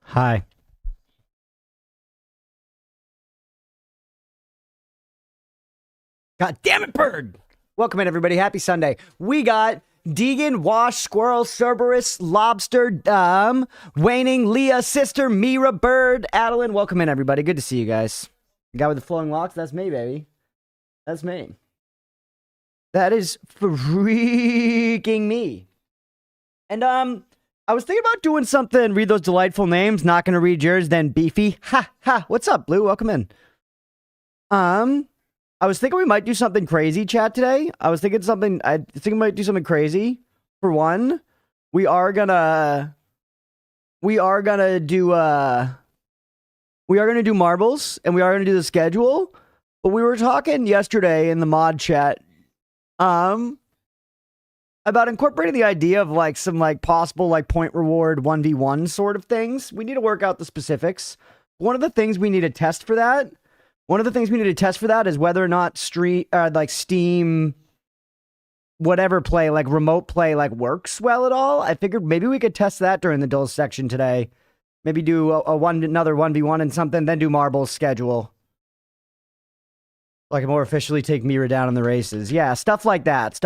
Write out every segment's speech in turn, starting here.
Hi. God damn it, bird! Welcome in, everybody. Happy Sunday. We got Deegan, Wash, Squirrel, Cerberus, Lobster, Waning, Leah, Sister, Mira, Bird, Adeline. Welcome in, everybody. Good to see you guys. The guy with the flowing locks, that's me, baby. That's me. That is freaking me. And, I was thinking about doing something, read those delightful names, not gonna read yours, then Beefy. Ha, ha. What's up, Blue? Welcome in. I was thinking we might do something crazy, chat, today. I think we might do something crazy. For one, we are gonna do marbles, and we are gonna do the schedule. But we were talking yesterday in the mod chat, about incorporating the idea of like some like possible like point reward 1v1 sort of things. We need to work out the specifics. One of the things we need to test for that is whether or not Steam, whatever play, like remote play, like works well at all. I figured maybe we could test that during the dulls section today. Maybe do another 1v1 and something, then do marbles schedule. Like more officially take Mira down in the races. Yeah, stuff like that.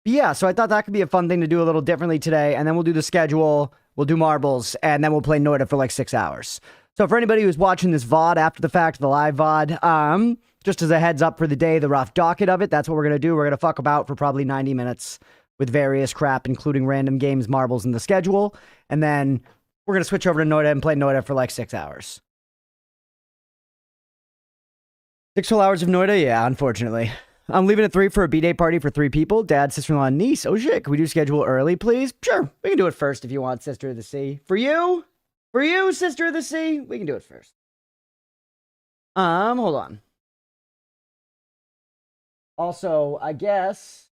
Yeah, so I thought that could be a fun thing to do a little differently today, and then we'll do the schedule, we'll do marbles, and then we'll play Noita for like 6 hours. So for anybody who's watching this VOD after the fact, the live VOD, just as a heads up for the day, the rough docket of it, that's what we're going to do. We're going to fuck about for probably 90 minutes with various crap, including random games, marbles, and the schedule, and then we're going to switch over to Noita and play Noita for like 6 hours. 6 full hours of Noita? Yeah, unfortunately. I'm leaving at 3 for a B-Day party for 3 people. Dad, sister-in-law, and niece. Oh shit, can we do schedule early, please? Sure, we can do it first if you want, Sister of the Sea. For you, Sister of the Sea, we can do it first. Hold on. Also, I guess,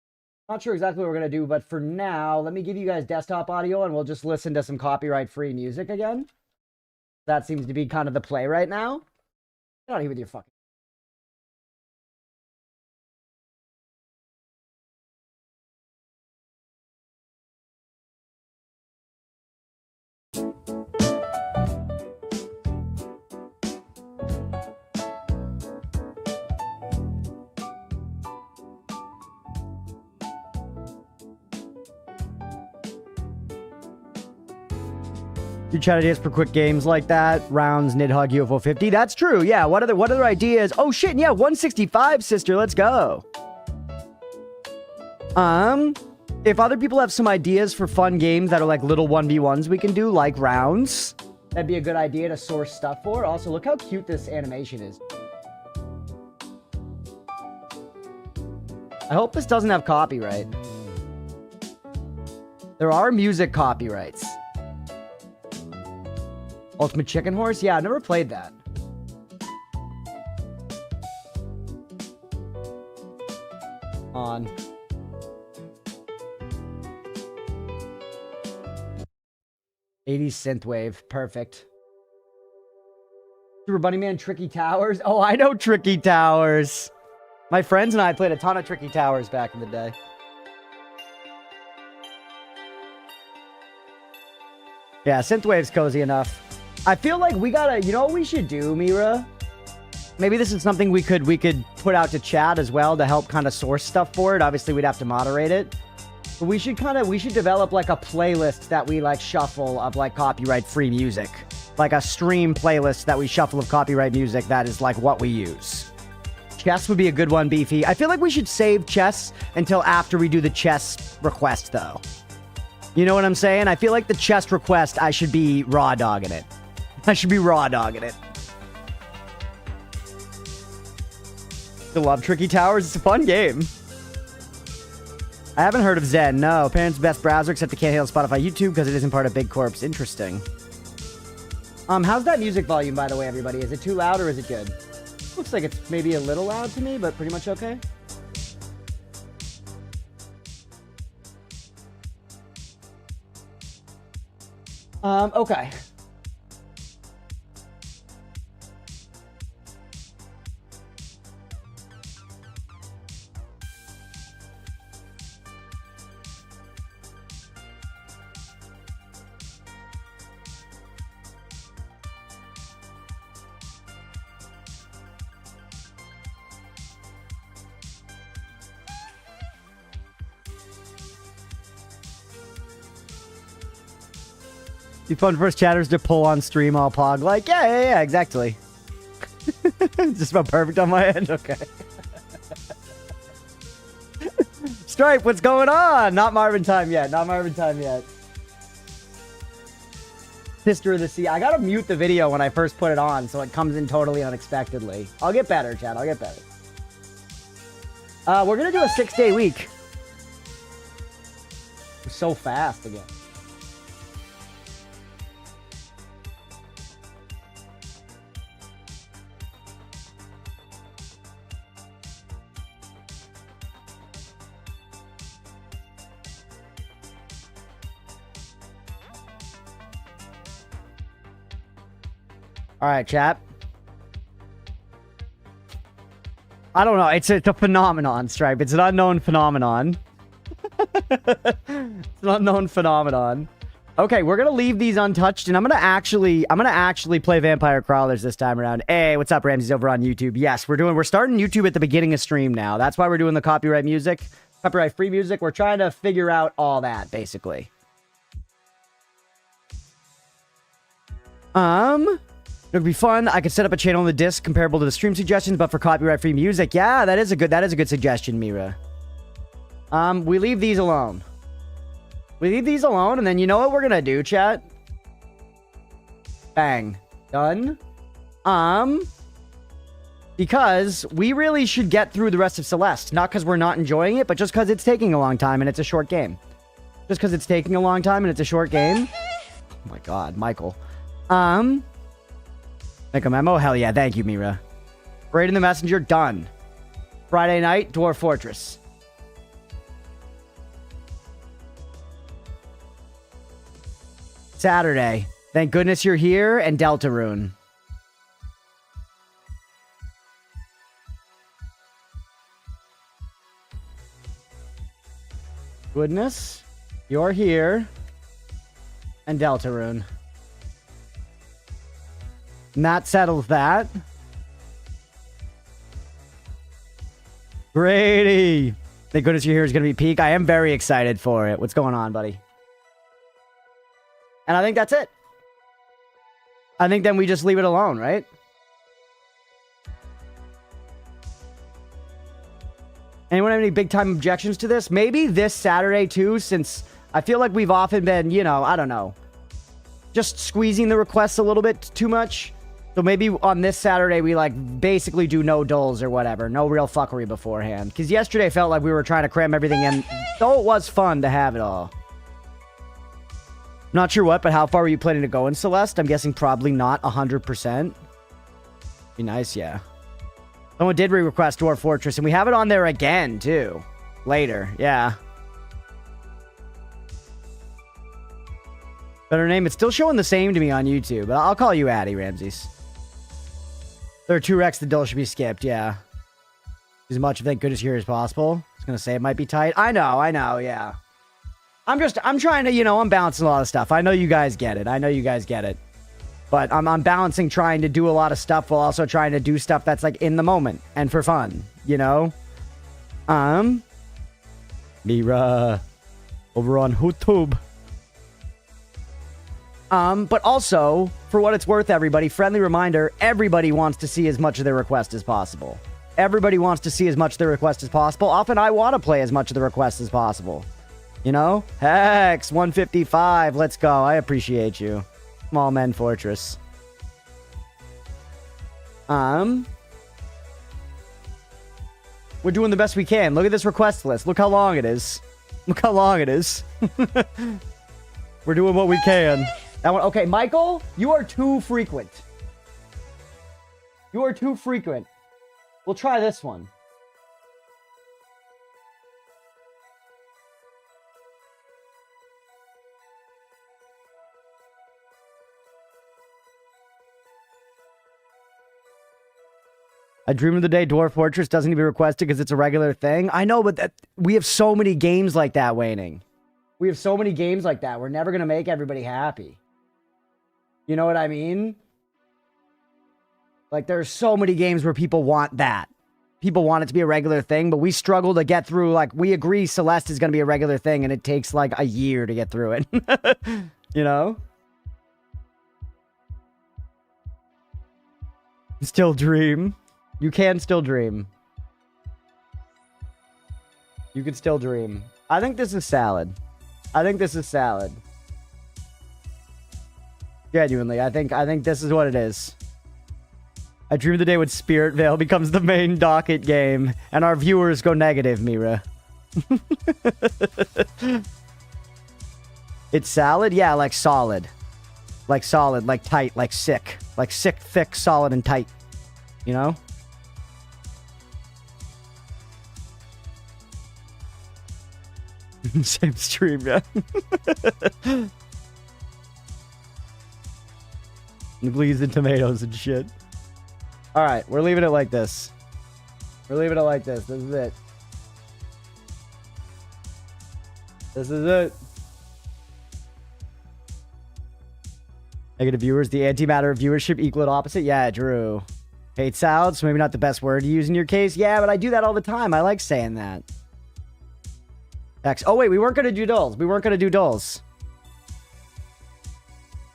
not sure exactly what we're gonna do, but for now, let me give you guys desktop audio and we'll just listen to some copyright-free music again. That seems to be kind of the play right now. Get out of here with your fucking... Do chat ideas for quick games like that. Rounds, Nidhogg, UFO 50. That's true. Yeah. What other ideas? Oh shit. Yeah. 165, sister. Let's go. If other people have some ideas for fun games that are like little 1v1s we can do, like rounds, that'd be a good idea to source stuff for. Also, look how cute this animation is. I hope this doesn't have copyright. There are music copyrights. Ultimate Chicken Horse? Yeah, I've never played that. On. '80s synthwave. Perfect. Super Bunny Man, Tricky Towers? Oh, I know Tricky Towers. My friends and I played a ton of Tricky Towers back in the day. Yeah, synthwave's cozy enough. I feel like we gotta, you know what we should do, Mira? Maybe this is something we could put out to chat as well to help kind of source stuff for it. Obviously, we'd have to moderate it. But we should develop like a playlist that we like shuffle of like copyright-free music. Like a stream playlist that we shuffle of copyright music that is like what we use. Chess would be a good one, Beefy. I feel like we should save chess until after we do the chess request, though. You know what I'm saying? I feel like the chess request, I should be raw dogging it. I love Tricky Towers. It's a fun game. I haven't heard of Zen. No. Parents' best browser, except they can't handle Spotify, YouTube, because it isn't part of Big Corp's. Interesting. How's that music volume, by the way, everybody? Is it too loud or is it good? Looks like it's maybe a little loud to me, but pretty much okay. Okay. Be fun for us chatters to pull on stream all pog. Like, yeah, exactly. Just about perfect on my end? Okay. Stripe, what's going on? Not Marvin time yet. Not Marvin time yet. Sister of the Sea. I gotta mute the video when I first put it on, so it comes in totally unexpectedly. I'll get better, chat. I'll get better. We're gonna do a 6-day week. We're so fast again. All right, chat. I don't know. It's a phenomenon, Stripe. It's an unknown phenomenon. It's an unknown phenomenon. Okay, we're gonna leave these untouched, and I'm gonna actually play Vampire Crawlers this time around. Hey, what's up, Ramsey's over on YouTube? Yes, we're starting YouTube at the beginning of stream now. That's why we're doing the copyright free music. We're trying to figure out all that, basically. It would be fun. I could set up a channel on the disc comparable to the stream suggestions, but for copyright-free music. Yeah, that is a good suggestion, Mira. We leave these alone. We leave these alone, and then you know what we're gonna do, chat? Bang. Done. Because we really should get through the rest of Celeste. Not because we're not enjoying it, but just because it's taking a long time and it's a short game. Just because it's taking a long time and it's a short game. Oh my god, Michael. Make a memo? Hell yeah, thank you, Mira. Raid in the Messenger, done. Friday night, Dwarf Fortress. Saturday, thank goodness you're here, and Deltarune. Goodness, you're here, and Deltarune. And that settles that. Grady. Thank goodness you're here is going to be peak. I am very excited for it. What's going on, buddy? And I think that's it. I think then we just leave it alone, right? Anyone have any big time objections to this? Maybe this Saturday too, since I feel like we've often been, you know, I don't know, just squeezing the requests a little bit too much. So maybe on this Saturday, we, like, basically do no dulls or whatever. No real fuckery beforehand. Because yesterday felt like we were trying to cram everything in. Though it was fun to have it all. Not sure what, but how far were you planning to go in Celeste? I'm guessing probably not 100%. Be nice, yeah. Someone did re-request Dwarf Fortress, and we have it on there again, too. Later, yeah. Better name. It's still showing the same to me on YouTube. But I'll call you Addy, Ramses. There are 2 wrecks. The dull should be skipped. Yeah. As much, thank goodness, here as possible. I was going to say it might be tight. I know. Yeah. I'm trying to, you know, I'm balancing a lot of stuff. I know you guys get it. But I'm balancing trying to do a lot of stuff while also trying to do stuff that's, like, in the moment and for fun, you know? Mira. Over on YouTube. But also, for what it's worth, everybody, friendly reminder, everybody wants to see as much of their request as possible. Everybody wants to see as much of their request as possible. Often I want to play as much of the request as possible. You know? Hex, 155, let's go. I appreciate you. Small Men Fortress. We're doing the best we can. Look at this request list. Look how long it is. Look how long it is. We're doing what we can. That one, okay, Michael, you are too frequent. You are too frequent. We'll try this one. I dream of the day Dwarf Fortress doesn't even be requested because it's a regular thing. I know, but we have so many games like that, Waning. We have so many games like that. We're never going to make everybody happy. You know what I mean? Like, there's so many games where people want that. People want it to be a regular thing, but we struggle to get through, like, we agree Celeste is going to be a regular thing, and it takes, like, a year to get through it. You know? Still dream. You can still dream. You can still dream. I think this is salad. I think this is salad. Genuinely, I think this is what it is. I dream the day when Spirit Vale becomes the main docket game, and our viewers go negative, Mira. It's salad? Yeah, like solid. Like solid, like tight, like sick. Like sick, thick, solid, and tight. You know? Same stream, yeah. Glees and tomatoes and shit. Alright, we're leaving it like this. We're leaving it like this. This is it. This is it. Negative viewers. The antimatter of viewership equal and opposite? Yeah, Drew. Hate salads, so maybe not the best word to use in your case. Yeah, but I do that all the time. I like saying that. X. Oh, wait, we weren't going to do dulls. We weren't going to do dulls.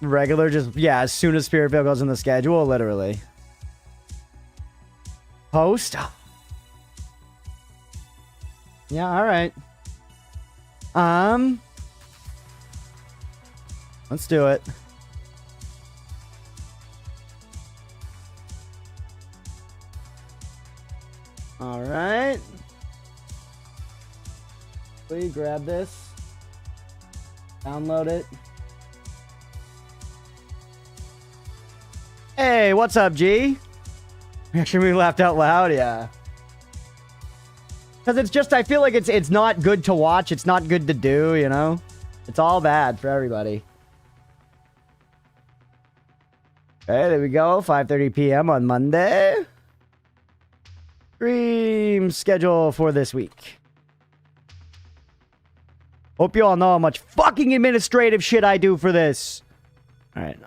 Regular, just, yeah, as soon as Spirit Vale goes in the schedule, literally. Post? Yeah, alright. Let's do it. Alright. Please grab this. Download it. Hey, what's up, G? Actually, we laughed out loud, yeah. Because it's just, I feel like it's not good to watch. It's not good to do, you know? It's all bad for everybody. Okay, there we go. 5:30 p.m. on Monday. Stream schedule for this week. Hope you all know how much fucking administrative shit I do for this. Alright,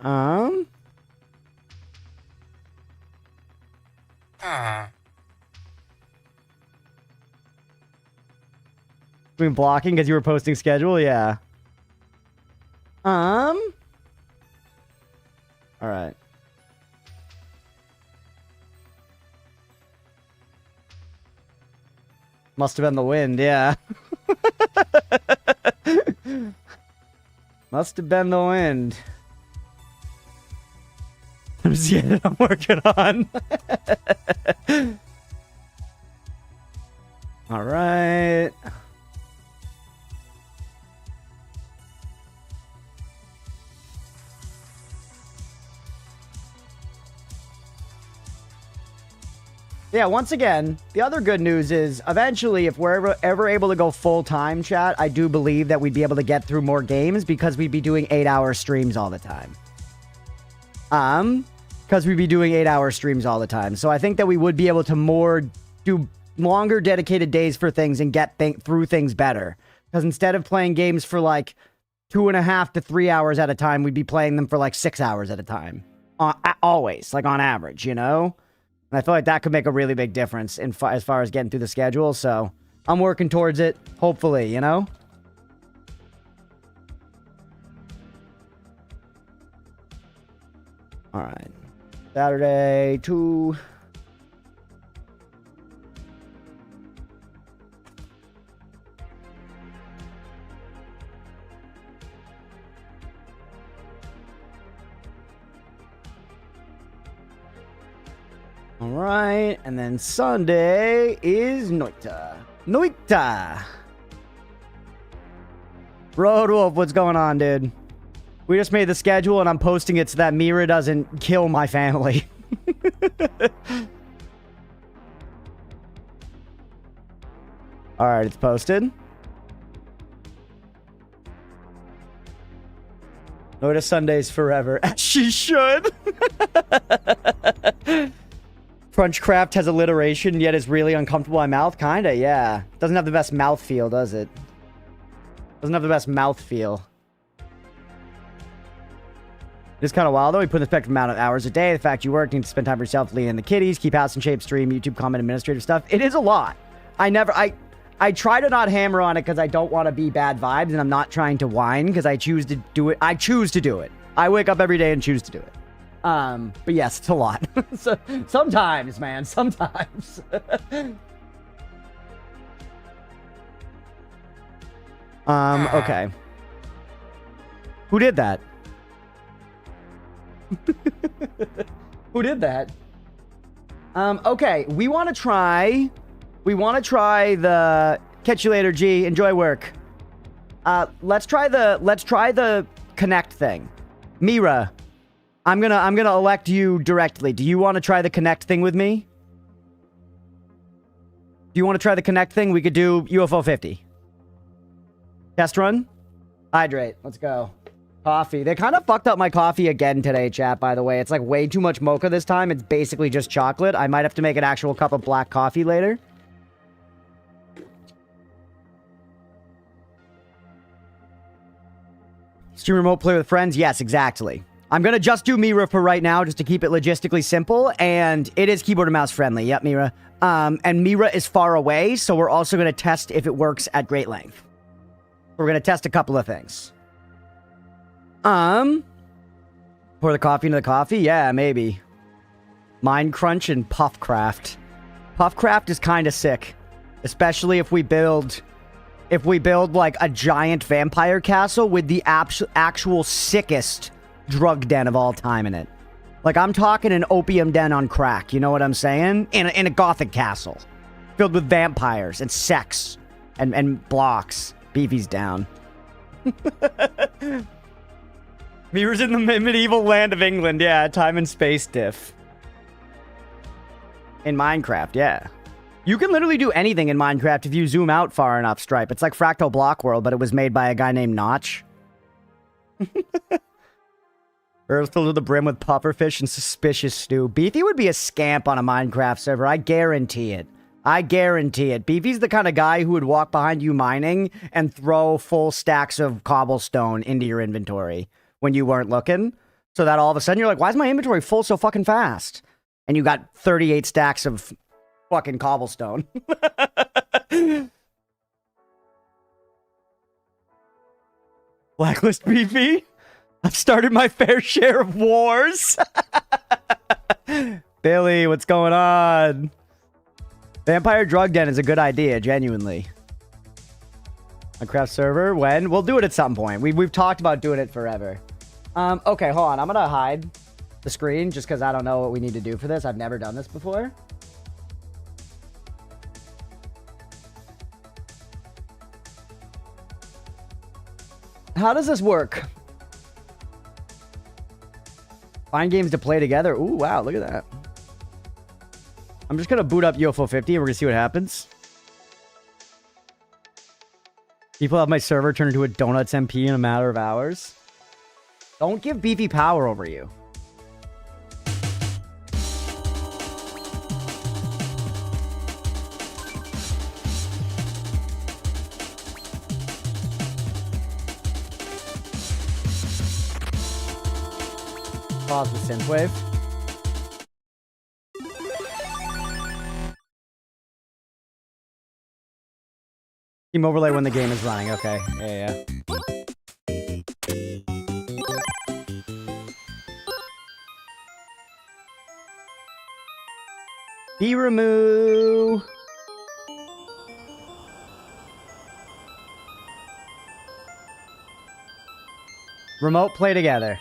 Been blocking because you were posting schedule? Yeah. Alright. Must have been the wind, yeah. Must have been the wind. Yeah, I'm working on. All right. Yeah, once again, the other good news is eventually, if we're ever able to go full-time, chat, I do believe that we'd be able to get through more games because we'd be doing 8-hour streams all the time. Because we'd be doing 8-hour streams all the time. So I think that we would be able to do longer dedicated days for things and get through things better. Because instead of playing games for like 2.5 to 3 hours at a time, we'd be playing them for like 6 hours at a time. Always, like on average, you know? And I feel like that could make a really big difference as far as getting through the schedule. So I'm working towards it, hopefully, you know? All right. Saturday, 2. All right, and then Sunday is Noita. Noita! Road Wolf, what's going on, dude? We just made the schedule, and I'm posting it so that Mira doesn't kill my family. All right, it's posted. Noita Sundays forever, as she should. Crunchcraft has alliteration, yet is really uncomfortable in my mouth. Kinda, yeah. Doesn't have the best mouth feel, does it? Doesn't have the best mouth feel. It's kind of wild, though. We put in the spectrum amount of hours a day. The fact you work, need to spend time for yourself, Lee and the kiddies, keep house in shape, stream, YouTube, comment, administrative stuff. It is a lot. I try to not hammer on it because I don't want to be bad vibes, and I'm not trying to whine because I choose to do it. I choose to do it. I wake up every day and choose to do it. But yes, it's a lot. So, sometimes, man, sometimes. Okay. Who did that? Who did that? Okay, we want to try the catch you later, G. Enjoy work. Let's try the connect thing. Mira, I'm gonna elect you directly. Do you want to try the connect thing with me? Do you want to try the connect thing? We could do UFO 50. Test run? Hydrate. Let's go. Coffee. They kind of fucked up my coffee again today, chat, by the way. It's like way too much mocha this time. It's basically just chocolate. I might have to make an actual cup of black coffee later. Stream remote play with friends? Yes, exactly. I'm going to just do Mira for right now, just to keep it logistically simple, and it is keyboard and mouse friendly. Yep, Mira. And Mira is far away, so we're also going to test if it works at great length. We're going to test a couple of things. Pour the coffee into the coffee? Yeah, maybe. Mind Crunch and Puffcraft. Puffcraft is kind of sick. Especially if we build like a giant vampire castle with the actual sickest drug den of all time in it. Like, I'm talking an opium den on crack, you know what I'm saying? In a gothic castle. Filled with vampires and sex. And blocks. Beefy's down. Mira's in the medieval land of England. Yeah, time and space diff. In Minecraft, yeah. You can literally do anything in Minecraft if you zoom out far enough, Stripe. It's like Fractal Block World, but it was made by a guy named Notch. Earth filled to the brim with pufferfish and suspicious stew. Beefy would be a scamp on a Minecraft server. I guarantee it. I guarantee it. Beefy's the kind of guy who would walk behind you mining and throw full stacks of cobblestone into your inventory when you weren't looking. So that all of a sudden you're like, why is my inventory full so fucking fast? And you got 38 stacks of fucking cobblestone. Blacklist Beefy? I've started my fair share of wars. Billy, what's going on? Vampire Drug Den is a good idea, genuinely. Minecraft server? When? We'll do it at some point. We've talked about doing it forever. Okay, hold on. I'm gonna hide the screen just because I don't know what we need to do for this. I've never done this before. How does this work? Find games to play together. Ooh, wow, look at that. I'm just gonna boot up UFO 50 and we're gonna see what happens. People have my server turn into a Donuts MP in a matter of hours. Don't give Beefy power over you. Pause the synthwave. Team overlay when the game is running. Okay. Yeah. Remove. Remote play together.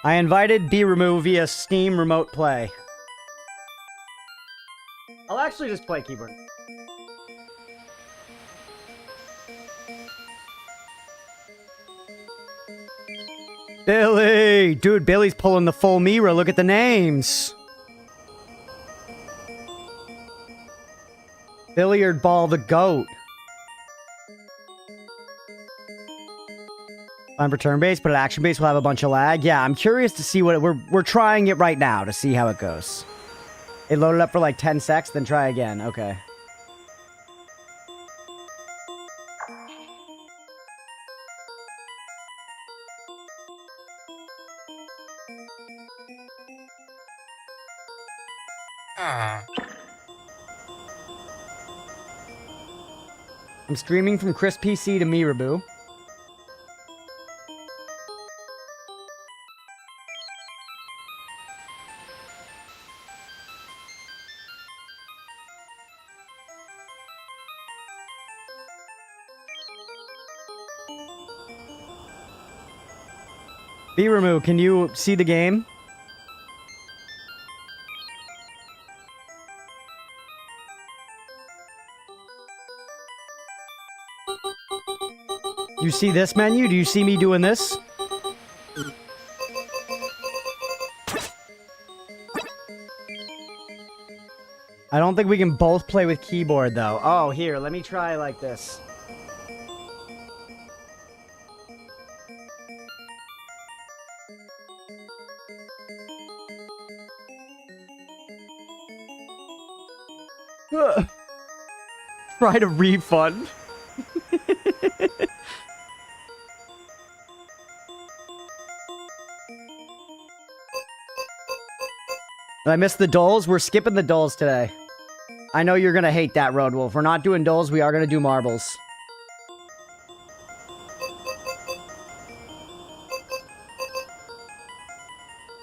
I invited B-Remove via Steam Remote Play. I'll actually just play keyboard. Billy! Dude, Billy's pulling the full Mira. Look at the names. Billiard Ball the GOAT. Time for turn base, but at action base we'll have a bunch of lag. Yeah, I'm curious to see what we're trying it right now to see how it goes. It loaded up for like 10 secs, then try again. Okay. I'm streaming from Chris PC to Mirabu. Biramu, can you see the game? You see this menu? Do you see me doing this? I don't think we can both play with keyboard, though. Oh, here, let me try like this. Try to refund. I missed the doles. We're skipping the doles today. I know you're gonna hate that, Road Wolf. We're not doing doles. We are gonna do marbles.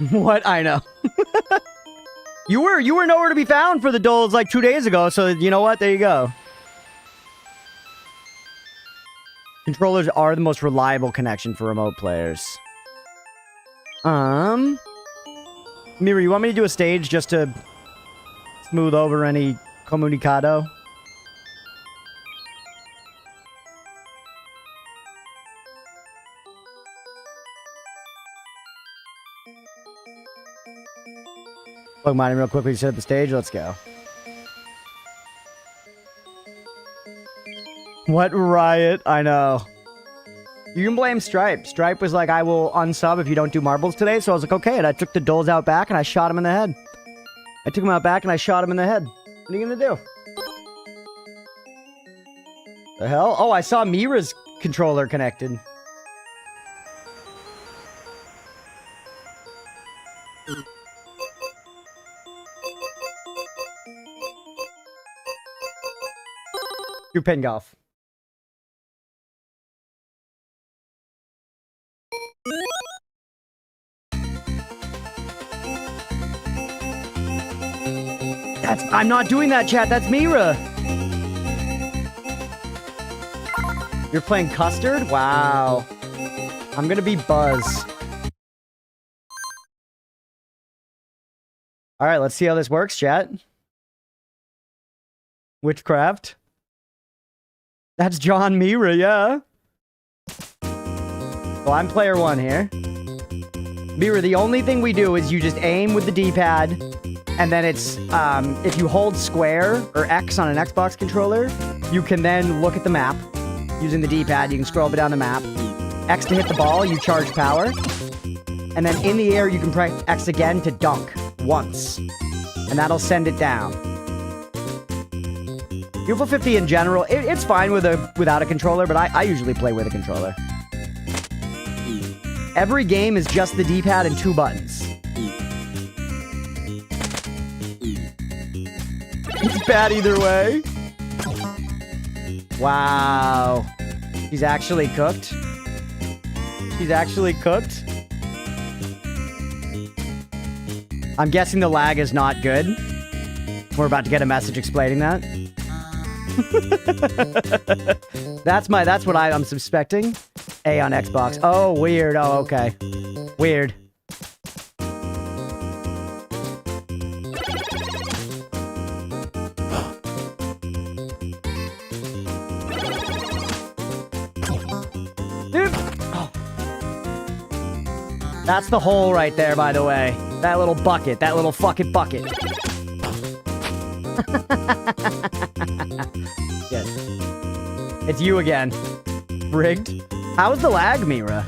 What? I know. You were nowhere to be found for the doles like 2 days ago, so you know what? There you go. Controllers are the most reliable connection for remote players. Mira, you want me to do a stage just to smooth over any comunicado? Plug mine in real quick when you set up the stage. Let's go. What riot? I know. You can blame Stripe. Stripe was like, I will unsub if you don't do marbles today. So I was like, okay. And I took the doles out back and I shot him in the head. I took him out back and I shot him in the head. What are you gonna do? The hell? Oh, I saw Mira's controller connected. Do pin golf. I'm not doing that, chat. That's Mira. You're playing Custard? Wow. I'm gonna be Buzz. Alright, let's see how this works, chat. Witchcraft. That's John Mira, yeah. Well, I'm player 1 here. Mira, the only thing we do is you just aim with the D-pad, and then it's, if you hold square or X on an Xbox controller, you can then look at the map. Using the D-pad, you can scroll up and down the map. X to hit the ball, you charge power. And then in the air, you can press X again to dunk once. And that'll send it down. UFO 50 in general, it's fine without a controller, but I usually play with a controller. Every game is just the D-pad and 2 buttons. It's bad either way. Wow. She's actually cooked. She's actually cooked. I'm guessing the lag is not good. We're about to get a message explaining that. That's what I'm suspecting. A on Xbox. Oh, weird. Oh, okay. Weird. Oh. That's the hole right there, by the way. That little bucket. That little fucking bucket. Yes. It's you again. Rigged. How's the lag, Mira?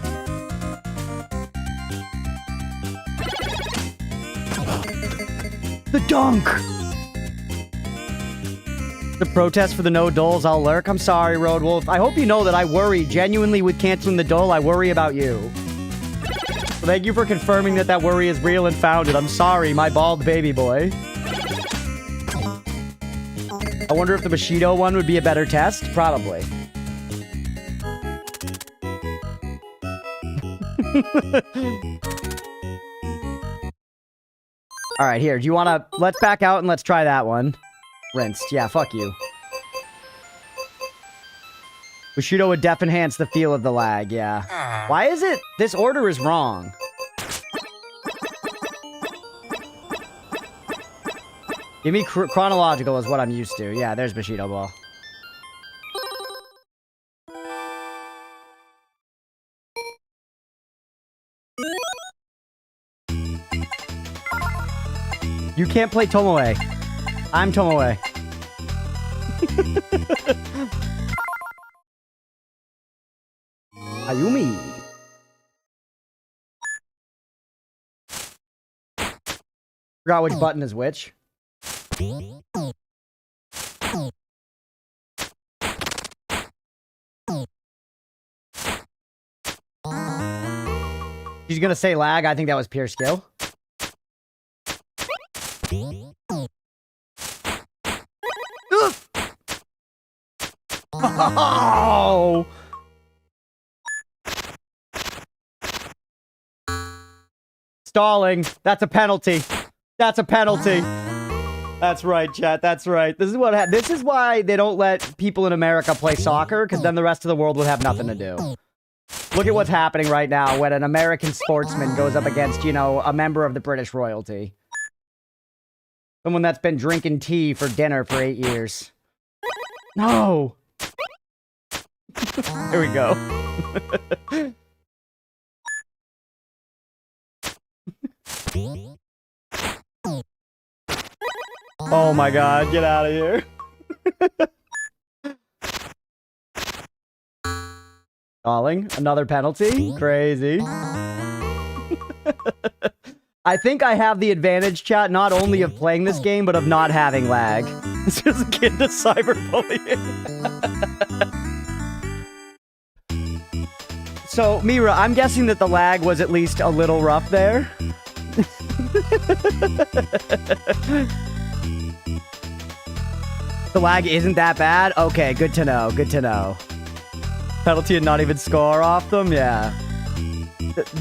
The dunk! The protest for the no doles, I'll lurk. I'm sorry, Road Wolf. I hope you know that I worry genuinely with canceling the dole. I worry about you. So thank you for confirming that worry is real and founded. I'm sorry, my bald baby boy. I wonder if the Bushido one would be a better test? Probably. Alright, here. Do you want to... Let's back out and let's try that one. Rinsed. Yeah, fuck you. Bushido would def enhance the feel of the lag, yeah. Why is it? This order is wrong. Give me chronological is what I'm used to. Yeah, there's Bushido Ball. You can't play Tomoe. I'm Tomoe. Ayumi. Forgot which button is which. She's gonna say lag. I think that was pure skill. Oh! Stalling. That's a penalty. That's a penalty. That's right, chat. That's right. This is what. This is why they don't let people in America play soccer, because then the rest of the world would have nothing to do. Look at what's happening right now when an American sportsman goes up against, you know, a member of the British royalty. Someone that's been drinking tea for dinner for 8 years. No. Here we go. Oh my god, get out of here. Stalling, another penalty. Crazy. I think I have the advantage, chat, not only of playing this game, but of not having lag. It's just akin to cyberbullying. So, Mira, I'm guessing that the lag was at least a little rough there. The lag isn't that bad? Okay, good to know, good to know. Penalty and not even score off them? Yeah.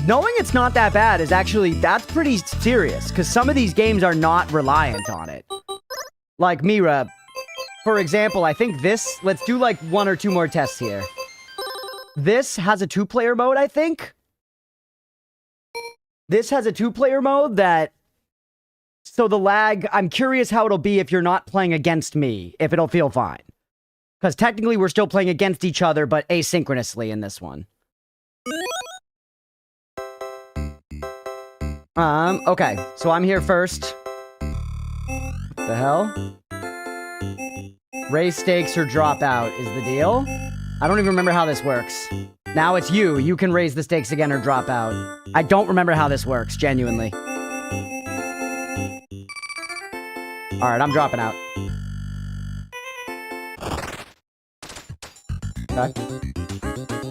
Knowing it's not that bad is actually, that's pretty serious, because some of these games are not reliant on it. Like Mira, for example, I think this, let's do like 1 or 2 more tests here. This has a 2-player mode, I think. This has a 2-player mode that, so the lag, I'm curious how it'll be if you're not playing against me, if it'll feel fine. Because technically we're still playing against each other, but asynchronously in this one. Okay, so I'm here first. What the hell? Raise stakes or drop out is the deal. I don't even remember how this works. Now it's you. You can raise the stakes again or drop out. I don't remember how this works, genuinely. Alright, I'm dropping out. Okay.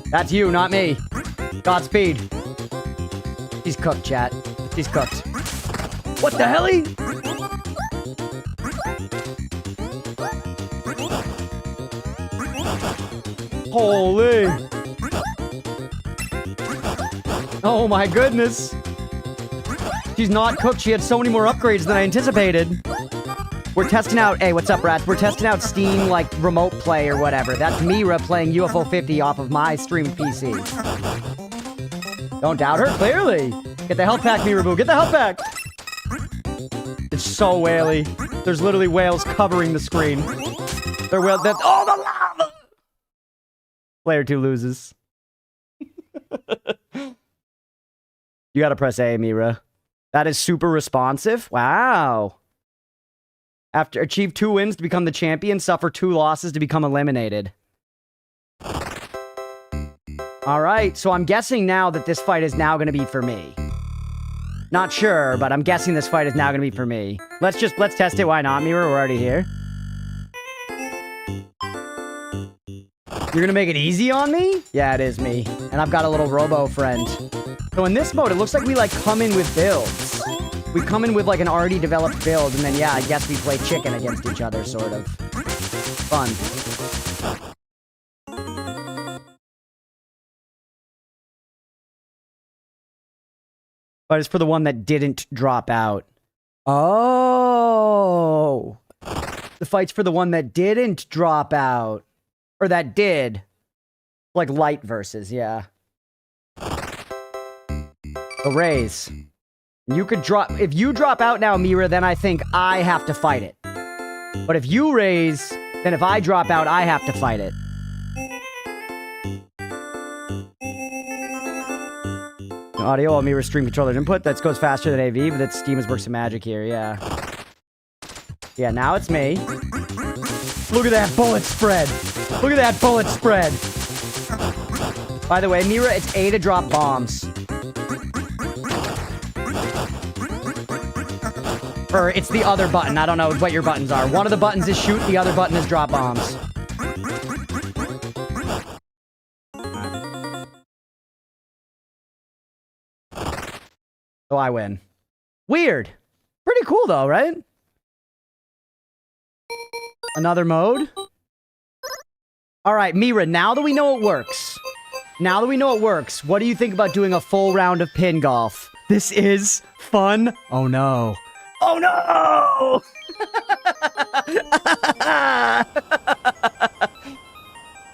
That's you, not me. Godspeed. He's cooked, chat. He's cooked. What the hell? Holy. Oh my goodness. She's not cooked. She had so many more upgrades than I anticipated. We're testing out... Hey, what's up, rats? We're testing out Steam, like, remote play or whatever. That's Mira playing UFO 50 off of my stream PC. Don't doubt her, clearly. Get the health pack, Mira Boo. Get the health pack! It's so whaley. There's literally whales covering the screen. They're whale... Oh, the lava! Player 2 loses. You gotta press A, Mira. That is super responsive. Wow. After achieve 2 wins to become the champion, suffer 2 losses to become eliminated. Alright, so I'm guessing now that this fight is now going to be for me. Not sure, but I'm guessing this fight is now going to be for me. Let's test it, why not, Mira? We're already here. You're going to make it easy on me? Yeah, it is me. And I've got a little robo friend. So in this mode, it looks like we, like, come in with builds. We come in with, like, an already developed build, and then, yeah, I guess we play chicken against each other, sort of. Fun. But it's for the one that didn't drop out. Oh! The fight's for the one that didn't drop out. Or that did. Like light versus, yeah. The raise. You could drop... If you drop out now, Mira, then I think I have to fight it. But if you raise, then if I drop out, I have to fight it. Audio, all Mira stream controller's input. That goes faster than AV, but that Steam has worked some magic here, yeah. Yeah, now it's me. Look at that bullet spread. Look at that bullet spread. By the way, Mira, it's A to drop bombs. Or it's the other button. I don't know what your buttons are. One of the buttons is shoot, the other button is drop bombs. So I win. Weird. Pretty cool though, right? Another mode? Alright, Mira, now that we know it works. Now that we know it works, what do you think about doing a full round of pin golf? This is fun. Oh no. Oh no!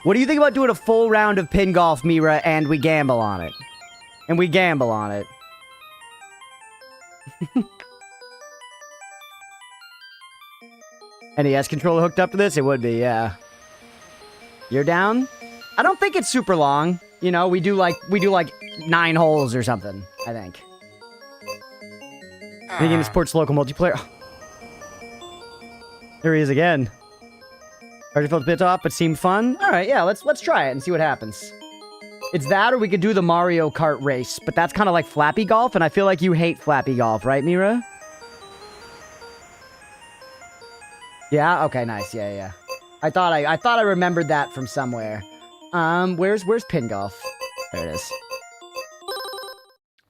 What do you think about doing a full round of pin golf, Mira, and we gamble on it? And we gamble on it. NES controller hooked up to this? It would be, yeah. You're down? I don't think it's super long. You know, we do like 9 holes or something, I think. The game supports local multiplayer. There he is again. Already felt a bit off, but seemed fun. All right, yeah, let's try it and see what happens. It's that, or we could do the Mario Kart race, but that's kind of like Flappy Golf, and I feel like you hate Flappy Golf, right, Mira? Yeah. Okay. Nice. Yeah. Yeah. I thought I remembered that from somewhere. Where's pin golf? There it is.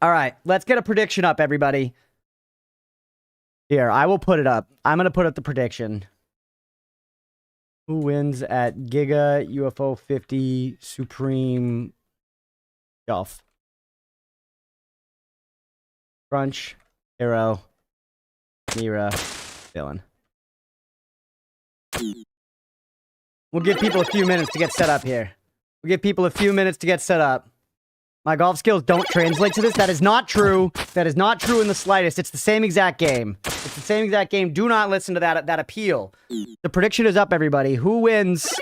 All right. Let's get a prediction up, everybody. Here, I will put it up. I'm gonna put up the prediction. Who wins at Giga UFO 50 Supreme Golf? Crunch, Hero, Mira, Villain. We'll give people a few minutes to get set up here. We'll give people a few minutes to get set up. My golf skills don't translate to this. That is not true. That is not true in the slightest. It's the same exact game. It's the same exact game. Do not listen to that appeal. The prediction is up, everybody. Who wins?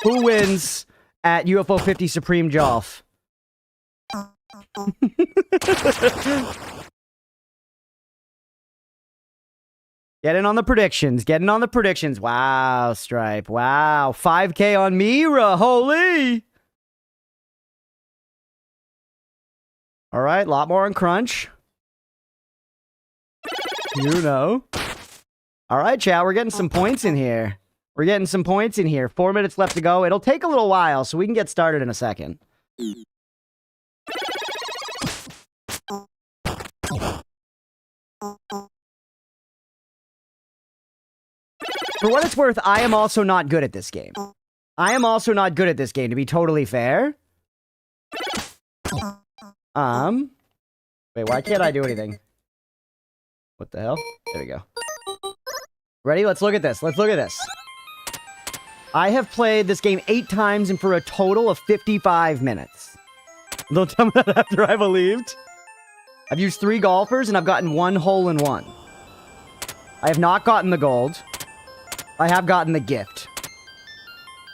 Who wins at UFO 50 Supreme Golf? Get in on the predictions. Get in on the predictions. Wow, Stripe. Wow. 5K on Mira. Holy. All right. A lot more on Crunch. You know. All right, chat. We're getting some points in here. We're getting some points in here. 4 minutes left to go. It'll take a little while, so we can get started in a second. For what it's worth, I am also not good at this game. I am also not good at this game, to be totally fair. Wait, why can't I do anything? What the hell? There we go. Ready? Let's look at this. Let's look at this. I have played this game 8 times and for a total of 55 minutes. Don't tell me that after I believed. I've used 3 golfers and I've gotten 1 hole in 1. I have not gotten the gold. I have gotten the gift.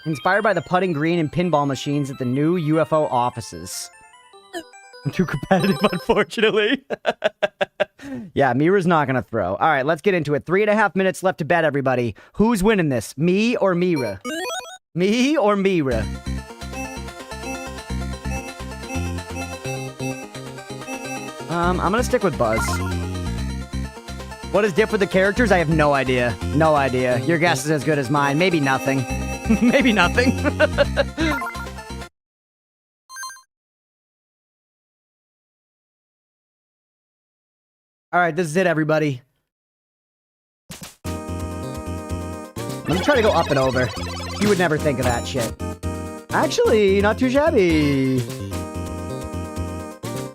Inspired by the putting green and pinball machines at the new UFO offices. I'm too competitive, unfortunately. Yeah, Mira's not gonna throw. All right, let's get into it. 3.5 minutes left to bet, everybody. Who's winning this? Me or Mira? Me or Mira? I'm gonna stick with Buzz. What is diff with the characters? I have no idea. No idea. Your guess is as good as mine. Maybe nothing. Maybe nothing. All right, this is it, everybody. Let me try to go up and over. You would never think of that shit. Actually, not too shabby.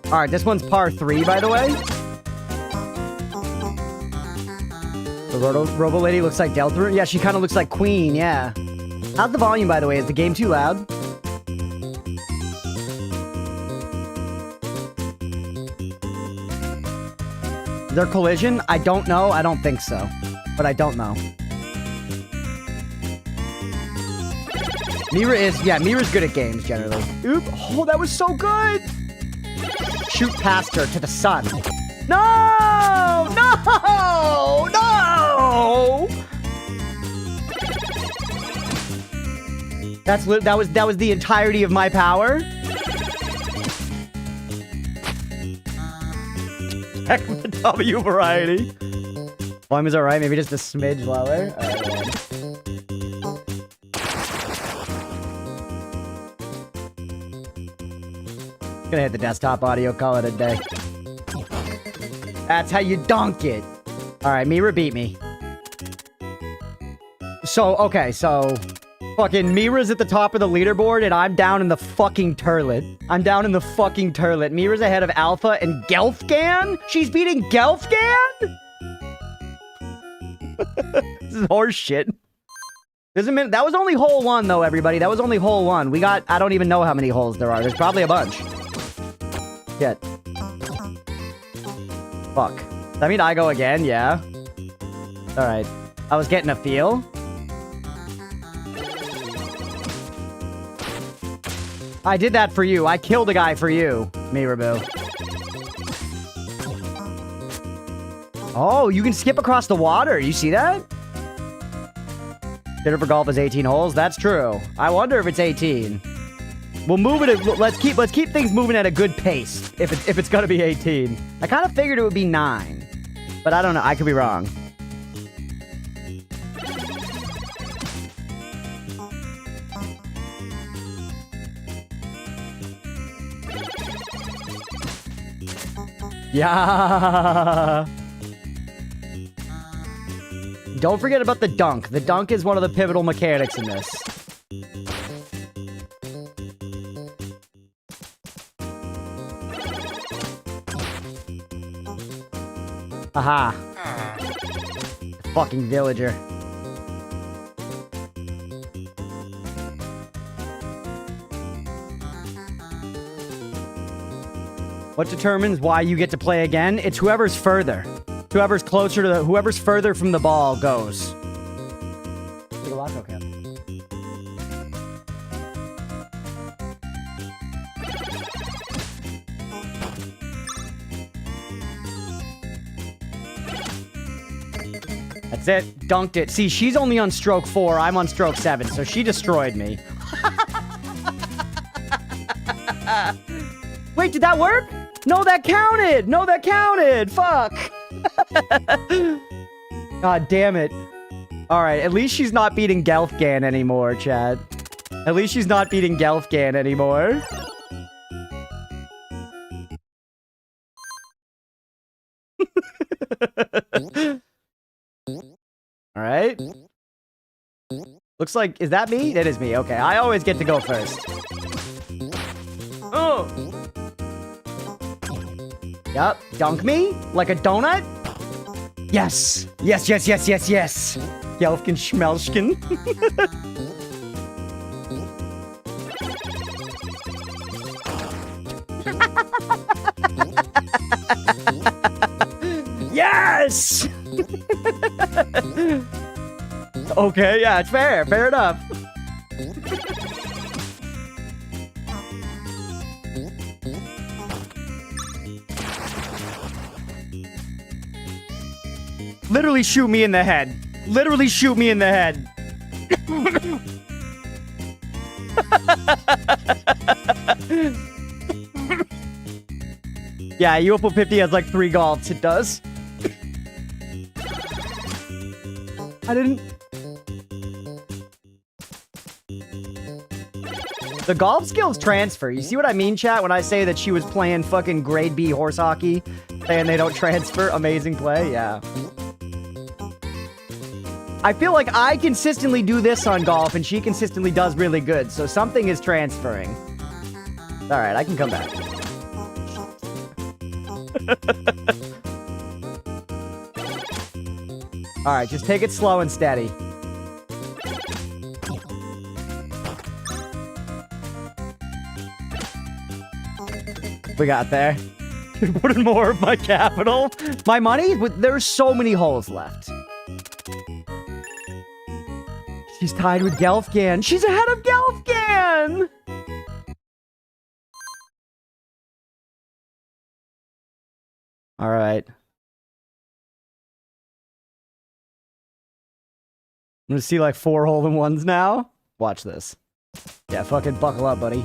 All right, this one's par 3, by the way. The Robo Lady looks like Delta. Yeah, she kind of looks like Queen, yeah. How's the volume, by the way? Is the game too loud? Their collision? I don't know. I don't think so. But I don't know. Mira is... Yeah, Mira's good at games, generally. Oop. Oh, that was so good! Shoot past her to the sun. No! No! No! That was the entirety of my power. Heck of the W variety. Volume is alright, maybe just a smidge lower. Alright. Gonna hit the desktop audio, call it a day. That's how you dunk it. Alright, Mira beat me. So, okay, so... Fucking Mira's at the top of the leaderboard, and I'm down in the fucking turlet. I'm down in the fucking turlet. Mira's ahead of Alpha and Gelfgan? She's beating Gelfgan? This is horse shit. That was only hole 1, though, everybody. That was only hole 1. We got... I don't even know how many holes there are. There's probably a bunch. Shit. Fuck. Does that mean I go again? Yeah. Alright. I was getting a feel. I did that for you. I killed a guy for you, Miraboo. Oh, you can skip across the water. You see that? Dinner for golf is 18 holes. That's true. I wonder if it's 18. We'll move it. Let's keep things moving at a good pace. If it's gonna be 18, I kind of figured it would be 9, but I don't know. I could be wrong. Yeah. Don't forget about the dunk. The dunk is one of the pivotal mechanics in this. Aha. Fucking villager. What determines why you get to play again? It's whoever's further. Whoever's closer to whoever's further from the ball goes. Take a lock, okay. That's it. Dunked it. See, she's only on stroke 4. I'm on stroke 7, so she destroyed me. Wait, did that work? No, that counted! No, that counted! Fuck! God damn it. Alright, at least she's not beating Gelfgan anymore, Chad. At least she's not beating Gelfgan anymore. Alright. Looks like... Is that me? That is me. Okay, I always get to go first. Oh! Yup. Dunk me? Like a donut? Yes! Yes, yes, yes, yes, yes! Gelfkin Schmelschkin. Yes! Okay, yeah, it's fair. Fair enough. Literally shoot me in the head. Literally shoot me in the head. Yeah, UFO 50 has like 3 golfs. It does. I didn't... The golf skills transfer. You see what I mean, chat? When I say that she was playing fucking grade B horse hockey, saying they don't transfer. Amazing play. Yeah. I feel like I consistently do this on golf, and she consistently does really good. So something is transferring. All right, I can come back. All right, just take it slow and steady. We got there. Put in more of my capital. My money? There's so many holes left. She's tied with Gelfgan. She's ahead of Gelfgan! All right. I'm gonna see like 4 hole-in-ones now. Watch this. Yeah, fucking buckle up, buddy.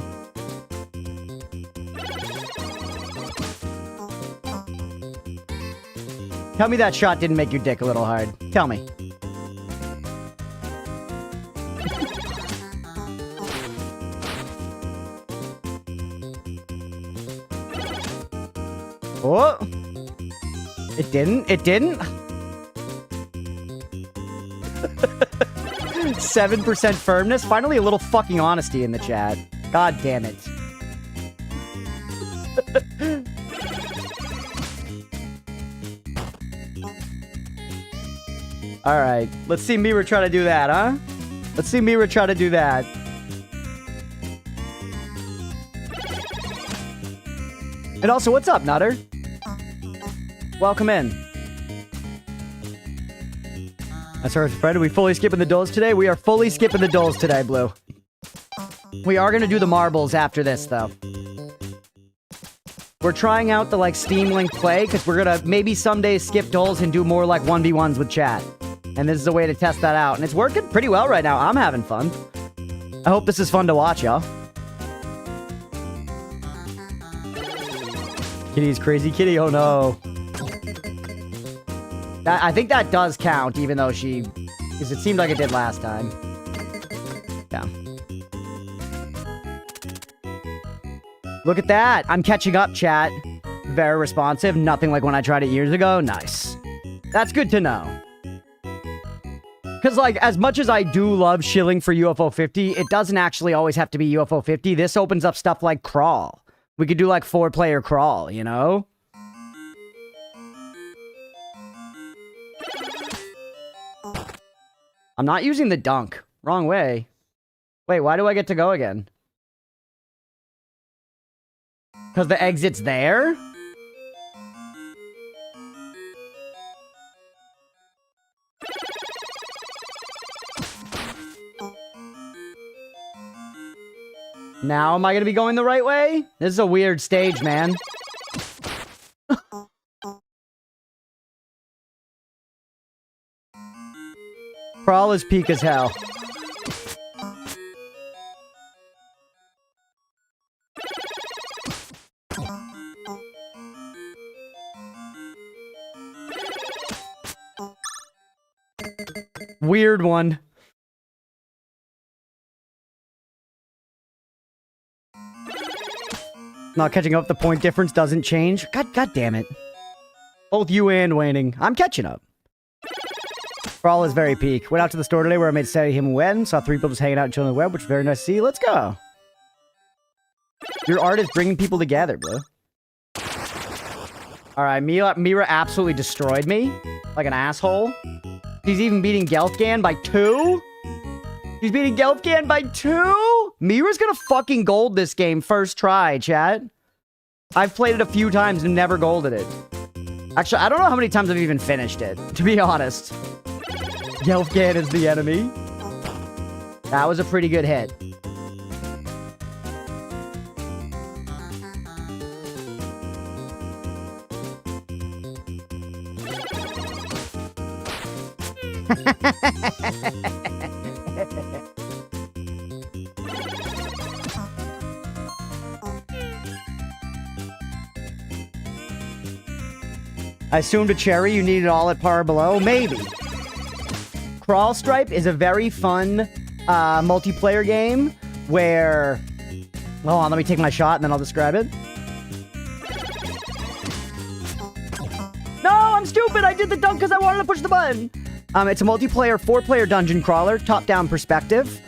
Tell me that shot didn't make your dick a little hard. Tell me. Oh! It didn't? It didn't? 7% firmness? Finally a little fucking honesty in the chat. God damn it. Alright, let's see Mira try to do that, huh? Let's see Mira try to do that. And also, what's up, Nutter? Welcome in. That's our friend. Are we fully skipping the dulls today? We are fully skipping the dulls today, Blue. We are gonna do the marbles after this, though. We're trying out the, like, Steam Link play, because we're gonna maybe someday skip dulls and do more, like, 1v1s with chat. And this is a way to test that out. And it's working pretty well right now. I'm having fun. I hope this is fun to watch, y'all. Kitty's crazy kitty. Oh, no. I think that does count, even though she... Because it seemed like it did last time. Yeah. Look at that. I'm catching up, chat. Very responsive. Nothing like when I tried it years ago. Nice. That's good to know. Because, like, as much as I do love shilling for UFO 50, it doesn't actually always have to be UFO 50. This opens up stuff like Crawl. We could do, like, 4-player Crawl, you know? I'm not using the dunk. Wrong way. Wait, why do I get to go again? Because the exit's there? Now am I going to be going the right way? This is a weird stage, man. Crawl is peak as hell. Weird one. Not catching up. The point difference doesn't change. God damn it. Both you and waning. I'm catching up. Crawl is very peak. Went out to the store today where I made Sadie him when. Saw 3 people just hanging out and chilling on the web, which is very nice to see. Let's go. Your art is bringing people together, bro. Alright, Mira absolutely destroyed me. Like an asshole. She's even beating Gelfgan by 2? She's beating Gelfgan by 2? Mira's gonna fucking gold this game first try, chat. I've played it a few times and never golded it. Actually, I don't know how many times I've even finished it, to be honest. Gelfgan is the enemy. That was a pretty good hit. I assumed a cherry, you need it all at par or below? Maybe. Crawl Stripe is a very fun multiplayer game where... Hold on, let me take my shot and then I'll describe it. No, I'm stupid! I did the dunk because I wanted to push the button! It's a multiplayer, 4-player dungeon crawler, top-down perspective.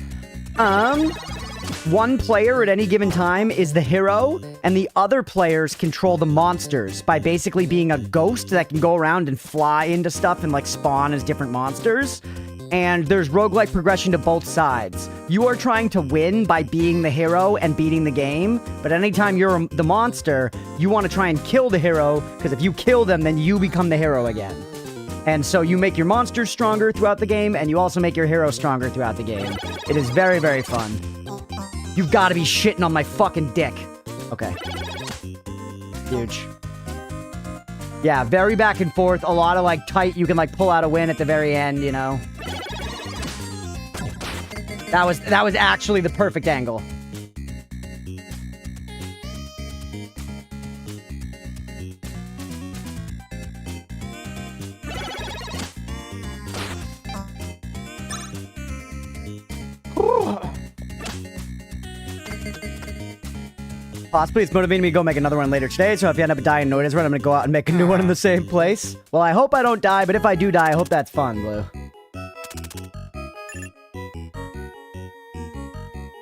One player at any given time is the hero, and the other players control the monsters by basically being a ghost that can go around and fly into stuff and, like, spawn as different monsters. and there's roguelike progression to both sides. You are trying to win by being the hero and beating the game, but anytime you're the monster, you want to try and kill the hero, because if you kill them, then you become the hero again. And so you make your monsters stronger throughout the game, and you also make your hero stronger throughout the game. It is very, very fun. You've got to be shitting on my fucking dick. Okay. Huge. Yeah, very back and forth. A lot of, like, tight. You can, like, pull out a win at the very end, you know? That was actually the perfect angle. Possibly it's motivating me to go make another one later today, so if you end up dying in Noita's run, I'm gonna go out and make a new one in the same place. Well, I hope I don't die, but if I do die, I hope that's fun, Blue.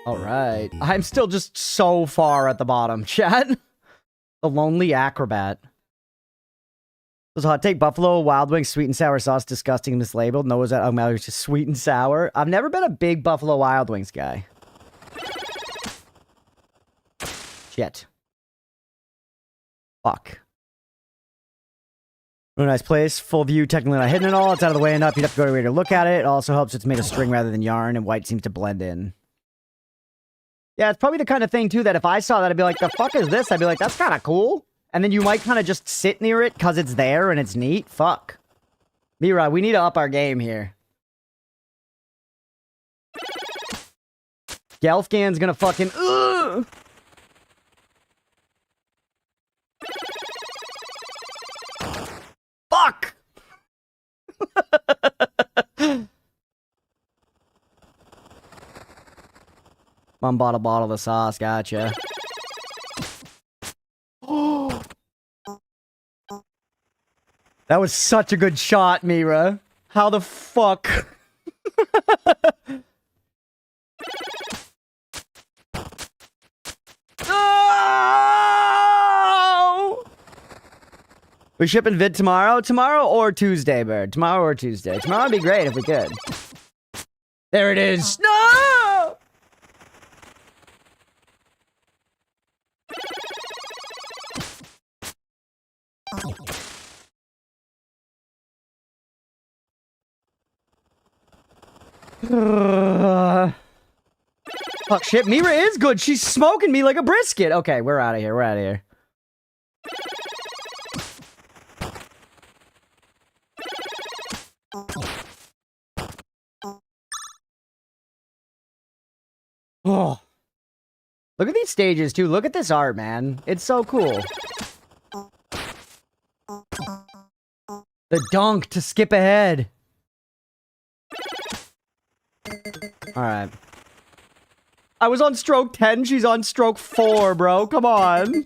Alright. I'm still just so far at the bottom, chat. The Lonely Acrobat. Does hot take Buffalo Wild Wings sweet and sour sauce disgusting and mislabeled? No, is that it's just sweet and sour? I've never been a big Buffalo Wild Wings guy. Shit. Fuck. Really nice place. Full view, technically not hidden at all. It's out of the way enough. You'd have to go to where to look at it. It also helps it's made of string rather than yarn, and white seems to blend in. Yeah, it's probably the kind of thing, too, that if I saw that, I'd be like, the fuck is this? I'd be like, that's kind of cool. And then you might kind of just sit near it because it's there and it's neat. Fuck. Mira, we need to up our game here. Gelfgan's gonna fucking... Ugh! Fuck! One bottle of sauce, gotcha. That was such a good shot, Mira. How the fuck? Oh! We shipping vid tomorrow? Tomorrow or Tuesday, Bird? Tomorrow or Tuesday? Tomorrow would be great if we could. There it is. No! Fuck shit, Mira is good. She's smoking me like a brisket. Okay, we're out of here. We're out of here. Oh. Look at these stages, too. Look at this art, man. It's so cool. The dunk to skip ahead. Alright. I was on stroke 10, she's on stroke 4, bro. Come on.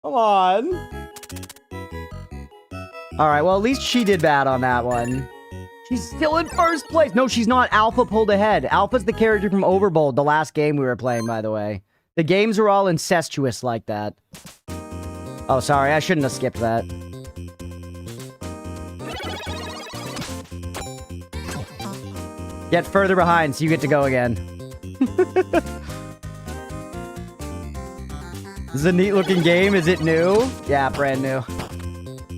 Come on. Alright, well, at least she did bad on that one. She's still in first place. No, she's not. Alpha pulled ahead. Alpha's the character from Overbold, the last game we were playing, by the way. The games are all incestuous like that. Oh, sorry. I shouldn't have skipped that. Get further behind so you get to go again. This is a neat looking game. Is it new? Yeah, brand new.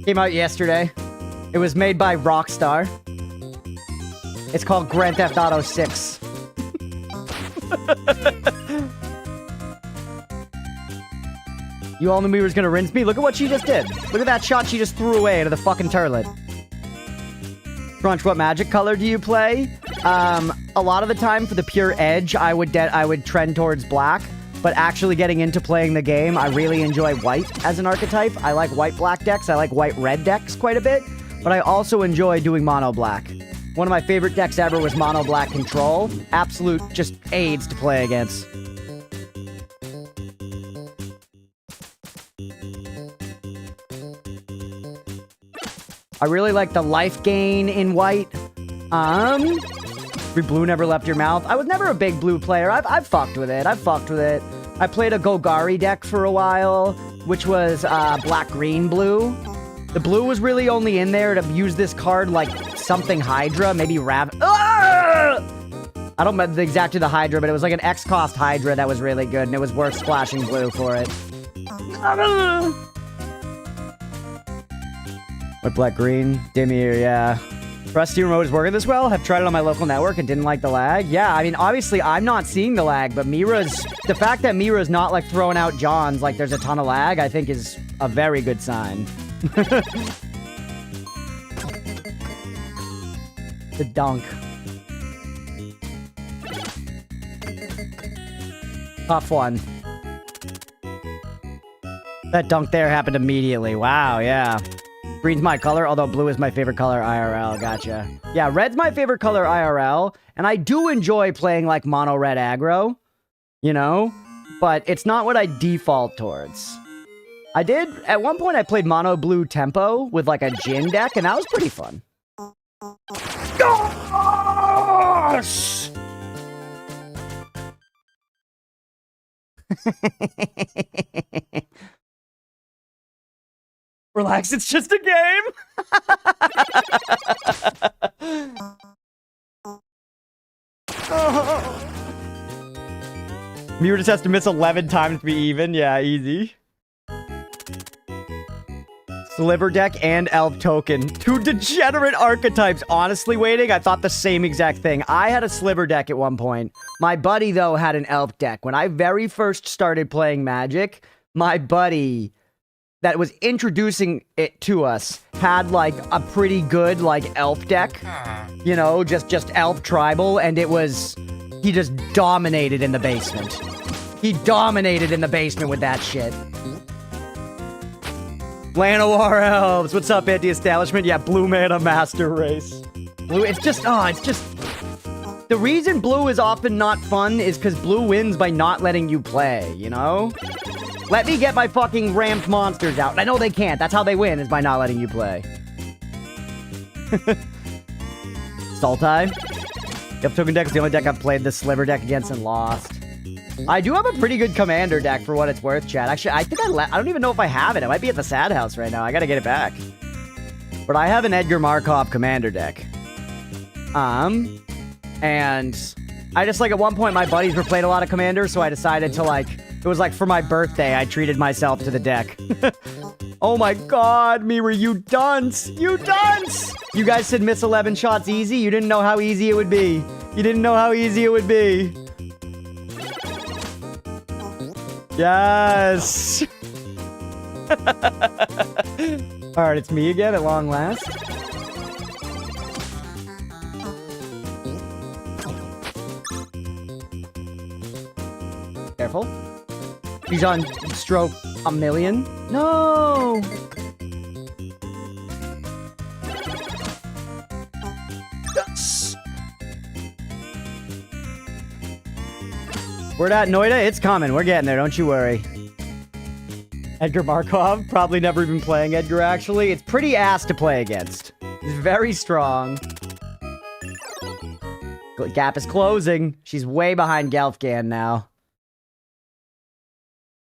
Came out yesterday. It was made by Rockstar. It's called Grand Theft Auto 6. You all knew me was gonna rinse me? Look at what she just did. Look at that shot she just threw away to the fucking turlet. Crunch, what magic color do you play? A lot of the time for the pure edge, I would trend towards black. But actually getting into playing the game, I really enjoy white as an archetype. I like white-black decks. I like white-red decks quite a bit. But I also enjoy doing mono-black. One of my favorite decks ever was mono-black control. Absolute just AIDS to play against. I really like the life gain in white. Blue never left your mouth. I was never a big blue player. I've fucked with it. I've fucked with it. I played a Golgari deck for a while, which was black, green, blue. The blue was really only in there to use this card like something Hydra, maybe Rav. Ah! I don't remember exactly the Hydra, but it was like an X-cost Hydra that was really good, and it was worth splashing blue for it. White, black, green, Dimir, yeah. Rusty remote is working this well. Have tried it on my local network and didn't like the lag. Yeah, I mean, obviously, I'm not seeing the lag, but the fact that Mira's not, like, throwing out Johns like there's a ton of lag, I think is a very good sign. The dunk. Tough one. That dunk there happened immediately. Wow, yeah. Green's my color, although blue is my favorite color IRL. Gotcha. Yeah, red's my favorite color IRL, and I do enjoy playing, like, mono red aggro, you know? But it's not what I default towards. I did, at one point I played mono blue tempo with, like, a Jin deck, and that was pretty fun. Gosh! Relax, it's just a game. Mira just has to miss 11 times to be even. Yeah, easy. Sliver deck and elf token. Two degenerate archetypes. Honestly, waiting, I thought the same exact thing. I had a sliver deck at one point. My buddy, though, had an elf deck. When I very first started playing Magic, my buddy that was introducing it to us had, like, a pretty good, like, elf deck. You know, just elf tribal, and it was... He just dominated in the basement. He dominated in the basement with that shit. Llanowar Elves. What's up, anti-establishment? Yeah, blue mana master race. Blue, it's just... The reason blue is often not fun is because blue wins by not letting you play, you know? Let me get my fucking ramped monsters out. I know they can't. That's how they win, is by not letting you play. Sultai. Yep, token deck is the only deck I've played the sliver deck against and lost. I do have a pretty good commander deck for what it's worth, chat. Actually, I think I don't even know if I have it. It might be at the sad house right now. I gotta get it back. But I have an Edgar Markov commander deck. And I just, like, at one point, my buddies were playing a lot of commanders, so I decided to, like... It was like for my birthday, I treated myself to the deck. Oh my god, Mira, you dunce! You dunce! You guys said miss 11 shots easy? You didn't know how easy it would be. You didn't know how easy it would be. Yes! Alright, it's me again at long last. Careful. He's on stroke a million. No! Yes! Word at Noita, it's coming. We're getting there, don't you worry. Edgar Markov, probably never even playing Edgar, actually. It's pretty ass to play against. He's very strong. Gap is closing. She's way behind Gelfgan now.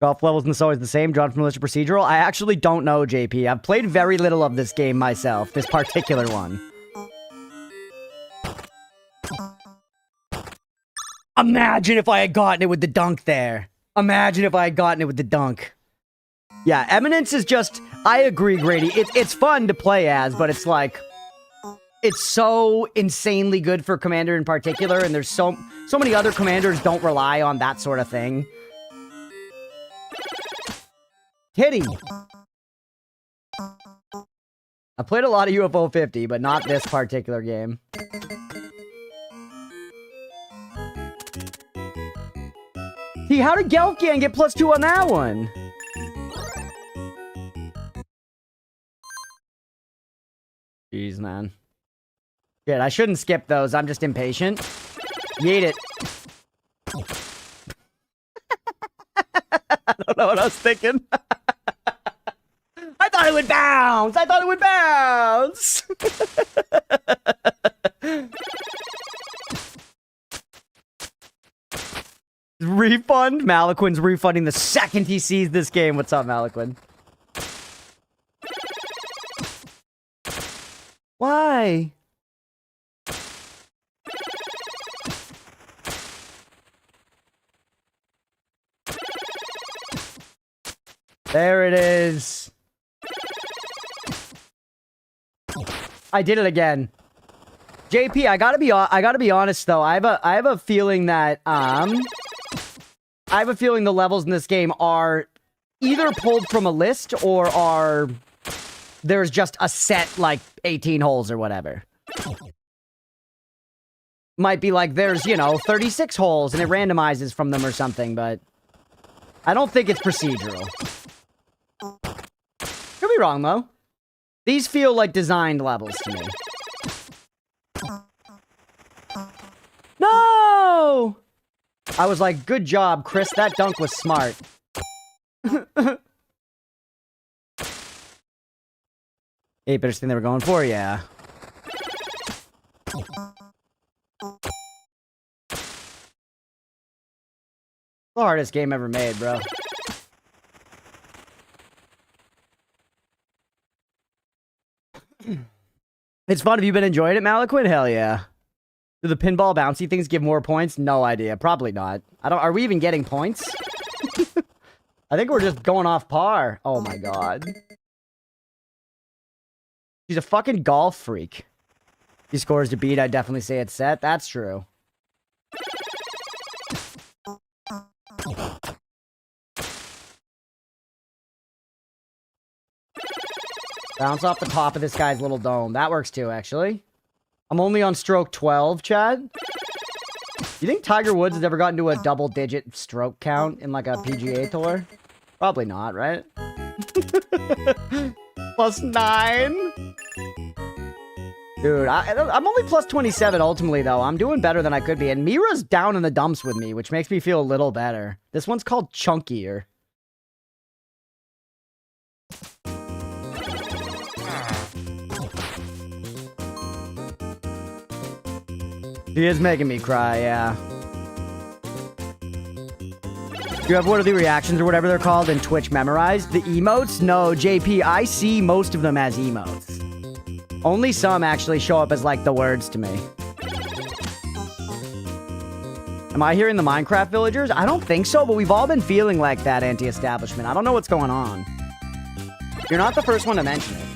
Golf levels and always the same. Drawn from Militia Procedural. I actually don't know, JP. I've played very little of this game myself. This particular one. Imagine if I had gotten it with the dunk there. Imagine if I had gotten it with the dunk. Yeah, Eminence is just... I agree, Grady. It's fun to play as, but it's like... It's so insanely good for Commander in particular, and there's so many other commanders don't rely on that sort of thing. Kitty! I played a lot of UFO 50, but not this particular game. See, how did Gelfgan get +2 on that one? Jeez, man. Shit, I shouldn't skip those. I'm just impatient. Yeet it. I don't know what I was thinking. I thought it would bounce! I thought it would bounce! Refund? Malaquin's refunding the second he sees this game. What's up, Malaquin? Why? There it is. I did it again. JP, I gotta be honest though. I have a feeling that the levels in this game are either pulled from a list or are there's just a set like 18 holes or whatever. Might be like there's, you know, 36 holes and it randomizes from them or something, but I don't think it's procedural. Could be wrong though. These feel like designed levels to me. No! I was like, good job, Chris. That dunk was smart. Eight-bitter's thing they were going for, yeah. The hardest game ever made, bro. It's fun. Have you been enjoying it, Malaquin? Hell yeah. Do the pinball bouncy things give more points? No idea. Probably not. Are we even getting points? I think we're just going off par. Oh my god. She's a fucking golf freak. He scores to beat, I'd definitely say it's set. That's true. Bounce off the top of this guy's little dome. That works too, actually. I'm only on stroke 12, Chad. You think Tiger Woods has ever gotten to a double-digit stroke count in, like, a PGA tour? Probably not, right? +9? Dude, I'm only +27 ultimately, though. I'm doing better than I could be. And Mira's down in the dumps with me, which makes me feel a little better. This one's called Chunkier. He is making me cry, yeah. Do you have one of the reactions or whatever they're called in Twitch memorized? The emotes? No, JP, I see most of them as emotes. Only some actually show up as, like, the words to me. Am I hearing the Minecraft villagers? I don't think so, but we've all been feeling like that, anti-establishment. I don't know what's going on. You're not the first one to mention it.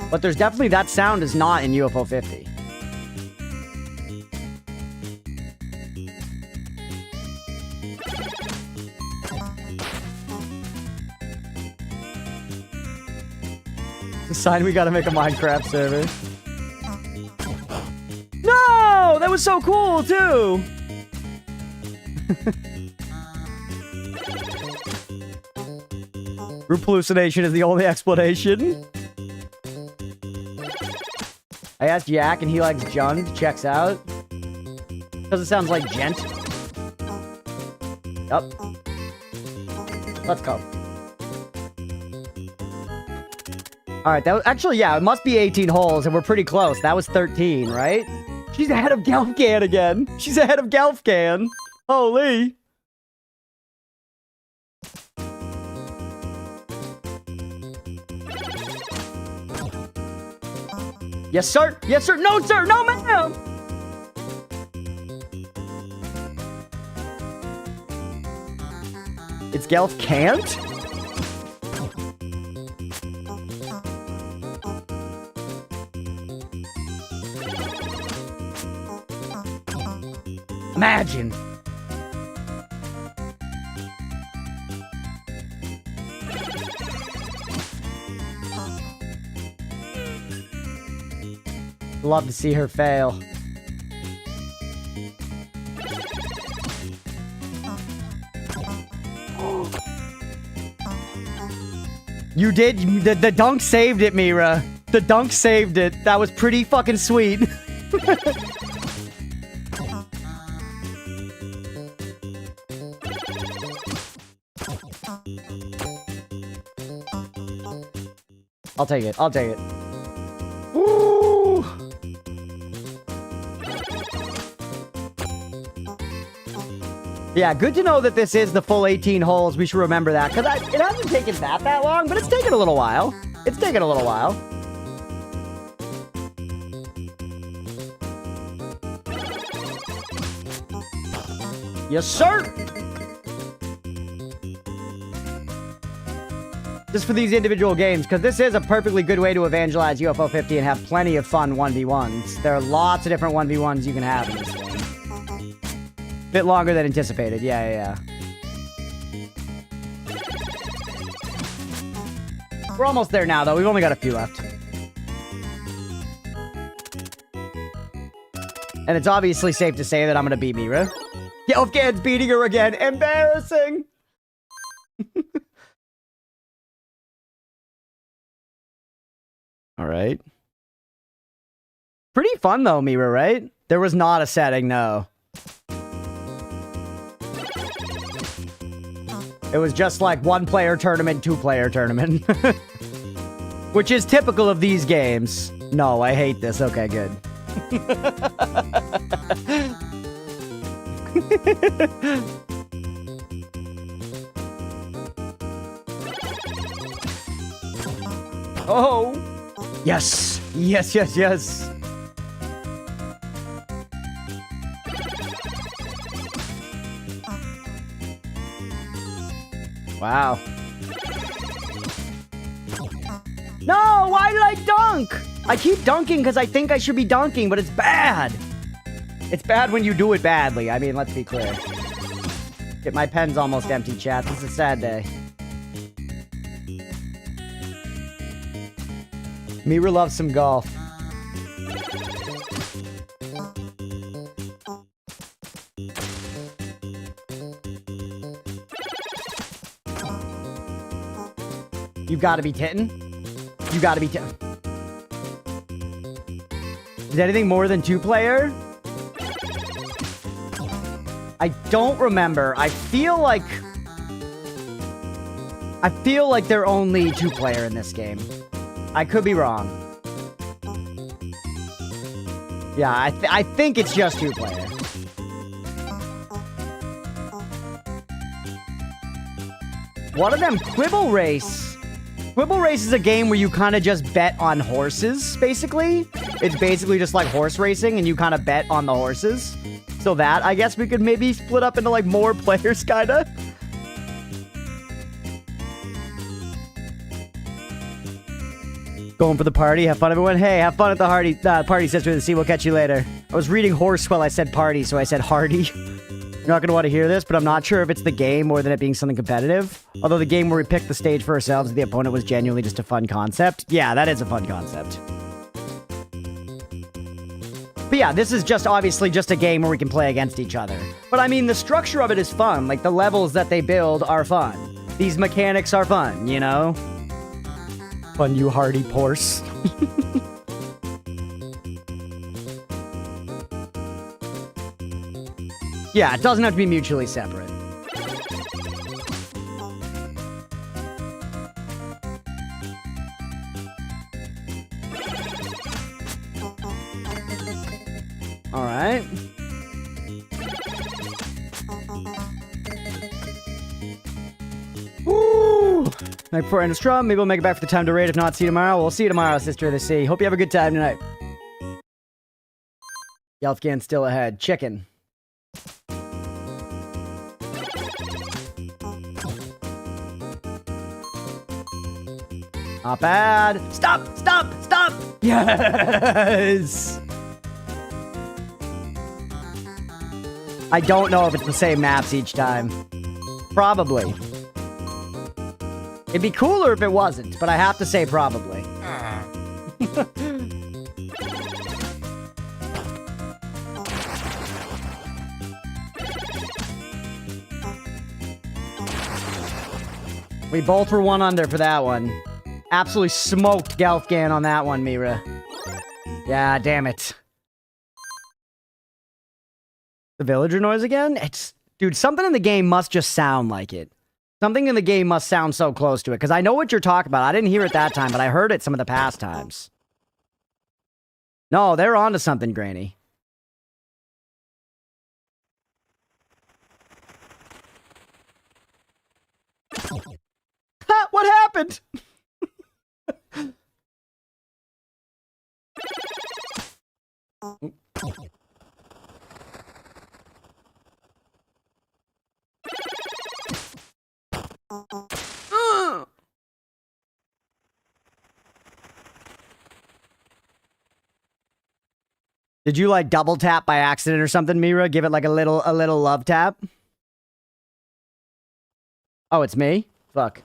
But there's definitely that sound is not in UFO 50. Sign we gotta make a Minecraft server. No! That was so cool, too! Group hallucination is the only explanation. I asked Yak and he likes Jund. Checks out. Because it sounds like gent. Yup. Let's go. Alright, that was, actually, yeah, it must be 18 holes, and we're pretty close. That was 13, right? She's ahead of Gelfcan again. She's ahead of Gelfcan. Holy. Yes, sir. Yes, sir. No, sir. No, ma'am. It's Gelfcant? Imagine. Love to see her fail. You did. The dunk saved it, Mira. The dunk saved it. That was pretty fucking sweet. I'll take it. I'll take it. Ooh. Yeah, good to know that this is the full 18 holes. We should remember that. Because it hasn't taken that long, but it's taken a little while. It's taken a little while. Yes, sir! Just for these individual games, because this is a perfectly good way to evangelize UFO 50 and have plenty of fun 1v1s. There are lots of different 1v1s you can have in this game. Bit longer than anticipated. Yeah. We're almost there now, though. We've only got a few left. And it's obviously safe to say that I'm going to beat Mira. Yelfgan's beating her again. Embarrassing! Alright. Pretty fun, though, Mira, right? There was not a setting, no. It was just like 1-player tournament, 2-player tournament. Which is typical of these games. No, I hate this. Okay, good. Oh! Yes! Yes. Wow. No! Why did I dunk? I keep dunking because I think I should be dunking, but it's bad. It's bad when you do it badly. I mean, let's be clear. Get my pen's almost empty, chat. This is a sad day. Mira loves some golf. You gotta be tittin'. You gotta be tittin'. Is anything more than 2-player? I don't remember. I feel like they're only 2-player in this game. I could be wrong. Yeah, I think it's just 2-player. One of them, Quibble Race. Quibble Race is a game where you kind of just bet on horses, basically. It's basically just like horse racing, and you kind of bet on the horses. So that, I guess we could maybe split up into, like, more players, kind of. Going for the party. Have fun, everyone. Hey, have fun at the party, Sister of the Sea. We'll catch you later. I was reading horse while I said party, so I said hardy. You're not going to want to hear this, but I'm not sure if it's the game more than it being something competitive. Although the game where we picked the stage for ourselves and the opponent was genuinely just a fun concept. Yeah, that is a fun concept. But yeah, this is just obviously just a game where we can play against each other. But I mean, the structure of it is fun. Like, the levels that they build are fun. These mechanics are fun, you know? Fun, you hardy horse. Yeah, it doesn't have to be mutually separate. All right. Woo! Night before end of strum. Maybe we'll make it back for the time to raid. If not, see you tomorrow. We'll see you tomorrow, Sister of the Sea. Hope you have a good time tonight. Yelfgan still ahead. Chicken. Not bad. Stop! Stop! Stop! Yes! I don't know if it's the same maps each time. Probably. It'd be cooler if it wasn't, but I have to say probably. We both were 1 under for that one. Absolutely smoked Gelfgan on that one, Mira. Yeah, damn it. The villager noise again? Dude, something in the game must just sound like it. Something in the game must sound so close to it, because I know what you're talking about. I didn't hear it that time, but I heard it some of the past times. No, they're onto something, Granny. Ha! What happened? Did you like double tap by accident or something, Mira? Give it like a little love tap? Oh, it's me? Fuck.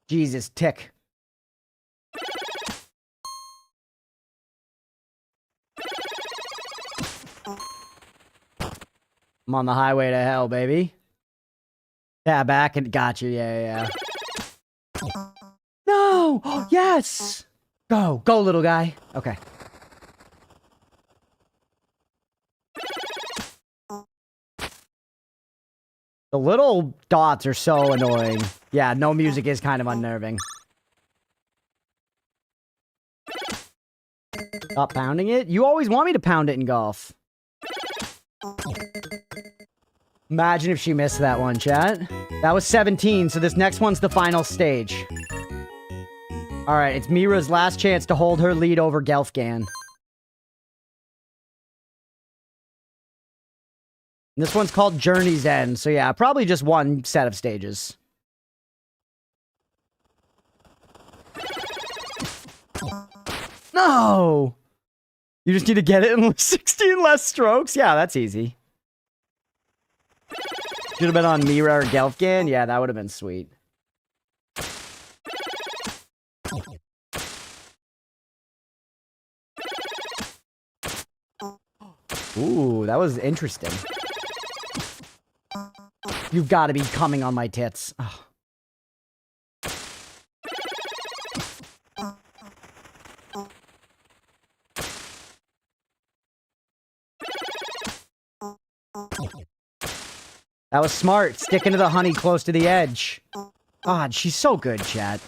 Jesus, tick. I'm on the highway to hell, baby. Yeah, back and got you. Yeah. No! Yes! Go, little guy. Okay. The little dots are so annoying. Yeah, no music is kind of unnerving. Stop pounding it? You always want me to pound it in golf. Imagine if she missed that one, chat. That was 17, so this next one's the final stage. Alright, it's Mira's last chance to hold her lead over Gelfgan. This one's called Journey's End, so yeah, probably just one set of stages. No! You just need to get it in 16 less strokes? Yeah, that's easy. Should have been on Mira or Gelfgan? Yeah, that would have been sweet. Ooh, that was interesting. You've got to be coming on my tits. Oh. That was smart. Sticking to the honey close to the edge. God, she's so good, chat.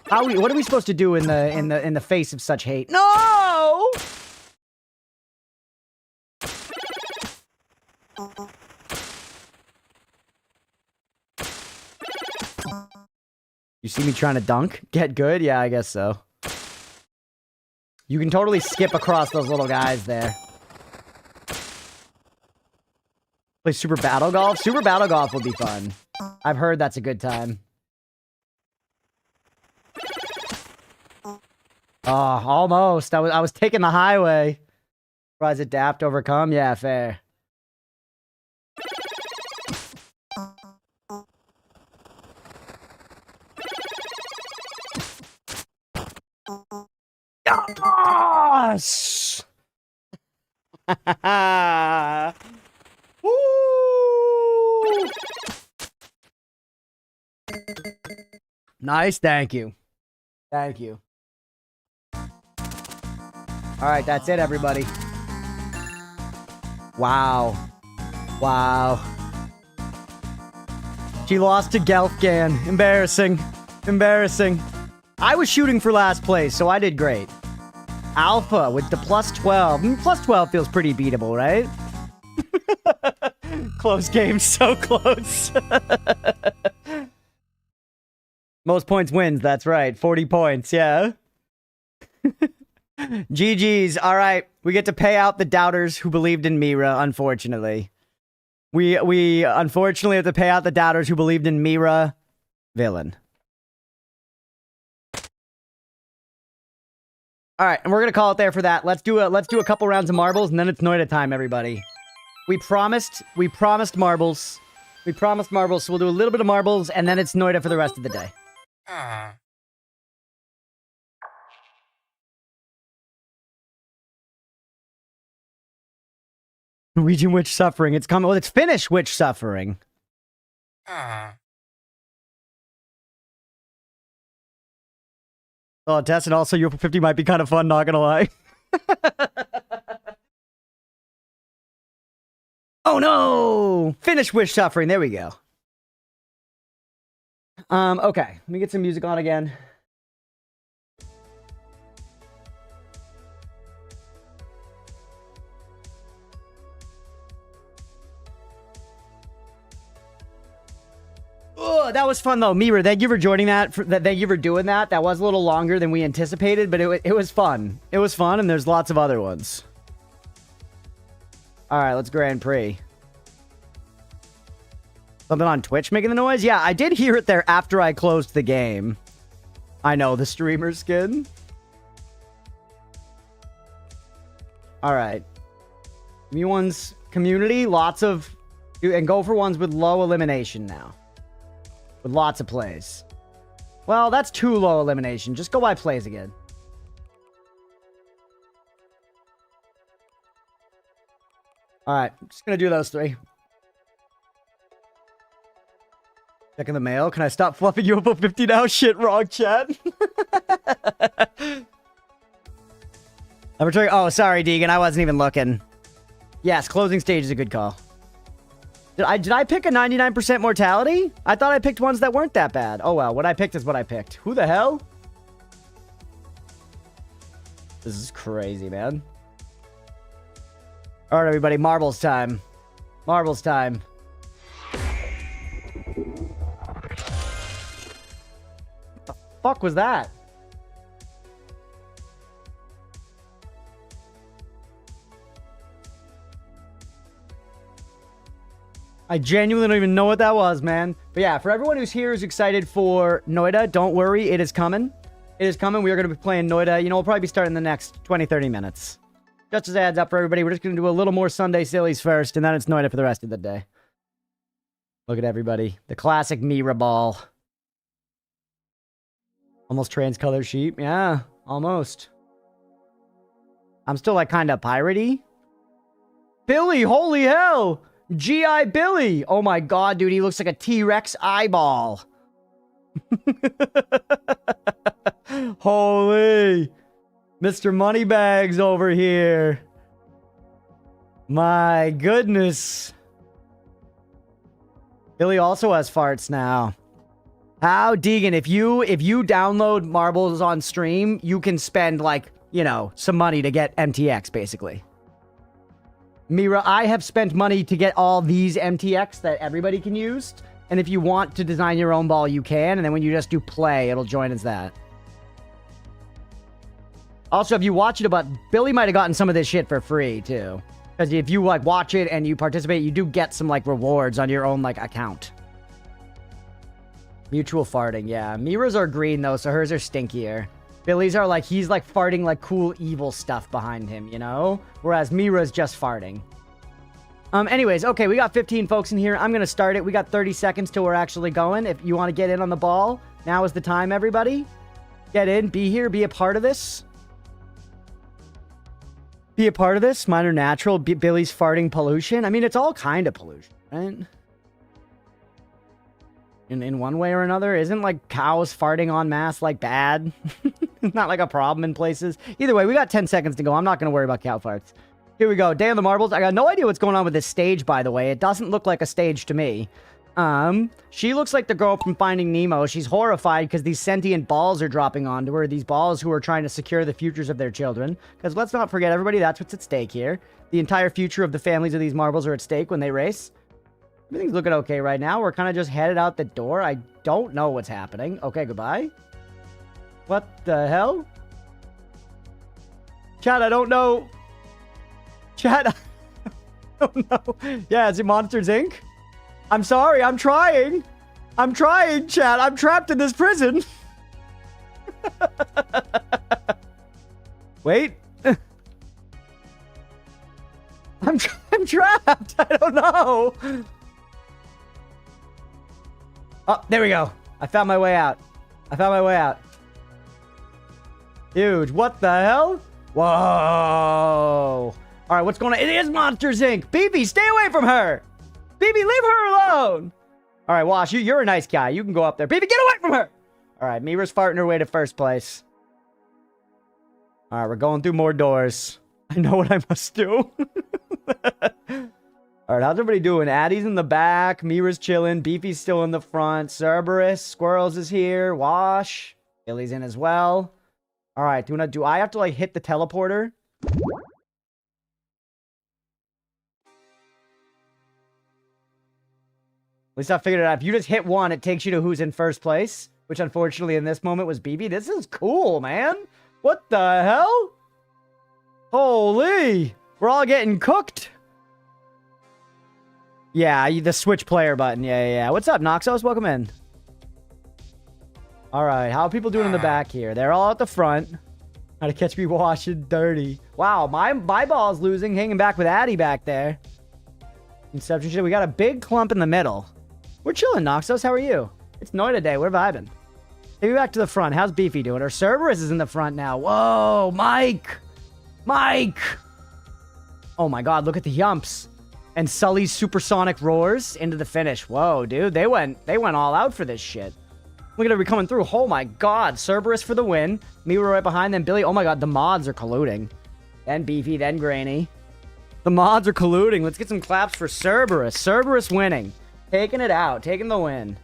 What are we supposed to do in the face of such hate? No! You see me trying to dunk? Get good? Yeah, I guess so. You can totally skip across those little guys there. Play Super Battle Golf? Super Battle Golf would be fun. I've heard that's a good time. Oh, almost. I was taking the highway. Surprise, adapt, overcome? Yeah, fair. Yes! Woo! Nice, thank you. Thank you. Alright, that's it, everybody. Wow. Wow. She lost to Gelfgan. Embarrassing. Embarrassing. I was shooting for last place, so I did great. Alpha with the plus 12. Plus 12 feels pretty beatable, right? Close game, so close. Most points wins, that's right. 40 points, yeah. GG's. All right, we get to pay out the doubters who believed in Mira, unfortunately. We unfortunately have to pay out the doubters who believed in Mira. Villain. All right, and we're gonna call it there for that. Let's do a couple rounds of marbles, and then it's Noita time, everybody. We promised marbles. We promised marbles, so we'll do a little bit of marbles, and then it's Noita for the rest of the day. Norwegian Witch Suffering. It's coming. Well, it's Finnish Witch Suffering. Oh, Tess, and also Europa 50 might be kind of fun, not gonna lie. Oh no! Finnish Wish Suffering, there we go. Okay. Let me get some music on again. Oh, that was fun though. Mira, thank you for joining that. Thank you for doing that. That was a little longer than we anticipated, but it was fun. It was fun, and there's lots of other ones. All right, let's Grand Prix. Something on Twitch making the noise? Yeah, I did hear it there after I closed the game. I know, the streamer skin. All right. Me ones community, lots of... And go for ones with low elimination now. With lots of plays. Well, that's too low elimination. Just go by plays again. All right. I'm just going to do those 3. Checking the mail. Can I stop fluffing you up a 50 now? Shit, wrong chat. Oh, sorry, Deegan. I wasn't even looking. Yes, closing stage is a good call. Did I pick a 99% mortality? I thought I picked ones that weren't that bad. Oh, well. What I picked is what I picked. Who the hell? This is crazy, man. All right, everybody. Marbles time. Marbles time. What the fuck was that? I genuinely don't even know what that was, man. But yeah, for everyone who's here who's excited for Noita, don't worry. It is coming. It is coming. We are going to be playing Noita. You know, we'll probably be starting in the next 20, 30 minutes. Just as a heads up for everybody, we're just going to do a little more Sunday Sillies first, and then it's Noita for the rest of the day. Look at everybody. The classic Mira ball. Almost trans-colored sheep. Yeah, almost. I'm still, like, kind of piratey. Billy, holy hell! G.I. Billy! Oh my god, dude, he looks like a T-Rex eyeball. Holy! Mr. Moneybags over here. My goodness. Billy also has farts now. How, Deegan, if you download marbles on stream, you can spend, like, you know, some money to get MTX, basically. Mira, I have spent money to get all these MTX that everybody can use. And if you want to design your own ball, you can. And then when you just do play, it'll join as that. Also, if you watch it about... Billy might have gotten some of this shit for free, too. Because if you, like, watch it and you participate, you do get some, like, rewards on your own, like, account. Mutual farting, yeah. Mira's are green, though, so hers are stinkier. Billy's are like, he's like farting like cool evil stuff behind him, you know? Whereas Mira's just farting. Anyways, okay, we got 15 folks in here. I'm gonna start it. We got 30 seconds till we're actually going. If you want to get in on the ball, now is the time, everybody. Get in, be here, be a part of this. Be a part of this. Mine are natural. Billy's farting pollution. I mean, it's all kind of pollution, right? In one way or another. Isn't, like, cows farting en masse, like, bad? Not, like, a problem in places. Either way, we got 10 seconds to go. I'm not going to worry about cow farts. Here we go. Day of the Marbles. I got no idea what's going on with this stage, by the way. It doesn't look like a stage to me. She looks like the girl from Finding Nemo. She's horrified because these sentient balls are dropping onto her. These balls who are trying to secure the futures of their children. Because let's not forget, everybody, that's what's at stake here. The entire future of the families of these marbles are at stake when they race. Everything's looking okay right now. We're kind of just headed out the door. I don't know what's happening. Okay, goodbye. What the hell? Chat, I don't know. Chat, I don't know. Yeah, is it Monsters, Inc.? I'm sorry, I'm trying. I'm trying, chat. I'm trapped in this prison. Wait. I'm trapped. I don't know. Oh, there we go. I found my way out. I found my way out. Huge. What the hell? Whoa. All right, what's going on? It is Monsters, Inc. BB, stay away from her. BB, leave her alone. All right, Wash, you're a nice guy. You can go up there. BB, get away from her. All right, Mira's farting her way to first place. All right, we're going through more doors. I know what I must do. All right, how's everybody doing? Addie's in the back. Mira's chilling. Beefy's still in the front. Cerberus. Squirrels is here. Wash. Billy's in as well. All right, do I have to, like, hit the teleporter? At least I figured it out. If you just hit one, it takes you to who's in first place. Which, unfortunately, in this moment was BB. This is cool, man. What the hell? Holy. We're all getting cooked. Yeah, the switch player button. Yeah. What's up, Noxos? Welcome in. All right, how are people doing in the back here? They're all at the front. How to catch me washing dirty. Wow, my ball's losing, hanging back with Addy back there. Inception shit. We got a big clump in the middle. We're chilling, Noxos. How are you? It's Noita day. We're vibing. Take me back to the front. How's Beefy doing? Our Cerberus is in the front now. Whoa, Mike. Mike. Oh my god, look at the yumps. And Sully's supersonic roars into the finish. Whoa, dude. They went all out for this shit. Look at her coming through. Oh my god. Cerberus for the win. Me were right behind them. Billy. Oh my god, the mods are colluding. Then Beefy, then Granny. The mods are colluding. Let's get some claps for Cerberus. Cerberus winning. Taking it out. Taking the win.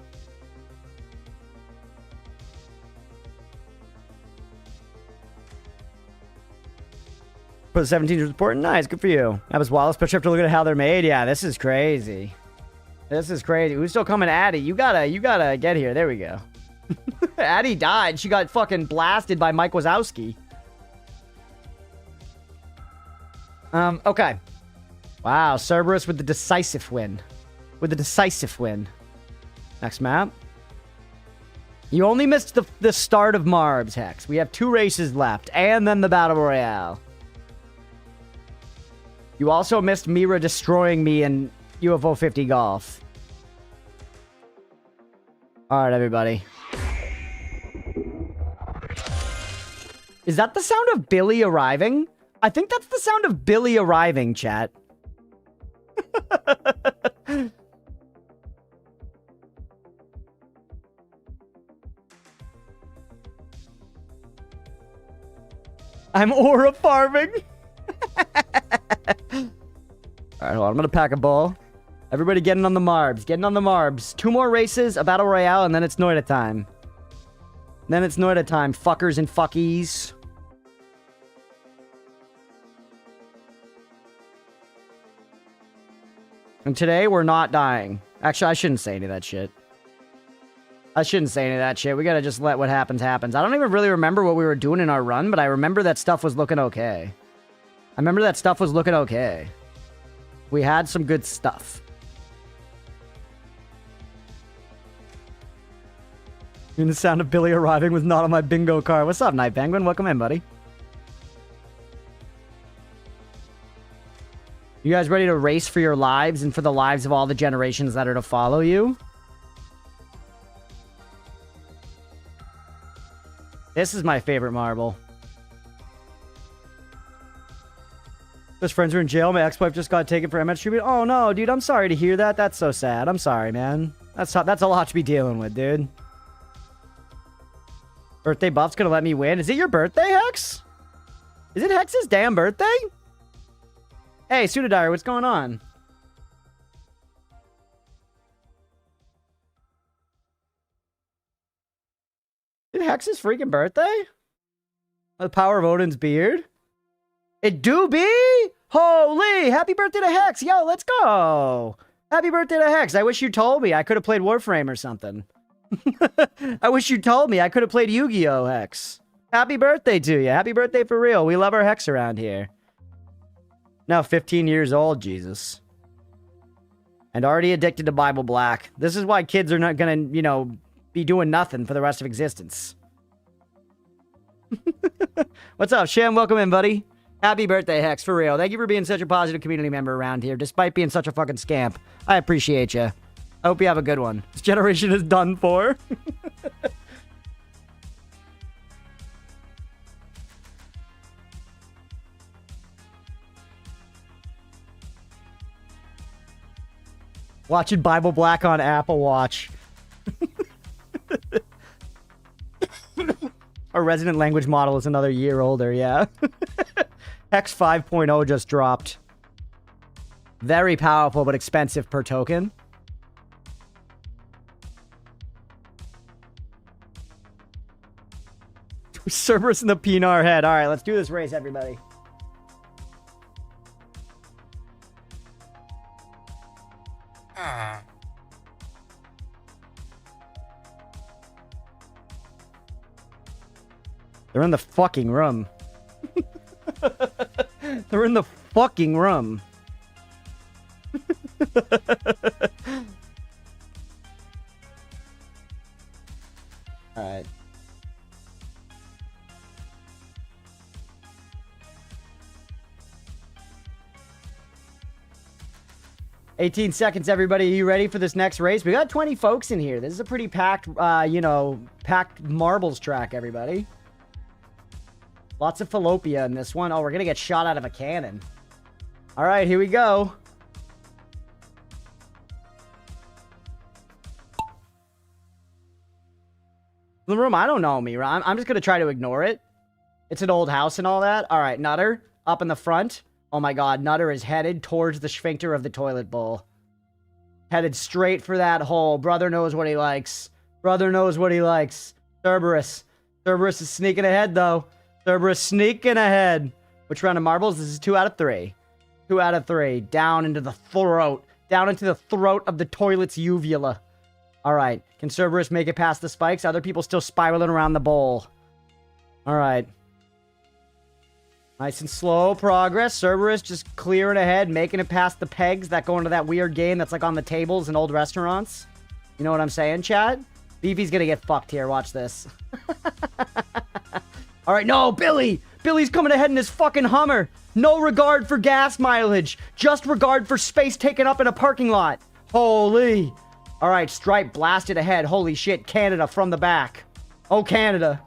For the 17th report. Nice. Good for you. That was Wallace. But you have to look at how they're made. Yeah, this is crazy. This is crazy. Who's still coming? Addy. You gotta get here. There we go. Addy died. She got fucking blasted by Mike Wazowski. Okay. Wow, Cerberus with the decisive win. With the decisive win. Next map. You only missed the start of Marbs, Hex. We have 2 races left, and then the Battle Royale. You also missed Mira destroying me in UFO 50 Golf. Alright, everybody. Is that the sound of Billy arriving? I think that's the sound of Billy arriving, chat. I'm aura farming. Alright, hold on. I'm gonna pack a ball. Everybody getting on the Marbs. Getting on the Marbs. 2 more races, a Battle Royale, and then it's Noita time. Then it's Noita time, fuckers and fuckies. And today, we're not dying. Actually, I shouldn't say any of that shit. I shouldn't say any of that shit. We gotta just let what happens, happens. I don't even really remember what we were doing in our run, but I remember that stuff was looking okay. I remember that stuff was looking okay. We had some good stuff. And the sound of Billy arriving was not on my bingo card. What's up, Night Penguin? Welcome in, buddy. You guys ready to race for your lives and for the lives of all the generations that are to follow you? This is my favorite marble. Best friends are in jail. My ex-wife just got taken for MS treatment. Oh no, dude, I'm sorry to hear that. That's so sad. I'm sorry, man. That's a lot to be dealing with, dude. Birthday buff's gonna let me win. Is it your birthday, Hex? Is it Hex's damn birthday? Hey, Pseudodire, what's going on? Is it Hex's freaking birthday? The power of Odin's beard? It do be? Holy! Happy birthday to Hex! Yo, let's go! Happy birthday to Hex! I wish you told me. I could have played Warframe or something. I wish you told me. I could have played Yu-Gi-Oh, Hex. Happy birthday to you. Happy birthday for real. We love our Hex around here. Now 15 years old, Jesus. And already addicted to Bible Black. This is why kids are not gonna, you know, be doing nothing for the rest of existence. What's up, Shem? Welcome in, buddy. Happy birthday, Hex, for real. Thank you for being such a positive community member around here, despite being such a fucking scamp. I appreciate you. I hope you have a good one. This generation is done for. Watching Bible Black on Apple Watch. Our resident language model is another year older, yeah. Hex 5.0 just dropped. Very powerful, but expensive per token. Cerberus in the Pinar head. All right, let's do this race, everybody. They're in the fucking room. They're in the fucking room. Alright. 18 seconds, everybody. Are you ready for this next race? We got 20 folks in here. This is a pretty packed, packed marbles track, everybody. Lots of fallopia in this one. Oh, we're going to get shot out of a cannon. All right, here we go. The room, I don't know, Mira. I'm just going to try to ignore it. It's an old house and all that. All right, Nutter, up in the front. Oh my god, Nutter is headed towards the sphincter of the toilet bowl. Headed straight for that hole. Brother knows what he likes. Brother knows what he likes. Cerberus. Cerberus is sneaking ahead, though. Cerberus sneaking ahead. Which round of marbles? This is 2 out of 3. 2 out of 3. Down into the throat. Down into the throat of the toilet's uvula. Alright. Can Cerberus make it past the spikes? Other people still spiraling around the bowl. Alright. Nice and slow progress. Cerberus just clearing ahead, making it past the pegs that go into that weird game that's like on the tables in old restaurants. You know what I'm saying, chat? Beefy's gonna get fucked here. Watch this. Alright, no, Billy! Billy's coming ahead in his fucking Hummer. No regard for gas mileage. Just regard for space taken up in a parking lot. Holy. Alright, Stripe blasted ahead. Holy shit, Canada from the back. Oh, Canada.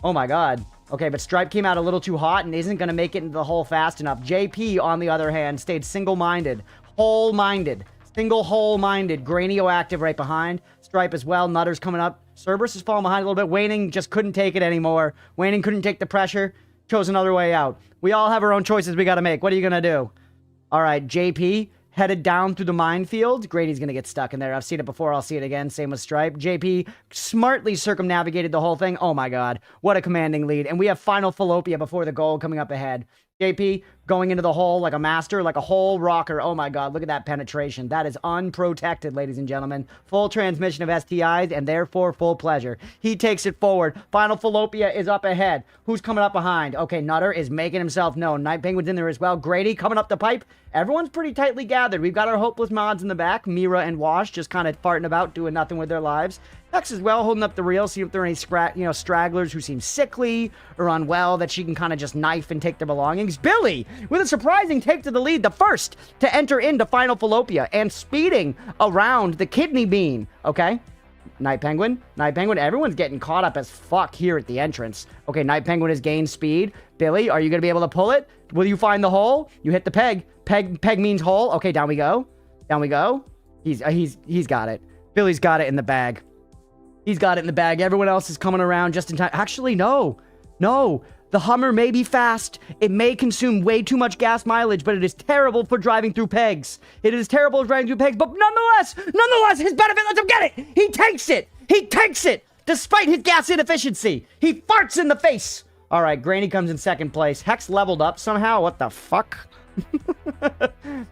Oh my god. Okay, but Stripe came out a little too hot and isn't going to make it into the hole fast enough. JP, on the other hand, stayed single-minded. Hole-minded. Single hole-minded. Granio active right behind. Stripe as well. Nutter's coming up. Cerberus is falling behind a little bit. Waning just couldn't take it anymore. Waning couldn't take the pressure. Chose another way out. We all have our own choices we got to make. What are you going to do? All right, JP headed down through the minefield. Grady's going to get stuck in there. I've seen it before. I'll see it again. Same with Stripe. JP smartly circumnavigated the whole thing. Oh my god. What a commanding lead. And we have final fallopia before the goal coming up ahead. JP going into the hole like a master, like a hole rocker. Oh my god, look at that penetration. That is unprotected, ladies and gentlemen. Full transmission of STIs and therefore full pleasure. He takes it forward. Final fallopia is up ahead. Who's coming up behind? Okay, Nutter is making himself known. Night Penguin's in there as well. Grady coming up the pipe. Everyone's pretty tightly gathered. We've got our hopeless mods in the back. Mira and Wash just kind of farting about, doing nothing with their lives. Hex as well, holding up the reel, see if there are any stragglers who seem sickly or unwell that she can kind of just knife and take their belongings. Billy, with a surprising take to the lead, the first to enter into Final Fallopia and speeding around the kidney bean. Okay, Night Penguin, everyone's getting caught up as fuck here at the entrance. Okay, Night Penguin has gained speed. Billy, are you going to be able to pull it? Will you find the hole? You hit the peg. Peg means hole. Okay, down we go. Down we go. He's got it. Billy's got it in the bag. He's got it in the bag. Everyone else is coming around just in time. Actually, no. No. The Hummer may be fast. It may consume way too much gas mileage, but it is terrible for driving through pegs. It is terrible for driving through pegs, but nonetheless, his benefit lets him get it. He takes it. He takes it. Despite his gas inefficiency. He farts in the face. All right, Granny comes in second place. Hex leveled up somehow. What the fuck?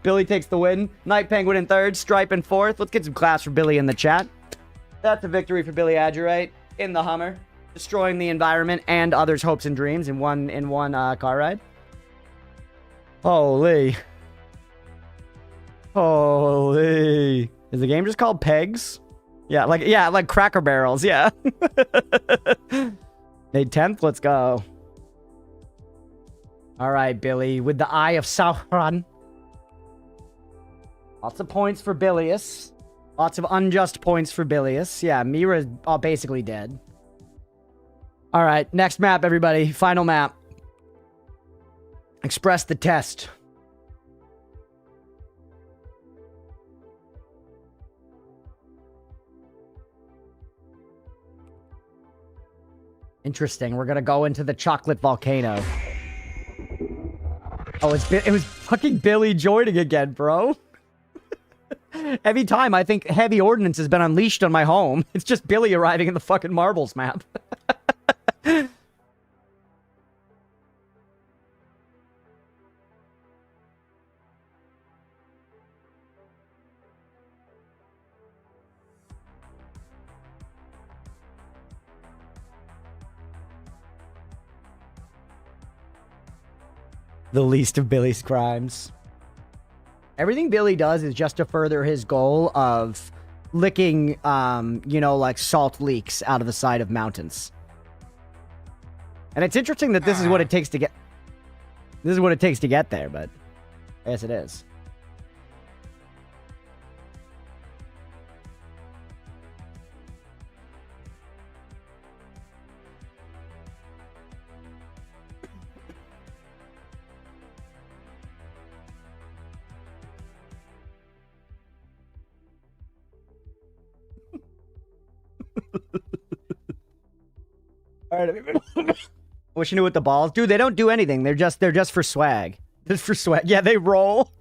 Billy takes the win. Night Penguin in third. Stripe in fourth. Let's get some claps for Billy in the chat. That's a victory for Billy Adjurite in the Hummer, destroying the environment and others' hopes and dreams in one car ride. Holy. Holy. Is the game just called Pegs? Yeah, like Cracker Barrels, yeah. Made 10th, let's go. All right, Billy, with the Eye of Sauron. Lots of points for Bilius. Lots of unjust points for Bilius. Yeah, Mira's basically dead. All right, next map, everybody. Final map. Express the test. Interesting. We're going to go into the chocolate volcano. Oh, it was fucking Billy joining again, bro. Every time I think heavy ordnance has been unleashed on my home, it's just Billy arriving in the fucking marbles map. The least of Billy's crimes. Everything Billy does is just to further his goal of licking, like salt leaks out of the side of mountains. And it's interesting that this is what it takes to get... This is what it takes to get there, but... I guess it is. All right. Wish you knew what the balls. Dude, they don't do anything. They're just for swag. Just for swag. Yeah, they roll.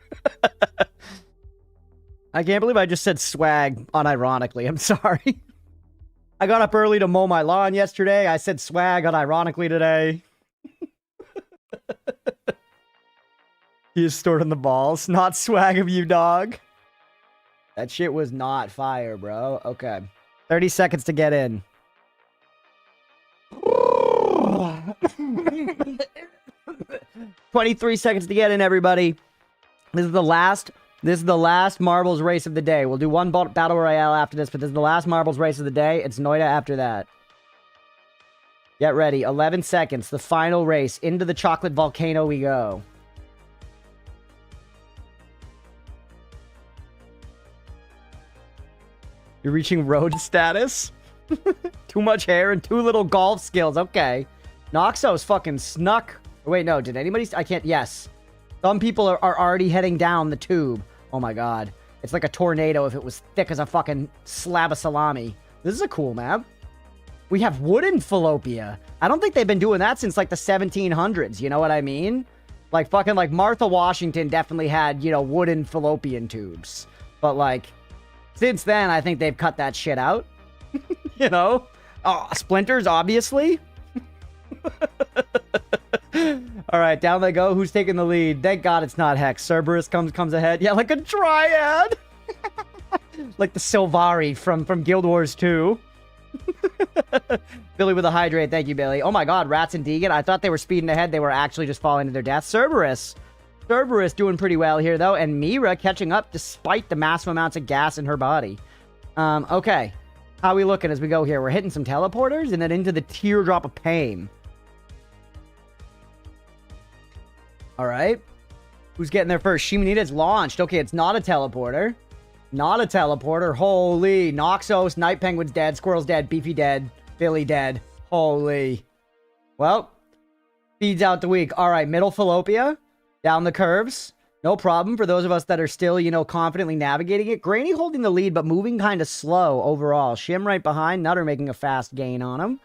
I can't believe I just said swag unironically. I'm sorry. I got up early to mow my lawn yesterday. I said swag unironically today. He is stored on the balls. Not swag of you, dog. That shit was not fire, bro. Okay. 30 seconds to get in. 23 seconds to get in, everybody. This is the last marbles race of the day. We'll do one battle royale after this, but this is the last marbles race of the day. It's Noita after that. Get ready. 11 seconds. The final race. Into the chocolate volcano we go. You're reaching road status? Too much hair and too little golf skills. Okay. Noxos fucking snuck. Wait, no. Did anybody... I can't... Yes. Some people are already heading down the tube. Oh my god. It's like a tornado if it was thick as a fucking slab of salami. This is a cool map. We have wooden fallopia. I don't think they've been doing that since like the 1700s. You know what I mean? Like fucking like Martha Washington definitely had, you know, wooden fallopian tubes. But like, since then, I think they've cut that shit out. You know? Oh, splinters, obviously. All right, down they go. Who's taking the lead? Thank God it's not Hex. Cerberus comes ahead. Yeah, like a Dryad. Like the Sylvari from Guild Wars 2. Billy with a hydrate. Thank you, Billy. Oh my God, Rats and Deegan. I thought they were speeding ahead. They were actually just falling to their death. Cerberus doing pretty well here, though. And Mira catching up despite the massive amounts of gas in her body. Okay. How are we looking as we go here? We're hitting some teleporters and then into the teardrop of pain. All right. Who's getting there first? Shimonita's launched. Okay, it's not a teleporter. Not a teleporter. Holy. Noxos, Night Penguin's dead. Squirrel's dead. Beefy dead. Billy dead. Holy. Well, feeds out the week. All right, middle fallopia. Down the curves. No problem for those of us that are still, you know, confidently navigating it. Granny holding the lead, but moving kind of slow overall. Shim right behind. Nutter making a fast gain on him.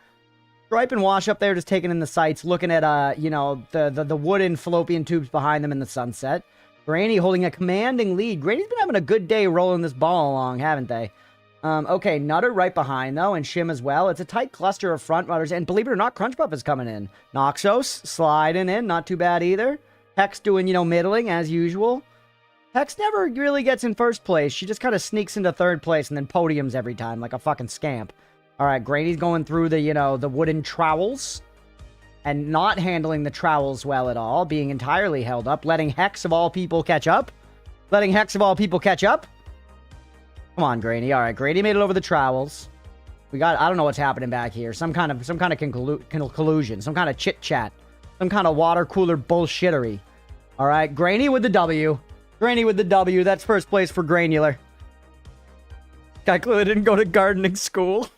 Stripe and Wash up there just taking in the sights, looking at, you know, the wooden fallopian tubes behind them in the sunset. Granny holding a commanding lead. Granny's been having a good day rolling this ball along, haven't they? Okay, Nutter right behind, though, and Shim as well. It's a tight cluster of front runners, and believe it or not, Crunchpuff is coming in. Noxos sliding in, not too bad either. Hex doing, you know, middling, as usual. Hex never really gets in first place. She just kind of sneaks into third place and then podiums every time, like a fucking scamp. All right, Granny's going through the, you know, the wooden trowels. And not handling the trowels well at all. Being entirely held up. Letting Hex of all people catch up. Letting Hex of all people catch up. Come on, Granny. All right, Granny made it over the trowels. We got, I don't know what's happening back here. Some kind of collusion. Some kind of chit-chat. Some kind of water cooler bullshittery. All right, Granny with the W. Granny with the W. That's first place for Granular. Guy clearly didn't go to gardening school.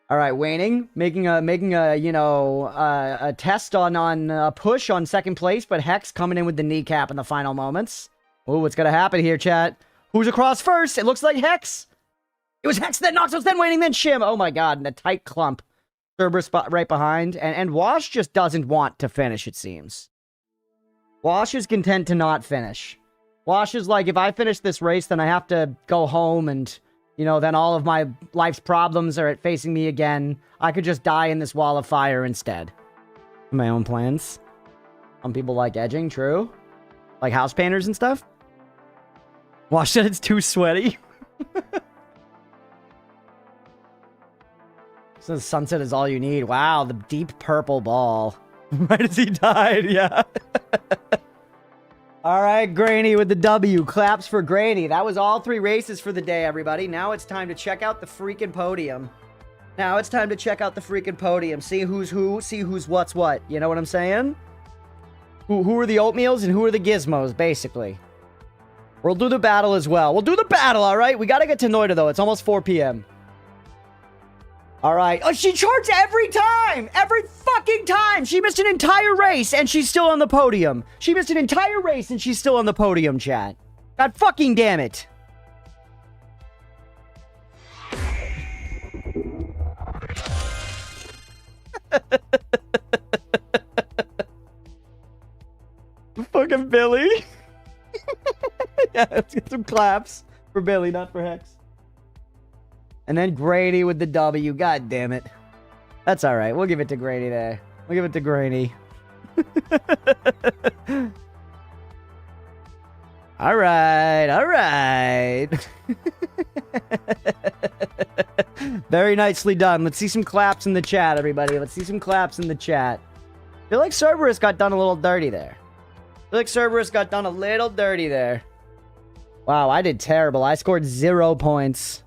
All right, Waning making a you know a test on a push on second place, but Hex coming in with the kneecap in the final moments. Oh, what's gonna happen here, chat? Who's across first? It looks like Hex. It was Hex, then Noxos, then Waning, then Shim. Oh my God, in a tight clump. Cerberus spot right behind, and Wash just doesn't want to finish. It seems. Wash is content to not finish. Wash is like, if I finish this race, then I have to go home and, you know, then all of my life's problems are facing me again. I could just die in this wall of fire instead. My own plans. Some people like edging, true. Like house painters and stuff. Wash said it's too sweaty. So sunset is all you need. Wow, the deep purple ball. Right as he died, yeah. All right, Granny with the W. Claps for Granny. That was all 3 races for the day, everybody. Now it's time to check out the freaking podium. See who's who, see who's what's what. You know what I'm saying? Who are the oatmeals and who are the gizmos, basically. We'll do the battle as well. We'll do the battle, all right? We got to get to Noita, though. It's almost 4 p.m. All right. Oh, she charts every time. Every fucking time. She missed an entire race and she's still on the podium. She missed an entire race and she's still on the podium, chat. God fucking damn it. Billy. Yeah, let's get some claps for Billy, not for Hex. And then Grady with the W. God damn it. That's all right. We'll give it to Grady there. We'll give it to Grady. All right. All right. Very nicely done. Let's see some claps in the chat, everybody. Let's see some claps in the chat. I feel like Cerberus got done a little dirty there. I feel like Cerberus got done a little dirty there. Wow, I did terrible. I scored 0 points.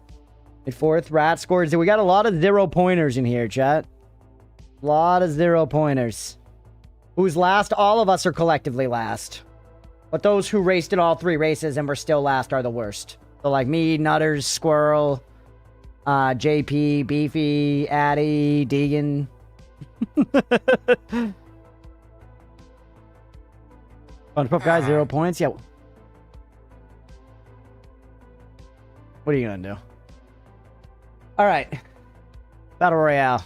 In fourth, Rat scored. We got a lot of 0 pointers in here, chat. A lot of 0 pointers. Who's last? All of us are collectively last. But those who raced in all 3 races and were still last are the worst. So like me, Nutters, Squirrel, JP, Beefy, Addy, Deegan. Crunchpuff guy, 0 points. Yeah. What are you gonna do? All right. Battle Royale.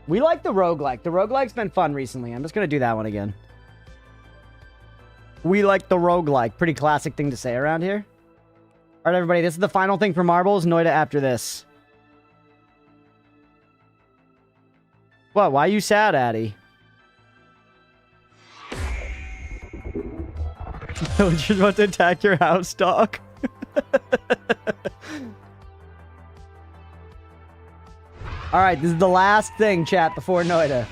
We like the roguelike. The roguelike's been fun recently. I'm just gonna do that one again. We like the roguelike. Pretty classic thing to say around here. All right, everybody. This is the final thing for marbles. Noita after this. What? Why are you sad, Addy? Villagers about to attack your house, dog. Alright, this is the last thing, chat, before Noita.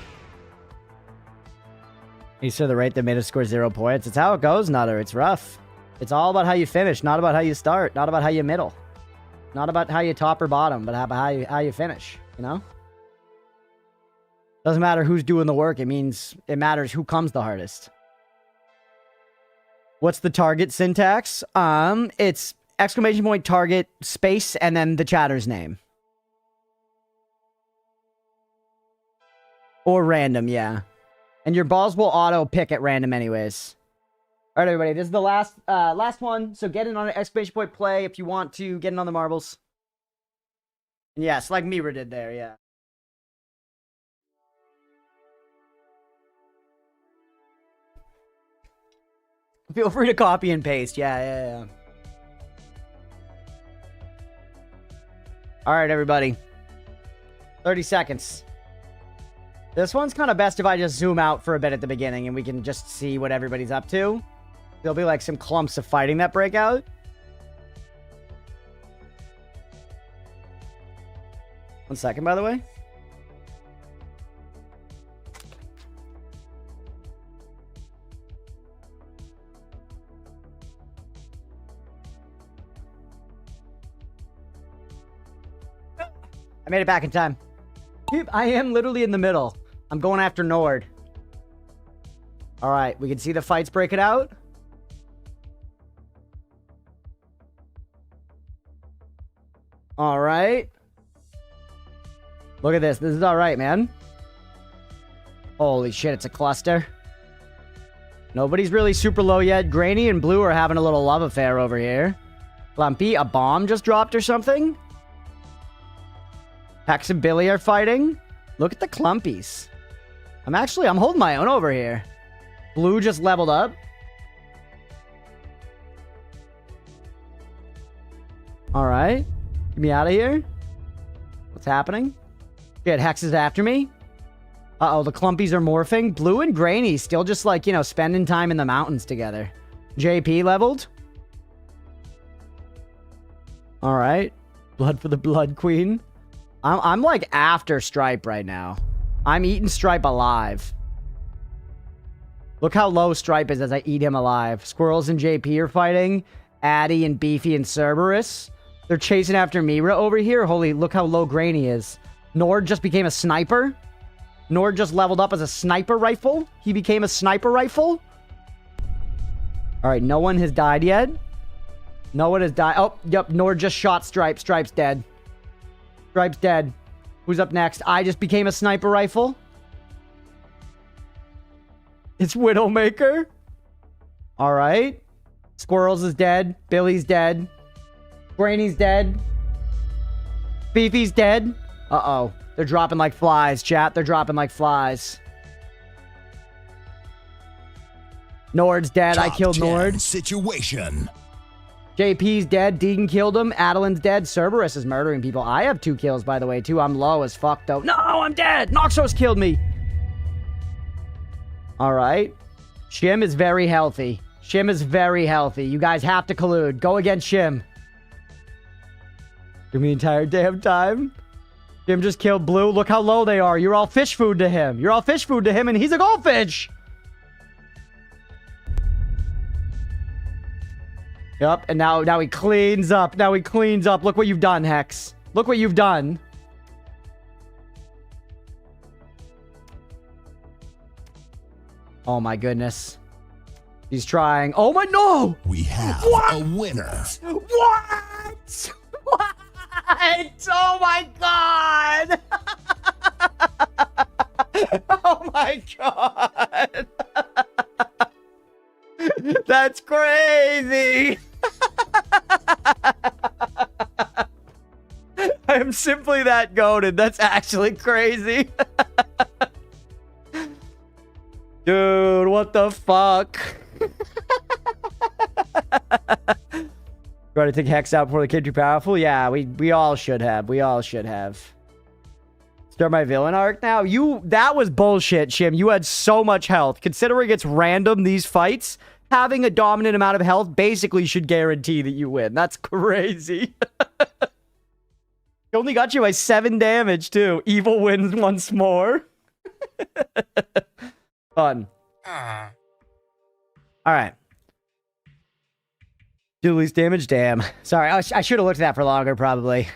You said the rate that made us score 0 points. It's how it goes, Nutter. It's rough. It's all about how you finish, not about how you start, not about how you middle. Not about how you top or bottom, but about how you finish, you know? Doesn't matter who's doing the work. It matters who comes the hardest. What's the target syntax? It's exclamation point target space and then the chatter's name. Or random, yeah. And your balls will auto pick at random anyways. All right, everybody. This is the last one. So get in on an exclamation point play if you want to get in on the marbles. And yes, like Mira did there, yeah. Feel free to copy and paste. Yeah. All right, everybody. 30 seconds. This one's kind of best if I just zoom out for a bit at the beginning and we can just see what everybody's up to. There'll be like some clumps of fighting that break out. One second, by the way. I made it back in time. I am literally in the middle. I'm going after Nord. All right, we can see the fights breaking out. All right. Look at this. This is all right, man. Holy shit, it's a cluster. Nobody's really super low yet. Granny and Blue are having a little love affair over here. Lumpy, a bomb just dropped or something? Hex and Billy are fighting. Look at the clumpies. I'm holding my own over here. Blue just leveled up. All right. Get me out of here. What's happening? Shit, Hex is after me. Uh-oh, the clumpies are morphing. Blue and Granny still just like, spending time in the mountains together. JP leveled. All right. Blood for the Blood Queen. I'm like after Stripe right now. I'm eating Stripe alive. Look how low Stripe is as I eat him alive. Squirrels and JP are fighting. Addy and Beefy and Cerberus. They're chasing after Mira over here. Holy, look how low Granny is. Nord just became a sniper. Nord just leveled up as a sniper rifle. He became a sniper rifle. All right, no one has died yet. No one has died. Oh, yep, Nord just shot Stripe. Stripe's dead. Stripe's dead. Who's up next? I just became a sniper rifle. It's Widowmaker. All right. Squirrels is dead. Billy's dead. Granny's dead. Beefy's dead. Uh-oh. They're dropping like flies, chat. They're dropping like flies. Nord's dead. I killed Nord. Situation. JP's dead. Deegan killed him. Adelin's dead. Cerberus is murdering people. I have 2 kills, by the way, too. I'm low as fuck, though. No, I'm dead. Noxos killed me. All right. Shim is very healthy. Shim is very healthy. You guys have to collude. Go against Shim. Give me the entire damn time. Shim just killed Blue. Look how low they are. You're all fish food to him. You're all fish food to him, and he's a goldfish. Yep, and now he cleans up. Now he cleans up. Look what you've done, Hex. Look what you've done. Oh my goodness. He's trying. Oh my no! We have a winner. What? What? Oh my god! Oh my god! That's crazy! I am simply that goated. That's actually crazy. Dude, what the fuck? Try to take Hex out before they get too powerful? Yeah, we all should have. We all should have. Start my villain arc now? That was bullshit, Shim. You had so much health. Considering it's random, these fights, having a dominant amount of health basically should guarantee that you win. That's crazy. He only got you by 7 damage, too. Evil wins once more. Fun. Alright. Do least damage? Damn. Sorry, I should have looked at that for longer, probably.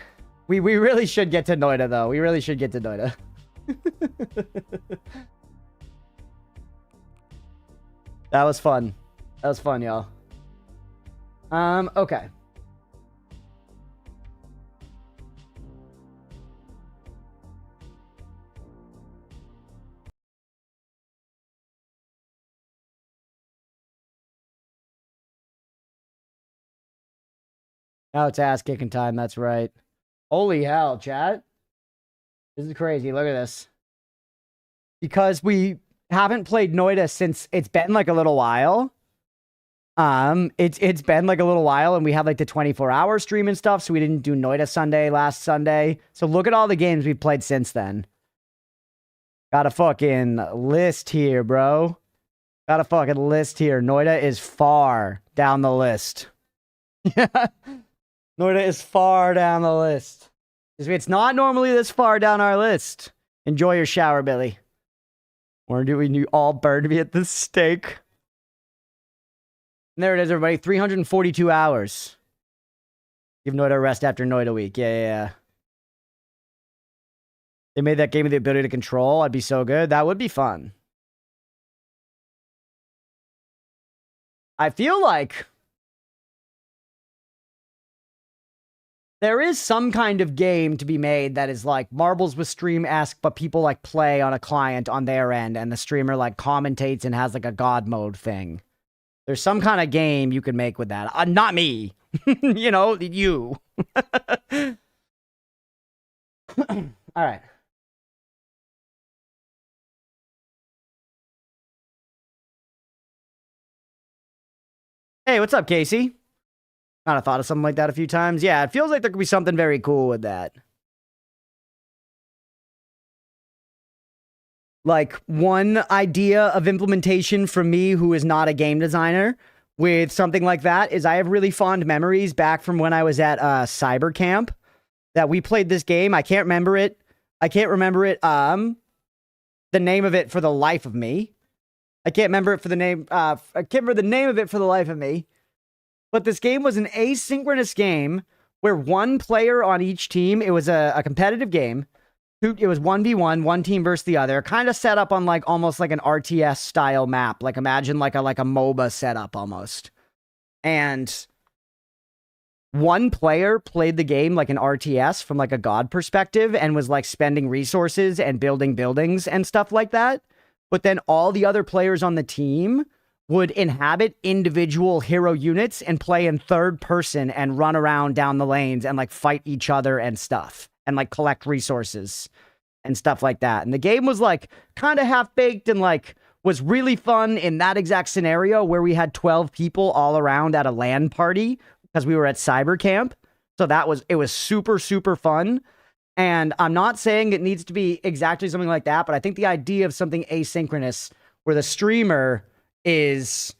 We really should get to Noita, though. We really should get to Noita. That was fun. That was fun, y'all. Okay. Now it's ass-kicking time, that's right. Holy hell, chat. This is crazy, look at this. Because we haven't played Noita since it's been like a little while. It's been like a little while, and we had like the 24-hour stream and stuff, so we didn't do Noita Sunday last Sunday. So look at all the games we've played since then. Got a fucking list here, bro. Got a fucking list here. Noita is far down the list. Yeah. Noita is far down the list. It's not normally this far down our list. Enjoy your shower, Billy. Or do we all burn me at the stake? And there it is, everybody. 342 hours. Give Noita a rest after Noita week. Yeah. They made that game with the ability to control. I'd be so good. That would be fun. I feel like there is some kind of game to be made that is like Marbles with Stream-esque, but people like play on a client on their end, and the streamer like commentates and has like a god mode thing. There's some kind of game you can make with that. Not me. You know, you. All right. Hey, what's up, Casey? Kind of thought of something like that a few times. Yeah, it feels like there could be something very cool with that. Like, one idea of implementation from me, who is not a game designer, with something like that is I have really fond memories back from when I was at Cyber Camp that we played this game. I can't remember it. The name of it for the life of me. I can't remember it for the name. I can't remember the name of it for the life of me. But this game was an asynchronous game where one player on each team, it was a competitive game. It was 1v1, one team versus the other, kind of set up on like almost like an RTS style map. Like imagine like a MOBA setup almost. And one player played the game like an RTS from like a god perspective and was like spending resources and building buildings and stuff like that. But then all the other players on the team would inhabit individual hero units and play in third person and run around down the lanes and like fight each other and stuff and like collect resources and stuff like that. And the game was like kind of half baked and like was really fun in that exact scenario where we had 12 people all around at a LAN party because we were at cyber camp. So it was super, super fun. And I'm not saying it needs to be exactly something like that, but I think the idea of something asynchronous where the streamer is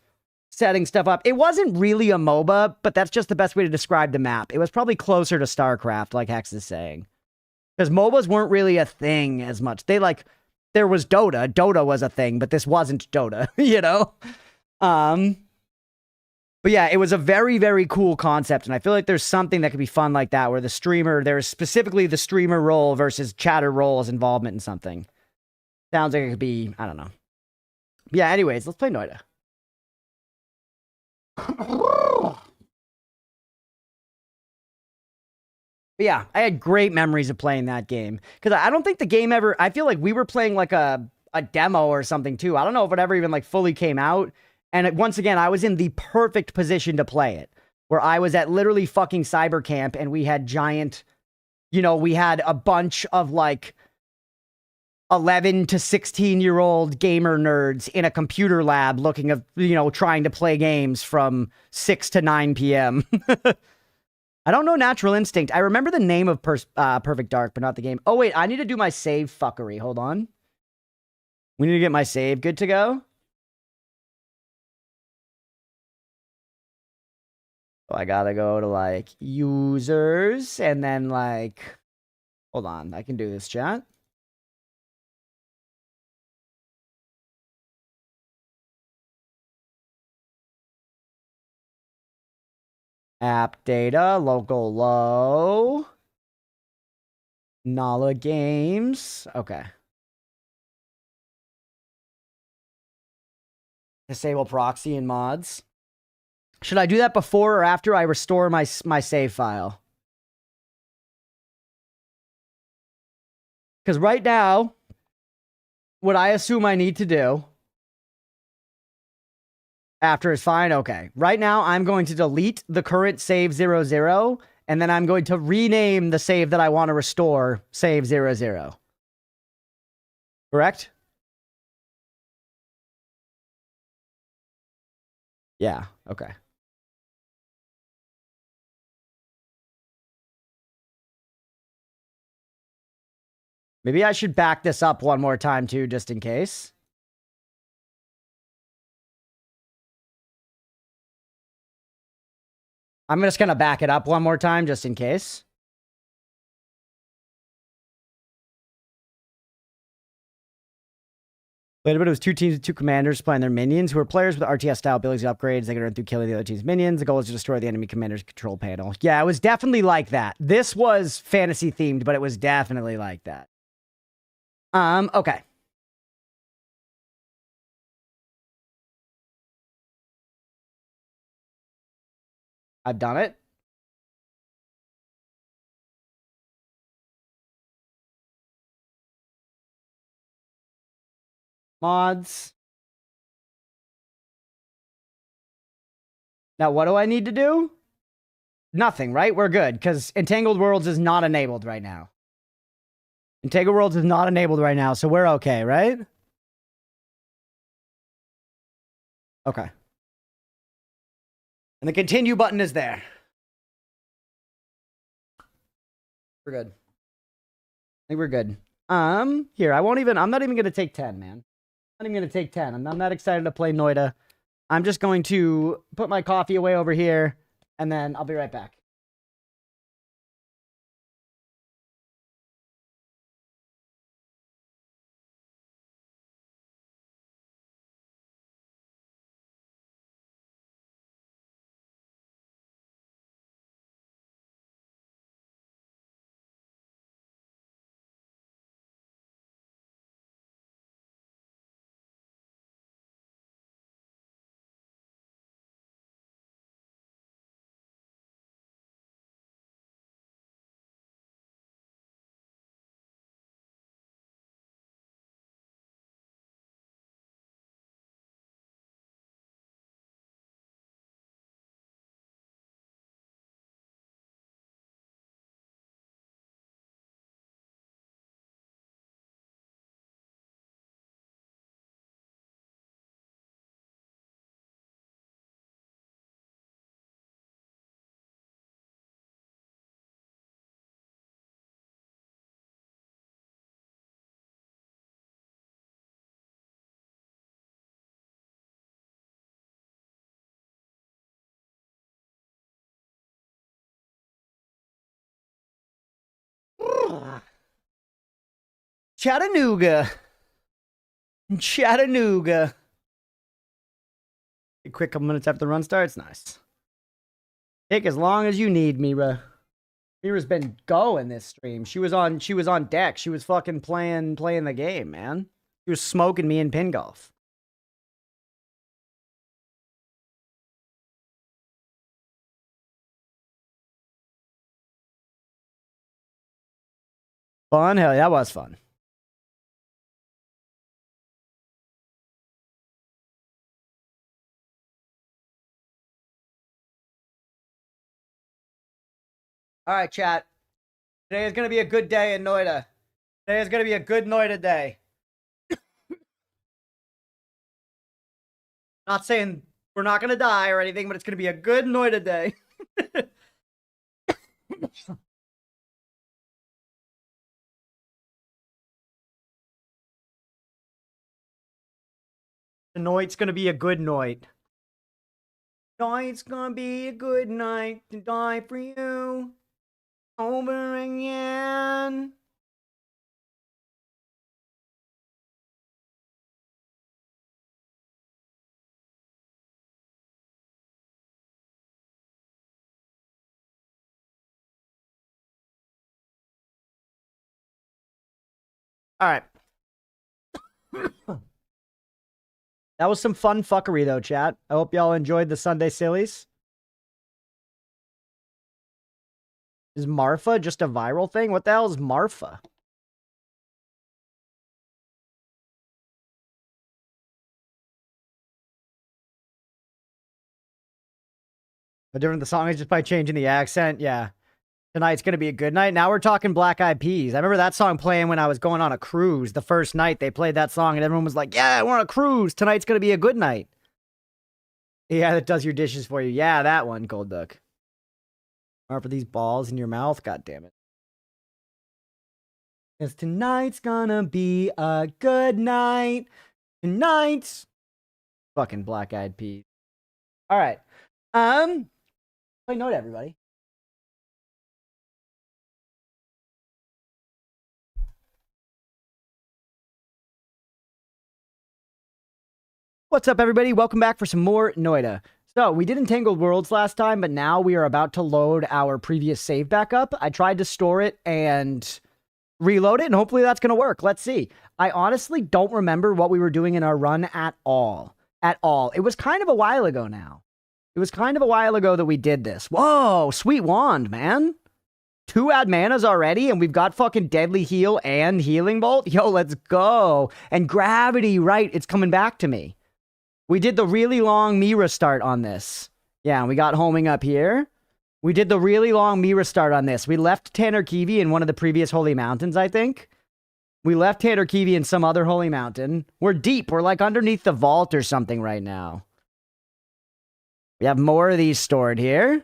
setting stuff up. It wasn't really a MOBA, but that's just the best way to describe the map. It was probably closer to StarCraft, like Hex is saying. Because MOBAs weren't really a thing as much. There was Dota. Dota was a thing, but this wasn't Dota, you know? But yeah, it was a very, very cool concept. And I feel like there's something that could be fun like that, where there's specifically the streamer role versus chatter role's involvement in something. Sounds like it could be, I don't know. But yeah, anyways, let's play Noita. But yeah, I had great memories of playing that game. Because I don't think the game ever... I feel like we were playing like a demo or something too. I don't know if it ever even like fully came out. And once again, I was in the perfect position to play it. Where I was at literally fucking cyber camp and we had giant... You know, we had a bunch of like 11 to 16-year-old gamer nerds in a computer lab looking at, you know, trying to play games from 6 to 9 p.m. I don't know Natural Instinct. I remember the name of Perfect Dark, but not the game. Oh, wait, I need to do my save fuckery. Hold on. We need to get my save good to go. So I gotta go to, like, users, and then, like... Hold on, I can do this, chat. App data, local low. Nala games. Okay. Disable proxy and mods. Should I do that before or after I restore my save file? Because right now, what I assume I need to do after is fine. Okay. Right now, I'm going to delete the current save 00, and then I'm going to rename the save that I want to restore save 00. Correct? Yeah. Okay. Maybe I should back this up one more time too, just in case. I'm just going to back it up one more time, just in case. Played a bit, it was 2 teams with 2 commanders playing their minions, who are players with RTS-style abilities and upgrades. They can run through killing the other team's minions. The goal is to destroy the enemy commander's control panel. Yeah, it was definitely like that. This was fantasy-themed, but it was definitely like that. Okay. I've done it. Mods. Now, what do I need to do? Nothing, right? We're good, because Entangled Worlds is not enabled right now. Entangled Worlds is not enabled right now, so we're okay, right? Okay. And the continue button is there. We're good. I think we're good. Here, I'm not even going to take 10, man. I'm not even going to take 10. I'm not excited to play Noita. I'm just going to put my coffee away over here, and then I'll be right back. Chattanooga. Chattanooga. A quick couple minutes after the run starts. Nice. Take as long as you need, Mira. Mira's been going this stream. She was on deck. She was fucking playing the game, man. She was smoking me in pin golf. Fun? Hell yeah, that was fun. All right, chat. Today is going to be a good day in Noita. Today is going to be a good Noita day. Not saying we're not going to die or anything, but it's going to be a good Noita day. Tonight's going to be a good night. Tonight's going to be a good night to die for you. Over again. All right. That was some fun fuckery, though, chat. I hope y'all enjoyed the Sunday sillies. Is Marfa just a viral thing? What the hell is Marfa? But different the song is just by changing the accent. Yeah. Tonight's going to be a good night. Now we're talking Black Eyed Peas. I remember that song playing when I was going on a cruise. The first night they played that song and everyone was like, yeah, we're on a cruise. Tonight's going to be a good night. Yeah, that does your dishes for you. Yeah, that one, Gold Duck. Or for these balls in your mouth. God damn it. Because tonight's gonna be a good night. Tonight's fucking Black Eyed Peas. All right. Play note, everybody. What's up, everybody? Welcome back for some more Noita. So, we did Entangled Worlds last time, but now we are about to load our previous save back up. I tried to store it and reload it, and hopefully that's going to work. Let's see. I honestly don't remember what we were doing in our run at all. At all. It was kind of a while ago now. It was kind of a while ago that we did this. Whoa, sweet wand, man. 2 add manas already, and we've got fucking Deadly Heal and Healing Bolt. Yo, let's go. And Gravity, right, it's coming back to me. We did the really long Mira start on this. Yeah, we got homing up here. We did the really long Mira start on this. We left Tanner Kiwi in one of the previous Holy Mountains, I think. We left Tanner Kiwi in some other Holy Mountain. We're deep. We're like underneath the vault or something right now. We have more of these stored here.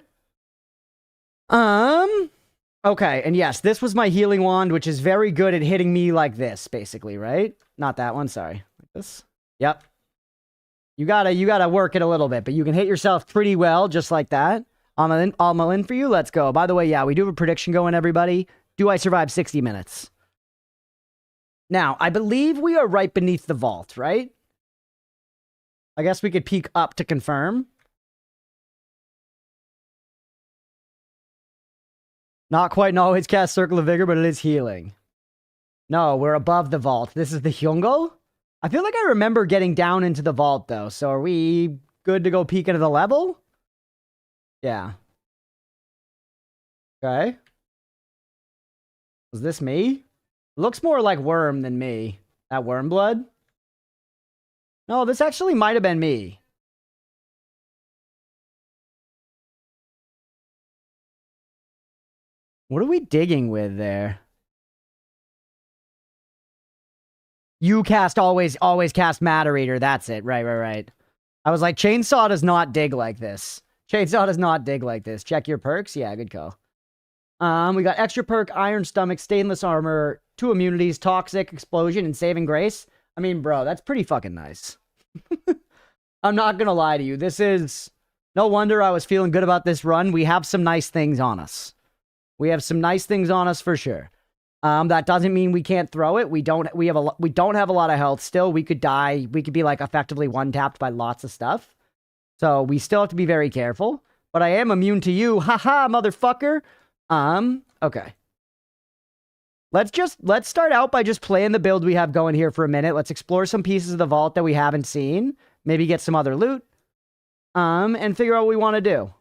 Okay, and yes, this was my healing wand, which is very good at hitting me like this, basically, right? Not that one, sorry. Like this. Yep. You gotta work it a little bit, but you can hit yourself pretty well, just like that. I'm in for you. Let's go. By the way, yeah, we do have a prediction going, everybody. Do I survive 60 minutes? Now, I believe we are right beneath the vault, right? I guess we could peek up to confirm. Not quite, no, it's cast Circle of Vigor, but it is healing. No, we're above the vault. This is the Hyungo? I feel like I remember getting down into the vault, though. So are we good to go peek into the level? Yeah. Okay. Was this me? Looks more like Worm than me. That Worm blood? No, this actually might have been me. What are we digging with there? You cast always cast Matter Eater. That's it. Right. I was like, Chainsaw does not dig like this. Chainsaw does not dig like this. Check your perks. Yeah, good call. We got extra perk, Iron Stomach, Stainless Armor, 2 immunities, Toxic, Explosion, and Saving Grace. I mean, bro, that's pretty fucking nice. I'm not gonna lie to you. This is... No wonder I was feeling good about this run. We have some nice things on us. We have some nice things on us for sure. That doesn't mean we can't throw it. We don't have a lot of health still. We could die. We could be like effectively one-tapped by lots of stuff. So we still have to be very careful. But I am immune to you. Haha, motherfucker. Okay. Let's start out by just playing the build we have going here for a minute. Let's explore some pieces of the vault that we haven't seen. Maybe get some other loot. And figure out what we want to do.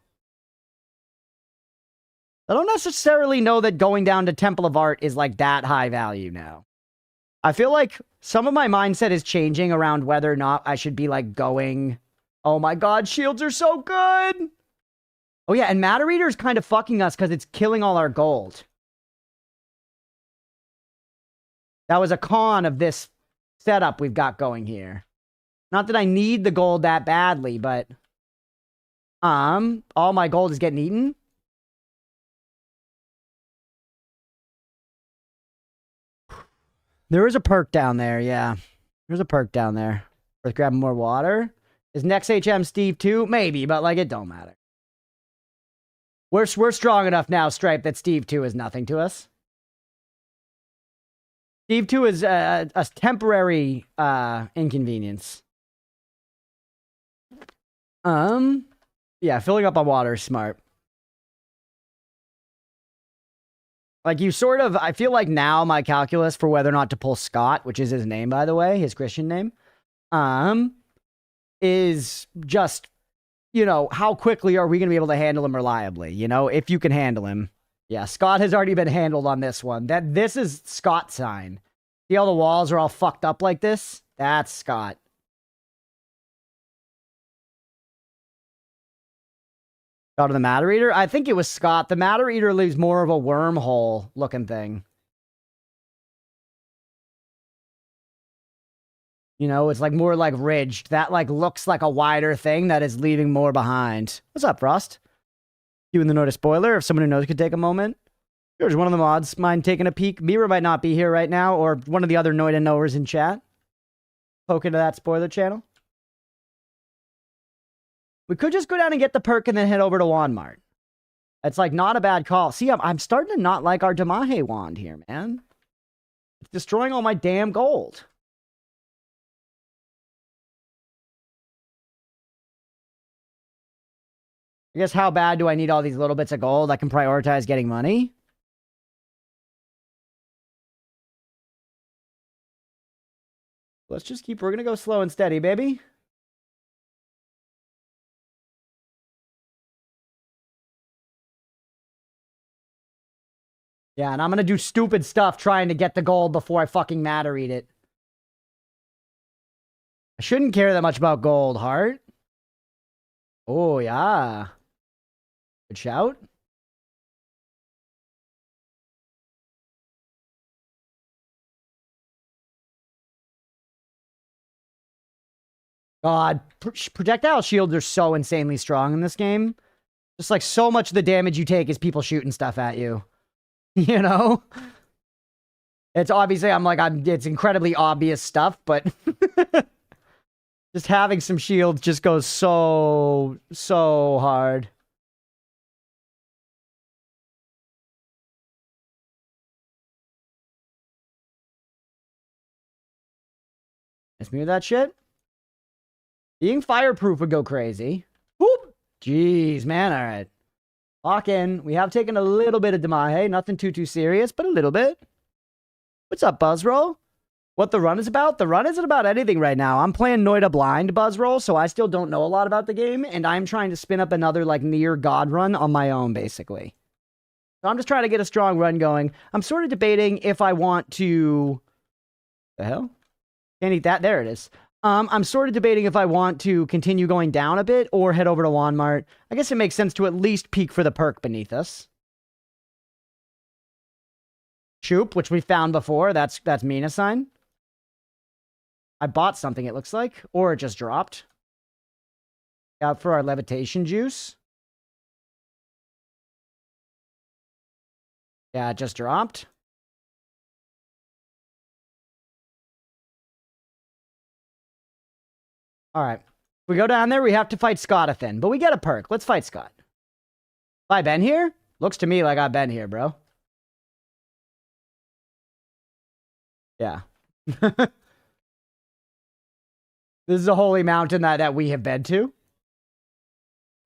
I don't necessarily know that going down to Temple of Art is like that high value now. I feel like some of my mindset is changing around whether or not I should be like going, oh my god, shields are so good. Oh yeah, and Matter Eater is kind of fucking us because it's killing all our gold. That was a con of this setup we've got going here. Not that I need the gold that badly, but all my gold is getting eaten. There is a perk down there, yeah. There's a perk down there. Worth grabbing more water. Is next HM Steve too? Maybe, but like it don't matter. We're strong enough now, Stripe, that Steve 2 is nothing to us. Steve 2 is a temporary inconvenience. Yeah, filling up on water is smart. Like, you sort of, I feel like now my calculus for whether or not to pull Scott, which is his name, by the way, his Christian name, is just, you know, how quickly are we going to be able to handle him reliably? You know, if you can handle him. Yeah, Scott has already been handled on this one. This is Scott's sign. See how the walls are all fucked up like this? That's Scott. Out of the Matter Eater? I think it was Scott. The Matter Eater leaves more of a wormhole looking thing. You know, it's like more like ridged. That like looks like a wider thing that is leaving more behind. What's up, Frost? You in the Noita spoiler? If someone who knows could take a moment. George, one of the mods, mind taking a peek? Mira might not be here right now, or one of the other Noita knowers in chat. Poke into that spoiler channel. We could just go down and get the perk and then head over to Walmart. It's like not a bad call. See, I'm starting to not like our Damahe wand here, man. It's destroying all my damn gold. I guess how bad do I need all these little bits of gold? I can prioritize getting money. Let's just keep, we're going to go slow and steady, baby. Yeah, and I'm going to do stupid stuff trying to get the gold before I fucking Matter Eat it. I shouldn't care that much about gold, heart. Oh, yeah. Good shout. God, projectile shields are so insanely strong in this game. Just like so much of the damage you take is people shooting stuff at you. You know? It's obviously, it's incredibly obvious stuff, but just having some shields just goes so hard. Let's move that shit. Being fireproof would go crazy. Whoop! Jeez, man, alright. Lock in. We have taken a little bit of Damahe. Nothing too serious, but a little bit. What's up, Buzzroll? What the run is about? The run isn't about anything right now. I'm playing Noita blind, Buzzroll, so I still don't know a lot about the game, and I'm trying to spin up another, like, near God run on my own, basically. So I'm just trying to get a strong run going. I'm sort of debating if I want to... The hell? Can't eat that. There it is. I'm sort of debating if I want to continue going down a bit or head over to Walmart. I guess it makes sense to at least peek for the perk beneath us. Choop, which we found before. That's Mina sign. I bought something, it looks like. Or it just dropped. Out for our levitation juice. Yeah, it just dropped. Alright. If we go down there, we have to fight Scottathan. But we get a perk. Let's fight Scott. Have I been here? Looks to me like I've been here, bro. Yeah. This is a holy mountain that we have been to.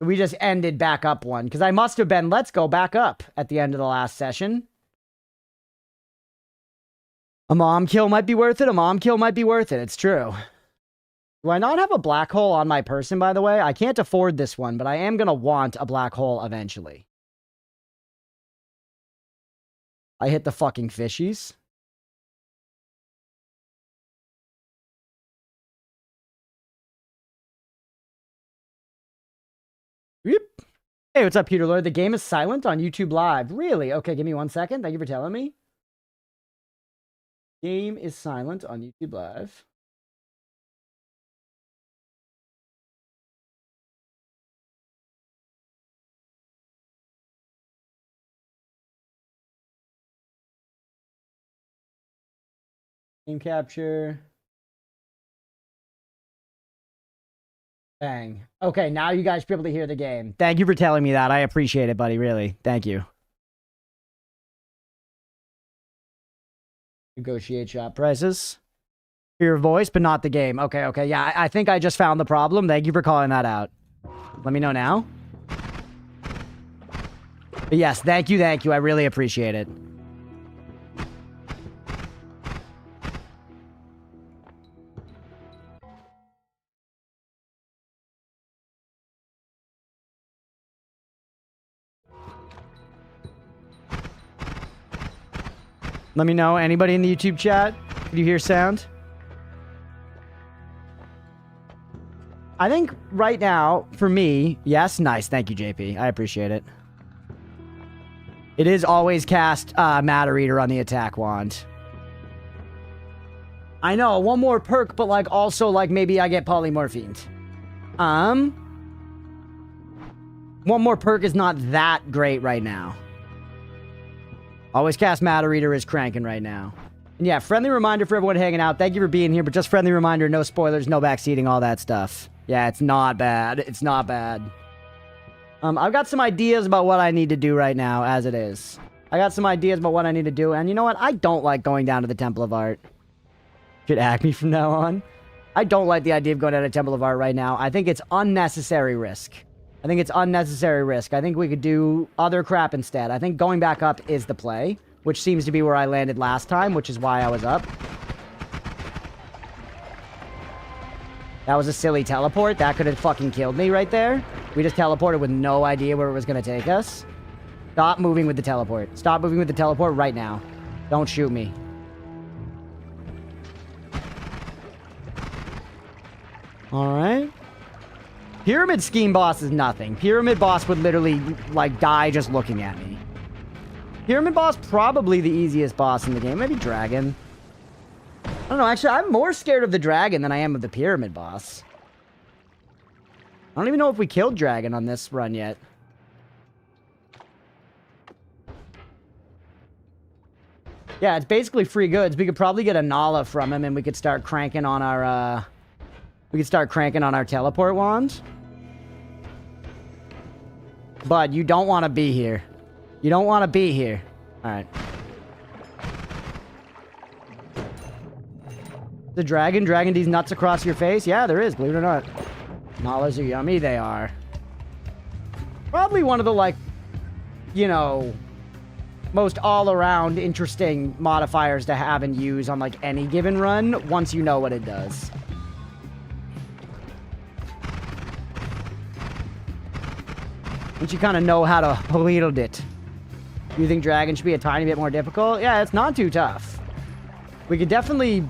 We just ended back up one. Because I must have been, let's go back up at the end of the last session. A mom kill might be worth it. A mom kill might be worth it. It's true. Do I not have a black hole on my person, by the way? I can't afford this one, but I am going to want a black hole eventually. I hit the fucking fishies. Yep. Hey, what's up, Peter Lord? The game is silent on YouTube Live. Really? Okay, give me 1 second. Thank you for telling me. Game is silent on YouTube Live. Game capture. Bang. Okay, now you guys should be able to hear the game. Thank you for telling me that. I appreciate it, buddy. Really. Thank you. Negotiate shop prices. Hear your voice, but not the game. Okay, okay. Yeah, I think I just found the problem. Thank you for calling that out. Let me know now. But yes, thank you, thank you. I really appreciate it. Let me know. Anybody in the YouTube chat? Can you hear sound? I think right now, for me, yes, nice. Thank you, JP. I appreciate it. It is always cast Matter Eater on the attack wand. I know, one more perk, but like also like maybe I get polymorphined. One more perk is not that great right now. Always cast Matter Eater is cranking right now. And yeah, friendly reminder for everyone hanging out. Thank you for being here, but just friendly reminder, no spoilers, no backseating, all that stuff. Yeah, it's not bad. It's not bad. I've got some ideas about what I need to do right now, as it is. I got some ideas about what I need to do, and you know what? I don't like going down to the Temple of Art. Should hack me from now on. I don't like the idea of going down to Temple of Art right now. I think it's unnecessary risk. I think it's unnecessary risk. I think we could do other crap instead. I think going back up is the play, which seems to be where I landed last time, which is why I was up. That was a silly teleport. That could have fucking killed me right there. We just teleported with no idea where it was going to take us. Stop moving with the teleport. Stop moving with the teleport right now. Don't shoot me. Alright. Pyramid Scheme Boss is nothing. Pyramid Boss would literally, like, die just looking at me. Pyramid Boss, probably the easiest boss in the game. Maybe Dragon. I don't know, actually, I'm more scared of the Dragon than I am of the Pyramid Boss. I don't even know if we killed Dragon on this run yet. Yeah, it's basically free goods. We could probably get a Nala from him and we could start cranking on our, teleport wand. But you don't want to be here. You don't want to be here. Alright. The dragon dragging these nuts across your face? Yeah, there is, believe it or not. Nalas are yummy, they are. Probably one of the, like, you know, most all-around interesting modifiers to have and use on, like, any given run, once you know what it does. Once you kind of know how to wield it. You think Dragon should be a tiny bit more difficult? Yeah, it's not too tough. We could definitely...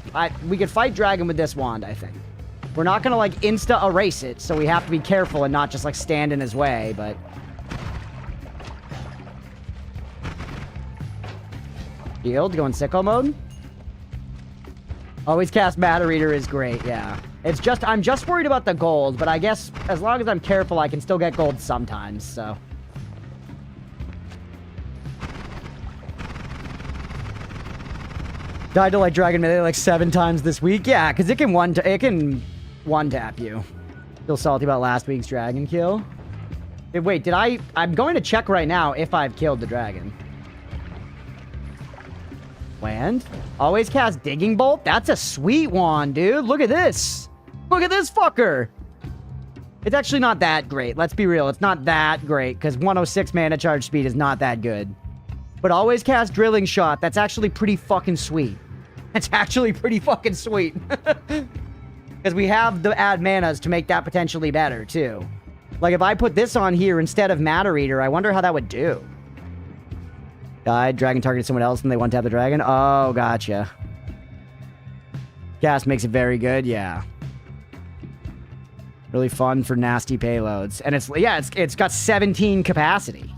we could fight Dragon with this wand, I think. We're not going to, like, insta-erase it, so we have to be careful and not just, like, stand in his way, but... Shield, go in sicko mode. Always cast Matter Eater is great, yeah. It's just, I'm just worried about the gold, but I guess as long as I'm careful, I can still get gold sometimes, so. Died to like Dragon Melee like 7 times this week. Yeah, because it can one tap you. Still salty about last week's dragon kill. Wait, I'm going to check right now if I've killed the dragon. Land. Always cast Digging Bolt. That's a sweet wand, dude. Look at this. Look at this fucker. It's actually not that great. Let's be real. It's not that great because 106 mana charge speed is not that good. But always cast Drilling Shot. That's actually pretty fucking sweet. It's actually pretty fucking sweet. Because we have the add manas to make that potentially better, too. Like, if I put this on here instead of Matter Eater, I wonder how that would do. Died. Dragon targeted someone else and they want to have the dragon. Oh, gotcha. Cast makes it very good. Yeah. Really fun for nasty payloads. And it's got 17 capacity.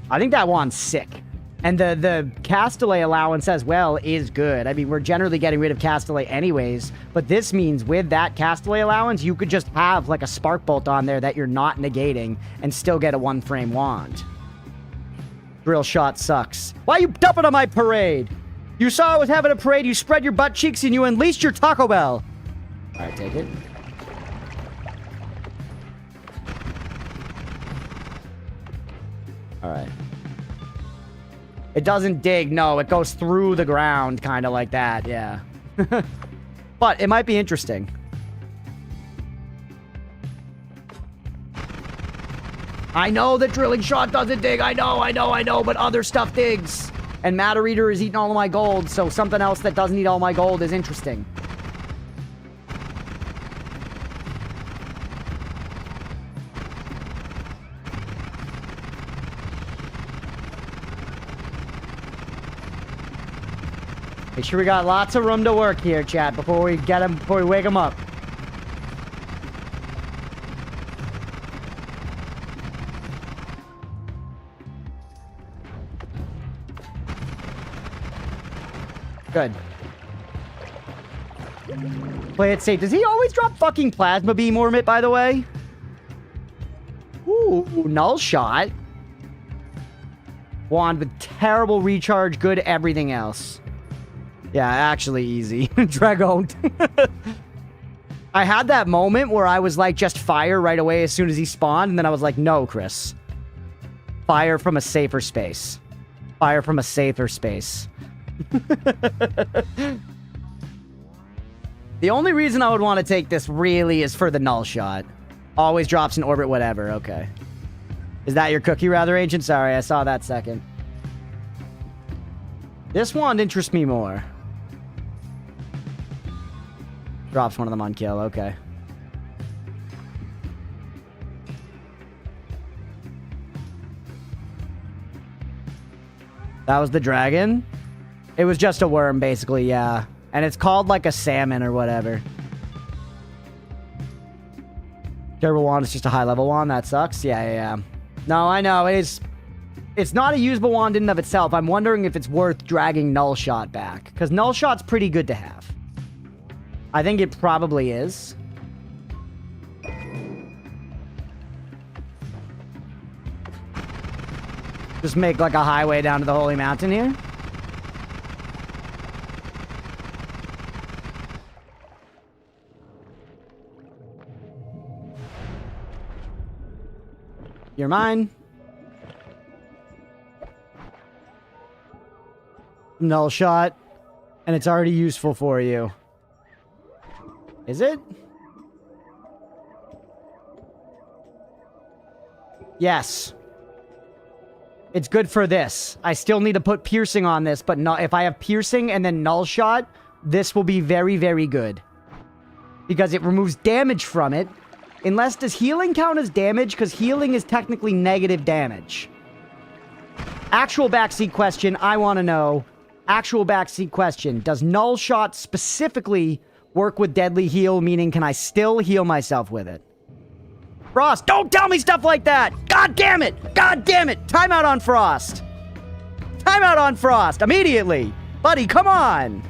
I think that wand's sick. And the Castellet allowance as well is good. I mean, we're generally getting rid of Castellet anyways, but this means with that Castellet allowance, you could just have like a Spark Bolt on there that you're not negating and still get a 1-frame wand. Drill Shot sucks. Why are you dumping on my parade? You saw I was having a parade, you spread your butt cheeks, and you unleashed your Taco Bell. Alright, take it. Alright. It doesn't dig, no. It goes through the ground, kind of like that, yeah. But it might be interesting. I know that Drilling Shot doesn't dig. I know, but other stuff digs. And Matter Eater is eating all of my gold, so something else that doesn't eat all my gold is interesting. Make sure we got lots of room to work here, chat, before we get him, before we wake him up. Good. Play it safe. Does he always drop fucking Plasma Beam Orbit, by the way? Ooh, Null Shot. Wand with terrible recharge, good everything else. Yeah, actually easy. Dragon. I had that moment where I was like, just fire right away as soon as he spawned, and then I was like, no, Chris. Fire from a safer space. Fire from a safer space. The only reason I would want to take this really is for the Null Shot. Always drops in orbit, whatever. Okay. Is that your cookie, rather, Ancient? Sorry, I saw that second. This wand interests me more. Drops one of them on kill. Okay. That was the dragon? It was just a worm, basically, yeah. And it's called, like, a salmon or whatever. Turbo wand is just a high-level wand. That sucks. Yeah. No, I know. It's not a usable wand in and of itself. I'm wondering if it's worth dragging Null Shot back. Because Null Shot's pretty good to have. I think it probably is. Just make, like, a highway down to the Holy Mountain here. You're mine. Null Shot. And it's already useful for you. Is it? Yes. It's good for this. I still need to put piercing on this, but if I have piercing and then Null Shot, this will be very, very good. Because it removes damage from it. Unless, does healing count as damage? Because healing is technically negative damage. Actual backseat question, I want to know. Actual backseat question. Does Null Shot specifically work with Deadly Heal? Meaning, can I still heal myself with it? Frost, don't tell me stuff like that! God damn it! God damn it! Timeout on Frost! Timeout on Frost! Immediately! Buddy, come on!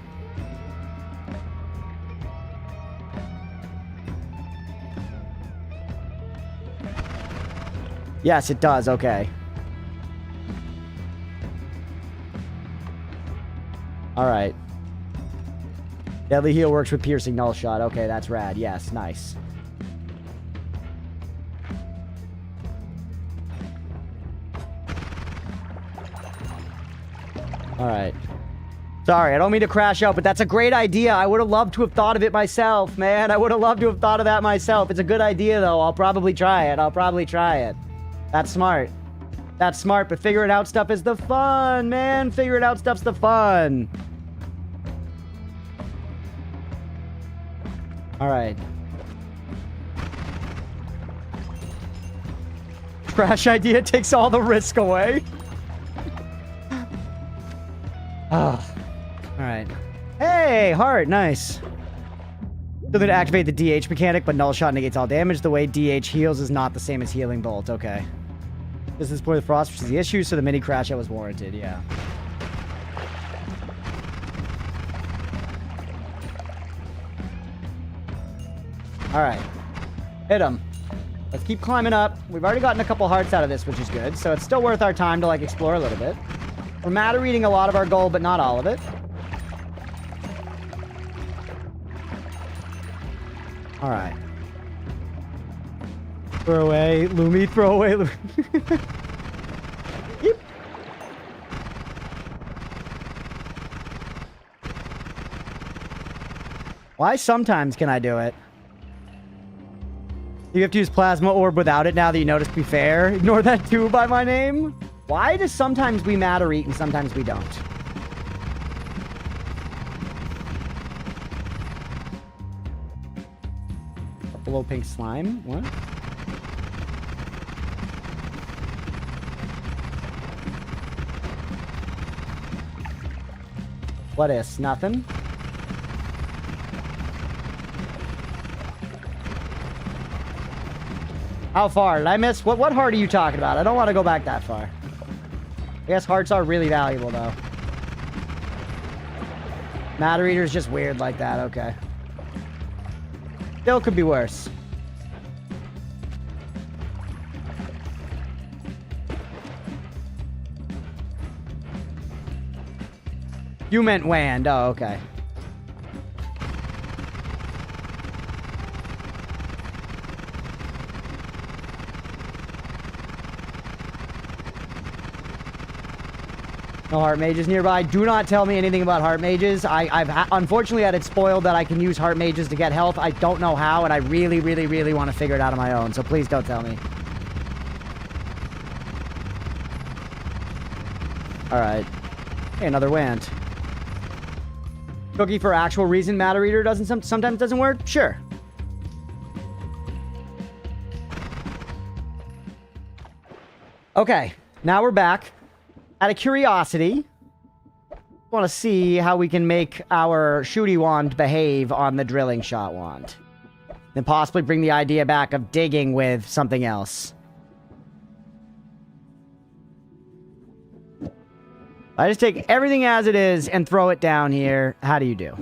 Yes, it does. Okay. Alright. Deadly Heal works with Piercing Null Shot. Okay, that's rad. Yes, nice. Alright. Sorry, I don't mean to crash out, but that's a great idea. I would have loved to have thought of it myself, man. I would have loved to have thought of that myself. It's a good idea, though. I'll probably try it. That's smart. That's smart, but figuring out stuff is the fun, man. Figuring out stuff's the fun. Alright. Crash idea takes all the risk away. Oh. Alright. Hey, heart, nice. So then activate the DH mechanic, but null shot negates all damage. The way DH heals is not the same as healing bolt. Okay. This is for the frost, which is the issue, so the mini crash out was warranted, yeah. Alright. Hit him. Let's keep climbing up. We've already gotten a couple hearts out of this, which is good, so it's still worth our time to, like, explore a little bit. We're matter reading a lot of our gold, but not all of it. Alright. Throw away Lumi, throw away Lumi. Yep. Why sometimes can I do it? You have to use plasma orb without it now that you notice, be fair. Ignore that too by my name. Why does sometimes we matter eat and sometimes we don't? Below pink slime? What? What is? Nothing? How far? Did I miss? What heart are you talking about? I don't want to go back that far. I guess hearts are really valuable, though. Matter Eater's just weird like that. Okay. Still could be worse. You meant Wand. Oh, okay. No heart mages nearby. Do not tell me anything about heart mages. I've unfortunately had it spoiled that I can use heart mages to get health. I don't know how, and I really, really, really want to figure it out on my own. So please don't tell me. All right. Hey, another Wand. Cookie for actual reason Matter Reader doesn't sometimes doesn't work? Sure. Okay. Now we're back. Out of curiosity, want to see how we can make our shooty wand behave on the drilling shot wand. Then possibly bring the idea back of digging with something else. I just take everything as it is and throw it down here. How do you do?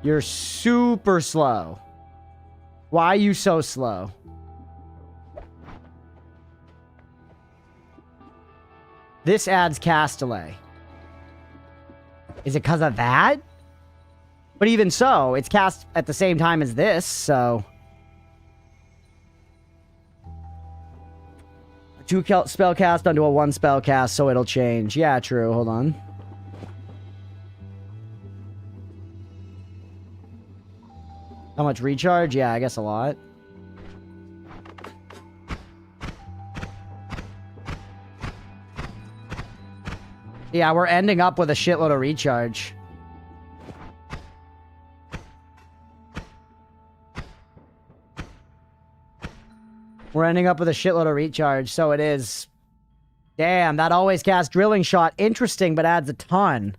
You're super slow. Why are you so slow? This adds cast delay. Is it because of that? But even so, it's cast at the same time as this, so... A 2 spell cast onto a 1 spell cast, so it'll change. Yeah, true. Hold on. How much recharge? Yeah, I guess a lot. Yeah, we're ending up with a shitload of recharge. We're ending up with a shitload of recharge, so it is... Damn, that always casts drilling shot. Interesting, but adds a ton.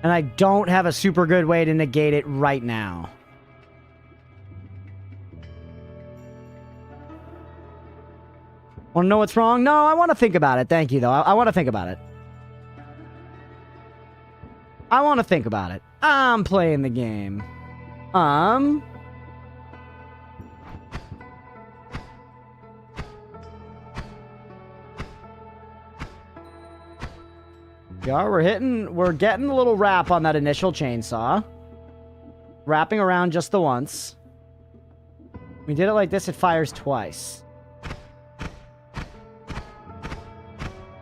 And I don't have a super good way to negate it right now. Want to know what's wrong? No, I want to think about it. Thank you, though. I want to think about it. I want to think about it. I'm playing the game. Yeah, we're getting a little wrap on that initial chainsaw. Wrapping around just the once. We did it like this, it fires twice.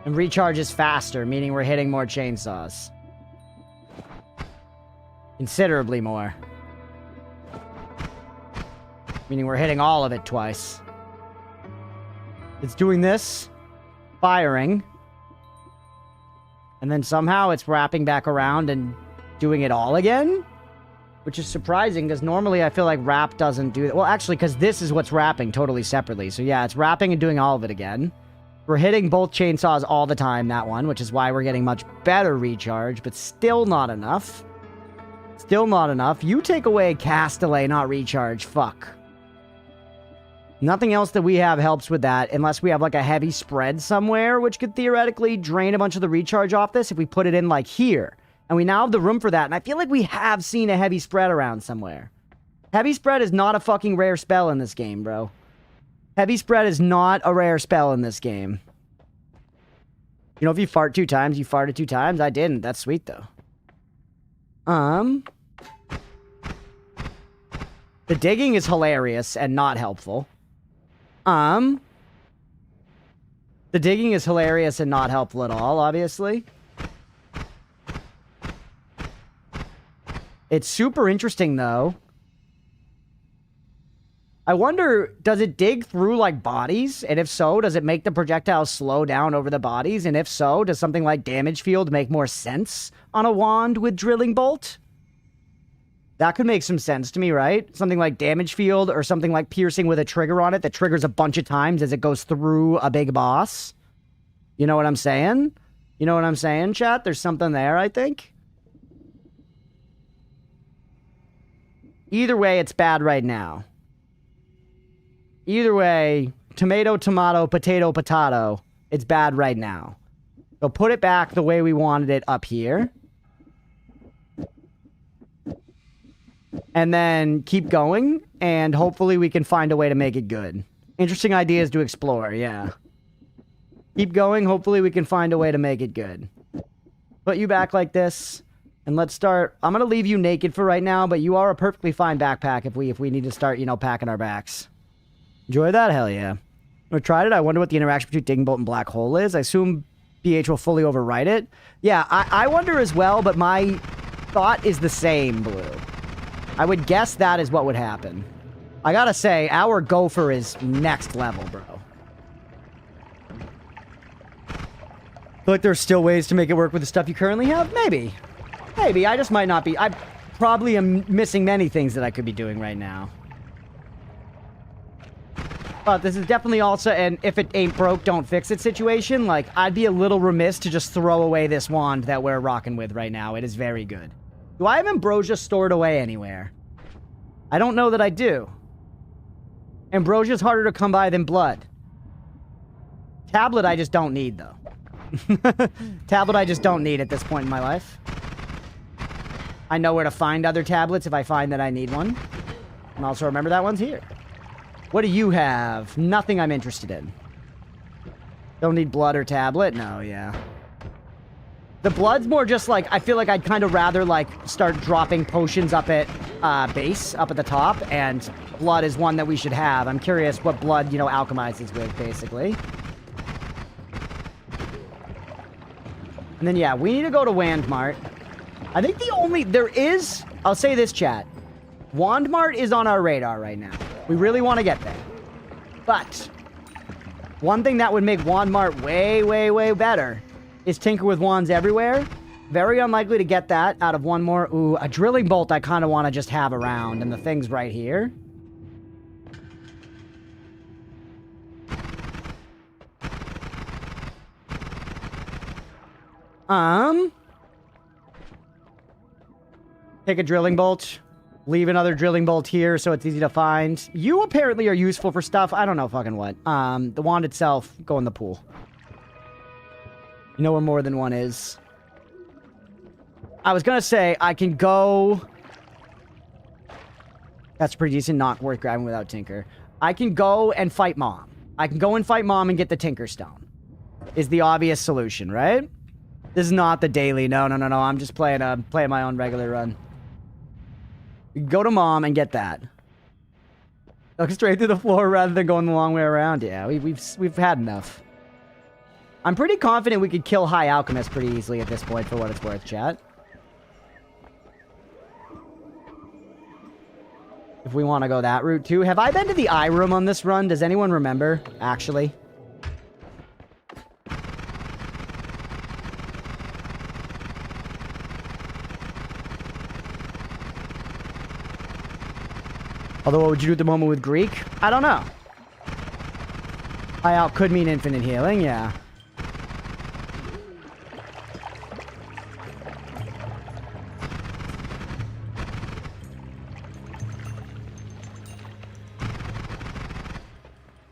And recharges faster, meaning we're hitting more chainsaws. Considerably more. Meaning we're hitting all of it twice. It's doing this, firing, and then somehow it's wrapping back around and doing it all again? Which is surprising, because normally I feel like wrap doesn't do that. Well, actually, because this is what's wrapping totally separately. So yeah, it's wrapping and doing all of it again. We're hitting both chainsaws all the time, that one, which is why we're getting much better recharge, but still not enough. Still not enough. You take away cast delay, not recharge. Fuck. Nothing else that we have helps with that, unless we have like a heavy spread somewhere, which could theoretically drain a bunch of the recharge off this if we put it in like here. And we now have the room for that, and I feel like we have seen a heavy spread around somewhere. Heavy spread is not a fucking rare spell in this game, bro. Heavy spread is not a rare spell in this game. You know, if you fart 2 times, you farted 2 times. I didn't. That's sweet, though. The digging is hilarious and not helpful. The digging is hilarious and not helpful at all, obviously. It's super interesting, though. I wonder, does it dig through, like, bodies? And if so, does it make the projectile slow down over the bodies? And if so, does something like Damage Field make more sense on a wand with Drilling Bolt? That could make some sense to me, right? Something like Damage Field or something like Piercing with a trigger on it that triggers a bunch of times as it goes through a big boss. You know what I'm saying? You know what I'm saying, chat? There's something there, I think. Either way, it's bad right now. Either way, tomato, tomato, potato, potato. It's bad right now. So put it back the way we wanted it up here. And then keep going, and hopefully we can find a way to make it good. Interesting ideas to explore, yeah. Keep going, hopefully we can find a way to make it good. Put you back like this, and let's start. I'm gonna leave you naked for right now, but you are a perfectly fine backpack if we need to start, you know, packing our backs. Enjoy that? Hell yeah. I tried it. I wonder what the interaction between Digging Bolt and Black Hole is. I assume BH will fully overwrite it. Yeah, I wonder as well, but my thought is the same, Blue. I would guess that is what would happen. I gotta say, our gopher is next level, bro. Feel like there's still ways to make it work with the stuff you currently have? Maybe. Maybe. I just might not be. I probably am missing many things that I could be doing right now. But this is definitely also an if it ain't broke, don't fix it situation. Like, I'd be a little remiss to just throw away this wand that we're rocking with right now. It is very good. Do I have Ambrosia stored away anywhere? I don't know that I do. Ambrosia's harder to come by than blood. Tablet I just don't need, though. Tablet I just don't need at this point in my life. I know where to find other tablets if I find that I need one. And also remember that one's here. What do you have? Nothing I'm interested in. Don't need blood or tablet? No, yeah. The blood's more just like, I feel like I'd kind of rather like start dropping potions up at base, up at the top, and blood is one that we should have. I'm curious what blood, you know, alchemizes with, basically. And then, yeah, we need to go to Wandmart. I think there is, I'll say this, chat. Wandmart is on our radar right now. We really want to get there. But one thing that would make Wandmart way, way, way better is Tinker with Wands Everywhere. Very unlikely to get that out of one more. Ooh, a Drilling Bolt I kind of want to just have around, and the thing's right here. Take a Drilling Bolt. Leave another Drilling Bolt here so it's easy to find. You apparently are useful for stuff. I don't know fucking what. The wand itself, go in the pool. You know where more than one is. I was gonna say, I can go... That's pretty decent, not worth grabbing without Tinker. I can go and fight Mom. I can go and fight Mom and get the Tinker Stone. Is the obvious solution, right? This is not the daily. No. I'm just playing my own regular run. Go to mom and get that. Look straight through the floor rather than going the long way around. Yeah, we've had enough. I'm pretty confident we could kill High Alchemist pretty easily at this point, for what it's worth, chat. If we want to go that route too. Have I been to the eye room on this run? Does anyone remember, actually? Although, what would you do at the moment with Greek? I don't know. High out could mean infinite healing, yeah.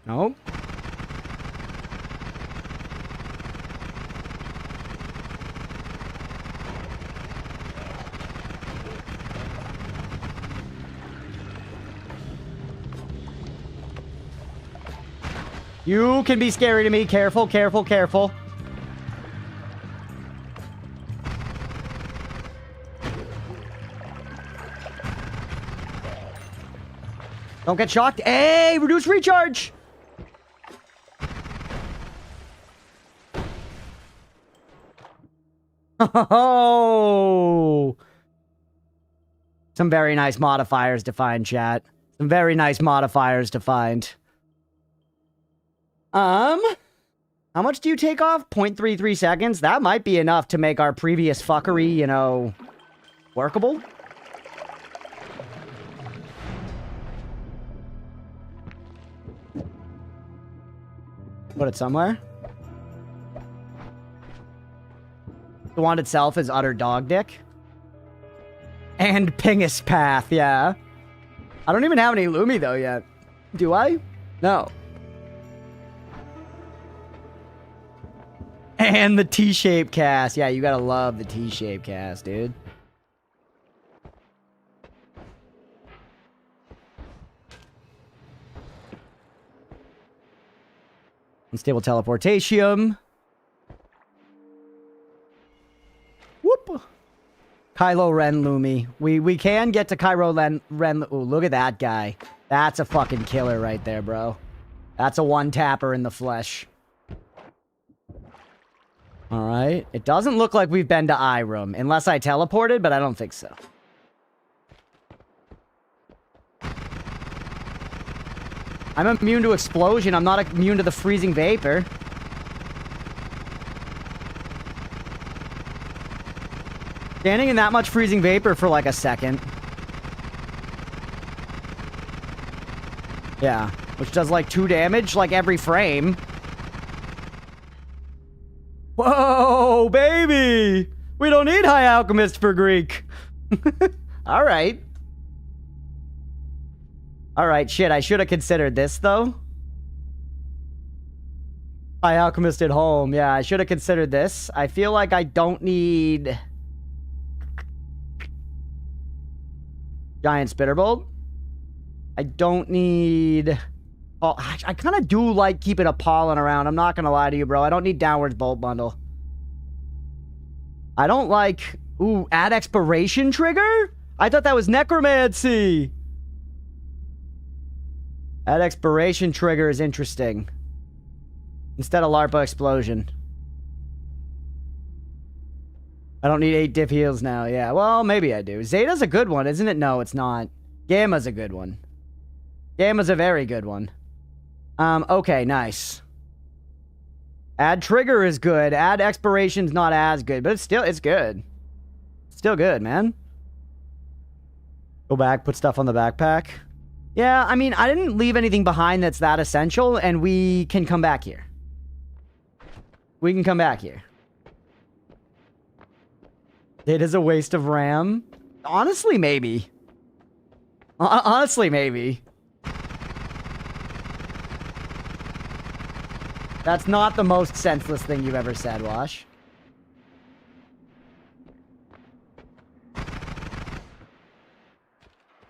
Nope. You can be scary to me. Careful, careful, careful. Don't get shocked. Hey, reduce recharge. Oh. Some very nice modifiers to find, chat. Some very nice modifiers to find. How much do you take off? 0.33 seconds? That might be enough to make our previous fuckery, you know, workable. Put it somewhere. The wand itself is utter dog dick. And Pingus Path, yeah. I don't even have any Lumi, though, yet. Do I? No. And the T-shape cast. Yeah, you gotta love the T-shape cast, dude. Unstable teleportation. Whoop. Kylo Ren Lumi. We can get to Kylo Ren. Ooh, look at that guy. That's a fucking killer right there, bro. That's a one-tapper in the flesh. Alright. It doesn't look like we've been to Eye Room. Unless I teleported, but I don't think so. I'm immune to explosion. I'm not immune to the freezing vapor. Standing in that much freezing vapor for like a second. Yeah. Which does like 2 damage like every frame. Whoa, baby! We don't need High Alchemist for Greek. Alright. Alright, shit, I should have considered this, though. High Alchemist at home. Yeah, I should have considered this. I feel like I don't need... Giant Spitterbolt. I don't need... Oh, I kind of do like keeping a pollen around. I'm not going to lie to you, bro. I don't need Downwards Bolt Bundle. I don't like... Ooh, add Expiration Trigger? I thought that was Necromancy. Add Expiration Trigger is interesting. Instead of LARPA Explosion. I don't need 8 diff heals now. Yeah, well, maybe I do. Zeta's a good one, isn't it? No, it's not. Gamma's a good one. Gamma's a very good one. Okay, nice. Add Trigger is good. Add Expiration's not as good, but it's good. It's still good, man. Go back, put stuff on the backpack. Yeah, I mean, I didn't leave anything behind that's that essential, and we can come back here. We can come back here. It is a waste of RAM. Honestly, maybe. Honestly, maybe. That's not the most senseless thing you've ever said, Wash.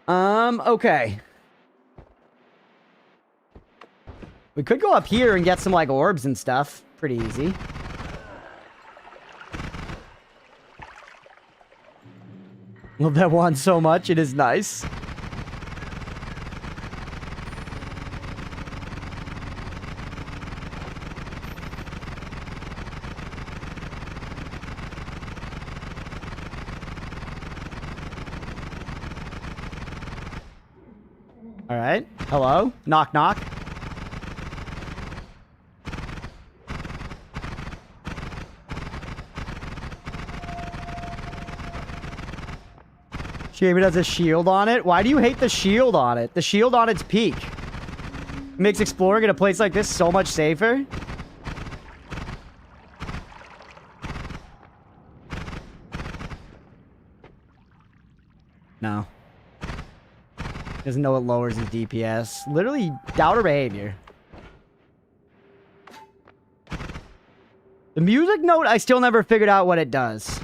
Okay. We could go up here and get some, like, orbs and stuff. Pretty easy. Love that one so much. It is nice. All right. Hello? Knock, knock. She even has a shield on it. Why do you hate the shield on it? The shield on its peak makes exploring in a place like this so much safer. No. Doesn't know it lowers his DPS. Literally, doubter behavior. The music note, I still never figured out what it does.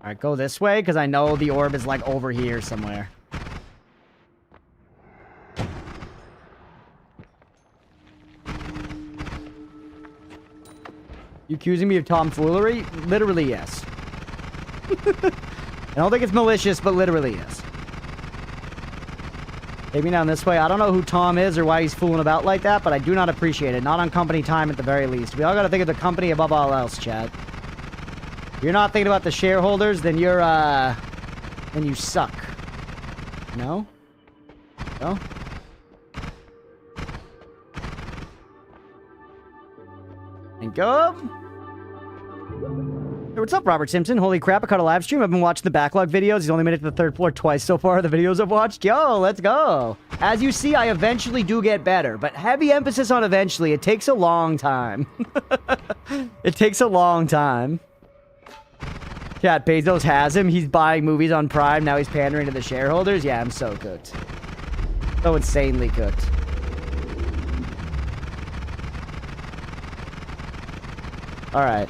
Alright, go this way, because I know the orb is, like, over here somewhere. You accusing me of tomfoolery? Literally, yes. I don't think it's malicious, but literally, yes. Take me down this way. I don't know who Tom is or why he's fooling about like that, but I do not appreciate it. Not on company time at the very least. We all gotta think of the company above all else, chat. If you're not thinking about the shareholders, then you're, then you suck. No? No? And go. Hey, what's up, Robert Simpson? Holy crap, I caught a live stream. I've been watching the backlog videos. He's only made it to the third floor twice so far. The videos I've watched. Yo, let's go. As you see, I eventually do get better, but heavy emphasis on eventually. It takes a long time. It takes a long time. Chat, Bezos has him. He's buying movies on Prime. Now he's pandering to the shareholders. Yeah, I'm so cooked. So insanely cooked. Alright.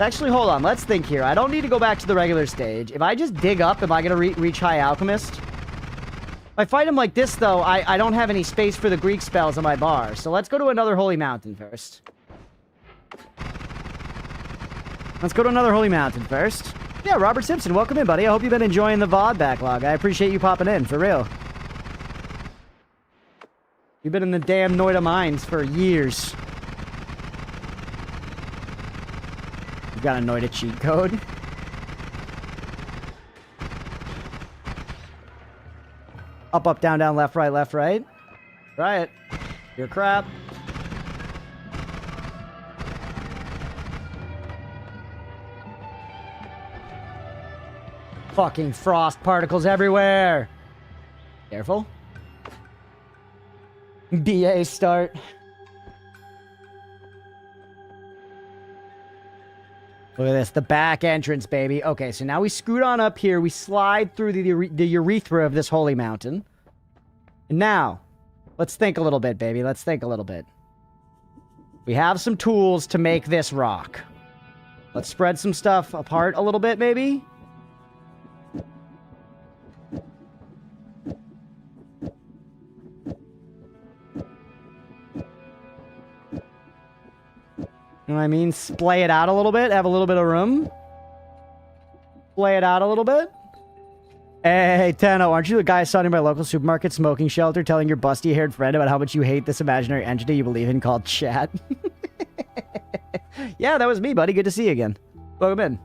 Actually, hold on. Let's think here. I don't need to go back to the regular stage. If I just dig up, am I going to reach High Alchemist? If I fight him like this, though, I don't have any space for the Greek spells on my bar. So let's go to another Holy Mountain first. Let's go to another Holy Mountain first. Yeah, Robert Simpson, welcome in, buddy. I hope you've been enjoying the VOD backlog. I appreciate you popping in, for real. You've been in the damn Noita mines for years. You've got a Noita cheat code. Up, up, down, down, left, right, left, right. Try it. You're crap. Fucking frost particles everywhere. Careful. BA start. Look at this, the back entrance, baby. Okay, so now we scoot on up here. We slide through the urethra of this holy mountain. And now, let's think a little bit, baby. Let's think a little bit. We have some tools to make this rock. Let's spread some stuff apart a little bit, maybe. You know what I mean? Splay it out a little bit. Have a little bit of room. Splay it out a little bit. Hey, Tano, aren't you the guy standing by local supermarket smoking shelter telling your busty-haired friend about how much you hate this imaginary entity you believe in called chat? Yeah, that was me, buddy. Good to see you again. Welcome in.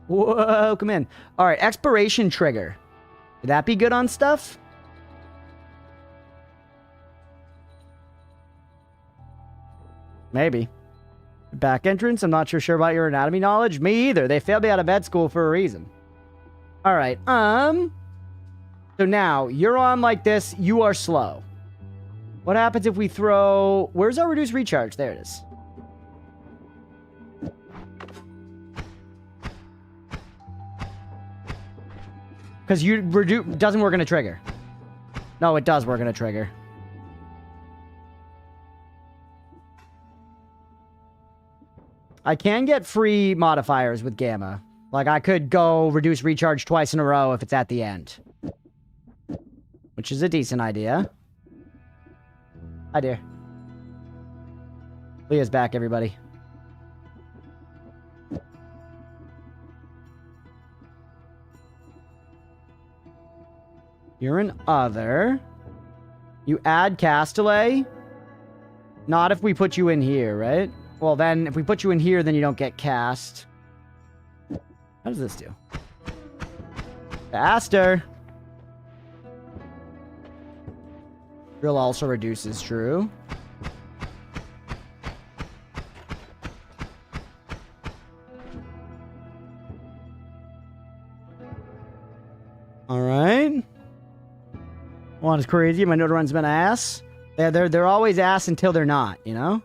Welcome in. All right, expiration trigger. Would that be good on stuff? Maybe. Back entrance, I'm not sure about your anatomy knowledge. Me either. They failed me out of med school for a reason. Alright, so now, you're on like this, you are slow. What happens if we throw... Where's our reduced recharge? There it is. Because you doesn't work on a trigger. No, it does work on a trigger. I can get free modifiers with Gamma. Like, I could go reduce recharge twice in a row if it's at the end. Which is a decent idea. Hi, dear. Leah's back, everybody. You're an other. You add Castaway. Not if we put you in here, right? Well, then, if we put you in here, then you don't get cast. How does this do? Faster. Drill also reduces, true. Alright. One is crazy. My Noita run's been ass. They're always ass until they're not, you know?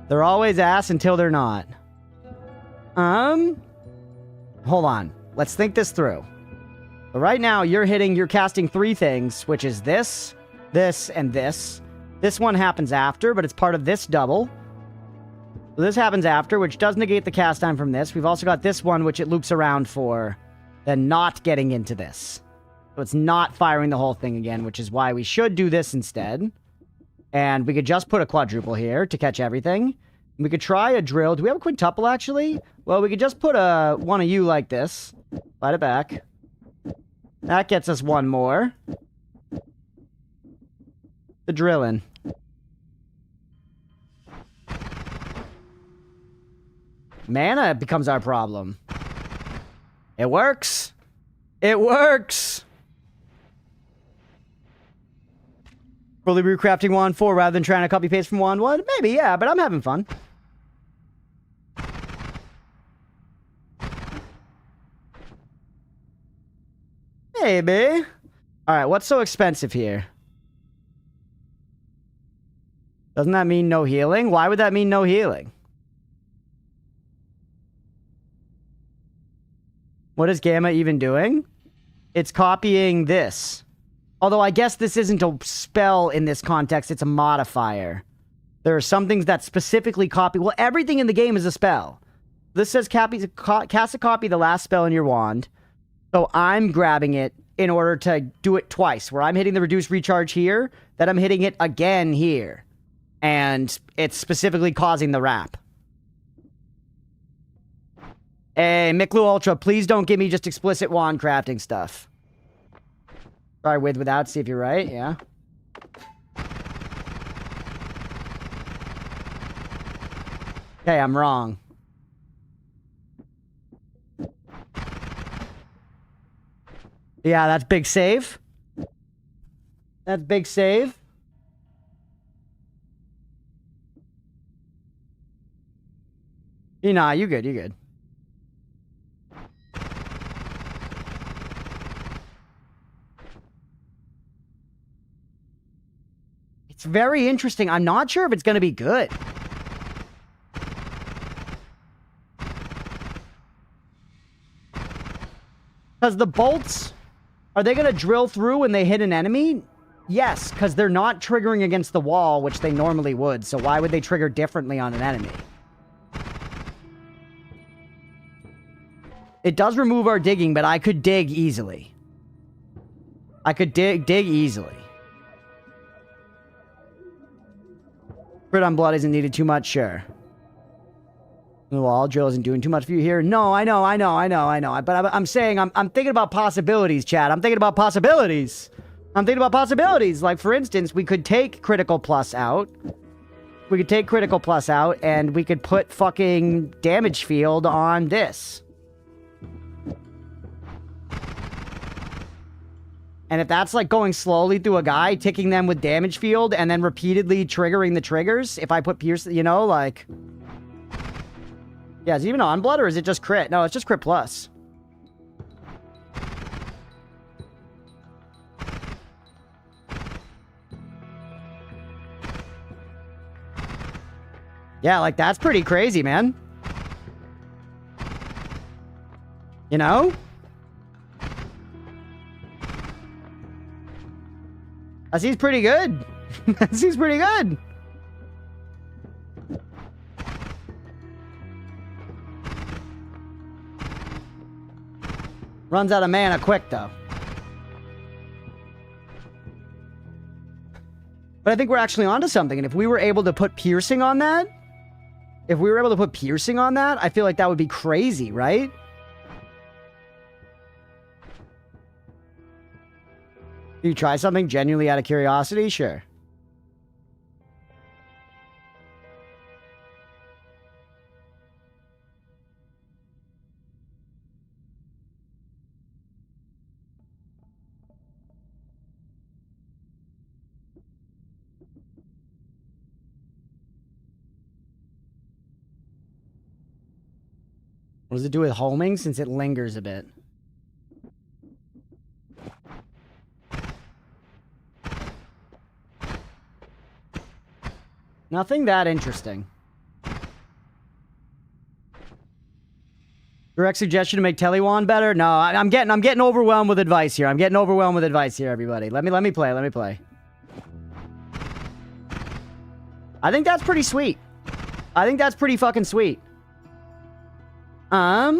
They're always ass until they're not. Hold on. Let's think this through. But right now, you're casting 3 things, which is this, this, and this. This one happens after, but it's part of this double. So this happens after, which does negate the cast time from this. We've also got this one, which it loops around for, then not getting into this. So it's not firing the whole thing again, which is why we should do this instead. And we could just put a quadruple here to catch everything. We could try a drill. Do we have a quintuple, actually? Well, we could just put one of you like this. Slide it back. That gets us one more. The drilling. Mana becomes our problem. It works. It works. Fully recrafting wand 4 rather than trying to copy paste from wand 1? Maybe, yeah, but I'm having fun. Maybe. Alright, what's so expensive here? Doesn't that mean no healing? Why would that mean no healing? What is Gamma even doing? It's copying this. Although I guess this isn't a spell in this context, it's a modifier. There are some things that specifically copy... Well, everything in the game is a spell. This says cast a copy of the last spell in your wand. So I'm grabbing it in order to do it twice, where I'm hitting the reduce recharge here, then I'm hitting it again here. And it's specifically causing the wrap. Hey, Miklu Ultra, please don't give me just explicit wand crafting stuff. Try with, without, see if you're right, yeah. Okay, I'm wrong. Yeah, that's big save. That's big save. Nah, you good, you good. It's very interesting. I'm not sure if it's going to be good. Because the bolts, are they going to drill through when they hit an enemy? Yes, because they're not triggering against the wall, which they normally would. So why would they trigger differently on an enemy? It does remove our digging, but I could dig easily. I could dig easily. Crit on blood isn't needed too much, sure. The wall drill isn't doing too much for you here. No, I know. But I'm saying, I'm thinking about possibilities, Chad. I'm thinking about possibilities. Like, for instance, we could take critical plus out. We could take critical plus out, and we could put fucking damage field on this. And if that's like going slowly through a guy, ticking them with damage field, and then repeatedly triggering the triggers, if I put pierce, you know, like... Yeah, is it even on blood, or is it just crit? No, it's just crit plus. Yeah, like, that's pretty crazy, man. You know? That seems pretty good. That seems pretty good. Runs out of mana quick, though. But But I think we're actually onto something. And if we were able to put piercing on that, I feel like that would be crazy, right? Do you try something genuinely out of curiosity? Sure. What does it do with homing since it lingers a bit? Nothing that interesting. Direct suggestion to make Telewand better? No, I'm getting overwhelmed with advice here. Everybody. Let me play. I think that's pretty sweet. I think that's pretty fucking sweet. I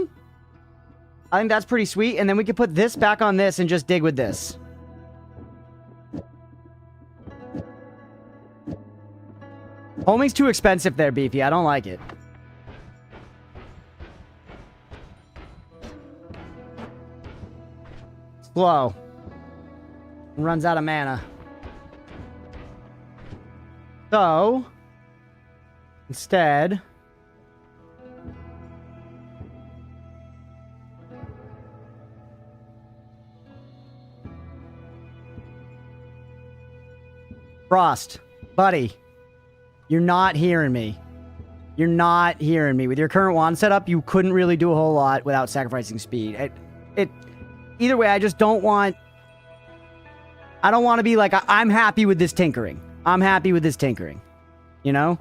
think that's pretty sweet, and then we can put this back on this and just dig with this. Homing's too expensive there, Beefy. I don't like it. Slow. Runs out of mana. So, instead... Frost, buddy, you're not hearing me. You're not hearing me. With your current wand setup, you couldn't really do a whole lot without sacrificing speed. Either way, I just don't want... I don't want to be like, I'm happy with this tinkering. I'm happy with this tinkering. You know?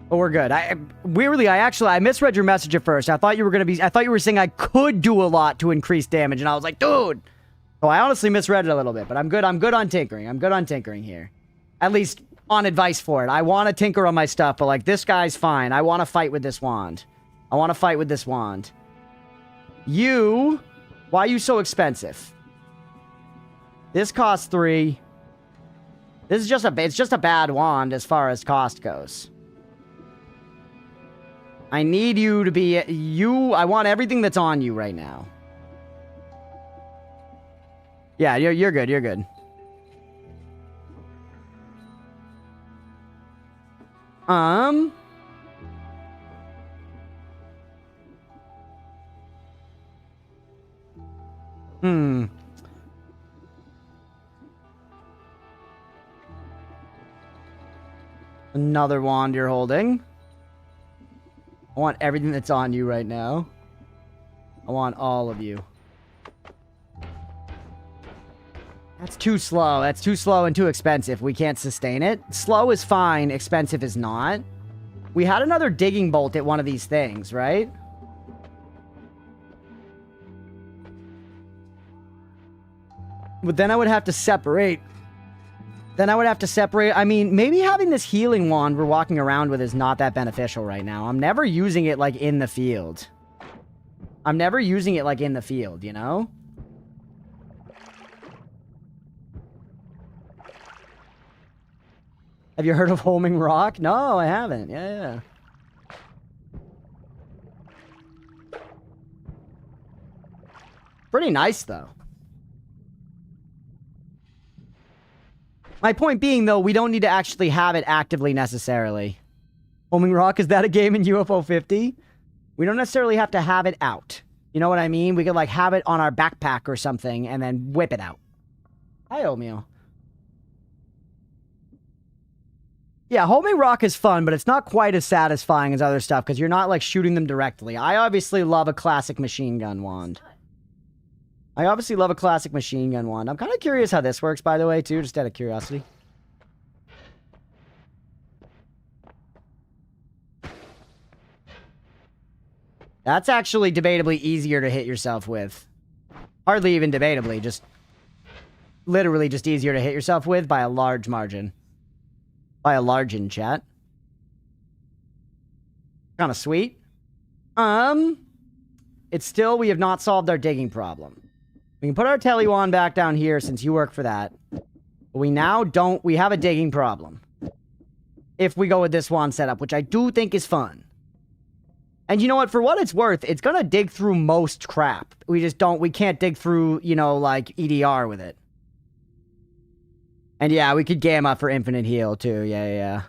But we're good. I misread your message at first. I thought you were saying I could do a lot to increase damage, and I was like, dude... So I honestly misread it a little bit, but I'm good on tinkering. I'm good on tinkering here. At least on advice for it. I want to tinker on my stuff, but like, this guy's fine. I want to fight with this wand. You... Why are you so expensive? This costs 3. This is it's just a bad wand as far as cost goes. I need you to be... I want everything that's on you right now. Yeah, you're good. Another wand you're holding. I want everything that's on you right now. I want all of you. That's too slow. That's too slow and too expensive. We can't sustain it. Slow is fine. Expensive is not. We had another digging bolt at one of these things, right? But then I would have to separate. I mean, maybe having this healing wand we're walking around with is not that beneficial right now. I'm never using it, like, in the field. You know? Have you heard of homing rock? No, I haven't. Yeah. Pretty nice, though. My point being, though, we don't need to actually have it actively necessarily. Homing rock, is that a game in UFO 50? We don't necessarily have to have it out. You know what I mean? We could, like, have it on our backpack or something and then whip it out. Hi, Oatmeal. Yeah, homing rock is fun, but it's not quite as satisfying as other stuff because you're not, like, shooting them directly. I obviously love a classic machine gun wand. I'm kind of curious how this works, by the way, too, just out of curiosity. That's actually debatably easier to hit yourself with. Hardly even debatably, just... literally just easier to hit yourself with by a large margin. By a large-in chat. Kind of sweet. It's still, we have not solved our digging problem. We can put our Telewan back down here since you work for that. But we now don't... We have a digging problem. If we go with this wand setup, which I do think is fun. And you know what? For what it's worth, it's gonna dig through most crap. We just don't... We can't dig through, you know, like, EDR with it. And yeah, we could Gamma for infinite heal, too. Yeah.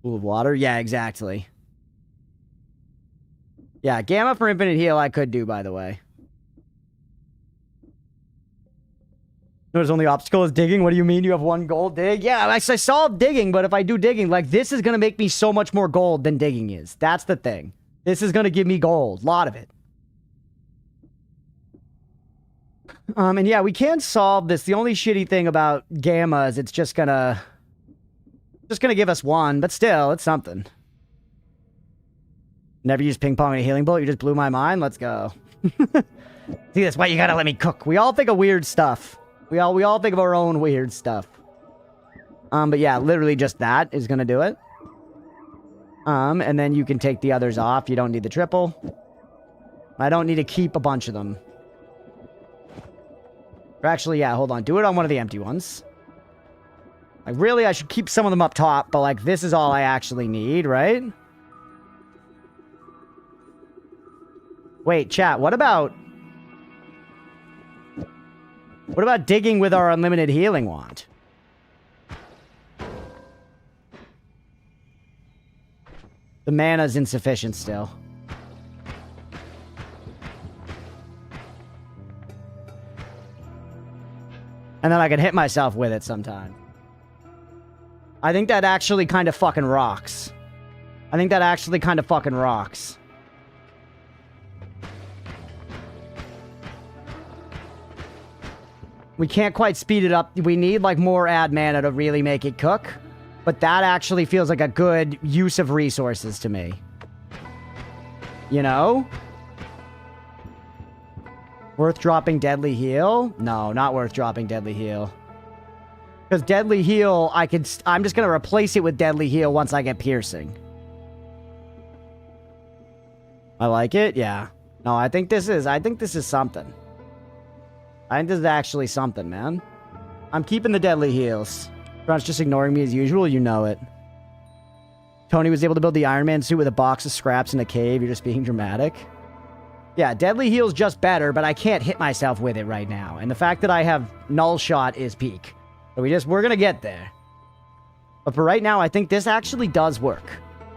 Pool of water? Yeah, exactly. Yeah, Gamma for infinite heal I could do, by the way. Notice only obstacle is digging? What do you mean you have 1 gold? Dig? Yeah, I solved digging, but if I do digging, like, this is gonna make me so much more gold than digging is. That's the thing. This is gonna give me gold. A lot of it. And yeah, we can solve this. The only shitty thing about Gamma is it's just gonna give us 1, but still, it's something. Never use ping pong and a healing bullet. You just blew my mind. Let's go. See this? Why you gotta let me cook? We all think of weird stuff. We all think of our own weird stuff. But yeah, literally just that is gonna do it. And then you can take the others off. You don't need the triple. I don't need to keep a bunch of them. Or actually, yeah, hold on. Do it on one of the empty ones. Like, really, I should keep some of them up top, but, like, this is all I actually need, right? Wait, chat, what about digging with our unlimited healing wand? The mana's insufficient still. And then I can hit myself with it sometime. I think that actually kind of fucking rocks. We can't quite speed it up. We need, like, more ad mana to really make it cook. But that actually feels like a good use of resources to me. You know? Worth dropping Deadly Heal? No, not worth dropping Deadly Heal. Because Deadly Heal, I'm just going to replace it with Deadly Heal once I get Piercing. I like it? Yeah. No, I think this is something. I think this is actually something, man. I'm keeping the Deadly Heals. Crunch just ignoring me as usual, you know it. Tony was able to build the Iron Man suit with a box of scraps in a cave. You're just being dramatic. Yeah, Deadly Heal's just better, but I can't hit myself with it right now. And the fact that I have Null Shot is peak. So we're gonna get there. But for right now, I think this actually does work.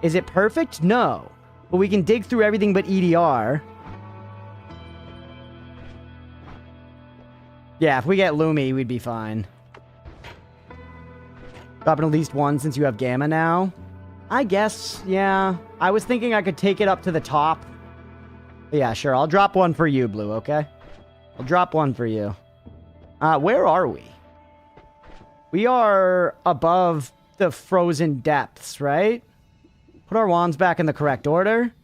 Is it perfect? No. But we can dig through everything but EDR. Yeah, if we get Lumi, we'd be fine. Dropping at least 1 since you have Gamma now. I guess, yeah. I was thinking I could take it up to the top. Yeah, sure. I'll drop 1 for you, Blue, okay? I'll drop 1 for you. Where are we? We are above the frozen depths, right? Put our wands back in the correct order.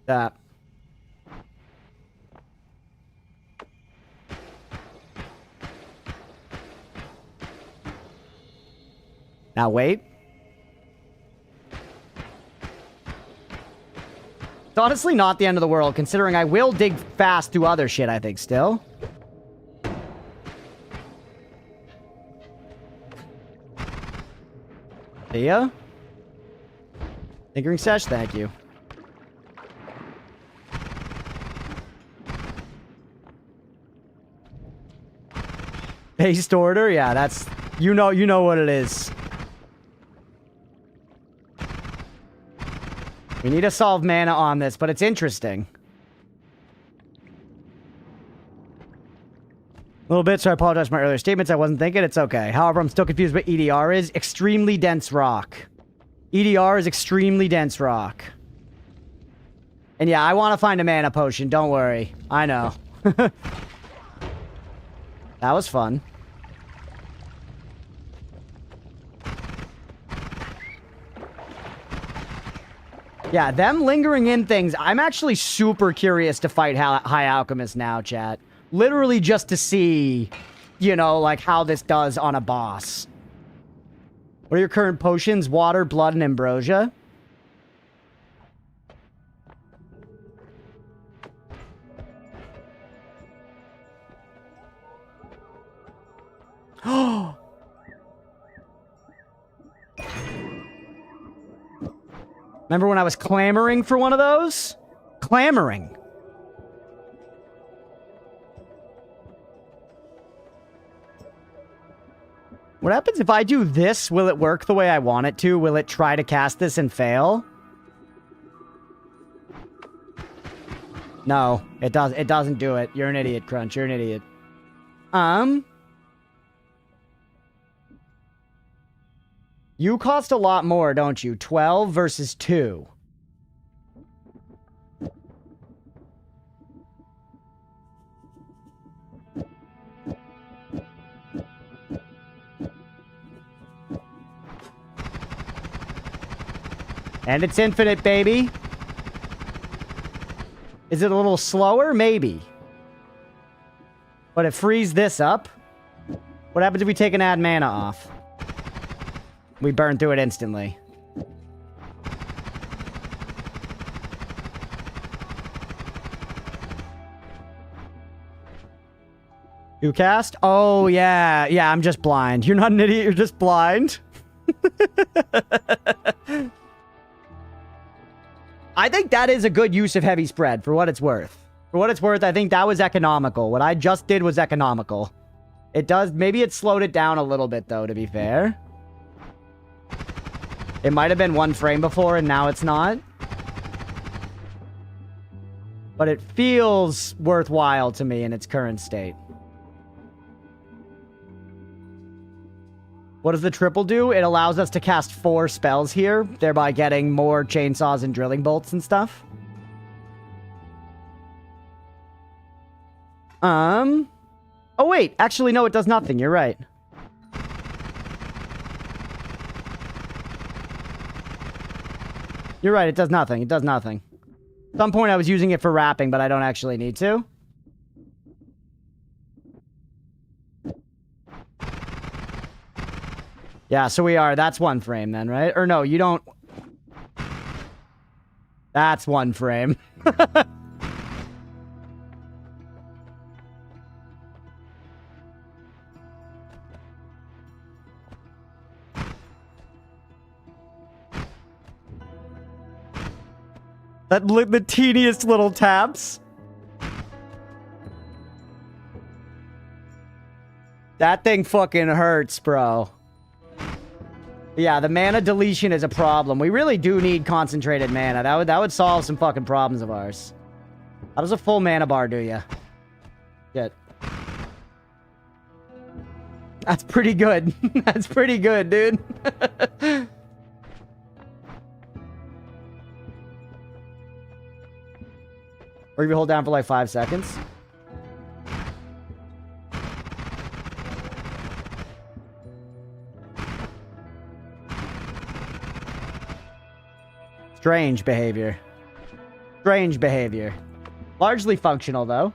That. Now wait. It's honestly not the end of the world, considering I will dig fast through other shit, I think, still. See ya? Tinkering sesh, thank you. Based order? Yeah, that's... You know what it is. We need to solve mana on this, but it's interesting. A little bit, so I apologize for my earlier statements. I wasn't thinking. It's okay. However, I'm still confused what EDR is. Extremely dense rock. EDR is extremely dense rock. And yeah, I want to find a mana potion. Don't worry. I know. That was fun. Yeah, them lingering in things. I'm actually super curious to fight High Alchemist now, chat. Literally just to see, you know, like how this does on a boss. What are your current potions? Water, blood, and ambrosia. Oh! Remember when I was clamoring for one of those? Clamoring. What happens if I do this? Will it work the way I want it to? Will it try to cast this and fail? No, it doesn't do it. You're an idiot, Crunch. You're an idiot. You cost a lot more, don't you? 12 versus 2. And it's infinite, baby. Is it a little slower? Maybe. But it frees this up. What happens if we take an add mana off? We burn through it instantly. You cast? Oh, yeah. Yeah, I'm just blind. You're not an idiot. You're just blind. I think that is a good use of heavy spread, for what it's worth. For what it's worth, I think that was economical. What I just did was economical. It does... Maybe it slowed it down a little bit, though, to be fair. It might have been 1 frame before, and now it's not. But it feels worthwhile to me in its current state. What does the triple do? It allows us to cast 4 spells here, thereby getting more chainsaws and drilling bolts and stuff. Oh, wait. Actually, no, it does nothing. You're right. You're right. It does nothing. It does nothing. At some point, I was using it for wrapping, but I don't actually need to. Yeah, so we are. That's 1 frame then, right? Or no, you don't... That's 1 frame. The teeniest little taps. That thing fucking hurts, bro. Yeah, the mana deletion is a problem. We really do need concentrated mana. That would solve some fucking problems of ours. How does a full mana bar do ya? Shit. That's pretty good. That's pretty good, dude. Or if you hold down for like 5 seconds. Strange behavior. Strange behavior. Largely functional, though.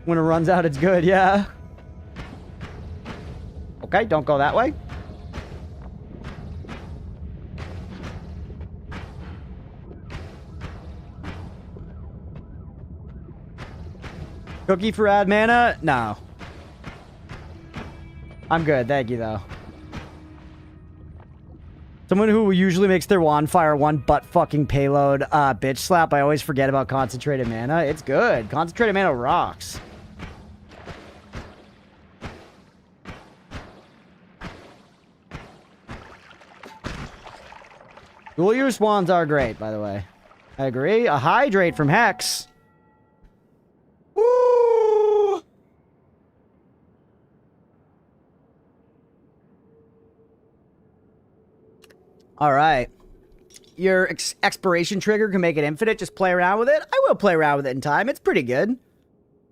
When it runs out, it's good, yeah. Okay, don't go that way. Cookie for add mana? No. I'm good, thank you, though. Someone who usually makes their wand fire 1 butt-fucking payload bitch slap. I always forget about concentrated mana. It's good. Concentrated mana rocks. Dual-use wands are great, by the way. I agree. A hydrate from Hex. Woo! All right. Your expiration trigger can make it infinite. Just play around with it. I will play around with it in time. It's pretty good.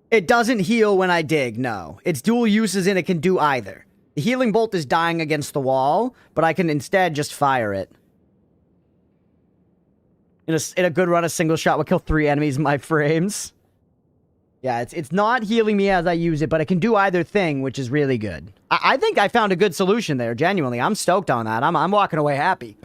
It doesn't heal when I dig, no. It's dual uses and it can do either. The healing bolt is dying against the wall, but I can instead just fire it. In a good run, a single shot will kill 3 enemies in my frames. Yeah, it's not healing me as I use it, but it can do either thing, which is really good. I think I found a good solution there, genuinely. I'm stoked on that. I'm walking away happy.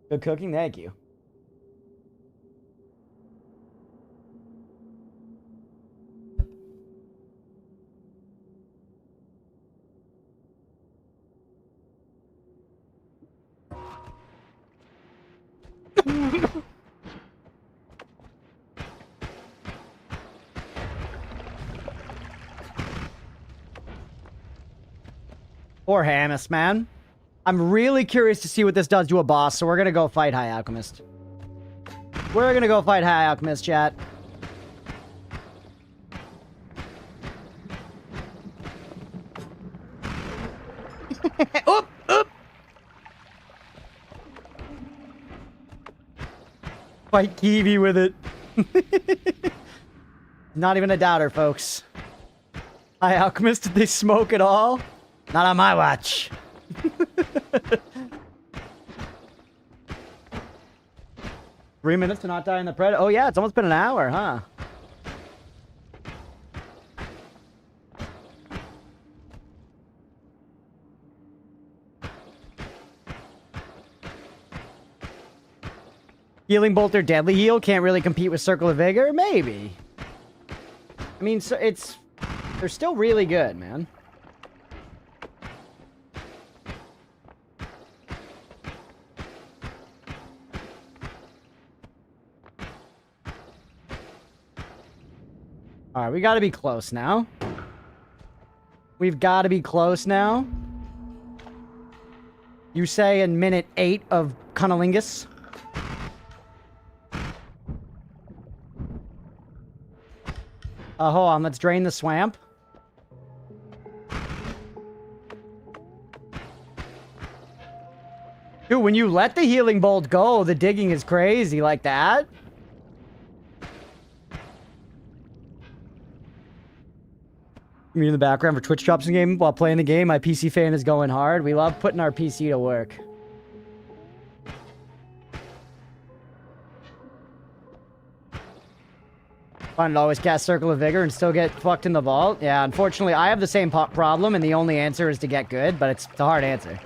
Good cooking, thank you. Poor Hamas, man. I'm really curious to see what this does to a boss, so we're gonna go fight High Alchemist. We're gonna go fight High Alchemist, chat. Oop! Oop! Fight Kiwi with it. Not even a doubter, folks. High Alchemist, did they smoke at all? Not on my watch. 3 minutes to not die in the Predator. Oh yeah, it's almost been an hour, huh? Healing Bolt or Deadly Heal can't really compete with Circle of Vigor? Maybe. I mean, so they're still really good, man. All right, we got to be close now. We've got to be close now. You say in minute 8 of Cunnilingus. Hold on, let's drain the swamp. Dude, when you let the healing bolt go, the digging is crazy like that. Me in the background for Twitch drops in game while playing the game. My PC fan is going hard. We love putting our PC to work. Fun to always cast Circle of Vigor and still get fucked in the vault. Yeah, unfortunately, I have the same problem, and the only answer is to get good, but it's a hard answer.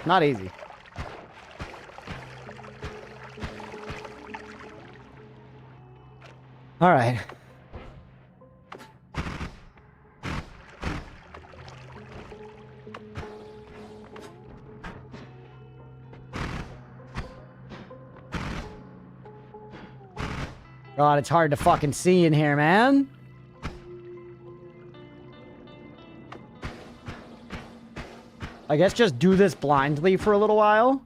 Not easy. All right. God, it's hard to fucking see in here, man. I guess just do this blindly for a little while.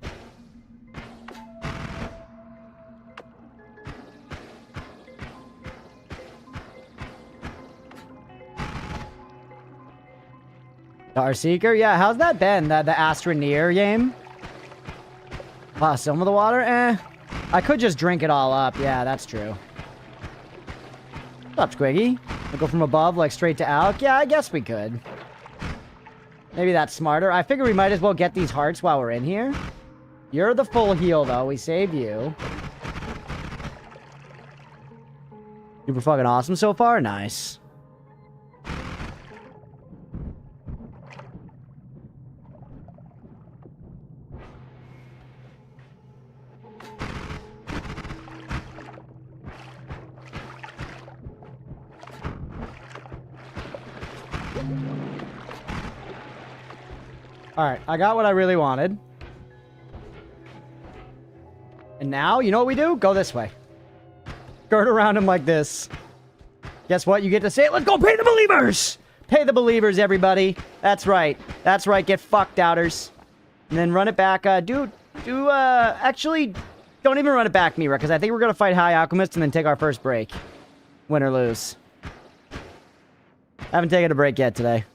Starseeker? Yeah, how's that been? The Astroneer game? Wow, some of the water? Eh. I could just drink it all up. Yeah, that's true. What's up, Squiggy? We'll go from above, like, straight to Alk? Yeah, I guess we could. Maybe that's smarter. I figure we might as well get these hearts while we're in here. You're the full heal, though. We saved you. Super fucking awesome so far? Nice. Alright, I got what I really wanted. And now, you know what we do? Go this way. Skirt around him like this. Guess what? You get to say it. Let's go pay the believers! Pay the believers, everybody. That's right. That's right. Get fucked, doubters. And then run it back. Actually, don't even run it back, Mira, because I think we're going to fight High Alchemist and then take our first break. Win or lose. Haven't taken a break yet today.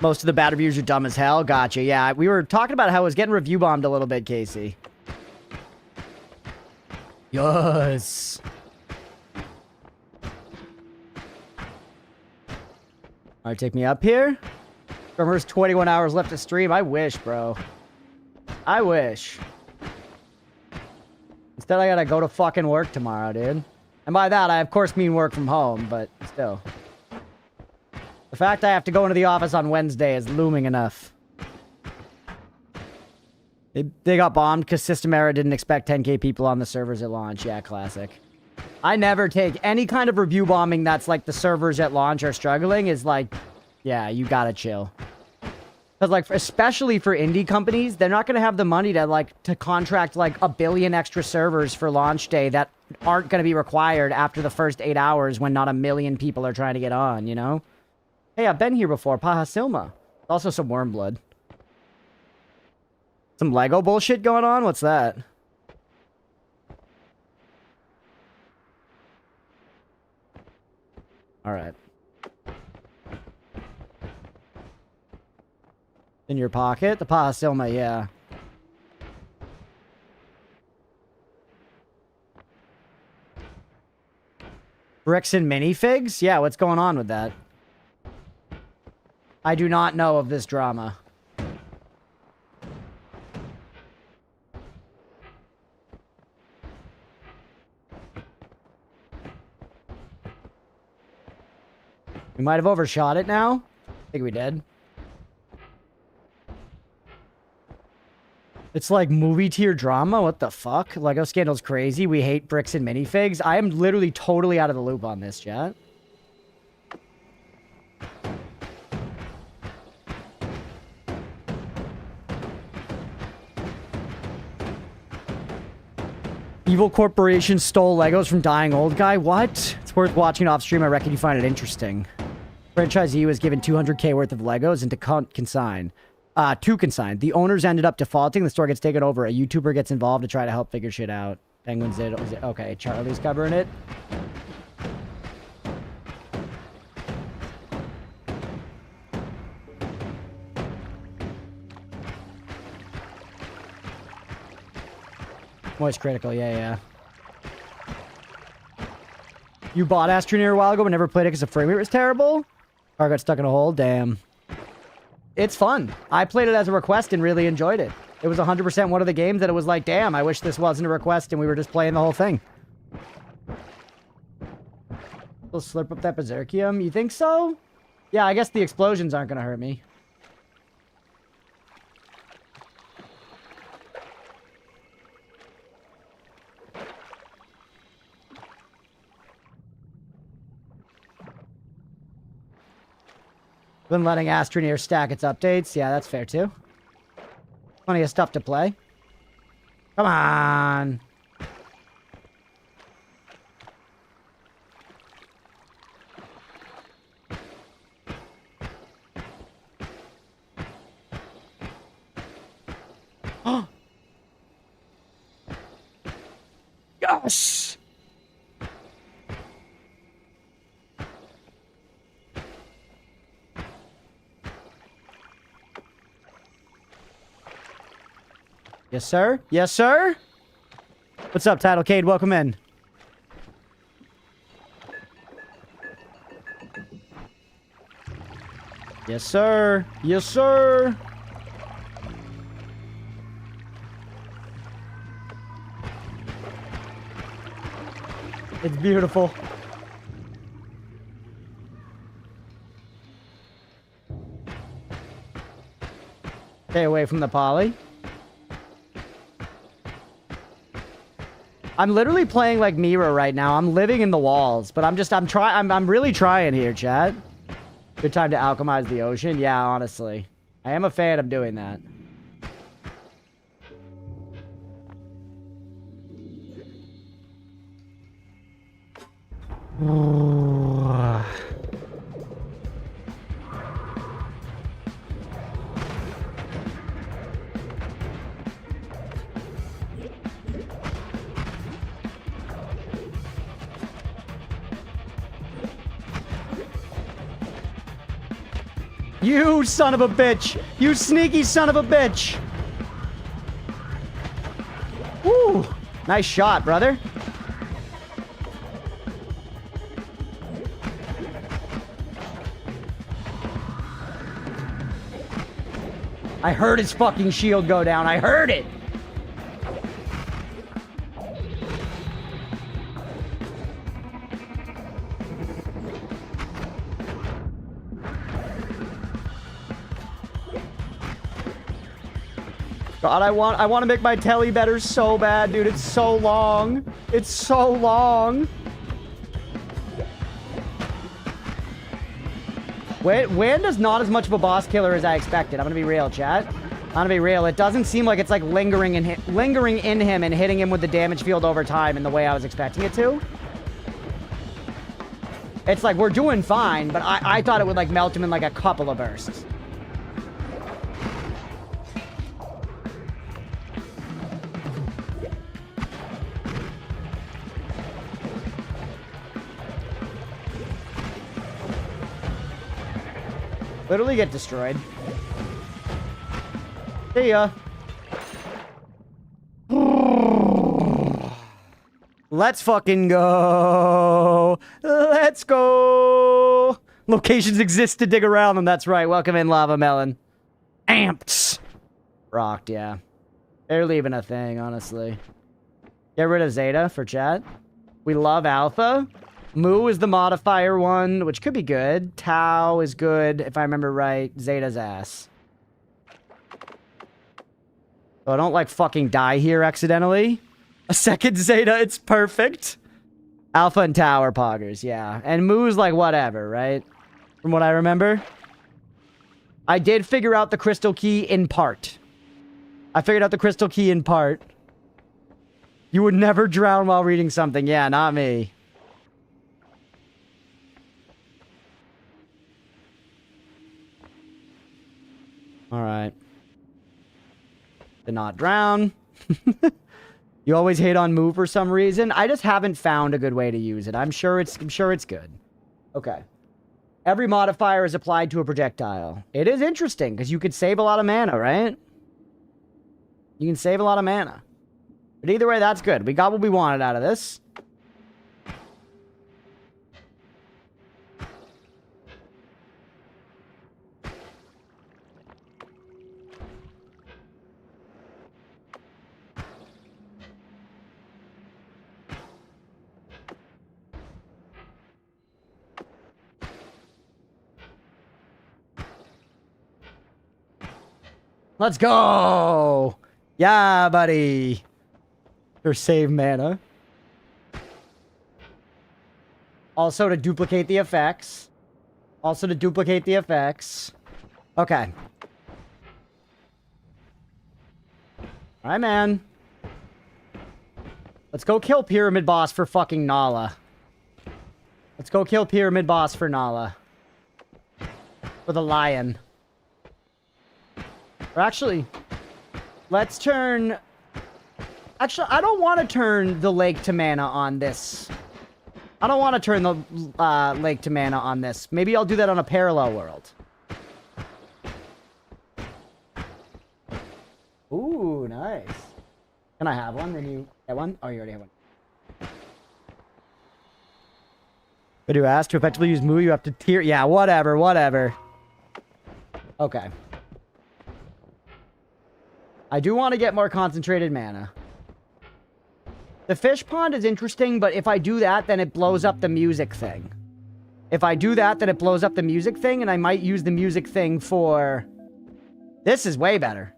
Most of the bad reviews are dumb as hell. Gotcha. Yeah, we were talking about how it was getting review bombed a little bit, Casey. Yes. All right, take me up here. Remember, 21 hours left to stream. I wish, bro. I wish. Instead, I gotta go to fucking work tomorrow, dude. And by that, I of course mean work from home, but still. The fact I have to go into the office on Wednesday is looming enough. They got bombed because System Error didn't expect 10k people on the servers at launch. Yeah, classic. I never take any kind of review bombing that's like the servers at launch are struggling is like, yeah, you gotta chill. Because like, especially for indie companies, they're not gonna have the money to contract like 1 billion extra servers for launch day that aren't gonna be required after the first 8 hours when not 1 million people are trying to get on, you know? Hey, I've been here before. Paha Silma. Also some worm blood. Some Lego bullshit going on? What's that? Alright. In your pocket? The Paha Silma, yeah. Bricks and minifigs? Yeah, what's going on with that? I do not know of this drama. We might have overshot it now. I think we did. It's like movie tier drama. What the fuck? Lego Scandal's crazy. We hate bricks and minifigs. I am literally totally out of the loop on this, chat. Evil corporation stole Legos from dying old guy? What? It's worth watching off stream. I reckon you find it interesting. Franchisee was given 200k worth of Legos and to consign. To consign. The owners ended up defaulting. The store gets taken over. A YouTuber gets involved to try to help figure shit out. Penguins did. Okay, Charlie's covering it. Moist critical, yeah. You bought Astroneer a while ago but never played it because the frame rate was terrible? Or got stuck in a hole? Damn. It's fun. I played it as a request and really enjoyed it. It was 100% one of the games that it was like, damn, I wish this wasn't a request and we were just playing the whole thing. We'll slurp up that Berserkium. You think so? Yeah, I guess the explosions aren't going to hurt me. Been letting Astroneer stack its updates. Yeah, that's fair too. Plenty of stuff to play. Come on. Yes! Yes, sir. Yes, sir. What's up, Title Cade? Welcome in. Yes, sir. Yes, sir. It's beautiful. Stay away from the poly. I'm literally playing like Mira right now. I'm living in the walls, but I'm really trying here, chat. Good time to alchemize the ocean. Yeah, honestly. I am a fan of doing that. You son of a bitch! You sneaky son of a bitch! Woo! Nice shot, brother. I heard his fucking shield go down. I heard it. God, I want to make my telly better so bad, dude. It's so long. It's so long. Wanda's not as much of a boss killer as I expected. I'm gonna be real, chat. I'm gonna be real. It doesn't seem like it's like lingering in him and hitting him with the damage field over time in the way I was expecting it to. It's like we're doing fine, but I thought it would like melt him in like a couple of bursts. Literally get destroyed. See ya. Let's fucking go. Let's go. Locations exist to dig around them. That's right. Welcome in, Lava Melon. Amped. Rocked, yeah. They're leaving a thing, honestly. Get rid of Zeta for chat. We love Alpha. Moo is the modifier one, which could be good. Tau is good, if I remember right. Zeta's ass. So I don't like fucking die here accidentally. A second Zeta, it's perfect. Alpha and Tau are poggers, yeah. And Moo's like whatever, right? From what I remember. I did figure out the crystal key in part. I figured out the crystal key in part. You would never drown while reading something. Yeah, not me. Alright. Did not drown. You always hate on Moo for some reason. I just haven't found a good way to use it. I'm sure it's good. Okay. Every modifier is applied to a projectile. It is interesting, because you could save a lot of mana, right? You can save a lot of mana. But either way, that's good. We got what we wanted out of this. Let's go! Yeah, buddy! Or save mana. Also to duplicate the effects. Okay. Alright, man. Let's go kill Pyramid Boss for fucking Nala. Let's go kill Pyramid Boss for Nala. For the lion. Or actually, let's turn... Actually, I don't want to turn the lake to mana on this. I don't want to turn the lake to mana on this. Maybe I'll do that on a parallel world. Ooh, nice. Can I have one? Then you get one? Oh, you already have one. But you asked to effectively use Moo, you have to tier... Yeah, whatever. Okay. I do want to get more concentrated mana. The fish pond is interesting, but if I do that, then it blows up the music thing. And I might use the music thing for... This is way better.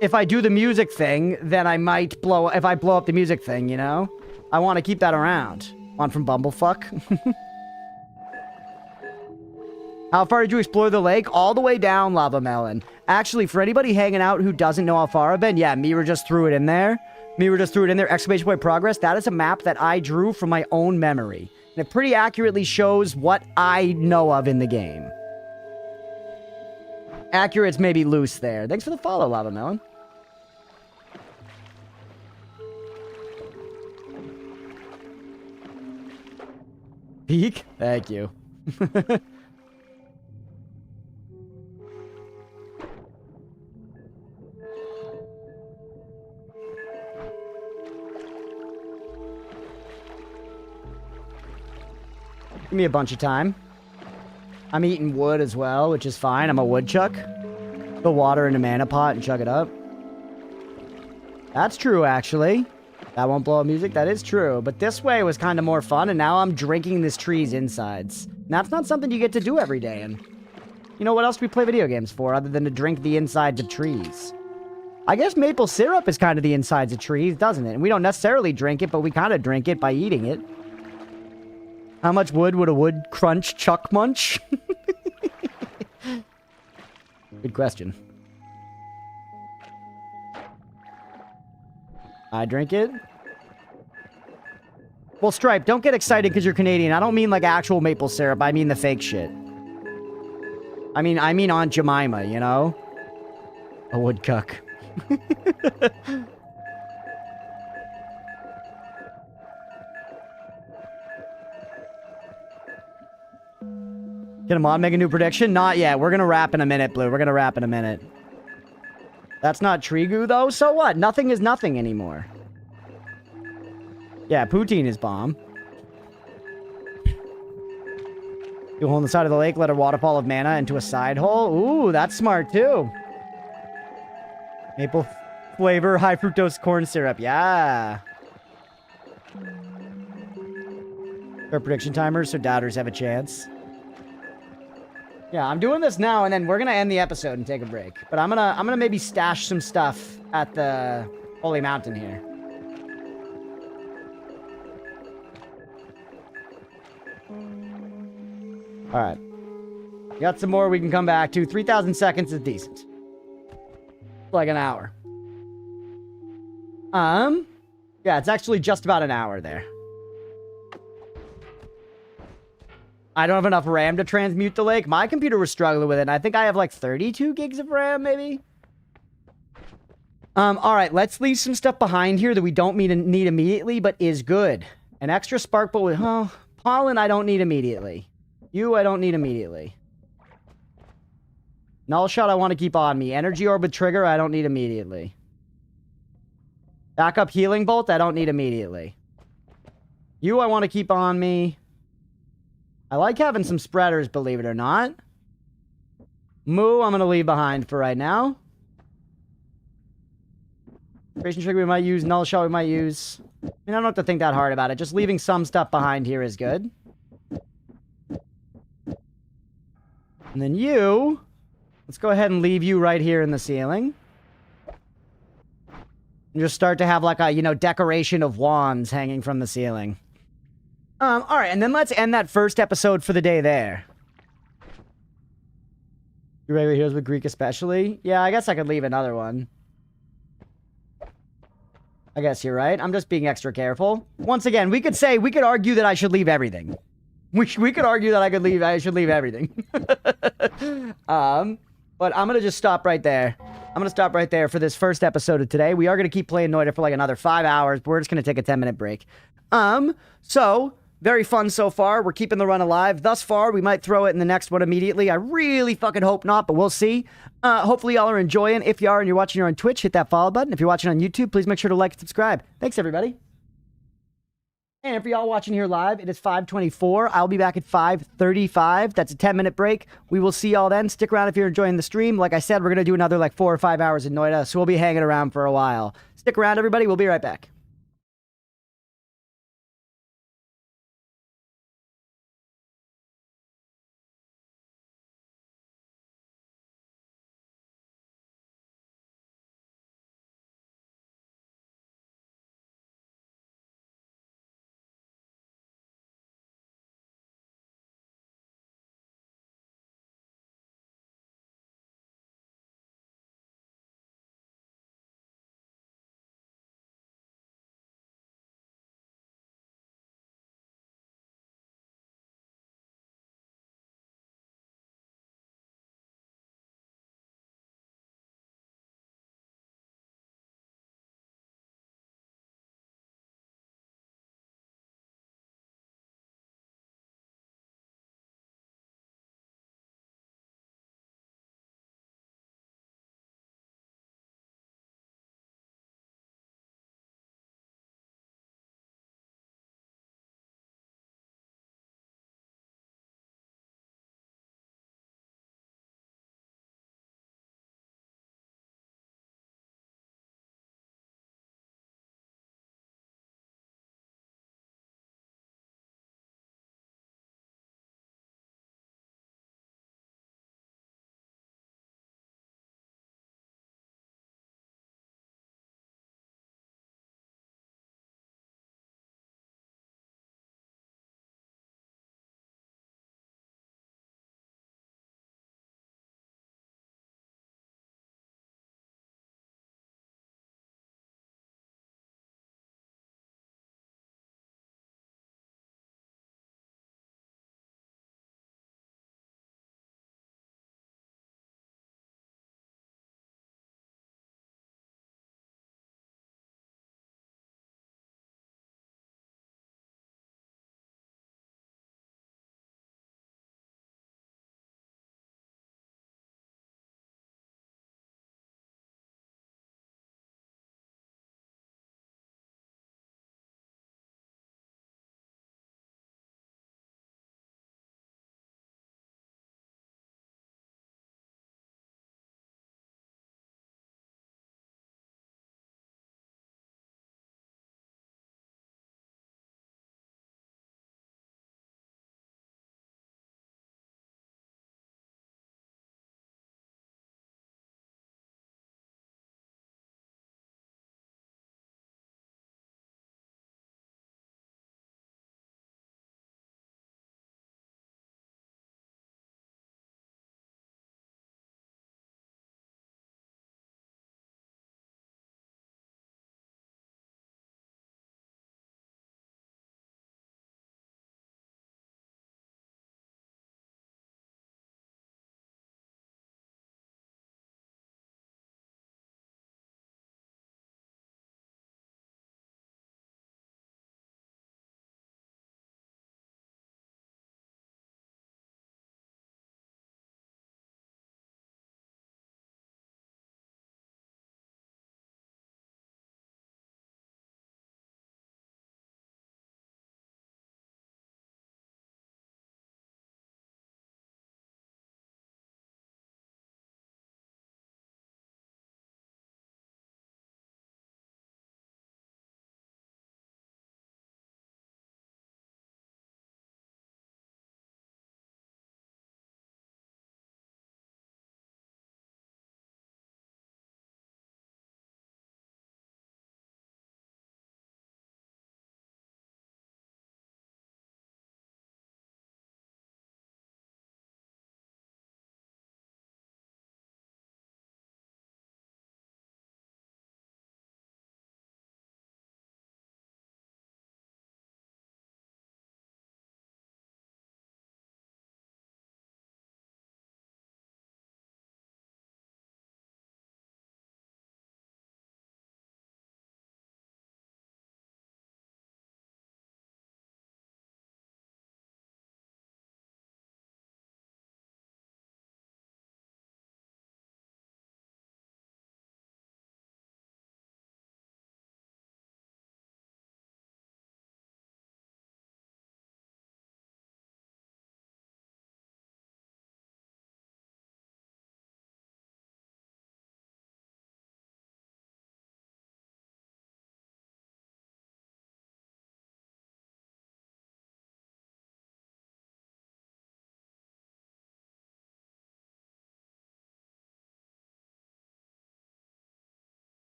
If I do the music thing, then I might blow... If I blow up the music thing, you know? I want to keep that around. One from Bumblefuck. How far did you explore the lake? All the way down, Lava Melon. Actually, for anybody hanging out who doesn't know how far I've been, yeah, Mira just threw it in there. Exclamation point progress. That is a map that I drew from my own memory. And it pretty accurately shows what I know of in the game. Accurate's maybe loose there. Thanks for the follow, Lava Melon. Peek? Thank you. Give me a bunch of time. I'm eating wood as well, which is fine. I'm a woodchuck. Put water in a mana pot and chug it up. That's true, actually. That won't blow up music. That is true. But this way was kind of more fun, and now I'm drinking this tree's insides. And that's not something you get to do every day. And you know what else do we play video games for other than to drink the insides of trees? I guess maple syrup is kind of the insides of trees, doesn't it? And we don't necessarily drink it, but we kind of drink it by eating it. How much wood would a wood crunch chuck munch? Good question. I drink it. Well, Stripe, don't get excited because you're Canadian. I don't mean like actual maple syrup. I mean the fake shit. I mean Aunt Jemima, you know? A woodcuck. Get him on, make a new prediction? Not yet. We're gonna wrap in a minute, Blue. We're gonna wrap in a minute. That's not tree goo, though? So what? Nothing is nothing anymore. Yeah, poutine is bomb. You hole in the side of the lake, let a waterfall of mana into a side hole. Ooh, that's smart, too. Maple flavor, high fructose corn syrup. Yeah. Our prediction timers, so doubters have a chance. Yeah, I'm doing this now, and then we're gonna end the episode and take a break. But I'm gonna maybe stash some stuff at the Holy Mountain here. All right, got some more we can come back to. 3,000 seconds is decent. Like an hour. Yeah, it's actually just about an hour there. I don't have enough RAM to transmute the lake. My computer was struggling with it, and I think I have like 32 gigs of RAM, maybe? All right, let's leave some stuff behind here that we don't need immediately, but is good. An extra spark bolt with, pollen I don't need immediately. You I don't need immediately. Null shot I want to keep on me. Energy orb with trigger I don't need immediately. Backup healing bolt I don't need immediately. You I want to keep on me. I like having some spreaders, believe it or not. Moo, I'm going to leave behind for right now. Creation trigger we might use. Null shot we might use. I mean, I don't have to think that hard about it. Just leaving some stuff behind here is good. And then you... Let's go ahead and leave you right here in the ceiling. And just start to have like a, you know, decoration of wands hanging from the ceiling. All right, and then let's end that first episode for the day there. Your regular heroes with Greek especially? Yeah, I guess I could leave another one. I guess you're right. I'm just being extra careful. Once again, we could argue that I should leave everything. We could argue that I should leave everything. But I'm going to just stop right there. I'm going to stop right there for this first episode of today. We are going to keep playing Noita for like another 5 hours, but we're just going to take a 10-minute break. So... Very fun so far. We're keeping the run alive. Thus far, we might throw it in the next one immediately. I really fucking hope not, but we'll see. Hopefully y'all are enjoying. If you are and you're watching here on Twitch, hit that follow button. If you're watching on YouTube, please make sure to like and subscribe. Thanks, everybody. And for y'all watching here live, it is 5:24. I'll be back at 5:35. That's a 10-minute break. We will see y'all then. Stick around if you're enjoying the stream. Like I said, we're going to do another like 4 or 5 hours in Noita, so we'll be hanging around for a while. Stick around, everybody. We'll be right back.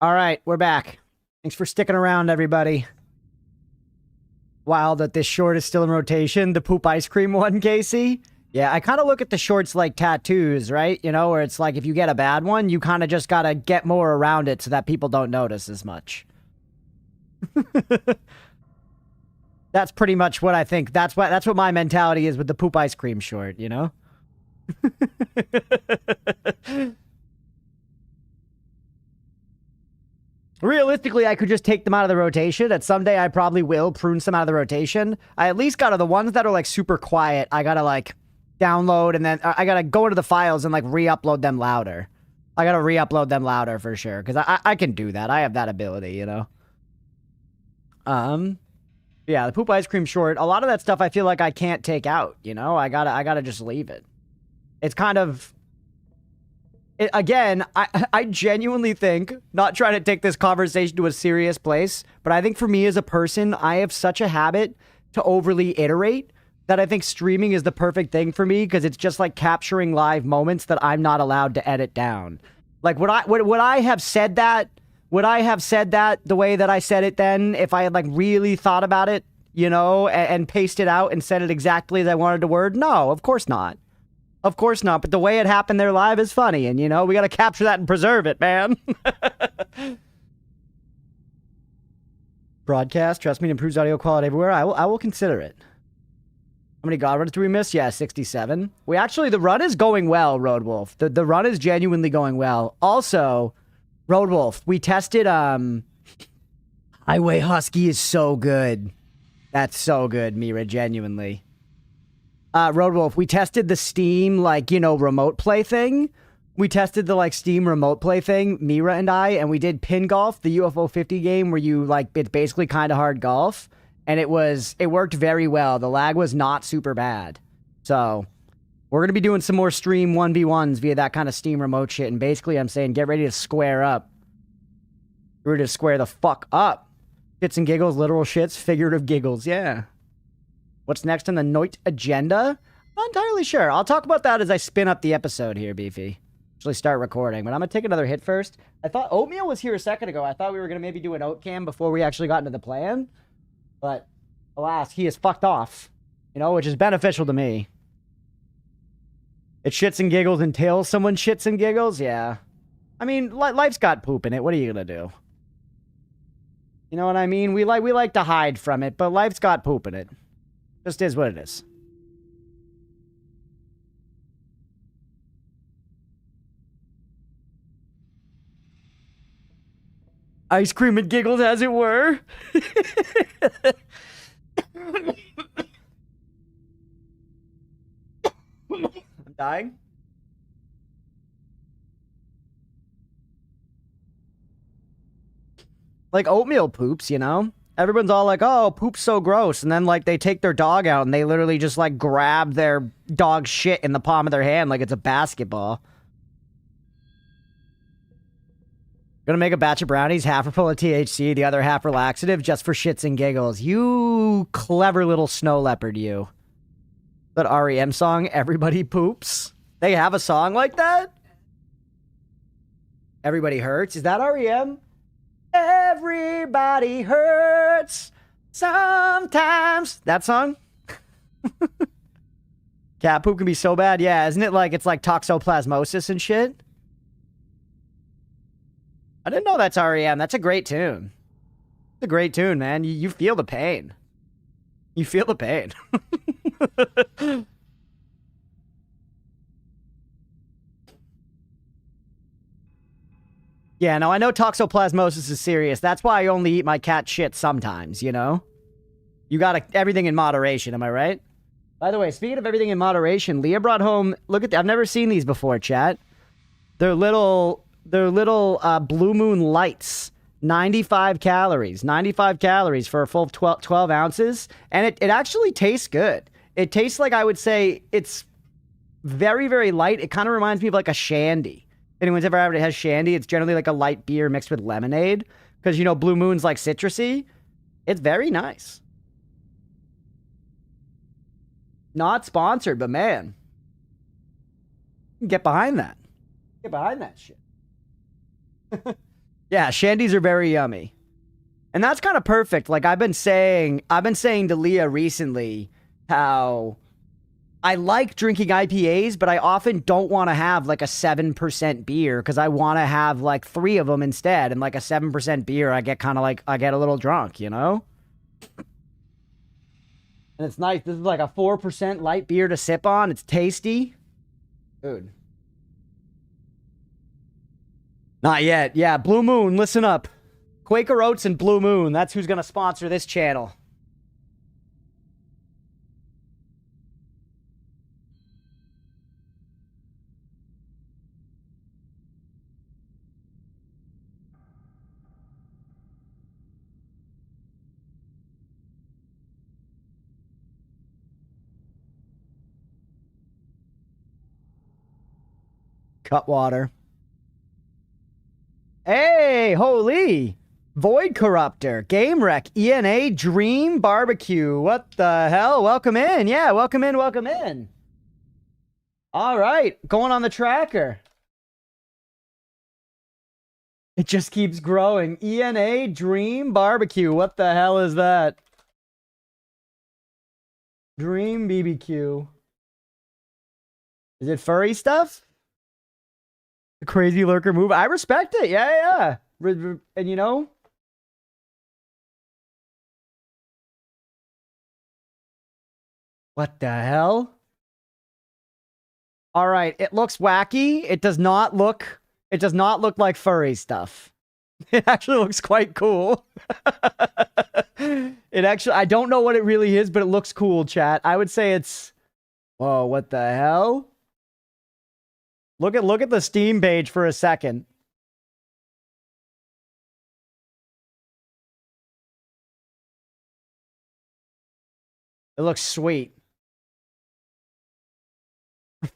All right, we're back. Thanks for sticking around, everybody. Wild that this short is still in rotation. The poop ice cream one, Casey. Yeah, I kind of look at the shorts like tattoos, right? You know, where it's like if you get a bad one, you kind of just got to get more around it so that people don't notice as much. That's pretty much what I think. That's what my mentality is with the poop ice cream short, you know? Realistically, I could just take them out of the rotation, and someday I probably will prune some out of the rotation. I at least gotta, the ones that are like super quiet, I gotta like download, and then I gotta go into the files and like re-upload them louder. I gotta re-upload them louder for sure, because I can do that. I have that ability, you know? Yeah, the poop ice cream short, a lot of that stuff I feel like I can't take out, you know? I gotta just leave it. It's kind of... Again, I genuinely think, not trying to take this conversation to a serious place, but I think for me as a person, I have such a habit to overly iterate that I think streaming is the perfect thing for me because it's just like capturing live moments that I'm not allowed to edit down. Like, would I have said that? Would I have said that the way that I said it then if I had like really thought about it, you know, and pasted out and said it exactly as I wanted to word? No, of course not. Of course not, but the way it happened there live is funny, and, you know, we gotta capture that and preserve it, man. Broadcast, trust me, it improves audio quality everywhere. I will consider it. How many God runs do we miss? Yeah, 67. We actually, the run is going well, Road Wolf. The run is genuinely going well. Also, Road Wolf, we tested, Highway Husky is so good. That's so good, Mira, genuinely. Road Wolf, we tested the Steam, like, you know, remote play thing. We tested the, like, Steam remote play thing, Mira and I, and we did Pin Golf, the UFO 50 game where you, like, it's basically kind of hard golf. And it worked very well. The lag was not super bad. So, we're going to be doing some more stream 1v1s via that kind of Steam remote shit. And basically, I'm saying, get ready to square up. We're to square the fuck up. Shits and giggles, literal shits, figurative giggles, yeah. What's next on the Noita agenda? Not entirely sure. I'll talk about that as I spin up the episode here, Beefy. Actually start recording, but I'm going to take another hit first. I thought Oatmeal was here a second ago. I thought we were going to maybe do an oat cam before we actually got into the plan. But, alas, he is fucked off. You know, which is beneficial to me. It shits and giggles until someone shits and giggles? Yeah. I mean, life's got poop in it. What are you going to do? You know what I mean? We like to hide from it, but life's got poop in it. Just is what it is. Ice cream and giggles, as it were. I'm dying. Like oatmeal poops, you know? Everyone's all like, oh, poop's so gross. And then, like, they take their dog out and they literally just, like, grab their dog's shit in the palm of their hand like it's a basketball. Gonna make a batch of brownies, half are full of THC, the other half are laxative, just for shits and giggles. You clever little snow leopard, you. That REM song, Everybody Poops? They have a song like that? Everybody Hurts? Is that REM? Everybody hurts sometimes. That song? Cat poop can be so bad. Yeah, isn't it like it's like toxoplasmosis and shit? I didn't know that's REM. That's a great tune. It's a great tune, man. You feel the pain. You feel the pain. Yeah, no, I know toxoplasmosis is serious. That's why I only eat my cat shit sometimes, you know? You gotta, everything in moderation, am I right? By the way, speaking of everything in moderation, Leah brought home, look at, I've never seen these before, chat. They're little Blue Moon Lights. 95 calories. 95 calories for a full 12 ounces. And it actually tastes good. It tastes like, I would say, it's very, very light. It kind of reminds me of like a shandy. Anyone's ever had it has shandy? It's generally like a light beer mixed with lemonade. Because, you know, Blue Moon's like citrusy. It's very nice. Not sponsored, but man. Get behind that. Get behind that shit. Yeah, shandies are very yummy. And that's kind of perfect. Like I've been saying to Leah recently how I like drinking IPAs, but I often don't want to have like a 7% beer because I want to have like 3 of them instead. And like a 7% beer, I get a little drunk, you know? And it's nice. This is like a 4% light beer to sip on. It's tasty. Dude. Not yet. Yeah, Blue Moon, listen up. Quaker Oats and Blue Moon. That's who's going to sponsor this channel. Cutwater. Hey, holy. Void Corruptor, Game Wreck, ENA, Dream Barbecue. What the hell? Welcome in. Yeah, welcome in, welcome in. All right, going on the tracker. It just keeps growing. ENA, Dream Barbecue. What the hell is that? Dream BBQ. Is it furry stuff? The crazy lurker move. I respect it. Yeah. And you know? What the hell? All right, it looks wacky. It does not look like furry stuff. It actually looks quite cool. I don't know what it really is, but it looks cool, chat. I would say it's, whoa, what the hell? Look at the Steam page for a second. It looks sweet.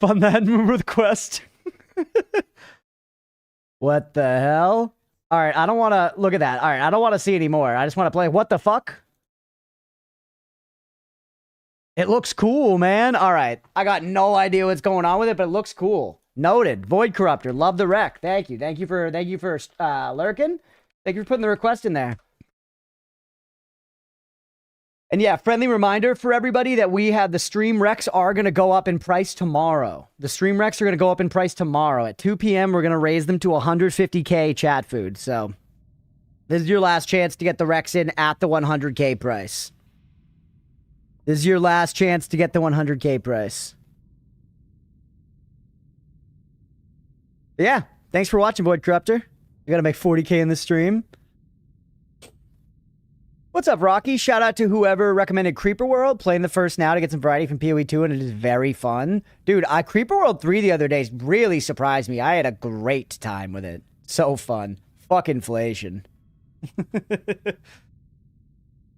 Fun that move with Quest. What the hell? All right, I don't want to look at that. All right, I don't want to see anymore. I just want to play. What the fuck? It looks cool, man. All right, I got no idea what's going on with it, but it looks cool. Noted. Void Corruptor, love the wreck. Thank you. Thank you for lurking. Thank you for putting the request in there. And yeah, friendly reminder for everybody that we have the stream recs are going to go up in price tomorrow. The stream recs are going to go up in price tomorrow. At 2 p.m., we're going to raise them to 150K chat food. So this is your last chance to get the recs in at the 100K price. This is your last chance to get the 100K price. Yeah, thanks for watching, Void Corruptor. You got to make 40K in this stream. What's up, Rocky? Shout out to whoever recommended Creeper World. Playing the first now to get some variety from PoE 2, and it is very fun. Dude, Creeper World 3 the other day really surprised me. I had a great time with it. So fun. Fuck inflation.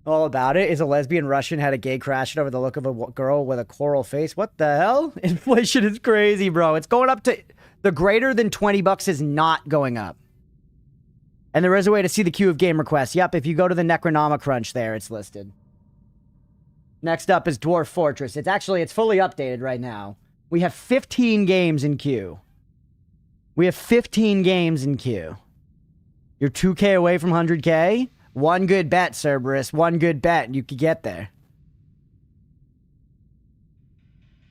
All about it is a lesbian Russian had a gay crash over the look of a girl with a coral face. What the hell? Inflation is crazy, bro. It's going up to... The greater than 20 bucks is not going up. And there is a way to see the queue of game requests. Yep, if you go to the Necronoma Crunch there, it's listed. Next up is Dwarf Fortress. It's fully updated right now. We have 15 games in queue. You're 2K away from 100K. One good bet, Cerberus. One good bet, and you could get there.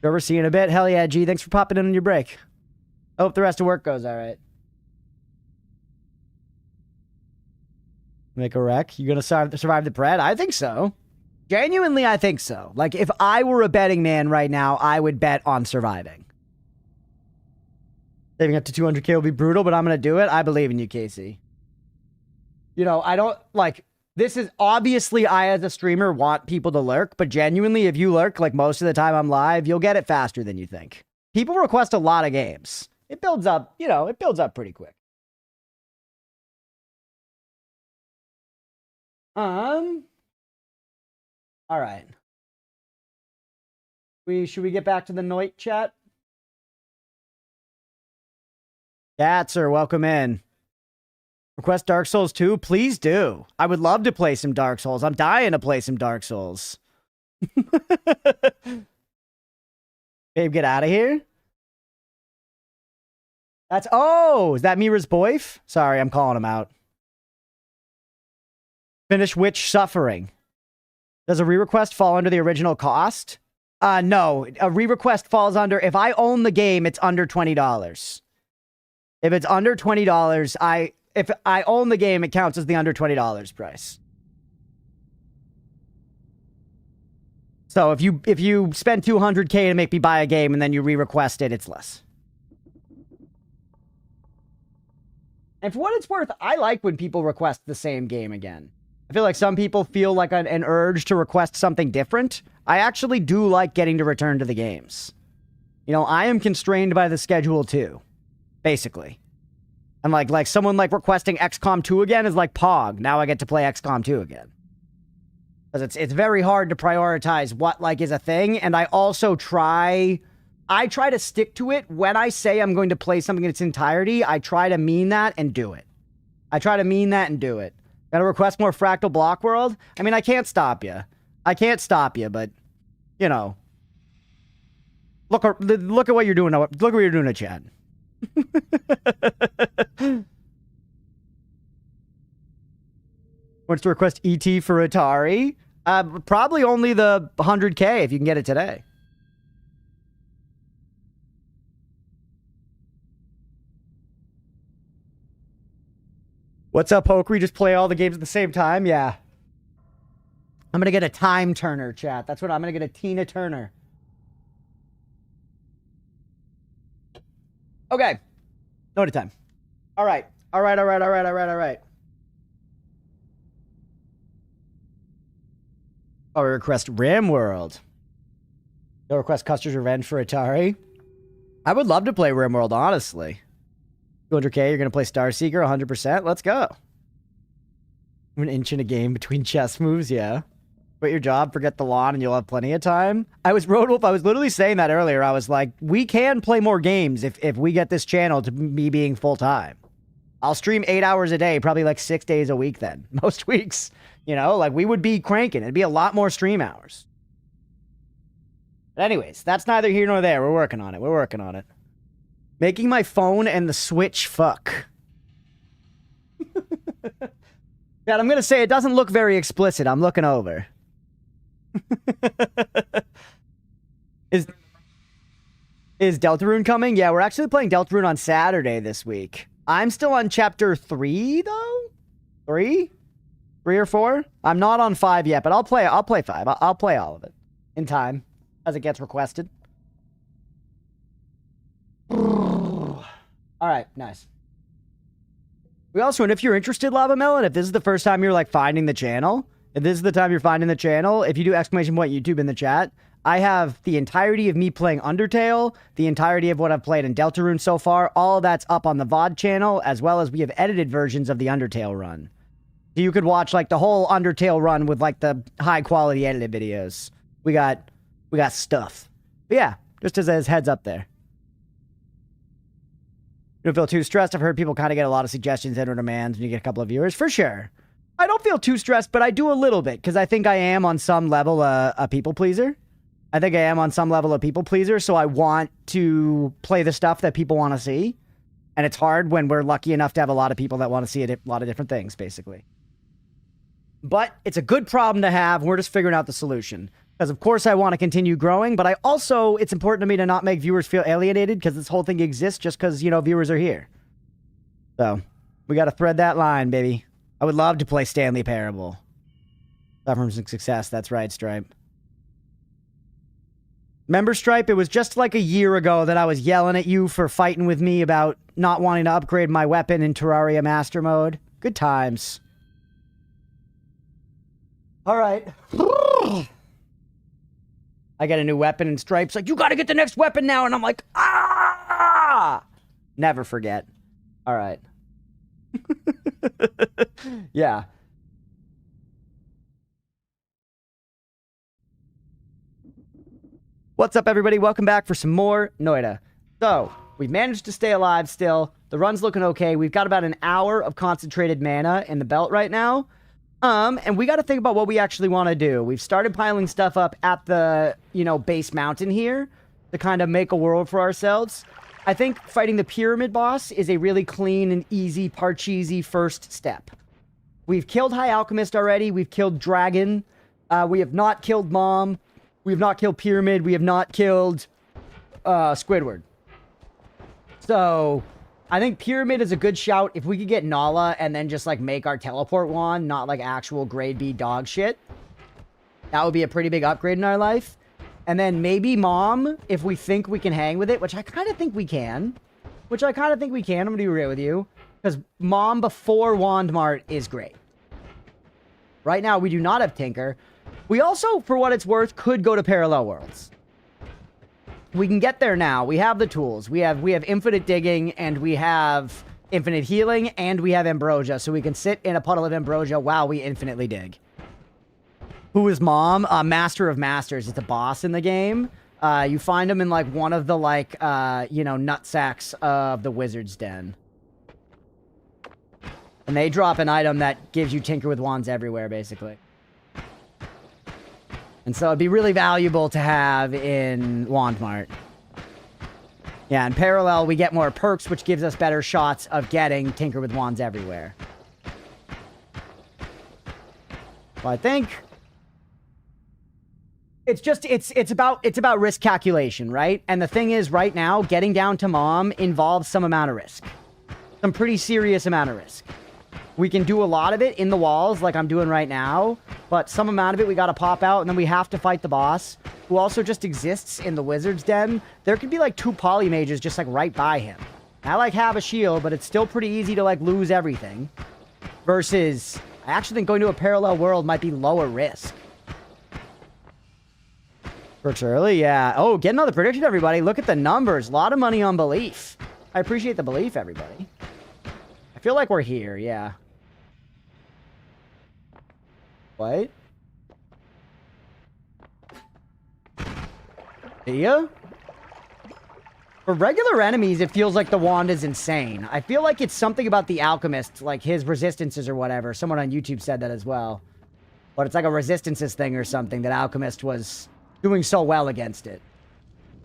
You ever seen a bit? Hell yeah, G. Thanks for popping in on your break. Hope the rest of work goes all right. Make a wreck? You gonna survive the pred? I think so. Genuinely, I think so. Like, if I were a betting man right now, I would bet on surviving. Saving up to 200K will be brutal, but I'm gonna do it. I believe in you, Casey. You know, I don't, like, this is obviously I, as a streamer, want people to lurk, but genuinely, if you lurk, like, most of the time I'm live, you'll get it faster than you think. People request a lot of games. It builds up, you know, it builds up pretty quick. All right. Should we get back to the Noita chat? Gatser, welcome in. Request Dark Souls 2? Please do. I would love to play some Dark Souls. I'm dying to play some Dark Souls. Babe, get out of here. Is that Mira's boyf? Sorry, I'm calling him out. Finish which suffering? Does a re-request fall under the original cost? No. A re-request falls under... If I own the game, it's under $20. If it's under $20, if I own the game, it counts as the under $20 price. So if you spend $200K to make me buy a game and then you re-request it, it's less. And for what it's worth, I like when people request the same game again. I feel like some people feel like an urge to request something different. I actually do like getting to return to the games. You know, I am constrained by the schedule too, basically. And like someone like requesting XCOM 2 again is like Pog. Now I get to play XCOM 2 again. Because it's very hard to prioritize what like is a thing, and I also try to stick to it. When I say I'm going to play something in its entirety, I try to mean that and do it. Gotta request more Fractal Block World? I mean, I can't stop you. But, you know. Look at what you're doing. Look at what you're doing in chat. Wants to request ET for Atari? Probably only the 100K if you can get it today. What's up, Poke? We just play all the games at the same time? Yeah. I'm gonna get a Time Turner, chat. That's what I'm gonna get, a Tina Turner. Okay. Noita time. All right. Oh, we request Ram World. You'll request Custer's Revenge for Atari. I would love to play Ram World, honestly. 200K, you're going to play Star Seeker 100%? Let's go. An inch in a game between chess moves, yeah. Quit your job, forget the lawn, and you'll have plenty of time. I was literally saying that earlier. I was like, we can play more games if we get this channel to me being full-time. I'll stream 8 hours a day, probably like 6 days a week then. Most weeks. You know, like we would be cranking. It'd be a lot more stream hours. But anyways, that's neither here nor there. We're working on it. Making my phone and the Switch fuck. Yeah, I'm going to say it doesn't look very explicit. I'm looking over. Is Deltarune coming? Yeah, we're actually playing Deltarune on Saturday this week. I'm still on chapter 3, though? 3? 3 or 4? I'm not on 5 yet, but I'll play 5. I'll play all of it in time as it gets requested. All right, nice. We also, and if you're interested, Lava Melon, if this is the first time you're like finding the channel, if you do YouTube in the chat, I have the entirety of me playing Undertale, the entirety of what I've played in Deltarune so far. All of that's up on the VOD channel, as well as we have edited versions of the Undertale run. So you could watch like the whole Undertale run with like the high quality edited videos. We got stuff. But yeah, just as heads up there. You don't feel too stressed. I've heard people kind of get a lot of suggestions and or demands when you get a couple of viewers. For sure. I don't feel too stressed, but I do a little bit because I think I am on some level a people pleaser. So I want to play the stuff that people want to see. And it's hard when we're lucky enough to have a lot of people that want to see a lot of different things, basically. But it's a good problem to have. We're just figuring out the solution. Because, of course, I want to continue growing, but it's important to me to not make viewers feel alienated because this whole thing exists just because, you know, viewers are here. So, we got to thread that line, baby. I would love to play Stanley Parable. Suffering from success. That's right, Stripe. Remember, Stripe? It was just like a year ago that I was yelling at you for fighting with me about not wanting to upgrade my weapon in Terraria Master Mode. Good times. All right. I get a new weapon and Stripe's like, you gotta get the next weapon now. And I'm like, ah! Never forget. All right. Yeah. What's up, everybody? Welcome back for some more Noita. So, we've managed to stay alive still. The run's looking okay. We've got about an hour of concentrated mana in the belt right now. And we got to think about what we actually want to do. We've started piling stuff up at the, base mountain here to kind of make a world for ourselves. I think fighting the pyramid boss is a really clean and easy, parcheesy first step. We've killed High Alchemist already. We've killed Dragon. We have not killed Mom. We have not killed Pyramid. We have not killed Squidward. So, I think Pyramid is a good shout. If we could get Nala and then just, like, make our teleport wand, not, like, actual grade B dog shit, that would be a pretty big upgrade in our life. And then maybe Mom, if we think we can hang with it, which I kind of think we can. I'm going to be real with you. Because Mom before Wand Mart is great. Right now, we do not have Tinker. We also, for what it's worth, could go to Parallel Worlds. We can get there now. We have the tools. We have infinite digging, and we have infinite healing, and we have ambrosia. So we can sit in a puddle of ambrosia while we infinitely dig. Who is Mom? Master of Masters. It's a boss in the game. You find him in, like, one of the, like, you know, nutsacks of the Wizard's Den. And they drop an item that gives you Tinker with Wands everywhere, basically. And so it'd be really valuable to have in Wand Mart. Yeah, in Parallel, we get more perks, which gives us better shots of getting Tinker with Wands everywhere. So I think it's just it's about risk calculation, right? And the thing is, right now, getting down to Mom involves some amount of risk. Some pretty serious amount of risk. We can do a lot of it in the walls, like I'm doing right now, but some amount of it we gotta pop out, and then we have to fight the boss, who also just exists in the Wizard's Den. There could be, like, 2 polymages just, like, right by him. I, like, have a shield, but it's still pretty easy to, like, lose everything. Versus, I actually think going to a parallel world might be lower risk. Perks early, yeah. Oh, get another prediction, everybody. Look at the numbers. A lot of money on belief. I appreciate the belief, everybody. I feel like we're here, yeah. What? Yeah? For regular enemies, it feels like the wand is insane. I feel like it's something about the alchemist, like his resistances or whatever. Someone on YouTube said that as well. But it's like a resistances thing or something that alchemist was doing so well against it.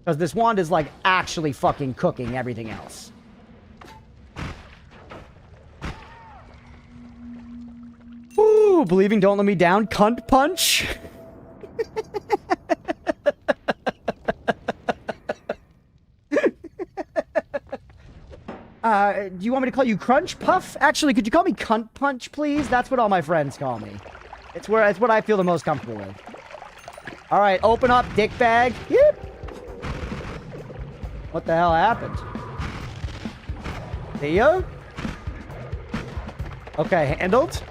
Because this wand is, like, actually fucking cooking everything else. Ooh, believing don't let me down. Cunt punch. Do you want me to call you Crunchpuff? Actually, could you call me Cunt Punch, please? That's what all my friends call me. It's what I feel the most comfortable with. All right, open up, dick bag. Yep. What the hell happened? See ya? Okay, handled.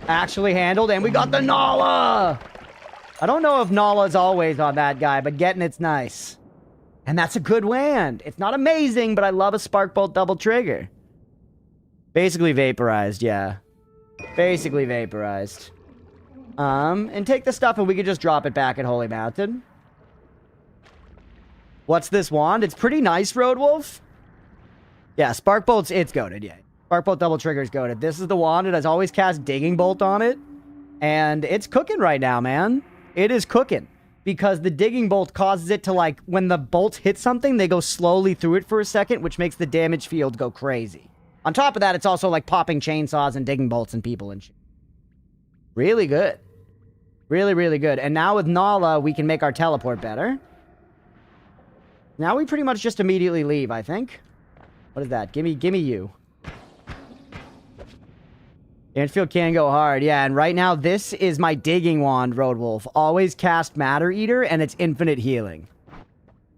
Actually handled, and we got the Nala! I don't know if Nala's always on that guy, but getting it's nice. And that's a good wand. It's not amazing, but I love a Spark Bolt double trigger. Basically vaporized, yeah. Basically vaporized. And take the stuff and we could just drop it back at Holy Mountain. What's this wand? It's pretty nice, Road Wolf. Yeah, Spark Bolt's, it's goated, yeah. Spark Bolt double trigger's goated. This is the wand. It has always cast Digging Bolt on it. And it's cooking right now, man. It is cooking. Because the Digging Bolt causes it to, like, when the bolts hit something, they go slowly through it for a second, which makes the damage field go crazy. On top of that, it's also, like, popping chainsaws and digging bolts and people and shit. Really good. Really, really good. And now with Nala, we can make our teleport better. Now we pretty much just immediately leave, I think. What is that? Gimme you. Anfield can go hard. Yeah, and right now, this is my digging wand, Road Wolf. Always cast Matter Eater, and it's infinite healing.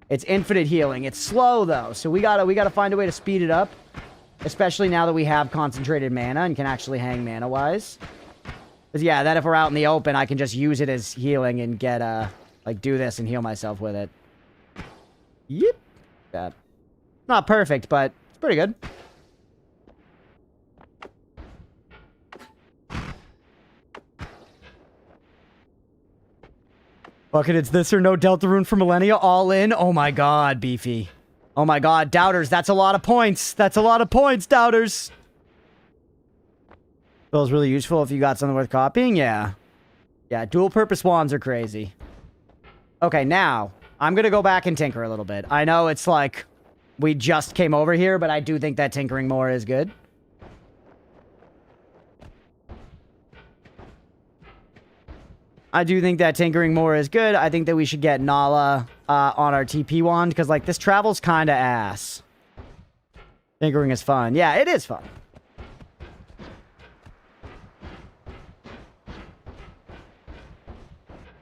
It's infinite healing. It's slow, though, so we gotta find a way to speed it up. Especially now that we have concentrated mana and can actually hang mana-wise. Because, yeah, then if we're out in the open, I can just use it as healing and get, like, do this and heal myself with it. Yep. Yeah. Not perfect, but it's pretty good. Fuck it, it's this or no Deltarune for Millennia. All in. Oh my god, Beefy. Oh my god, Doubters, that's a lot of points. That's a lot of points, Doubters. Feels really useful if you got something worth copying, yeah. Yeah, dual-purpose wands are crazy. Okay, now, I'm gonna go back and tinker a little bit. I know it's like, we just came over here, but I do think that tinkering more is good. I do think that tinkering more is good. I think that we should get Nala on our TP wand, because, like, this travel's kind of ass. Tinkering is fun. Yeah, it is fun.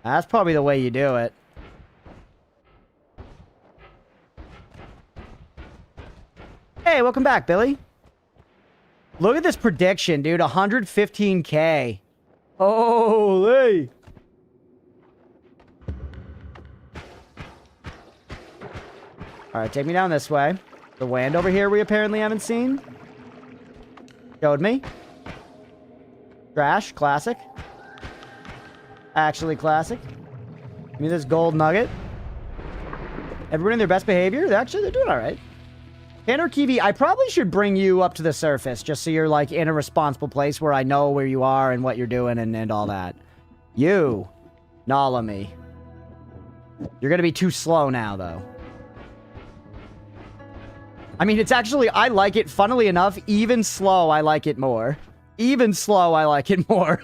That's probably the way you do it. Hey, welcome back, Billy. Look at this prediction, dude. 115K. Holy. Alright, take me down this way. The land over here we apparently haven't seen. Showed me. Trash. Classic. Actually classic. Give me this gold nugget. Everyone in their best behavior? They're doing alright. Tanner Kiwi, I probably should bring you up to the surface just so you're, like, in a responsible place where I know where you are and what you're doing and all that. You. Nala me. You're gonna be too slow now, though. I mean, it's actually, I like it, funnily enough, even slow, I like it more. Even slow, I like it more.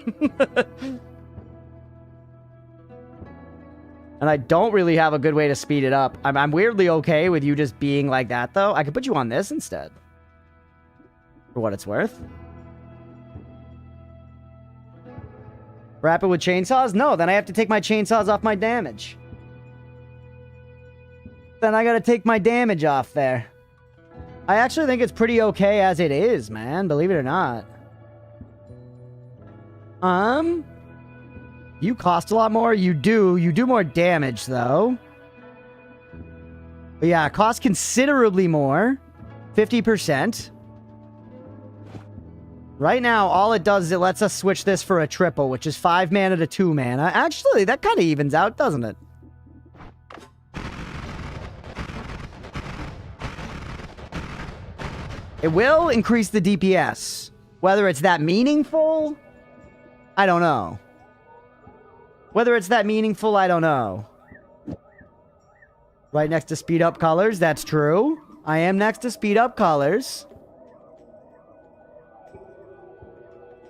And I don't really have a good way to speed it up. I'm weirdly okay with you just being like that, though. I could put you on this instead. For what it's worth. Wrap it with chainsaws? No, then I have to take my chainsaws off my damage. Then I gotta take my damage off there. I actually think it's pretty okay as it is, man. Believe it or not. You cost a lot more. You do. You do more damage, though. But yeah, it costs considerably more. 50%. Right now, all it does is it lets us switch this for a triple, which is 5 mana to 2 mana. Actually, that kind of evens out, doesn't it? It will increase the DPS. Whether it's that meaningful, I don't know. Whether it's that meaningful, I don't know. Right next to speed up colors, that's true. I am next to speed up colors.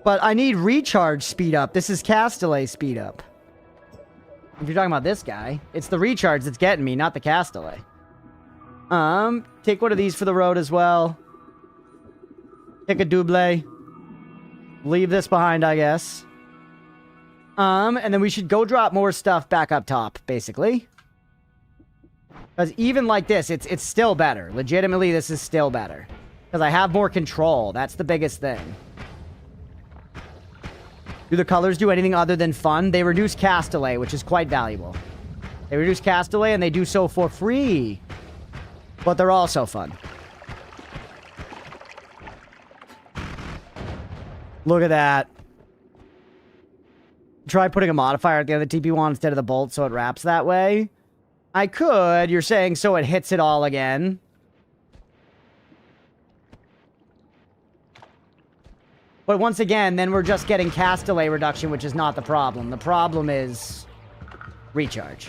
But I need recharge speed up. This is Castellet speed up. If you're talking about this guy, it's the recharge that's getting me, not the Castellet. Take one of these for the road as well. Take a double. Leave this behind, I guess. And then we should go drop more stuff back up top, basically. Because even like this, it's still better. Legitimately, this is still better. Because I have more control. That's the biggest thing. Do the colors do anything other than fun? They reduce Castellet, which is quite valuable. They reduce Castellet, and they do so for free. But they're also fun. Look at that. Try putting a modifier at the other TP wand instead of the bolt so it wraps that way. I could. You're saying so it hits it all again. But once again, then we're just getting Castellet reduction, which is not the problem. The problem is recharge.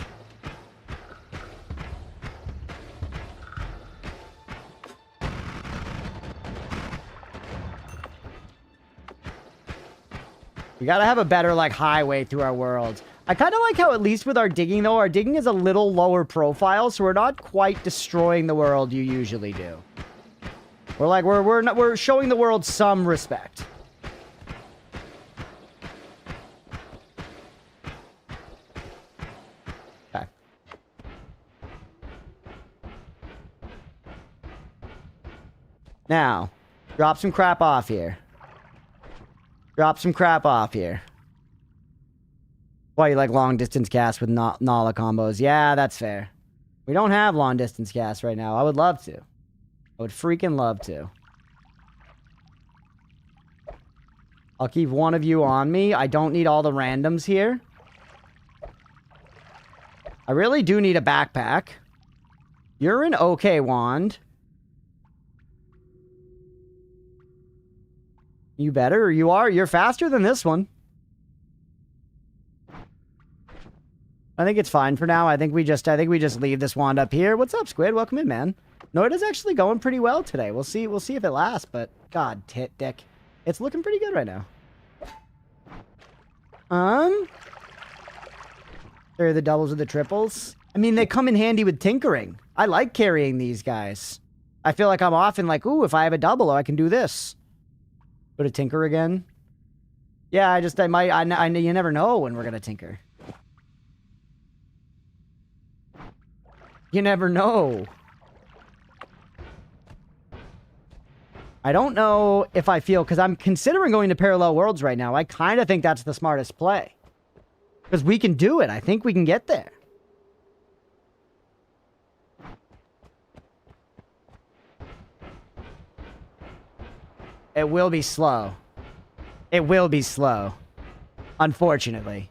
We gotta have a better, like, highway through our world. I kind of like how, at least with our digging, though, our digging is a little lower profile, so we're not quite destroying the world you usually do. We're like, we're showing the world some respect. Okay. Now, drop some crap off here. Drop some crap off here. Why, you like long-distance casts with Nala combos? Yeah, that's fair. We don't have long-distance casts right now. I would love to. I would freaking love to. I'll keep one of you on me. I don't need all the randoms here. I really do need a backpack. You're an okay wand. You better. You are. You're faster than this one. I think it's fine for now. I think we just leave this wand up here. What's up, Squid? Welcome in, man. Noita's actually going pretty well today. We'll see if it lasts, but god, dick. It's looking pretty good right now. They're the doubles or the triples. I mean, they come in handy with tinkering. I like carrying these guys. I feel like I'm often like, ooh, if I have a double, I can do this. Go to tinker again. Yeah, you never know when we're gonna tinker. You never know. I don't know if I feel, because I'm considering going to Parallel Worlds right now. I kind of think that's the smartest play. Because we can do it. I think we can get there. It will be slow. It will be slow. Unfortunately.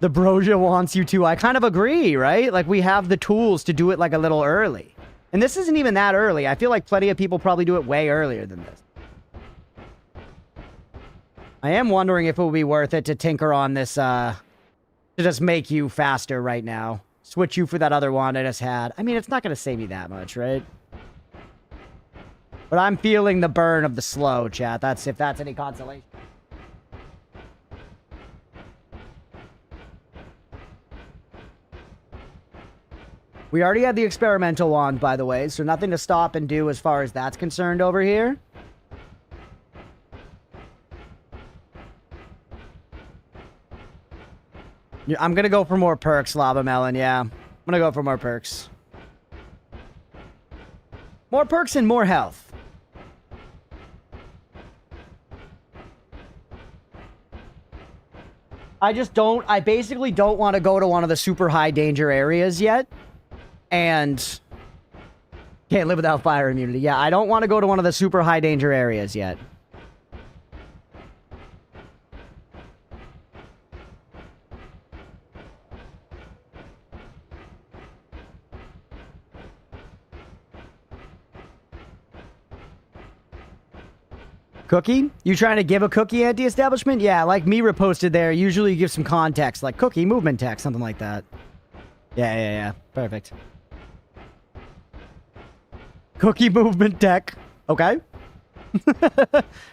The Brosia wants you to. I kind of agree, right? Like, we have the tools to do it like a little early. And this isn't even that early. I feel like plenty of people probably do it way earlier than this. I am wondering if it would be worth it to tinker on this, to just make you faster right now. Switch you for that other wand I just had. I mean, it's not going to save me that much, right? But I'm feeling the burn of the slow, chat. That's if that's any consolation. We already had the experimental wand, by the way, so nothing to stop and do as far as that's concerned over here. Yeah, I'm gonna go for more perks, Lava Melon, yeah. I'm gonna go for more perks. More perks and more health. I basically don't want to go to one of the super high danger areas yet. And can't live without fire immunity. Yeah, I don't want to go to one of the super high danger areas yet. Cookie? You trying to give a cookie anti-establishment? Yeah, like Mira posted there. Usually you give some context, like cookie, movement text, something like that. Yeah. Perfect. Cookie movement tech. Okay.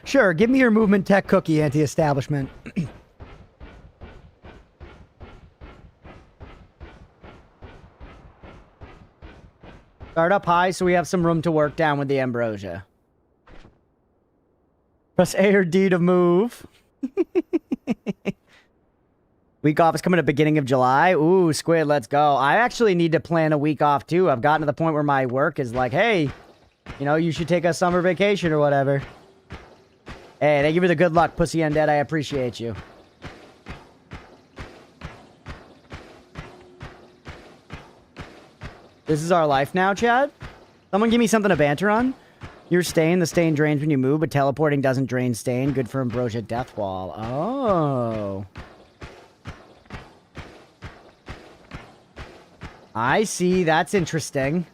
Sure, give me your movement tech cookie anti-establishment. Start up high so we have some room to work down with the ambrosia. Press A or D to move. Week off is coming at the beginning of July. Ooh, Squid, let's go. I actually need to plan a week off, too. I've gotten to the point where my work is like, hey, you know, you should take a summer vacation or whatever. Hey, thank you for the good luck, Pussy Undead. I appreciate you. This is our life now, Chad? Someone give me something to banter on. You're staying. The stain drains when you move, but teleporting doesn't drain stain. Good for Ambrosia Death Wall. Oh. I see. That's interesting.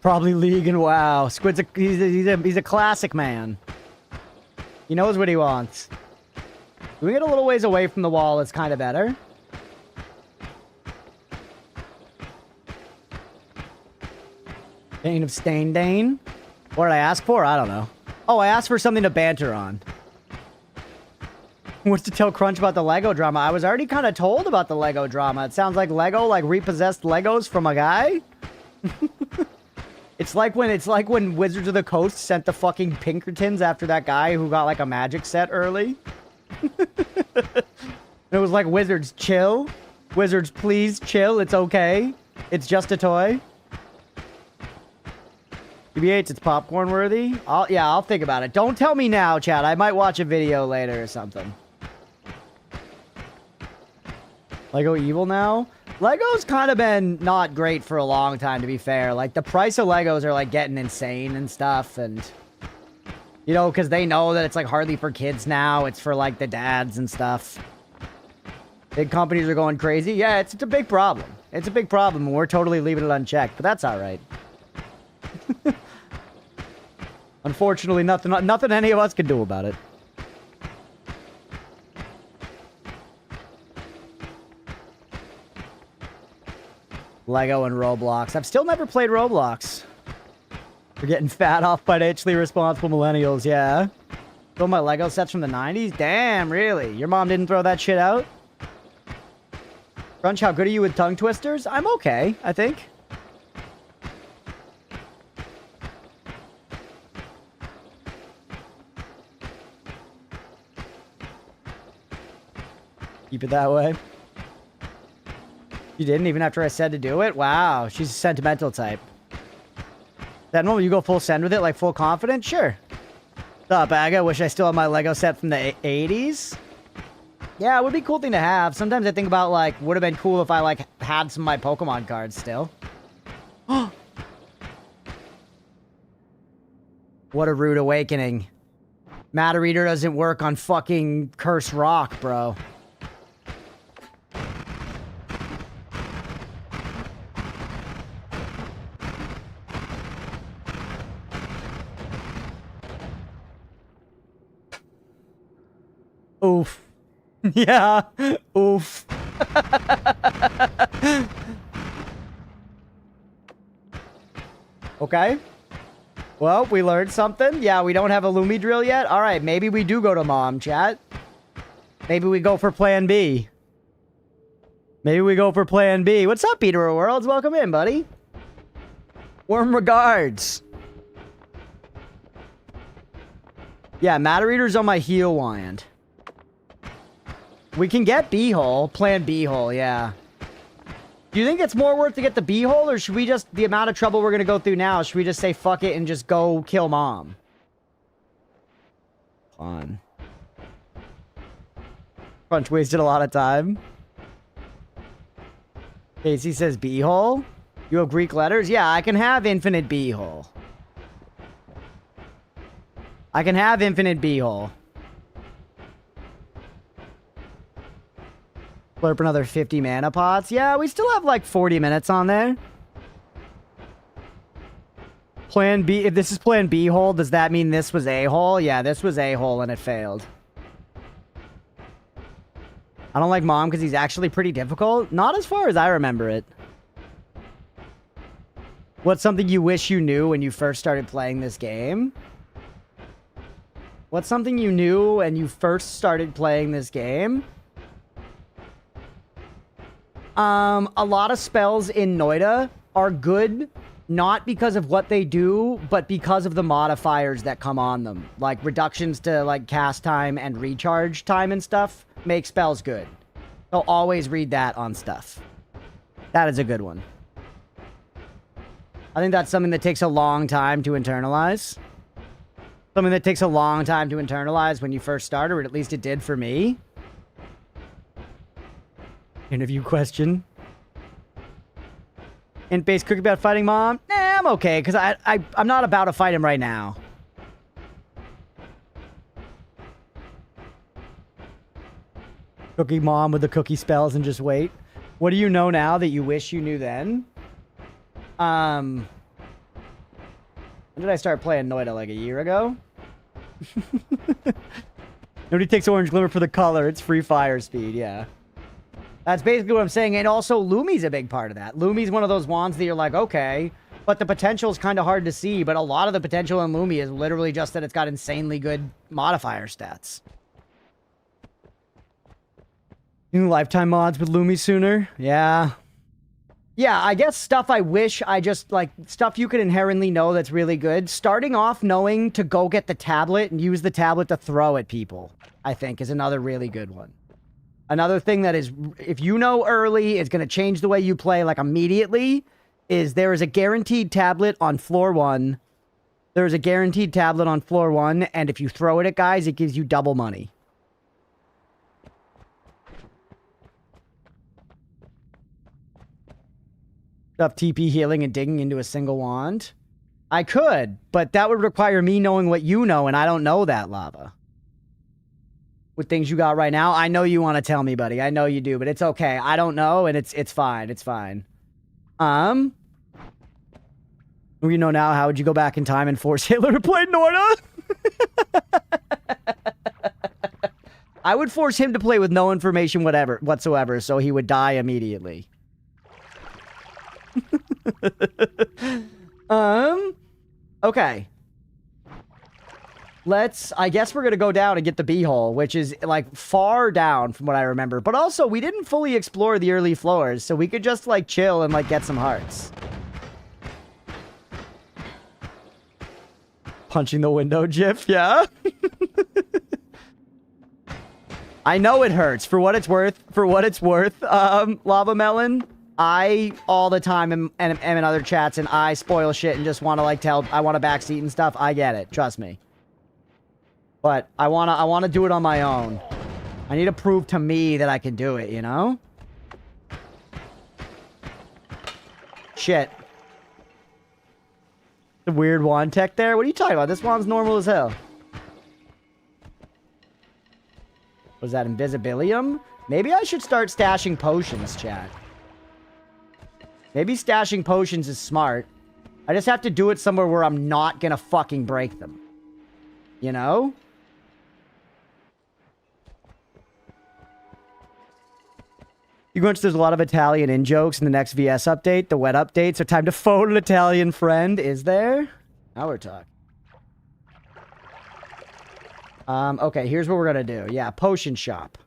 Probably League and WoW. Squid's he's a classic man. He knows what he wants. Doing it a little ways away from the wall is kind of better. Bane of Stain Dane? What did I ask for? I don't know. Oh, I asked for something to banter on. What's to tell Crunch about the Lego drama? I was already kind of told about the Lego drama. It sounds like Lego, like repossessed Legos from a guy. It's like when Wizards of the Coast sent the fucking Pinkertons after that guy who got like a magic set early. It was like, Wizards, chill. Wizards, please chill. It's okay. It's just a toy. TBH, it's popcorn worthy. I'll think about it. Don't tell me now, Chad. I might watch a video later or something. Lego evil now? Lego's kind of been not great for a long time, to be fair. Like, the price of Legos are, like, getting insane and stuff, and... You know, because they know that it's, like, hardly for kids now. It's for, like, the dads and stuff. Big companies are going crazy. Yeah, it's a big problem. It's a big problem, and we're totally leaving it unchecked, but that's alright. Unfortunately, nothing any of us can do about it. Lego and Roblox. I've still never played Roblox. We're getting fat off financially responsible millennials, yeah. Throw my Lego sets from the 90s? Damn, really? Your mom didn't throw that shit out? Crunch, how good are you with tongue twisters? I'm okay, I think. Keep it that way. You didn't, even after I said to do it? Wow, she's a sentimental type. That normal, you go full send with it, like full confidence? Sure. What's up, Aga? Wish I still had my Lego set from the 80s. Yeah, it would be a cool thing to have. Sometimes I think about, like, would have been cool if I, like, had some of my Pokemon cards still. What a rude awakening. Matter Eater doesn't work on fucking Curse Rock, bro. Oof. Yeah. Oof. Okay. Well, we learned something. Yeah, we don't have a Lumi drill yet. All right, maybe we do go to mom, chat. Maybe we go for plan B. Maybe we go for plan B. What's up, Peter Worlds? Welcome in, buddy. Warm regards. Yeah, Matter Eater's on my heel wand. We can get B-hole. Plan B-hole, yeah. Do you think it's more worth to get the B-hole, or should we just, the amount of trouble we're going to go through now, should we just say fuck it and just go kill mom? Fun. Crunch wasted a lot of time. Casey says B-hole? You have Greek letters? Yeah, I can have infinite B-hole. I can have infinite B-hole. Flip another 50 mana pots. Yeah, we still have like 40 minutes on there. Plan B. If this is plan B hole, does that mean this was A hole? Yeah, this was A hole and it failed. I don't like mom because he's actually pretty difficult. Not as far as I remember it. What's something you wish you knew when you first started playing this game? What's something you knew when you first started playing this game? A lot of spells in Noita are good, not because of what they do, but because of the modifiers that come on them. Like, reductions to, like, cast time and recharge time and stuff make spells good. So always read that on stuff. That is a good one. I think that's something that takes a long time to internalize. Something that takes a long time to internalize when you first start, or at least it did for me. Interview question. Int-based cookie about fighting mom? Nah, I'm okay, because I'm not about to fight him right now. Cookie mom with the cookie spells and just wait. What do you know now that you wish you knew then? When did I start playing Noita? Like a year ago? Nobody takes orange glimmer for the color. It's free fire speed, yeah. That's basically what I'm saying. And also, Lumi's a big part of that. Lumi's one of those wands that you're like, okay, but the potential is kind of hard to see. But a lot of the potential in Lumi is literally just that it's got insanely good modifier stats. New lifetime mods with Lumi sooner? Yeah. Yeah, I guess stuff I wish I just, like, stuff you could inherently know that's really good. Starting off knowing to go get the tablet and use the tablet to throw at people, I think, is another really good one. Another thing that is, if you know early, it's going to change the way you play, like, immediately, is there is a guaranteed tablet on floor 1. There is a guaranteed tablet on floor 1, and if you throw it at guys, it gives you double money. Stuff TP healing and digging into a single wand. I could, but that would require me knowing what you know, and I don't know that, Lava. With things you got right now, I know you want to tell me, buddy. I know you do, but it's okay. I don't know, and it's fine. It's fine. You know now, how would you go back in time and force Hitler to play Noita? I would force him to play with no information whatsoever, so he would die immediately. Okay. I guess we're gonna go down and get the B-hole, which is, like, far down from what I remember. But also, we didn't fully explore the early floors, so we could just, like, chill and, like, get some hearts. Punching the window gif, yeah? I know it hurts, for what it's worth, Lava Melon. I, all the time, am in other chats, and I spoil shit and just want to, like, I want a backseat and stuff. I get it, trust me. But I wanna do it on my own. I need to prove to me that I can do it, you know? Shit. The weird wand tech there? What are you talking about? This wand's normal as hell. Was that Invisibilium? Maybe I should start stashing potions, chat. Maybe stashing potions is smart. I just have to do it somewhere where I'm not gonna fucking break them. You know? You going to there's a lot of Italian in-jokes in the next VS update, the wet update, so time to phone an Italian friend. Is there? Now we're talking. Okay, here's what we're gonna do. Yeah, potion shop.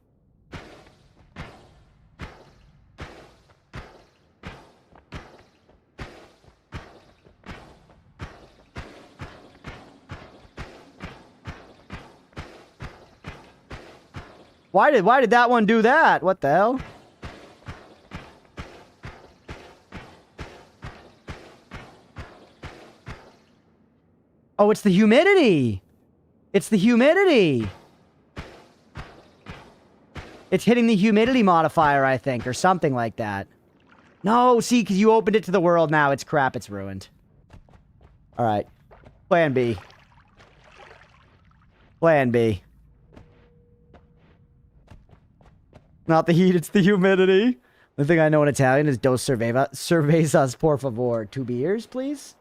Why did that one do that? What the hell? Oh, it's the humidity. It's the humidity. It's hitting the humidity modifier, I think, or something like that. No, see, because you opened it to the world now. It's crap. It's ruined. All right. Plan B. Plan B. Not the heat, it's the humidity. The thing I know in Italian is dos cervezas, por favor. 2 beers, please?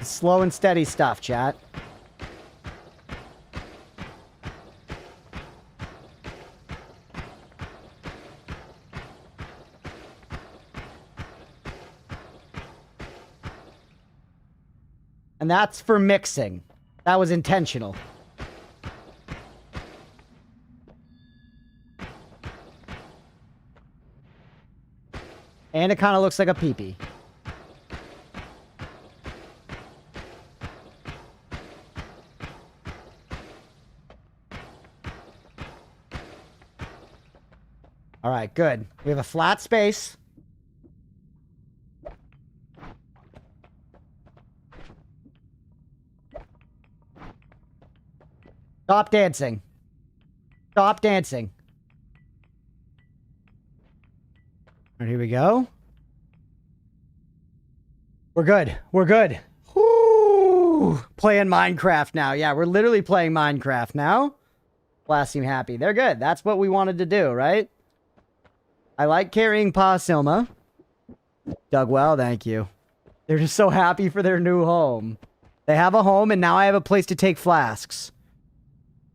Slow and steady stuff, chat. And that's for mixing. That was intentional. And it kind of looks like a peepee. All right, good. We have a flat space. Stop dancing. Stop dancing. All right, here we go. We're good. We're good. Woo! Playing Minecraft now. Yeah, we're literally playing Minecraft now. Last seem happy. They're good. That's what we wanted to do, right? I like carrying Pa Silma. Dug well, thank you. They're just so happy for their new home. They have a home, and now I have a place to take flasks.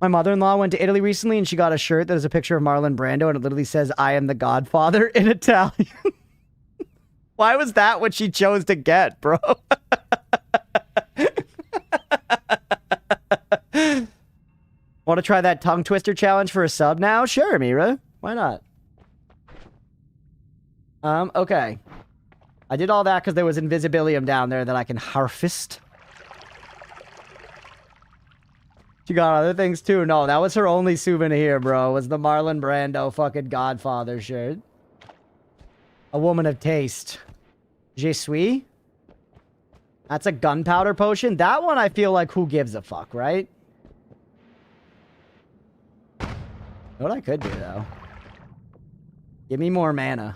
My mother-in-law went to Italy recently, and she got a shirt that has a picture of Marlon Brando, and it literally says, "I am the Godfather" in Italian. Why was that what she chose to get, bro? Want to try that tongue twister challenge for a sub now? Sure, Mira. Why not? Okay. I did all that because there was Invisibilium down there that I can harvest. She got other things too. No, that was her only souvenir, bro. Was the Marlon Brando fucking Godfather shirt. A woman of taste. Je suis? That's a gunpowder potion? That one I feel like who gives a fuck, right? You know what I could do, though? Give me more mana.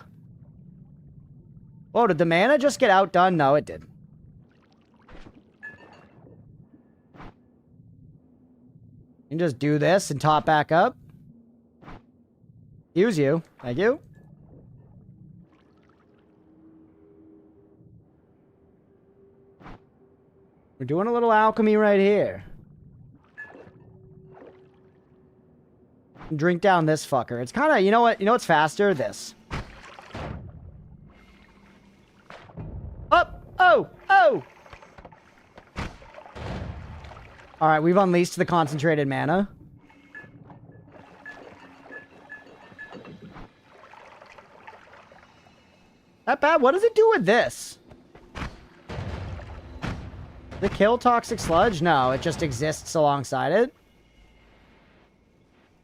Oh, did the mana just get outdone? No, it didn't. can just do this and top back up. Use you. Thank you. We're doing a little alchemy right here. Drink down this fucker. It's kind of, you know what? You know what's faster? This. Up! Oh! Oh! Alright, we've unleashed the concentrated mana. Not bad. What does it do with this? The kill toxic sludge? No, it just exists alongside it.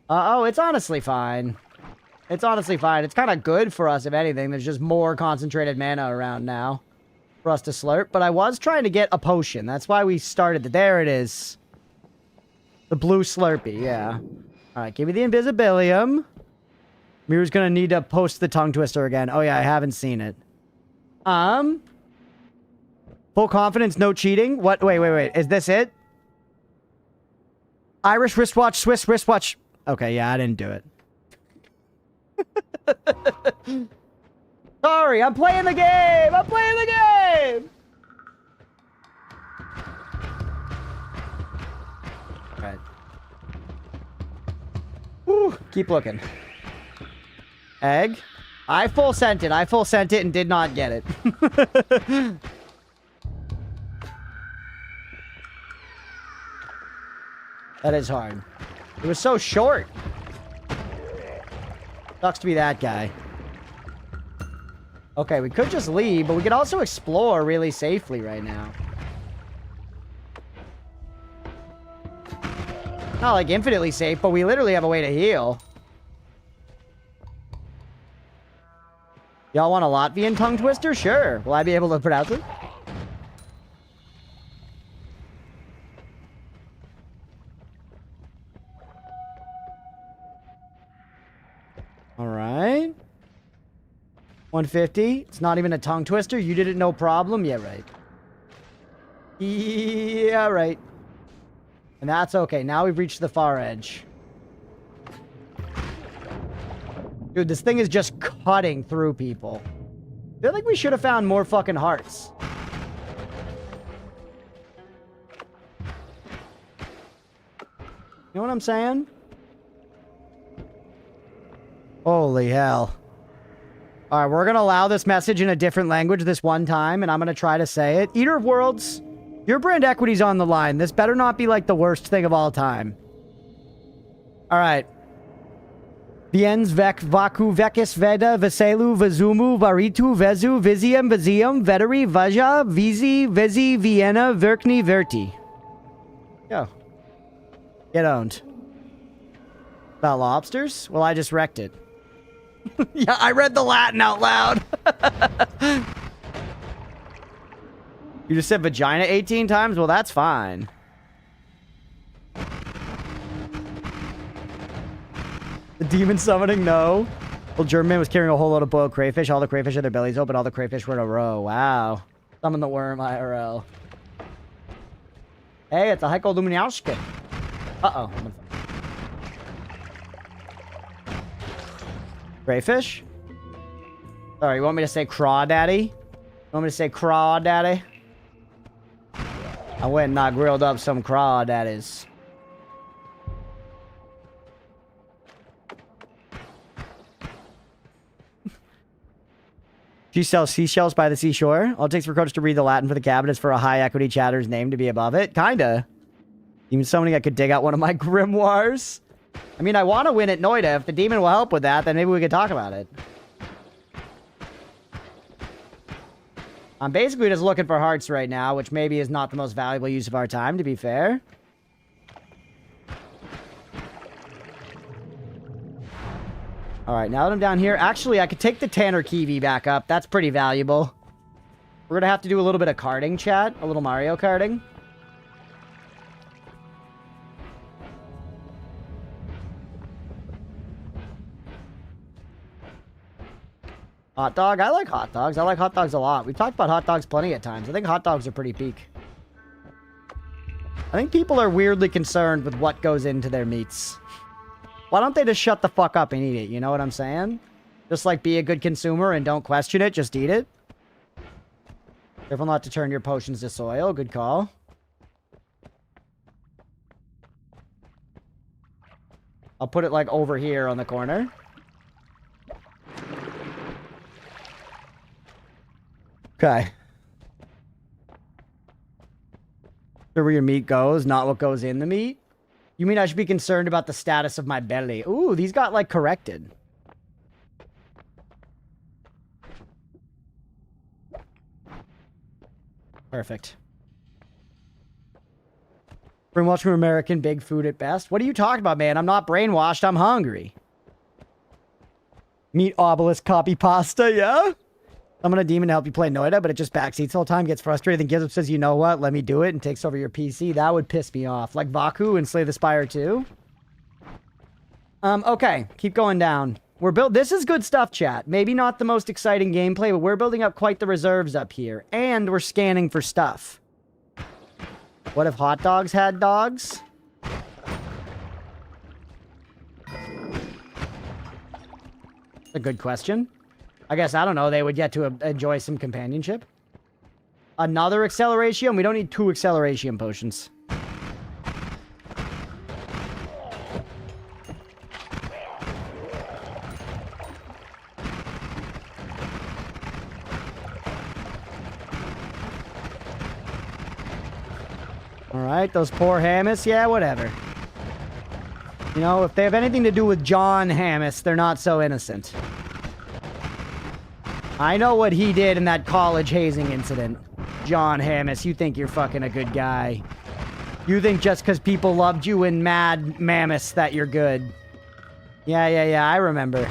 Oh, it's honestly fine. It's honestly fine. It's kind of good for us, if anything. There's just more concentrated mana around now for us to slurp. But I was trying to get a potion. That's why we started. There it is. The blue Slurpee, yeah. Alright, give me the Invisibilium. Mirror's gonna need to post the tongue twister again. Oh yeah, I haven't seen it. Full confidence, no cheating. What? Wait. Is this it? Irish wristwatch, Swiss wristwatch. Okay, yeah, I didn't do it. Sorry, I'm playing the game! I'm playing the game! Alright. Whew, keep looking. Egg. I full sent it. I full sent it and did not get it. That is hard. It was so short. Sucks to be that guy. Okay, we could just leave, but we could also explore really safely right now. Not like infinitely safe, but we literally have a way to heal. Y'all want a Latvian tongue twister? Sure. Will I be able to pronounce it? Alright. 150. It's not even a tongue twister. You did it no problem. Yeah, right. Yeah, right. And that's okay. Now we've reached the far edge. Dude, this thing is just cutting through people. I feel like we should have found more fucking hearts. You know what I'm saying? Holy hell. Alright, we're gonna allow this message in a different language this one time, and I'm gonna try to say it. Eater of Worlds, your brand equity's on the line. This better not be like the worst thing of all time. Alright. Viens vec vacu vecis veda veselu vezumu varitu vezu vizium vizium vederi vaja vizi vizi vienna verkni verti. Go. Get owned. About lobsters? Well, I just wrecked it. Yeah, I read the Latin out loud. You just said vagina 18 times? Well, that's fine. The demon summoning? No. Well, German man was carrying a whole load of boiled crayfish. All the crayfish had their bellies open. All the crayfish were in a row. Wow. Summon the worm IRL. Hey, it's a Heiko Luminosky. Uh-oh. Crayfish? Sorry, you want me to say crawdaddy? You want me to say crawdaddy? I went and I grilled up some crawdaddies. She sells seashells by the seashore. All it takes for coach to read the Latin for the cabinets for a high equity chatter's name to be above it. Kinda. Even somebody I could dig out one of my grimoires. I mean, I want to win at Noita. If the demon will help with that, then maybe we could talk about it. I'm basically just looking for hearts right now, which maybe is not the most valuable use of our time, to be fair. Alright, now that I'm down here, actually, I could take the Tanner Kiwi back up. That's pretty valuable. We're going to have to do a little bit of karting, chat. A little Mario karting. Hot dog? I like hot dogs. I like hot dogs a lot. We've talked about hot dogs plenty of times. I think hot dogs are pretty peak. I think people are weirdly concerned with what goes into their meats. Why don't they just shut the fuck up and eat it? You know what I'm saying? Just like be a good consumer and don't question it, just eat it. Careful not to turn your potions to soil. Good call. I'll put it like over here on the corner. Okay. Sure where your meat goes, not what goes in the meat. You mean I should be concerned about the status of my belly? Ooh, these got like corrected. Perfect. Brainwashed from American, big food at best. What are you talking about, man? I'm not brainwashed. I'm hungry. Meat obelisk copy pasta, yeah? I'm gonna demon to help you play Noita, but it just backseats all the time, gets frustrated, then gives up, says, you know what, let me do it, and takes over your PC. That would piss me off. Like Vaku and Slay the Spire 2. Okay, keep going down. This is good stuff, chat. Maybe not the most exciting gameplay, but we're building up quite the reserves up here. And we're scanning for stuff. What if hot dogs had dogs? A good question. I guess, I don't know, they would get to enjoy some companionship. Another acceleration? We don't need 2 acceleration potions. Alright, those poor Hammis, yeah, whatever. You know, if they have anything to do with John Hammis, they're not so innocent. I know what he did in that college hazing incident. John Hammis, you think you're fucking a good guy. You think just because people loved you in Mad Mammoths that you're good. Yeah, I remember.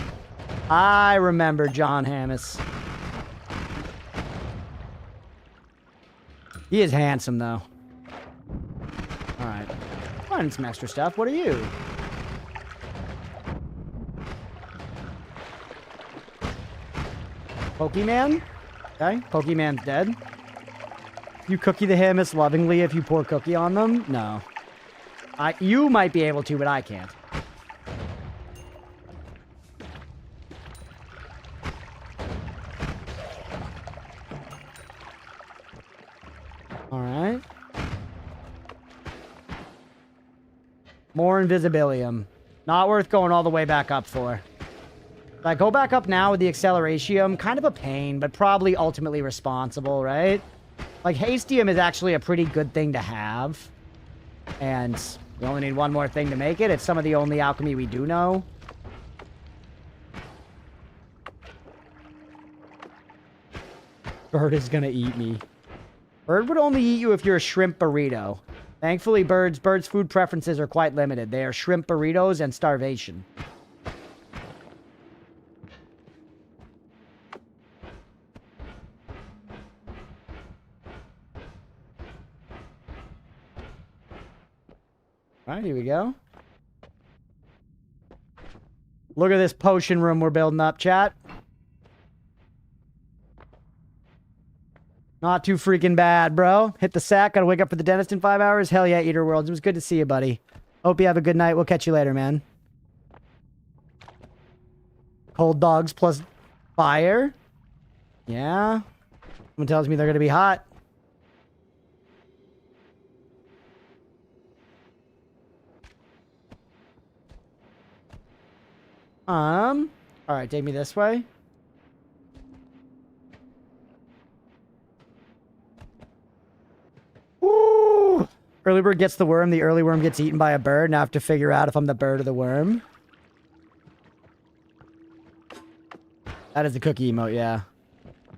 I remember John Hammis. He is handsome, though. Alright. Finding some extra stuff. What are you? Pokemon? Okay, Pokemon's dead. You cookie the Hammis lovingly if you pour cookie on them? No. You might be able to, but I can't. Alright. More Invisibilium. Not worth going all the way back up for. Like, go back up now with the Acceleration. Kind of a pain, but probably ultimately responsible, right? Like, Hastium is actually a pretty good thing to have. And we only need one more thing to make it. It's some of the only alchemy we do know. Bird is gonna eat me. Bird would only eat you if you're a shrimp burrito. Thankfully, Bird's food preferences are quite limited. They are shrimp burritos and starvation. Alright, here we go. Look at this potion room we're building up, chat. Not too freaking bad, bro. Hit the sack. Gotta wake up for the dentist in 5 hours. Hell yeah, Eater Worlds. It was good to see you, buddy. Hope you have a good night. We'll catch you later, man. Cold dogs plus fire. Yeah. Someone tells me they're gonna be hot. Alright, take me this way. Woo! Early bird gets the worm, the early worm gets eaten by a bird. Now I have to figure out if I'm the bird or the worm. That is the cookie emote, yeah.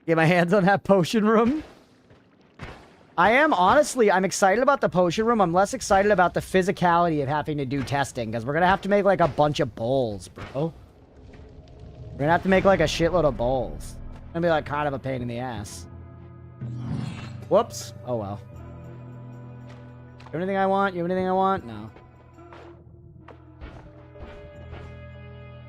Get my hands on that potion room. I'm excited about the potion room. I'm less excited about the physicality of having to do testing, because we're going to have to make, like, a bunch of bowls, bro. We're going to have to make, like, a shitload of bowls. It's going to be, like, kind of a pain in the ass. Whoops. Oh, well. You have anything I want? You have anything I want? No.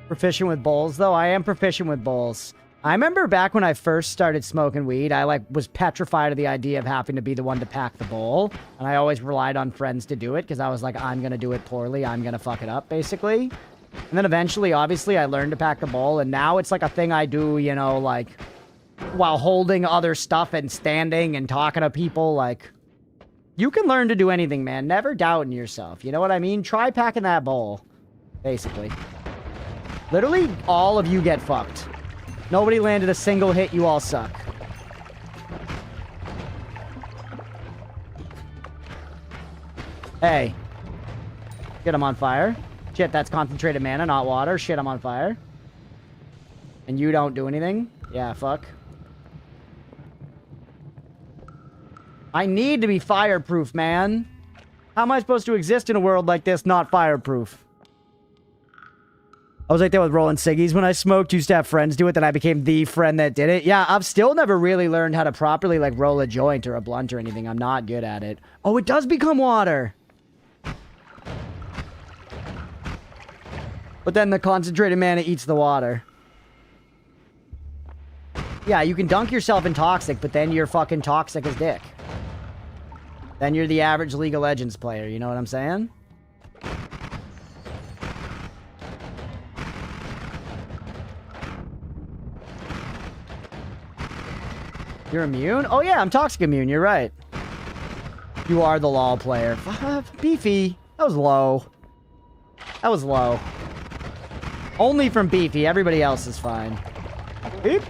Proficient with bowls, though? I am proficient with bowls. I remember back when I first started smoking weed, I like was petrified of the idea of having to be the one to pack the bowl. And I always relied on friends to do it because I was like, I'm going to do it poorly. I'm going to fuck it up, basically. And then eventually, obviously, I learned to pack the bowl. And now it's like a thing I do, you know, like while holding other stuff and standing and talking to people. Like, you can learn to do anything, man. Never doubt in yourself. You know what I mean? Try packing that bowl, basically. Literally, all of you get fucked. Nobody landed a single hit. You all suck. Hey. Get him on fire. Shit, that's concentrated mana, not water. Shit, I'm on fire. And you don't do anything? Yeah, fuck. I need to be fireproof, man. How am I supposed to exist in a world like this not fireproof? I was like that with rolling ciggies when I smoked. Used to have friends do it, then I became the friend that did it. Yeah, I've still never really learned how to properly, like, roll a joint or a blunt or anything. I'm not good at it. Oh, it does become water. But then the concentrated mana eats the water. Yeah, you can dunk yourself in toxic, but then you're fucking toxic as dick. Then you're the average League of Legends player, you know what I'm saying? You're immune? Oh yeah, I'm toxic immune, you're right. You are the LOL player. Beefy. That was low. That was low. Only from Beefy, everybody else is fine. Beep.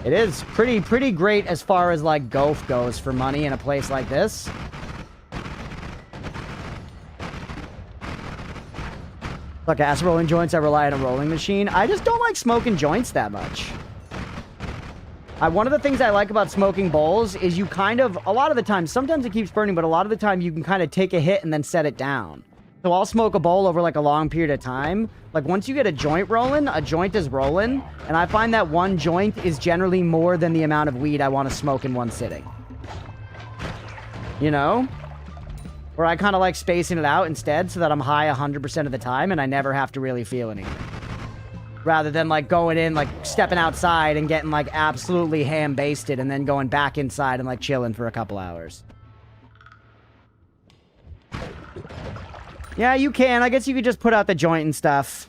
It is pretty great as far as, like, Gof goes for money in a place like this. Look, acid rolling joints, I rely on a rolling machine. I just don't like smoking joints that much. One of the things I like about smoking bowls is you kind of, a lot of the time, sometimes it keeps burning, but a lot of the time you can kind of take a hit and then set it down. So I'll smoke a bowl over like a long period of time. Like once you get a joint rolling, a joint is rolling. And I find that one joint is generally more than the amount of weed I want to smoke in one sitting. You know? Where I kind of like spacing it out instead so that I'm high 100% of the time and I never have to really feel anything. Rather than like going in, like stepping outside and getting like absolutely ham-basted and then going back inside and like chilling for a couple hours. Yeah, you can. I guess you could just put out the joint and stuff.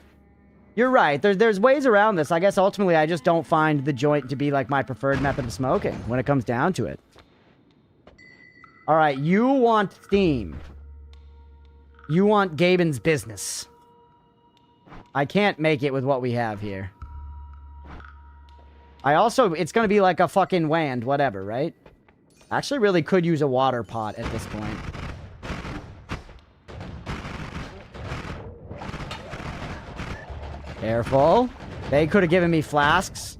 You're right. There's ways around this. I guess ultimately I just don't find the joint to be like my preferred method of smoking when it comes down to it. All right, you want theme. You want Gaben's business. I can't make it with what we have here. It's going to be like a fucking wand, whatever, right? I actually really could use a water pot at this point. Careful. They could have given me flasks.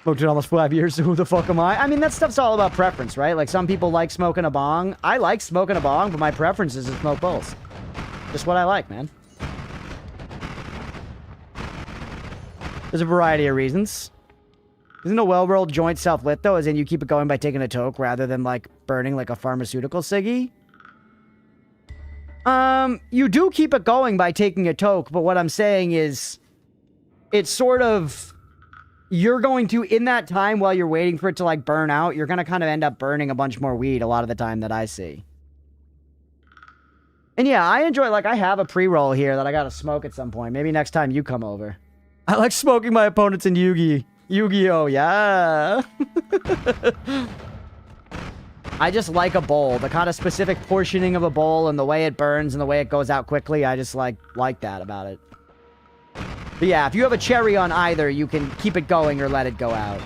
Smoked it almost 5 years, so who the fuck am I? I mean, that stuff's all about preference, right? Like, some people like smoking a bong. I like smoking a bong, but my preference is to smoke both. Just what I like, man. There's a variety of reasons. Isn't a well-rolled joint self-lit, though? As in, you keep it going by taking a toke rather than, like, burning like a pharmaceutical ciggy? You do keep it going by taking a toke, but what I'm saying is... It's sort of... You're going to, in that time while you're waiting for it to, like, burn out, you're gonna kind of end up burning a bunch more weed a lot of the time that I see. And yeah, I enjoy, like, I have a pre-roll here that I gotta smoke at some point. Maybe next time you come over. I like smoking my opponents in Yu-Gi-Oh! Yeah! I just like a bowl. The kind of specific portioning of a bowl and the way it burns and the way it goes out quickly, I just like that about it. But yeah, if you have a cherry on either, you can keep it going or let it go out.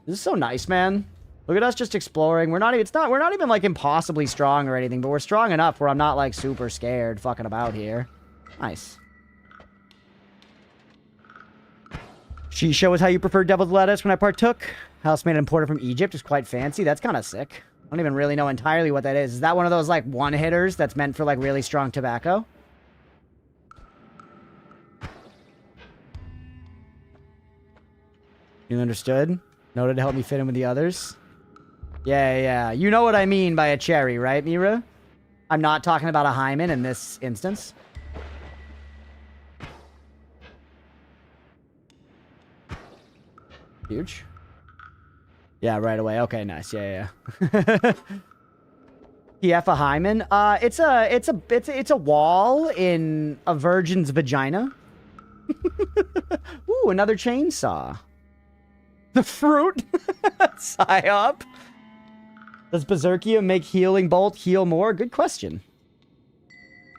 This is so nice, man. Look at us just exploring. We're not even like impossibly strong or anything, but we're strong enough where I'm not like super scared fucking about here. Nice. Shisha was how you preferred deviled lettuce when I partook. House made imported from Egypt is quite fancy. That's kind of sick. I don't even really know entirely what that is. Is that one of those, like, one-hitters that's meant for, like, really strong tobacco? You understood? Noted to help me fit in with the others. Yeah. You know what I mean by a cherry, right, Mira? I'm not talking about a hymen in this instance. Huge. Yeah, right away. Okay, nice. Yeah. PF a hymen? It's a wall in a virgin's vagina. Ooh, another chainsaw. The fruit? Psyop. Does Berserkia make healing bolt heal more? Good question.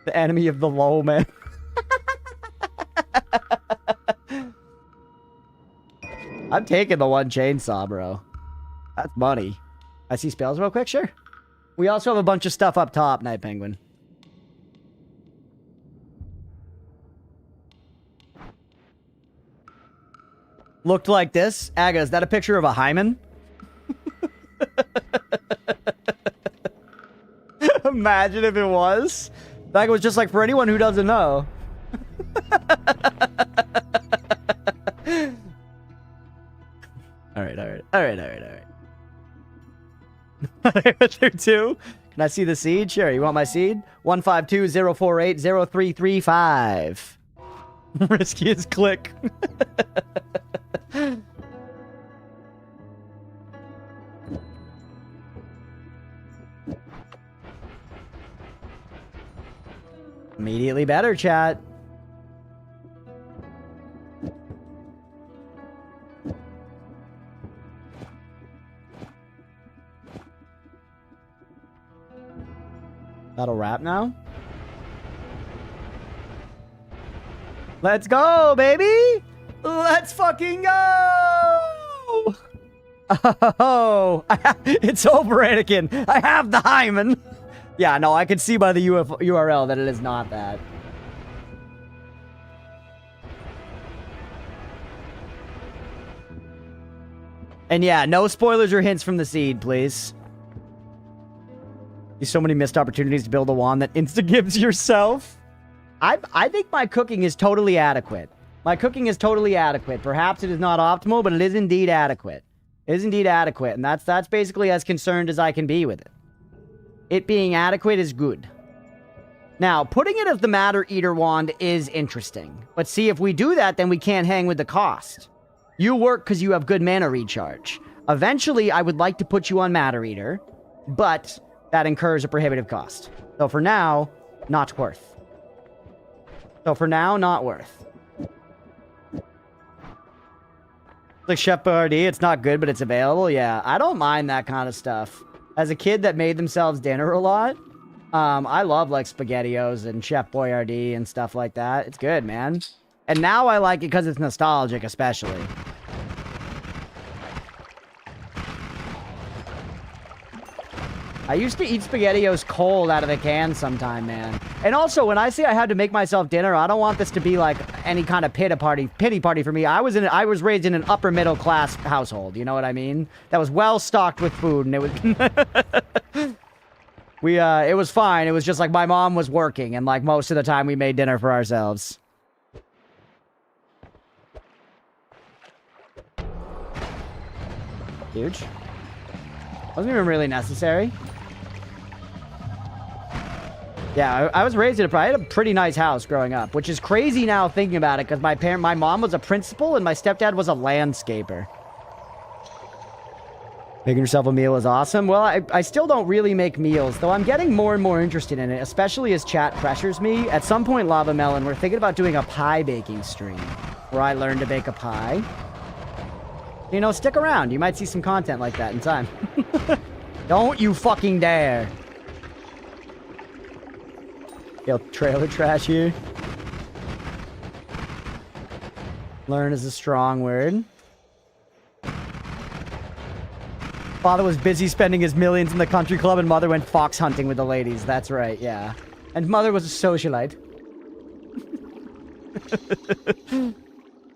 The enemy of the low man. I'm taking the one chainsaw, bro. That's money. I see spells real quick, sure. We also have a bunch of stuff up top, Night Penguin. Looked like this. Aga, is that a picture of a hymen? Imagine if it was. That was just like for anyone who doesn't know. All right. There too. Can I see the seed? Sure. You want my seed? 152-048-0335. Riskiest click. Immediately better, chat. That'll wrap now. Let's go, baby! Let's fucking go! Oh, it's over, Anakin. I have the hymen. Yeah, no, I can see by the URL that it is not that. And yeah, no spoilers or hints from the seed, please. There's so many missed opportunities to build a wand that insta-gives yourself. I think my cooking is totally adequate. My cooking is totally adequate. Perhaps it is not optimal, but it is indeed adequate. It is indeed adequate, and that's basically as concerned as I can be with it. It being adequate is good. Now, putting it as the Matter Eater wand is interesting. But see, if we do that, then we can't hang with the cost. You work because you have good mana recharge. Eventually, I would like to put you on Matter Eater, but that incurs a prohibitive cost. So for now, not worth. Like Chef Boyardee, it's not good, but it's available. Yeah, I don't mind that kind of stuff. As a kid that made themselves dinner a lot, I love like SpaghettiOs and Chef Boyardee and stuff like that. It's good, man. And now I like it because it's nostalgic, especially. I used to eat SpaghettiOs cold out of the can sometime, man. And also, when I say I had to make myself dinner, I don't want this to be like any kind of pity party for me. I was raised in an upper middle class household. You know what I mean? That was well stocked with food, and it was it was fine. It was just like my mom was working, and like most of the time we made dinner for ourselves. Huge. Wasn't even really necessary. Yeah, I was raised in I had a pretty nice house growing up, which is crazy now thinking about it, because my mom was a principal and my stepdad was a landscaper. Making yourself a meal is awesome. Well, I still don't really make meals, though I'm getting more and more interested in it, especially as chat pressures me. At some point, Lava Melon, we're thinking about doing a pie baking stream, where I learn to bake a pie. You know, stick around. You might see some content like that in time. Don't you fucking dare. Yo, trailer trash here. Learn is a strong word. Father was busy spending his millions in the country club and mother went fox hunting with the ladies. That's right, yeah. And mother was a socialite.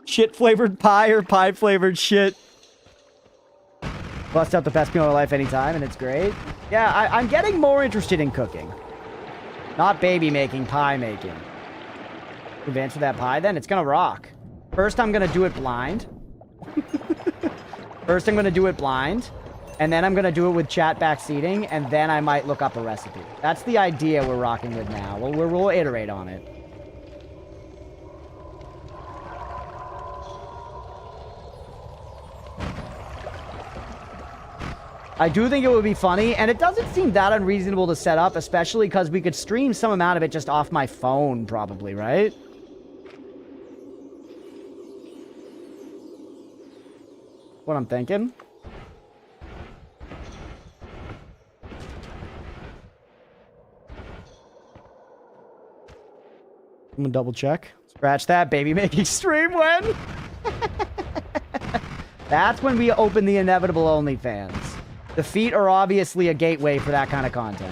Shit-flavored pie or pie-flavored shit. Bust out the best meal of my life anytime, and it's great. Yeah, I'm getting more interested in cooking. Not baby making, pie making. Advance with that pie, then? It's gonna rock. First, I'm gonna do it blind. First, I'm going to do it blind. And then I'm going to do it with chat backseating. And then I might look up a recipe. That's the idea we're rocking with now. We'll iterate on it. I do think it would be funny, and it doesn't seem that unreasonable to set up, especially because we could stream some amount of it just off my phone, probably, right? What I'm thinking. I'm gonna double check. Scratch that, baby making stream when? That's when we open the inevitable OnlyFans. The feet are obviously a gateway for that kind of content.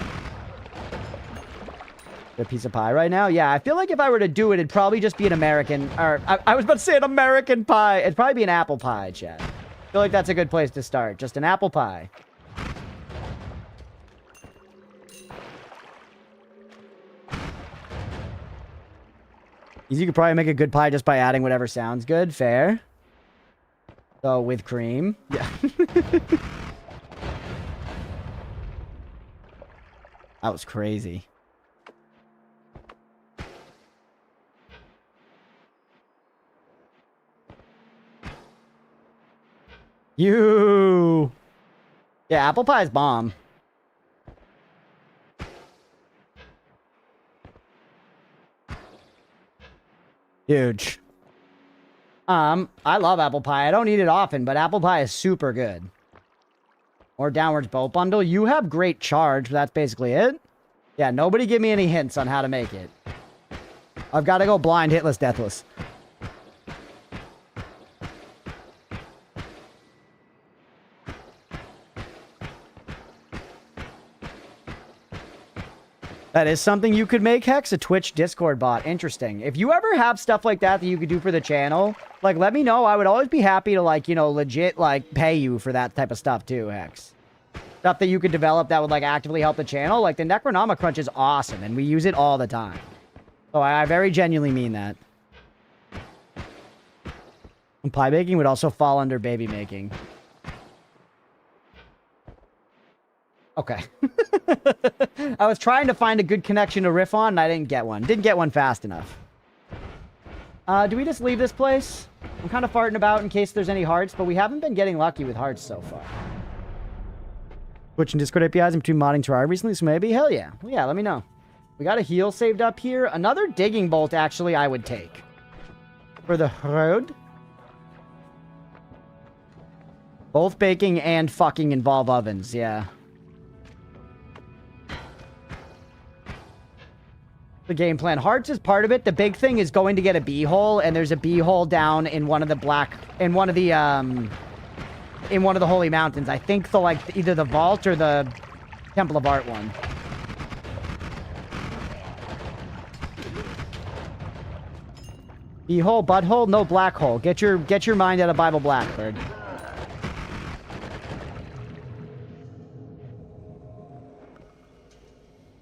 A piece of pie right now? Yeah, I feel like if I were to do it, it'd probably just be an American... Or, I was about to say an American pie. It'd probably be an apple pie, chat. I feel like that's a good place to start. Just an apple pie. You could probably make a good pie just by adding whatever sounds good. Fair. So, with cream. Yeah. That was crazy. You. Yeah, apple pie is bomb. Huge. I love apple pie. I don't eat it often, but apple pie is super good. Or downwards boat bundle. You have great charge, but that's basically it. Yeah, nobody give me any hints on how to make it. I've got to go blind, hitless, deathless. That is something you could make, Hex, a Twitch Discord bot. Interesting. If you ever have stuff like that that you could do for the channel, like, let me know. I would always be happy to, like, you know, legit, like, pay you for that type of stuff, too, Hex. Stuff that you could develop that would, like, actively help the channel. Like, the Necronoma Crunch is awesome, and we use it all the time. So I very genuinely mean that. And pie baking would also fall under baby making. Okay. I was trying to find a good connection to riff on, and I didn't get one. Didn't get one fast enough. Do we just leave this place? I'm kind of farting about in case there's any hearts, but we haven't been getting lucky with hearts so far. Twitch and Discord APIs in between modding Terraria recently, so maybe? Hell yeah. Well, yeah, let me know. We got a heal saved up here. Another digging bolt, actually, I would take. For the road. Both baking and fucking involve ovens, yeah. The game plan. Hearts is part of it. The big thing is going to get a bee hole, and there's a bee hole down in one of the Holy Mountains. I think the, like, either the vault or the Temple of Art one. Bee hole, butthole, no black hole. Get your mind out of Bible Blackbird.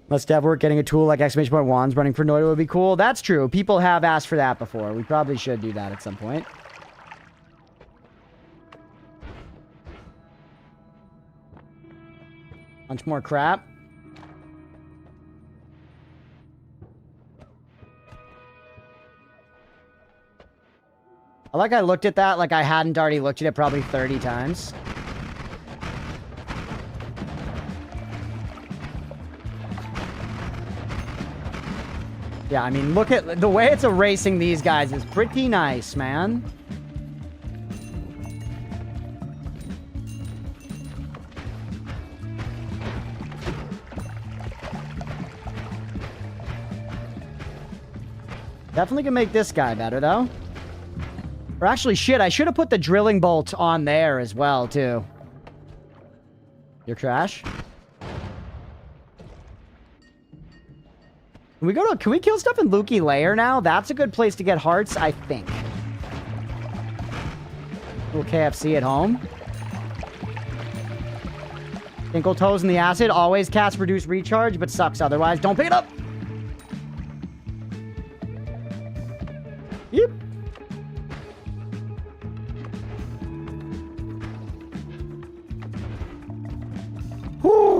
Let's dev work getting a tool like exclamation point wands running for Noita would be cool. That's true. People have asked for that before. We probably should do that at some point. Bunch more crap. I looked at that like I hadn't already looked at it probably 30 times. Yeah, I mean, look at the way it's erasing these guys is pretty nice, man. Definitely can make this guy better, though. Or actually, shit, I should have put the drilling bolt on there as well, too. Your trash. Can we kill stuff in Lukey Lair now? That's a good place to get hearts, I think. Little KFC at home. Tinkle toes in the acid. Always cast reduce recharge, but sucks otherwise. Don't pick it up! Yep.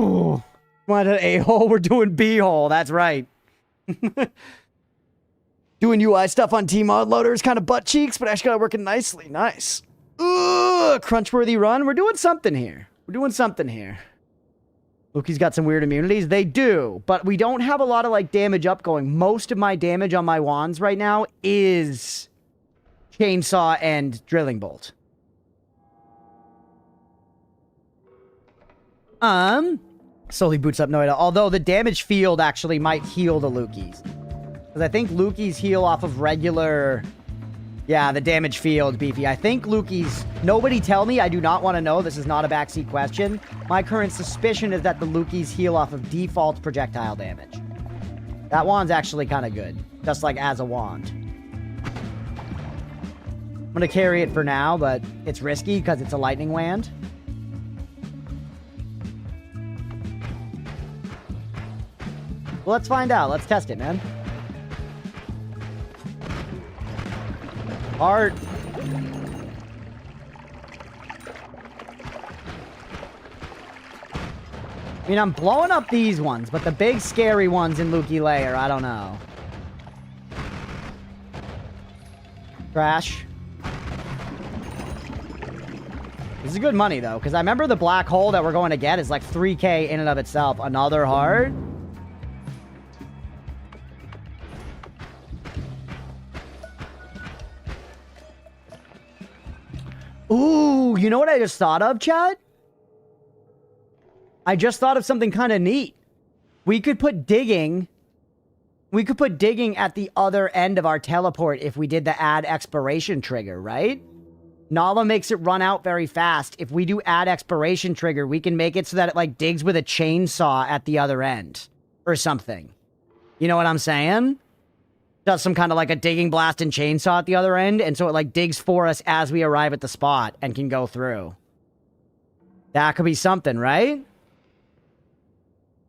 Ooh. Want an A-hole? We're doing B-hole. That's right. Doing UI stuff on T-Mod loader is kind of butt cheeks, but actually got it working nicely. Nice. Crunchworthy run. We're doing something here. We're doing something here. Loki's got some weird immunities. They do, but we don't have a lot of, like, damage up going. Most of my damage on my wands right now is chainsaw and drilling bolt. Slowly boots up Noita. Although the damage field actually might heal the Lukis. Because I think Lukis heal off of regular... Yeah, the damage field, Beefy. I think Lukis... Nobody tell me. I do not want to know. This is not a backseat question. My current suspicion is that the Lukis heal off of default projectile damage. That wand's actually kind of good. Just like as a wand. I'm going to carry it for now, but it's risky because it's a lightning wand. Well, let's find out. Let's test it, man. Art. I mean, I'm blowing up these ones, but the big scary ones in Luki Lair, I don't know. Crash. This is good money, though, because I remember the black hole that we're going to get is like 3K in and of itself. Another heart. Ooh, you know what I just thought of, chat? I just thought of something kind of neat. We could put digging at the other end of our teleport if we did the add expiration trigger, right? Nala makes it run out very fast. If we do add expiration trigger, we can make it so that it, like, digs with a chainsaw at the other end. Or something. You know what I'm saying? Does some kind of, like, a digging blast and chainsaw at the other end, and so it, like, digs for us as we arrive at the spot and can go through. That could be something, right?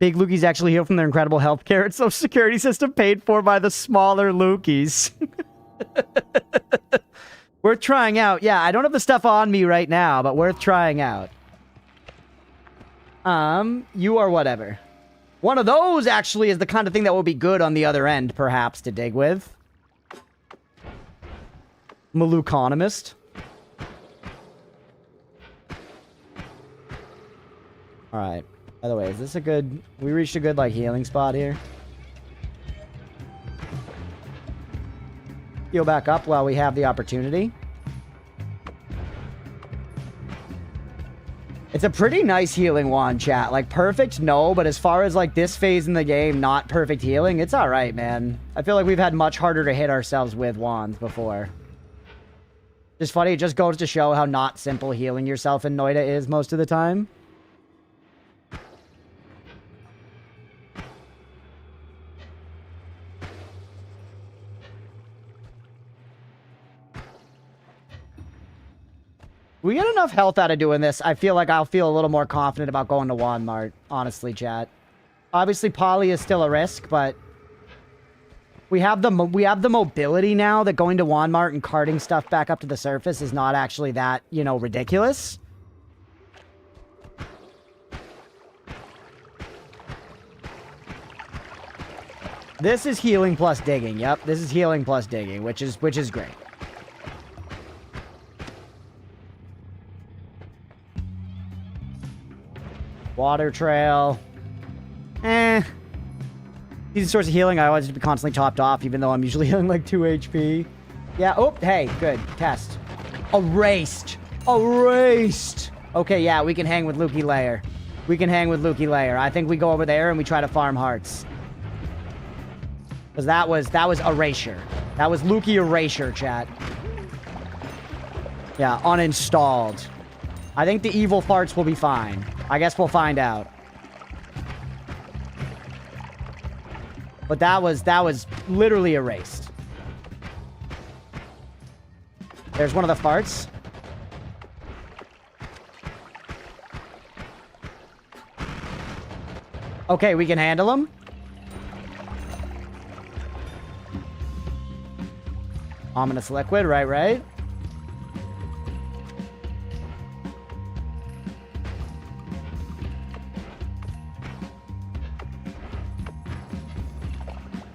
Big Lukis actually heal from their incredible healthcare and social security system paid for by the smaller Lukis. Worth trying out. Yeah, I don't have the stuff on me right now, but worth trying out. You are whatever. One of those, actually, is the kind of thing that will be good on the other end, perhaps, to dig with. Maluconomist. Alright. By the way, is this a good... We reached a good, like, healing spot here. Heal back up while we have the opportunity. It's a pretty nice healing wand, chat. Like, perfect, no, but as far as, like, this phase in the game, not perfect healing, it's alright, man. I feel like we've had much harder to hit ourselves with wands before. Just funny, it just goes to show how not simple healing yourself in Noita is most of the time. We get enough health out of doing this. I feel like I'll feel a little more confident about going to Wand Mart, honestly, chat. Obviously, Poly is still a risk, but we have the mobility now that going to Wand Mart and carting stuff back up to the surface is not actually that, you know, ridiculous. This is healing plus digging. Yep, this is healing plus digging, which is great. Water trail. These source of healing, I always have to be constantly topped off, even though I'm usually healing like 2 HP. Yeah, oh, hey, good. Test. Erased. Erased. Okay, yeah, we can hang with Luki Lair. We can hang with Luki Lair. I think we go over there and we try to farm hearts. Because that was erasure. That was Luki erasure, chat. Yeah, uninstalled. I think the evil farts will be fine. I guess we'll find out. But that was literally erased. There's one of the farts. Okay, we can handle them. Ominous liquid, right.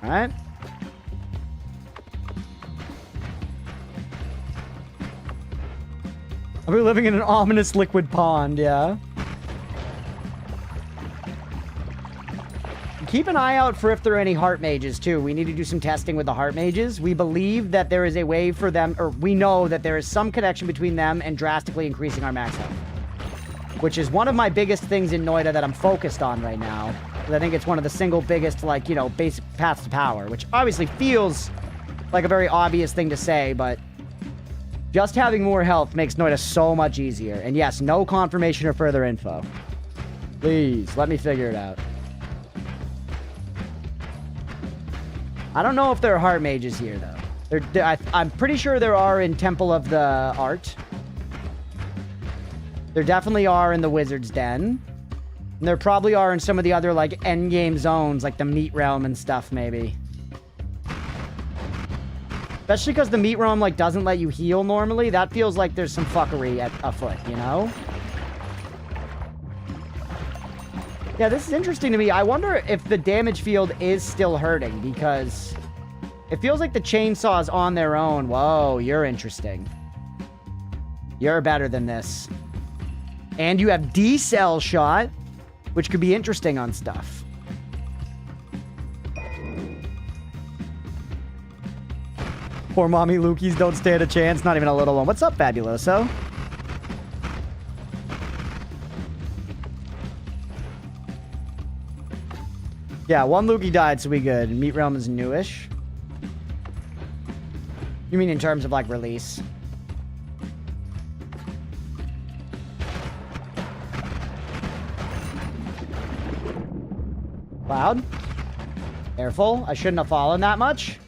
All right. Are we living in an ominous liquid pond? Yeah. Keep an eye out for if there are any heart mages, too. We need to do some testing with the heart mages. We believe that there is a way for them, or we know that there is some connection between them and drastically increasing our max health. Which is one of my biggest things in Noita that I'm focused on right now. I think it's one of the single biggest, like, you know, basic paths to power. Which obviously feels like a very obvious thing to say, but just having more health makes Noita so much easier. And yes, no confirmation or further info. Please, let me figure it out. I don't know if there are heart mages here, though. I'm pretty sure there are in Temple of the Art. There definitely are in the Wizard's Den. And there probably are in some of the other, like, endgame zones, like the Meat Realm and stuff, maybe. Especially because the Meat Realm, like, doesn't let you heal normally. That feels like there's some fuckery afoot, you know? Yeah, this is interesting to me. I wonder if the damage field is still hurting, because it feels like the chainsaws on their own. Whoa, you're interesting. You're better than this. And you have D-Cell shot, which could be interesting on stuff. Poor mommy Lukies don't stand a chance. Not even a little one. What's up, Fabuloso? Yeah, one Luki died, so we good. Meat Realm is newish. You mean in terms of, like, release? Cloud? Careful. I shouldn't have fallen that much.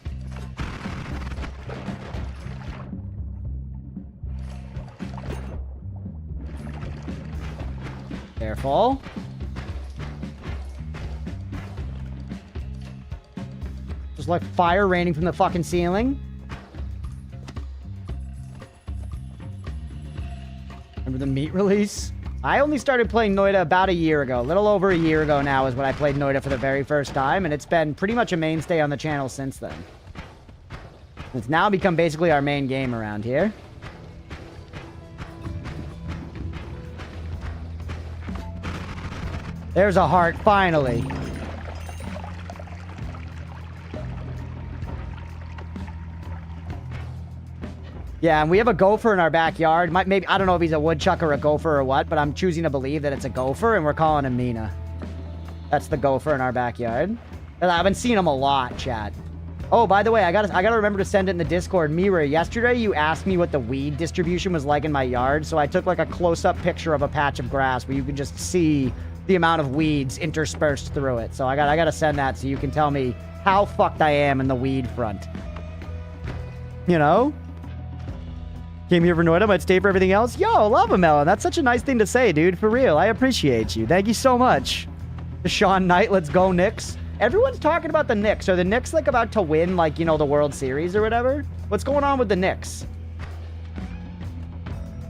Careful. Just like fire raining from the fucking ceiling. Remember the meat release? I only started playing Noita about a year ago. A little over a year ago now is when I played Noita for the very first time, and it's been pretty much a mainstay on the channel since then. It's now become basically our main game around here. There's a heart, finally. Yeah, and we have a gopher in our backyard. Maybe I don't know if he's a woodchuck or a gopher or what, but I'm choosing to believe that it's a gopher, and we're calling him Mina. That's the gopher in our backyard. And I've been seeing him a lot, chat. Oh, by the way, I gotta remember to send it in the Discord. Mira, yesterday you asked me what the weed distribution was like in my yard, so I took like a close-up picture of a patch of grass where you could just see the amount of weeds interspersed through it. So I gotta send that so you can tell me how fucked I am in the weed front. You know? Came here for Noita, might stay for everything else. Yo, love a melon. That's such a nice thing to say, dude. For real. I appreciate you. Thank you so much. Sean Knight, let's go Knicks. Everyone's talking about the Knicks. Are the Knicks, like, about to win, like, you know, the World Series or whatever? What's going on with the Knicks?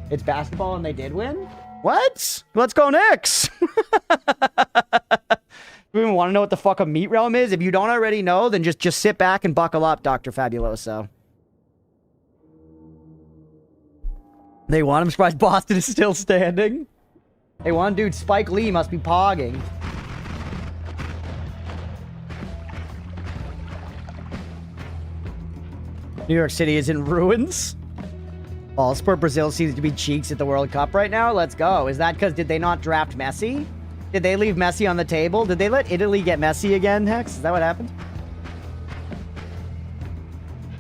It's basketball and they did win? What? Let's go Knicks. You even want to know what the fuck a meat realm is? If you don't already know, then just sit back and buckle up, Dr. Fabuloso. They won. I'm surprised Boston is still standing. They won, dude. Spike Lee must be pogging. New York City is in ruins. All Sport Brazil seems to be cheeks at the World Cup right now. Let's go. Is that because did they not draft Messi? Did they leave Messi on the table? Did they let Italy get Messi again, Hex? Is that what happened?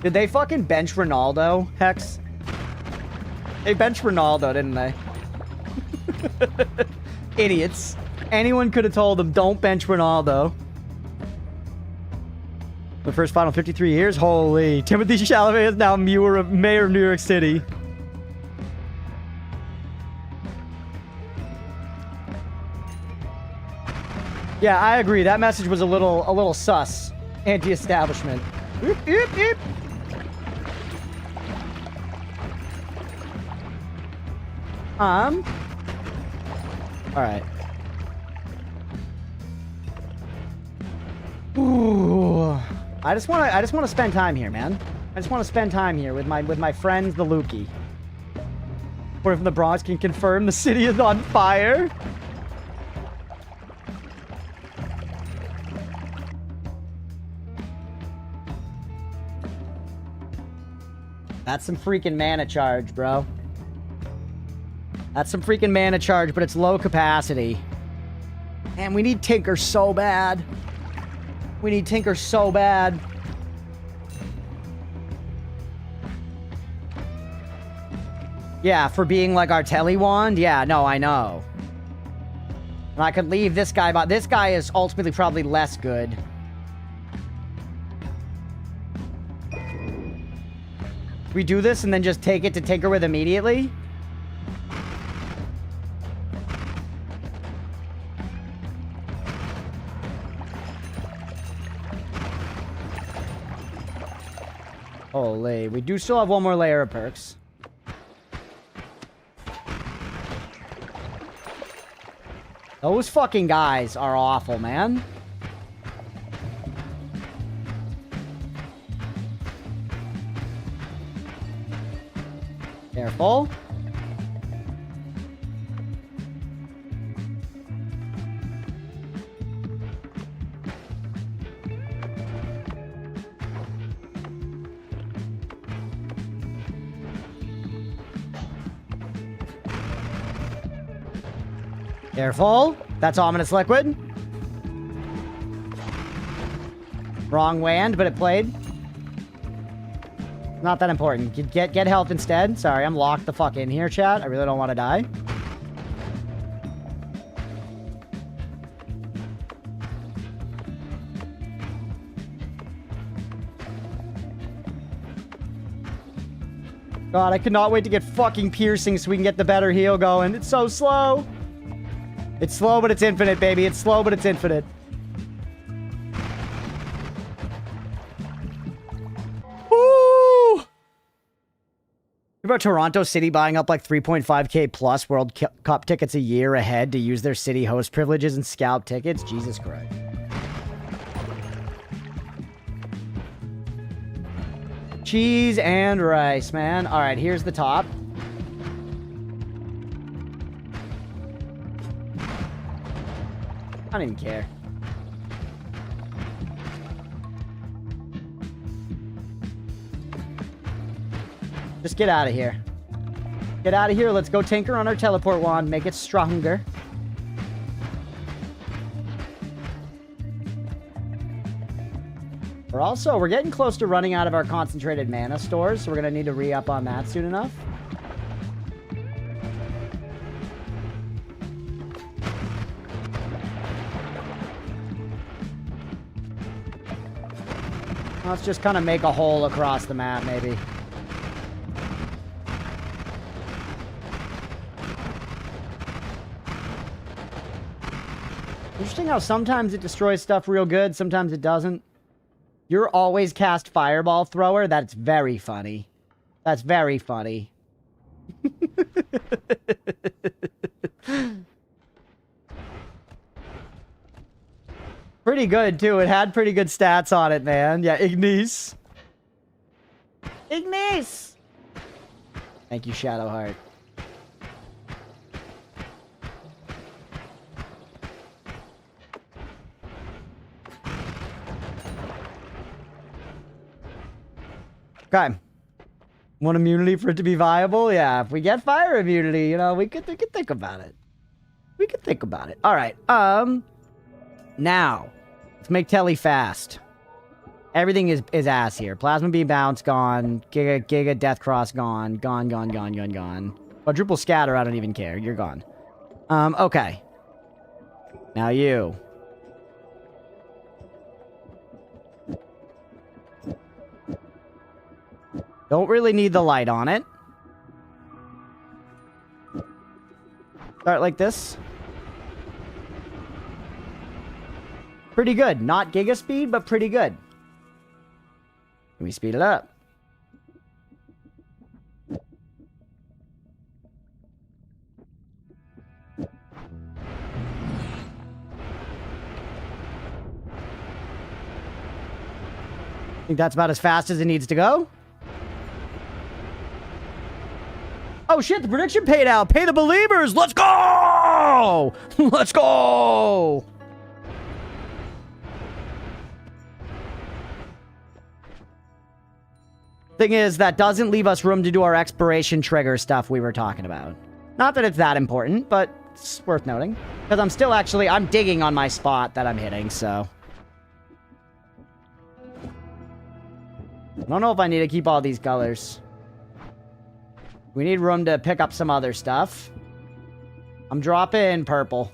Did they fucking bench Ronaldo, Hex? They benched Ronaldo, didn't they? Idiots. Anyone could have told them, don't bench Ronaldo. The first final 53 years? Holy. Timothy Chalamet is now mayor of New York City. Yeah, I agree. That message was a little sus. Anti-establishment. Eep, eep, eep. Alright. Ooh. I just wanna spend time here, man. I just wanna spend time here with my friends, the Lukey. Or if the Bronx can confirm the city is on fire. That's some freaking mana charge, bro. That's some freaking mana charge, but it's low capacity. And we need Tinker so bad. We need Tinker so bad. Yeah, for being like our Telly Wand? Yeah, no, I know. And I could leave this guy, but this guy is ultimately probably less good. We do this and then just take it to Tinker with immediately? Holy, we do still have one more layer of perks. Those fucking guys are awful, man. Careful. Careful. That's ominous liquid. Wrong wand, but it played. Not that important. Get health instead. Sorry, I'm locked the fuck in here, chat. I really don't want to die. God, I cannot wait to get fucking piercing so we can get the better heal going. It's so slow. It's slow, but it's infinite, baby. It's slow, but it's infinite. Woo! About Toronto City buying up like 3.5k plus World Cup tickets a year ahead to use their city host privileges and scalp tickets. Jesus Christ. Cheese and rice, man. All right, here's the top. I don't even care. Just get out of here. Get out of here. Let's go tinker on our teleport wand. Make it stronger. We're getting close to running out of our concentrated mana stores, so we're going to need to re-up on that soon enough. Let's just kind of make a hole across the map, maybe. Interesting how sometimes it destroys stuff real good, sometimes it doesn't. You're always cast Fireball Thrower? That's very funny. That's very funny. Pretty good, too. It had pretty good stats on it, man. Yeah, Ignis. Ignis! Thank you, Shadowheart. Okay. Want immunity for it to be viable? Yeah, if we get fire immunity, you know, we could think about it. We could think about it. All right. Now, let's make Telly fast. Everything is ass here. Plasma Beam Bounce gone. Giga Death Cross gone. Gone. Quadruple Scatter, I don't even care. You're gone. Okay. Now you. Don't really need the light on it. Start like this. Pretty good. Not giga speed, but pretty good. Can we speed it up? Think that's about as fast as it needs to go. Oh shit, the prediction paid out. Pay the believers. Let's go! Let's go! Thing is, that doesn't leave us room to do our expiration trigger stuff we were talking about. Not that it's that important, but it's worth noting. Because I'm still actually, I'm digging on my spot that I'm hitting, so. I don't know if I need to keep all these colors. We need room to pick up some other stuff. I'm dropping purple.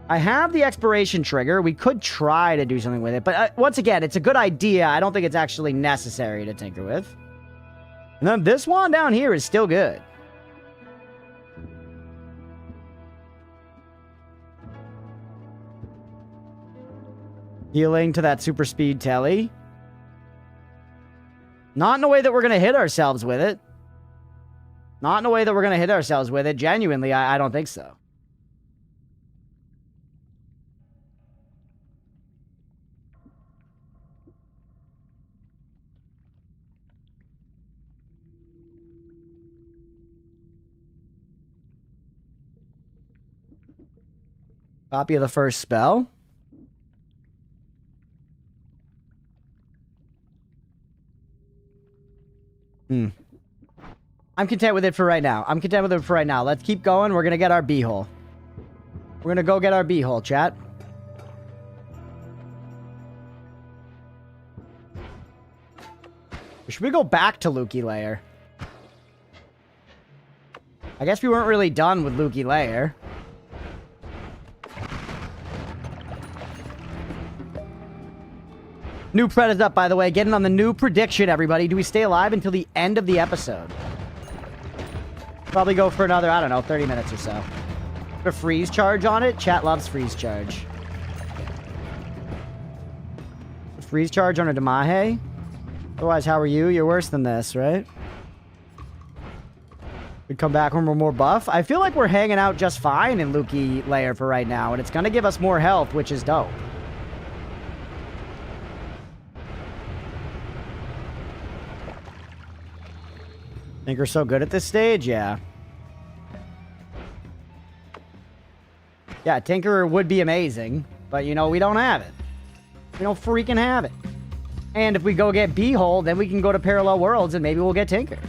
I have the expiration trigger. We could try to do something with it. But once again, it's a good idea. I don't think it's actually necessary to tinker with. And then this one down here is still good. Healing to that super speed telly. Not in a way that we're going to hit ourselves with it. Not in a way that we're going to hit ourselves with it. Genuinely, I don't think so. Copy of the first spell. I'm content with it for right now. Let's keep going. We're going to get our B-hole. We're going to go get our B-hole, chat. Should we go back to Lukey Lair? I guess we weren't really done with Lukey Lair. New pred is up, by the way. Getting on the new prediction, everybody. Do we stay alive until the end of the episode? Probably go for another, I don't know, 30 minutes or so. Put a freeze charge on it. Chat loves freeze charge. A freeze charge on a Damahe? Otherwise, how are you? You're worse than this, right? We come back when we're more buff. I feel like we're hanging out just fine in Lukey Lair for right now, and it's going to give us more health, which is dope. Think we're so good at this stage? Yeah. Yeah, Tinkerer would be amazing, but you know, we don't have it. We don't freaking have it. And if we go get B-hole, then we can go to Parallel Worlds and maybe we'll get Tinker.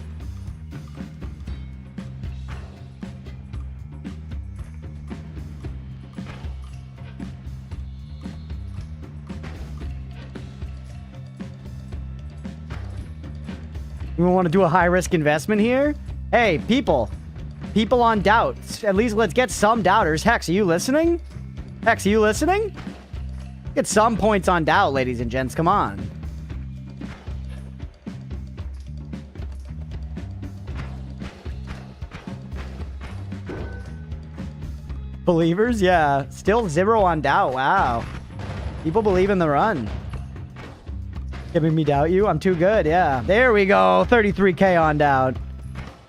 We want to do a high-risk investment here? Hey, people on doubts. At least let's get some doubters. Hex, are you listening? Hex, are you listening? Get some points on doubt, ladies and gents. Come on. Believers? Yeah. Still 0 on doubt. Wow. People believe in the run. Giving me doubt you? I'm too good, yeah. There we go. 33k on doubt.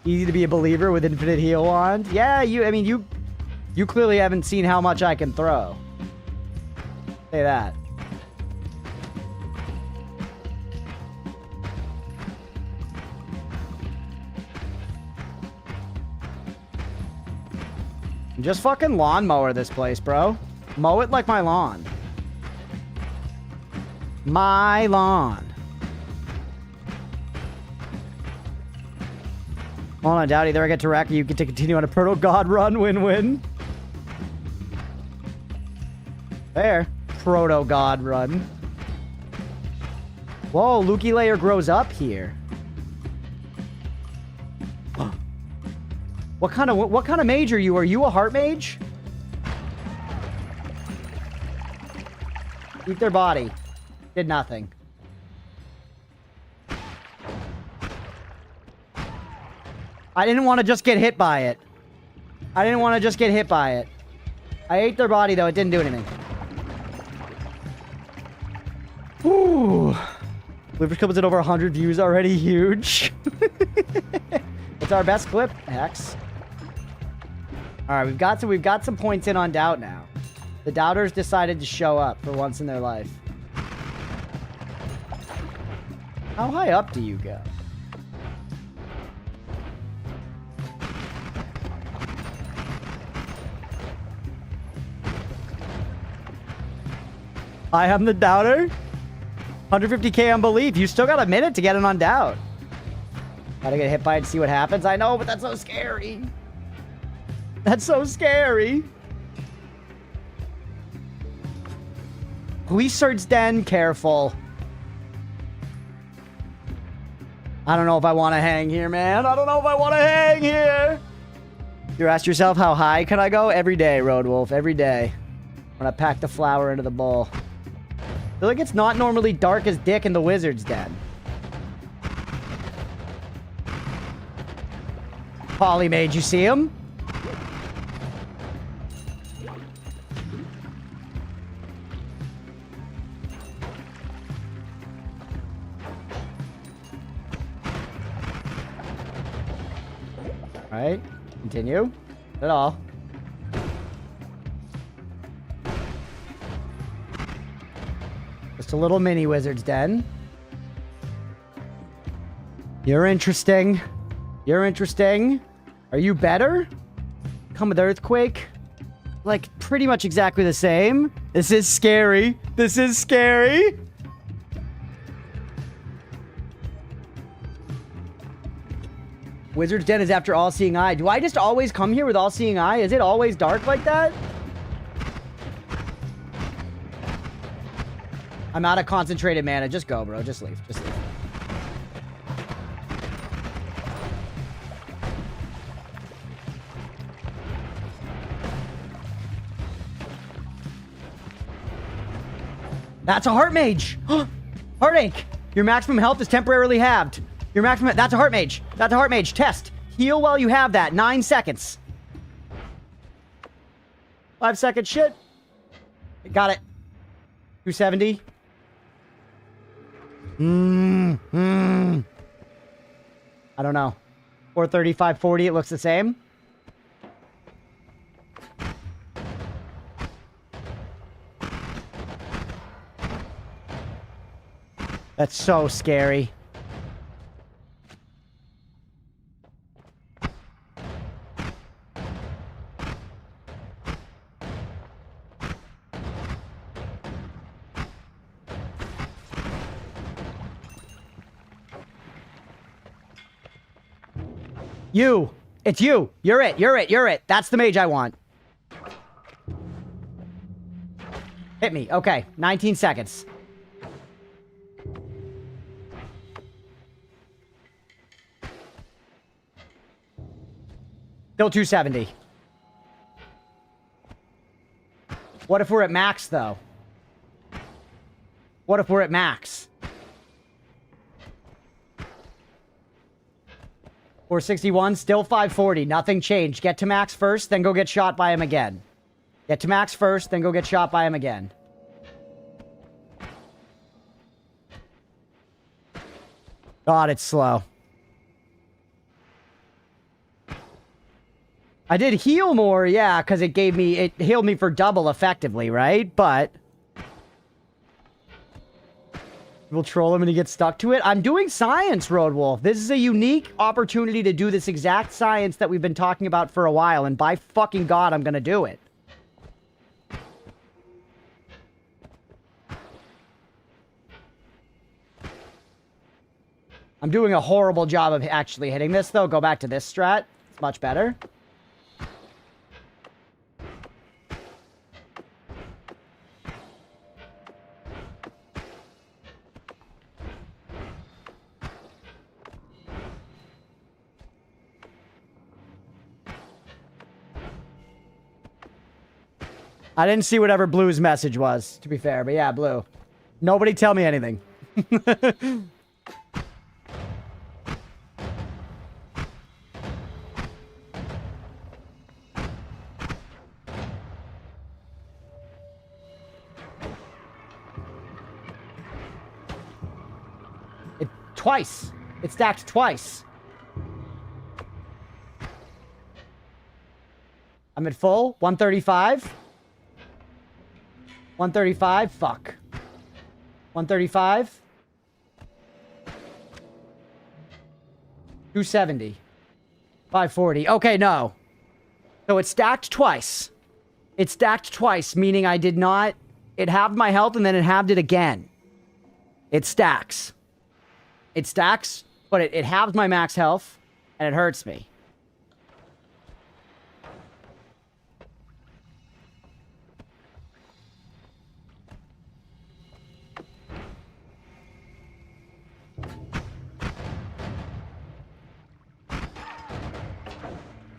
Easy to be a believer with infinite heal wand. Yeah, you clearly haven't seen how much I can throw. Say that. Just fucking lawnmower this place, bro. Mow it like my lawn. My lawn. Hold on, Dowdy. There I get to wreck. You get to continue on a Proto God run. Win-win. There. Proto God run. Whoa, Lukey Lair grows up here. What kind of mage are you? Are you a heart mage? Eat their body. Did nothing. I didn't want to just get hit by it. I ate their body, though. It didn't do anything. Ooh. Livers comes at over 100 views already. Huge. It's our best clip, Hex. All right, we've got some points in on doubt now. The doubters decided to show up for once in their life. How high up do you go? I am the doubter. 150k on belief. You still got a minute to get it on doubt. Gotta get hit by it and see what happens. I know, but that's so scary. That's so scary. Wizard's Den, careful. I don't know if I want to hang here, man. I don't know if I want to hang here. You ask yourself, how high can I go? Every day, Roadwolf. Every day. When I pack the flour into the bowl. I feel like it's not normally dark as dick in the Wizard's Den. Polymage, you see him? Alright, continue. At all. Just a little mini Wizard's Den. You're interesting. You're interesting. Are you better? Come with Earthquake? Like, pretty much exactly the same. This is scary. This is scary. Wizard's Den is after All-Seeing Eye. Do I just always come here with All-Seeing Eye? Is it always dark like that? I'm out of concentrated mana. Just go, bro. Just leave. Just leave. That's a Heart Mage. Heartache. Your maximum health is temporarily halved. Your maximum... That's a Heart Mage. That's a Heart Mage. Test. Heal while you have that. 9 seconds. 5 second shit. Got it. 270. I don't know. 430, 540. It looks the same. That's so scary. You. It's you. You're it. You're it. You're it. That's the mage I want. Hit me. Okay. 19 seconds. Still 270. What if we're at max, though? What if we're at max? 461, still 540. Nothing changed. Get to max first, then go get shot by him again. Get to max first, then go get shot by him again. God, it's slow. I did heal more, yeah, because it healed me for double effectively, right? But we'll troll him and he gets stuck to it. I'm doing science, Roadwolf. This is a unique opportunity to do this exact science that we've been talking about for a while, and by fucking God, I'm gonna do it. I'm doing a horrible job of actually hitting this, though. Go back to this strat. It's much better. I didn't see whatever Blue's message was, to be fair, but yeah, Blue. Nobody tell me anything. Twice. It stacked twice. I'm at full. 135. 135. Fuck. 135. 270. 540. Okay, no. So it stacked twice. It stacked twice, meaning I did not... It halved my health and then it halved it again. It stacks. It stacks, but it halves my max health and it hurts me.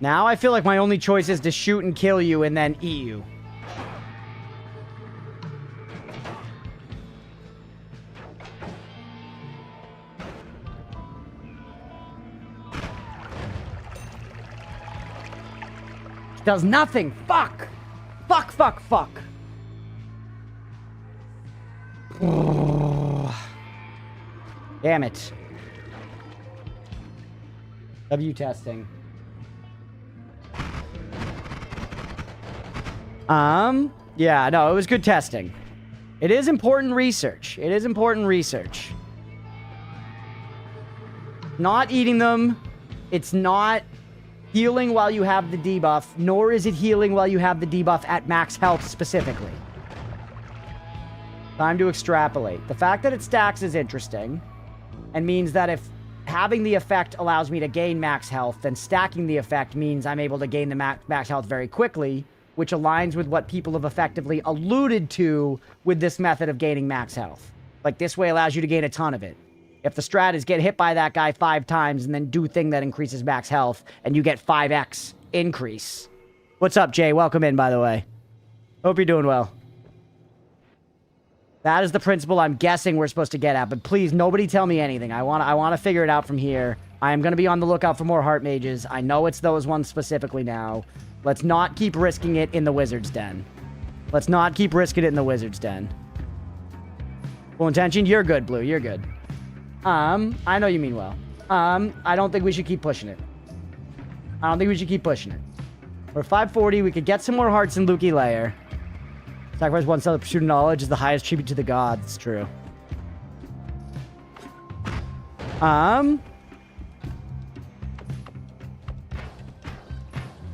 Now I feel like my only choice is to shoot and kill you and then eat you. Does nothing. Fuck. Fuck, fuck, fuck. Damn it. W testing. Yeah, no, it was good testing. It is important research. It is important research. Not eating them. It's not healing while you have the debuff, nor is it healing while you have the debuff at max health specifically. Time to extrapolate. The fact that it stacks is interesting, and means that if having the effect allows me to gain max health, then stacking the effect means I'm able to gain the max health very quickly, which aligns with what people have effectively alluded to with this method of gaining max health. Like, this way allows you to gain a ton of it. If the strat is get hit by that guy 5 times and then do thing that increases max health, and you get 5x increase. What's up, Jay? Welcome in, by the way. Hope you're doing well. That is the principle I'm guessing we're supposed to get at, but please, nobody tell me anything. I want to figure it out from here. I am going to be on the lookout for more heart mages. I know it's those ones specifically now. Let's not keep risking it in the Wizard's Den. Let's not keep risking it in the Wizard's Den. Full intention? You're good, Blue. You're good. I know you mean well. I don't think we should keep pushing it. I don't think we should keep pushing it. We're 540. We could get some more hearts in Lukey Lair. Sacrifice 1 cell of pursuit of knowledge is the highest tribute to the gods. It's true.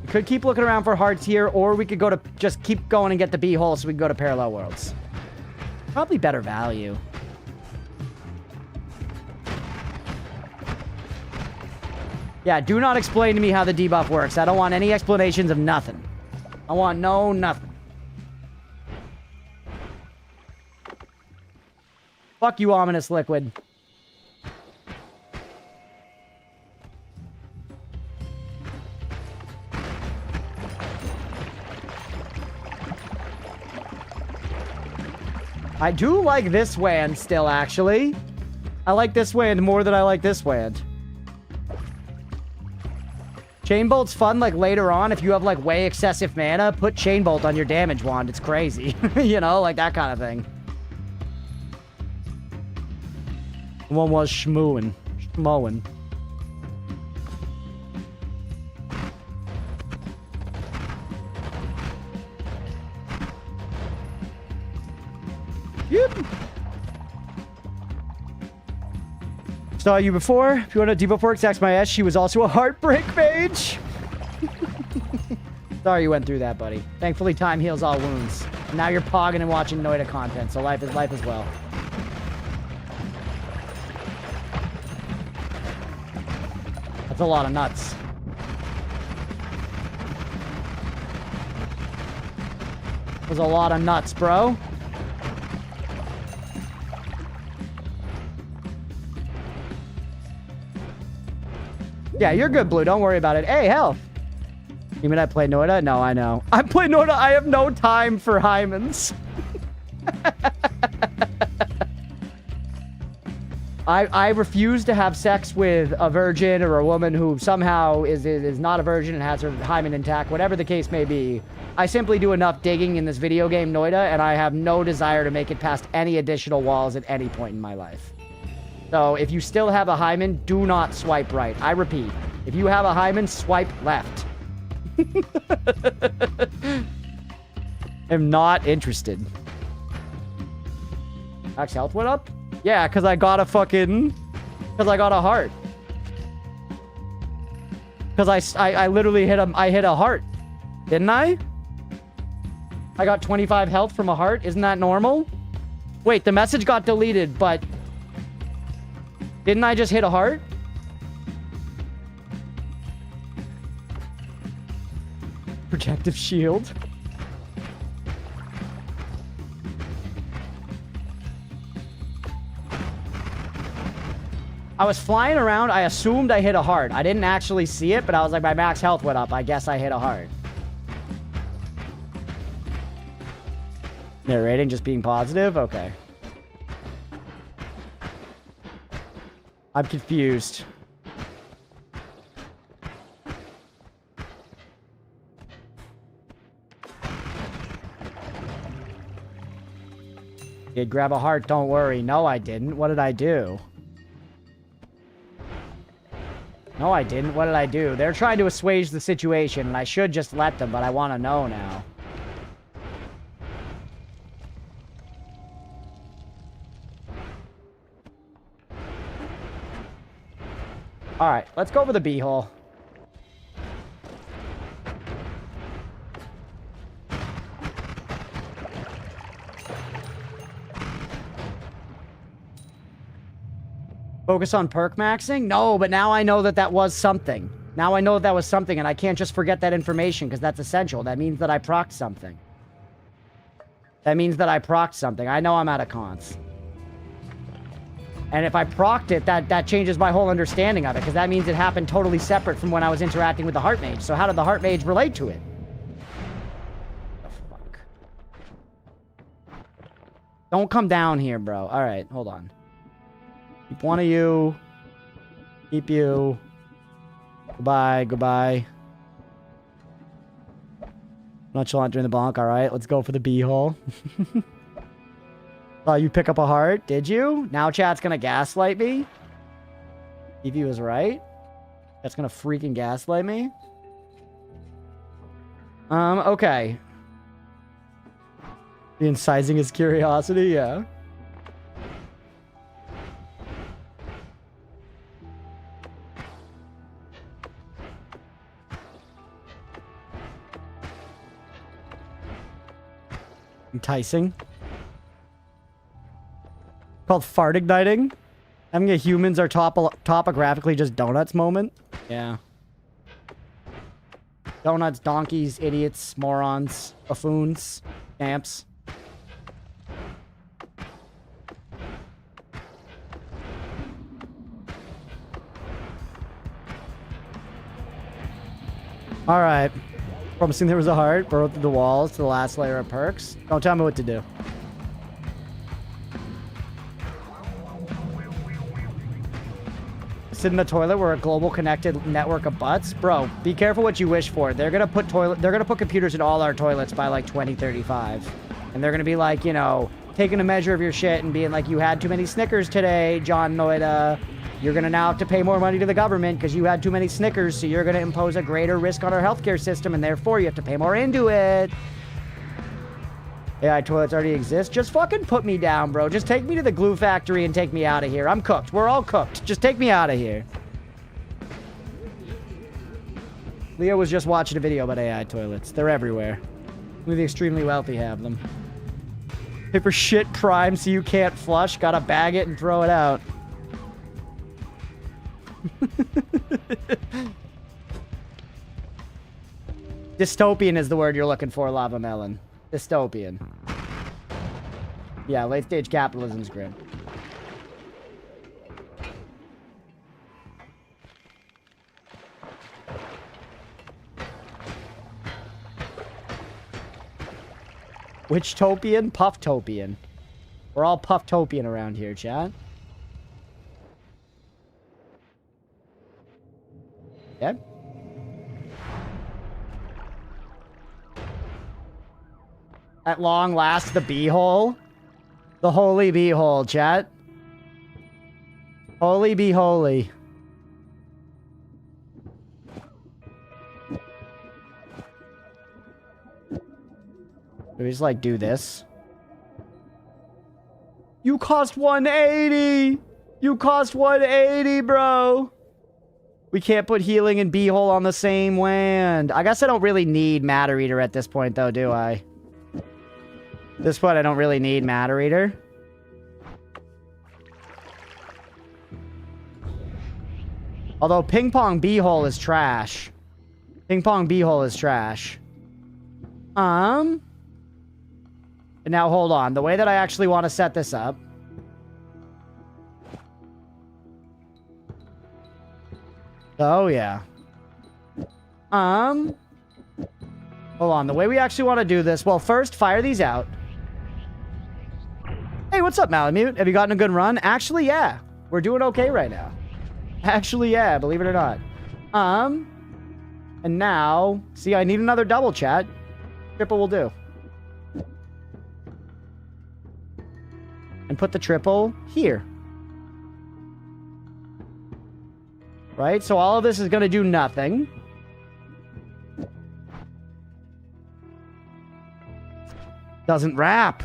We could keep looking around for hearts here, or we could go to just keep going and get the B-hole so we can go to Parallel Worlds. Probably better value. Yeah, do not explain to me how the debuff works. I don't want any explanations of nothing. I want no nothing. Fuck you, ominous liquid. I do like this wand still, actually. I like this wand more than I like this wand. Chainbolt's fun, like, later on. If you have, like, way excessive mana, put Chainbolt on your damage wand. It's crazy. You know, like that kind of thing. One was schmooing. Schmoing. Yep. Saw you before. If you want to debuff work, text my S. She was also a heartbreak mage. Sorry you went through that, buddy. Thankfully, time heals all wounds. Now you're pogging and watching Noita content, so life is life as well. That's a lot of nuts. There's a lot of nuts, bro. Yeah, you're good, Blue. Don't worry about it. Hey, health. You mean I play Noita? No, I know. I play Noita. I have no time for hymens. I refuse to have sex with a virgin or a woman who somehow is not a virgin and has her hymen intact, whatever the case may be. I simply do enough digging in this video game, Noita, and I have no desire to make it past any additional walls at any point in my life. So, if you still have a hymen, do not swipe right. I repeat, if you have a hymen, swipe left. I'm not interested. Max health went up? Yeah, because I got a fucking... Because I got a heart. Because I literally hit a heart. Didn't I? I got 25 health from a heart. Isn't that normal? Wait, the message got deleted, but... Didn't I just hit a heart? Protective shield. I was flying around. I assumed I hit a heart. I didn't actually see it, but I was like, my max health went up. I guess I hit a heart. Narrating just being positive? Okay. I'm confused. Did grab a heart, don't worry. No, I didn't. What did I do? No, I didn't. What did I do? They're trying to assuage the situation, and I should just let them, but I want to know now. Alright, let's go for the B-hole. Focus on perk maxing? No, but now I know that that was something. Now I know that that was something, and I can't just forget that information, because that's essential. That means that I procced something. That means that I procced something. I know I'm out of cons. And if I procced it, that changes my whole understanding of it, because that means it happened totally separate from when I was interacting with the Heart Mage. So how did the Heart Mage relate to it? The fuck? Don't come down here, bro. Alright, hold on. Keep one of you. Keep you. Goodbye, goodbye. Nonchalant during the bonk. Alright, let's go for the B-hole. Oh, you pick up a heart? Did you? Now chat's gonna gaslight me? Evie was right. That's gonna freaking gaslight me. Okay. The incising his curiosity, yeah. Enticing. Called fart igniting. Having a humans are topographically just donuts moment. Yeah. Donuts, donkeys, idiots, morons, buffoons, camps. Alright. Promising there was a heart. Burrow through the walls to the last layer of perks. Don't tell me what to do. Sit in the toilet where a global connected network of butts. Bro, be careful what you wish for. They're gonna put computers in all our toilets by like 2035. And they're gonna be like, you know, taking a measure of your shit and being like, you had too many Snickers today, John Noita. You're gonna now have to pay more money to the government because you had too many Snickers, so you're gonna impose a greater risk on our healthcare system, and therefore you have to pay more into it. AI toilets already exist. Just fucking put me down, bro. Just take me to the glue factory and take me out of here. I'm cooked. We're all cooked. Just take me out of here. Leo was just watching a video about AI toilets. They're everywhere. Only the extremely wealthy have them. Paper shit prime so you can't flush. Gotta bag it and throw it out. Dystopian is the word you're looking for, Lava Melon. Dystopian. Yeah, late stage capitalism's grim. Which topian? Puff-topian. We're all puff-topian around here, chat. Yeah. At long last, the bee-hole. The holy bee-hole, chat. Holy be holy. Do we just, like, do this? You cost 180! You cost 180, bro! We can't put healing and Beehole on the same land. I guess I don't really need Matter Eater at this point, though, do I? At this point, I don't really need Matter Eater. Although Ping Pong Beehole is trash. Ping Pong Beehole is trash. And now, hold on. The way that I actually want to set this up... Oh, yeah. Hold on. The way we actually want to do this... Well, first, fire these out. Hey, what's up, Malamute? Have you gotten a good run? Actually, yeah. We're doing okay right now. Actually, yeah. Believe it or not. And now... See, I need another double, chat. Triple will do. And put the triple here. Right? So all of this is going to do nothing. Doesn't wrap.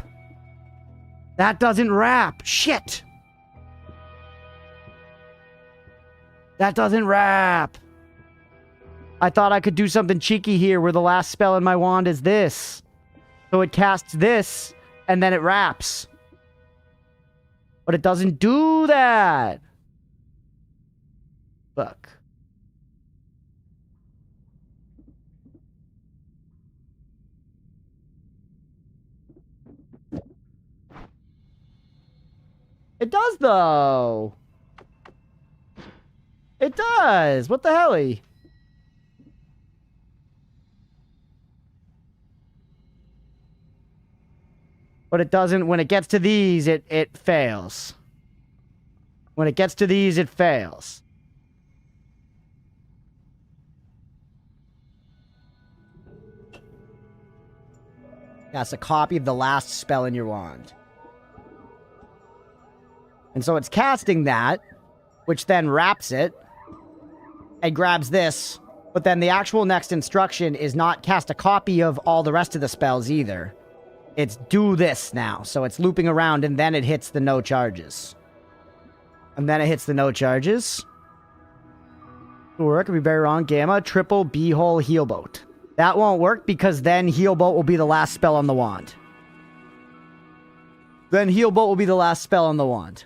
That doesn't wrap. Shit. That doesn't wrap. I thought I could do something cheeky here where the last spell in my wand is this. So it casts this, and then it wraps. But it doesn't do that. Fuck. It does, though. It does. What the helly? But it doesn't, when it gets to these, it fails. When it gets to these, it fails. That's a copy of the last spell in your wand. And so it's casting that, which then wraps it, and grabs this, but then the actual next instruction is not cast a copy of all the rest of the spells either. It's do this now. So it's looping around, and then it hits the no charges. And then it hits the no charges. Or, could be very wrong. Gamma, triple, Beehole, Heal Boat. That won't work because then Heal Boat will be the last spell on the wand. Then Heal Boat will be the last spell on the wand.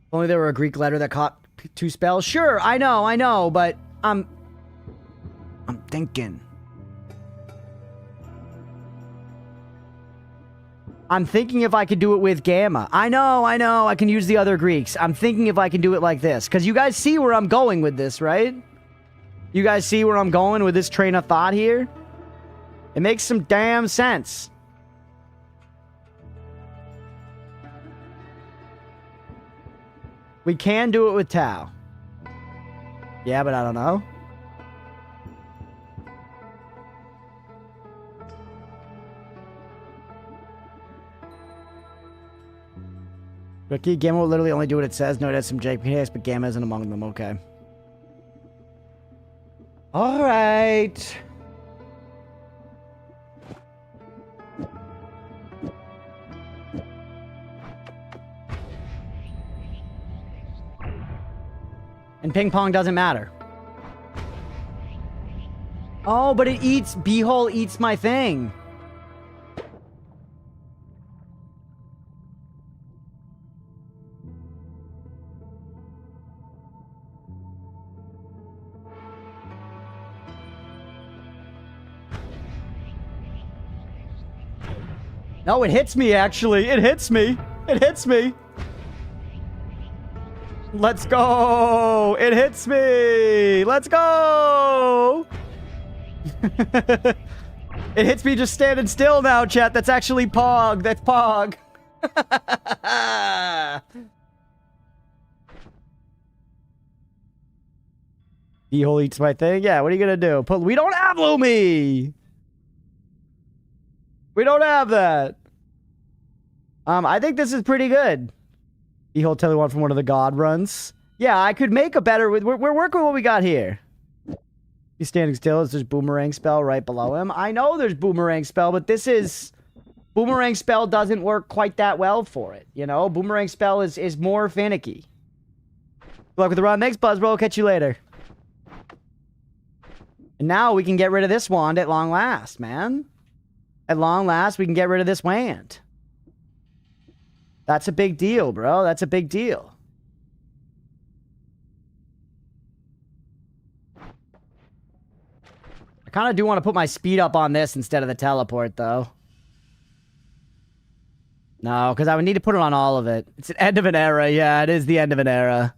If only there were a Greek letter that caught 2 spells. Sure, I know, but I'm thinking. I'm thinking if I could do it with Gamma. I know, I can use the other Greeks. I'm thinking if I can do it like this. Because you guys see where I'm going with this, right? You guys see where I'm going with this train of thought here? It makes some damn sense. We can do it with Tau. Yeah, but I don't know. Ricky, Gamma will literally only do what it says. No, it has some JPS, but Gamma isn't among them. Okay. All right. And ping pong doesn't matter. Oh, but it eats... Beehole eats my thing. No, it hits me, actually. It hits me. It hits me. Let's go. It hits me. Let's go. It hits me just standing still now, chat. That's actually Pog. That's Pog. Beehole eats my thing. Yeah, what are you going to do? We don't have Lumi. We don't have that. I think this is pretty good. Beehole Telewan from one of the God runs. Yeah, I could make a better... We're working with what we got here. He's standing still. There's Boomerang Spell right below him. I know there's Boomerang Spell, but this is... Boomerang Spell doesn't work quite that well for it, you know? Boomerang Spell is more finicky. Good luck with the run. Thanks, Buzzbro. Catch you later. And now we can get rid of this wand at long last, man. At long last, we can get rid of this wand. That's a big deal, bro. That's a big deal. I kind of do want to put my speed up on this instead of the teleport, though. No, because I would need to put it on all of it. It's an end of an era. Yeah, it is the end of an era.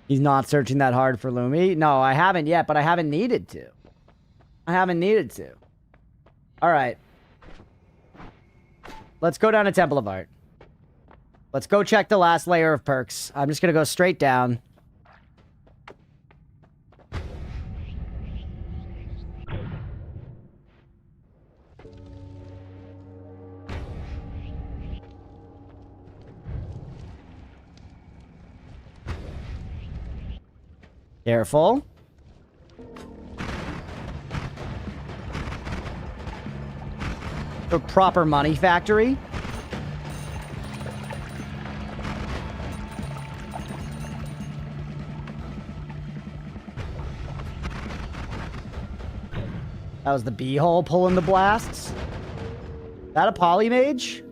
He's not searching that hard for Lumi. No, I haven't yet, but I haven't needed to. I haven't needed to. All right. Let's go down to Temple of Art. Let's go check the last layer of perks. I'm just going to go straight down. Careful. The proper money factory. That was the bee-hole pulling the blasts. Is that a polymage?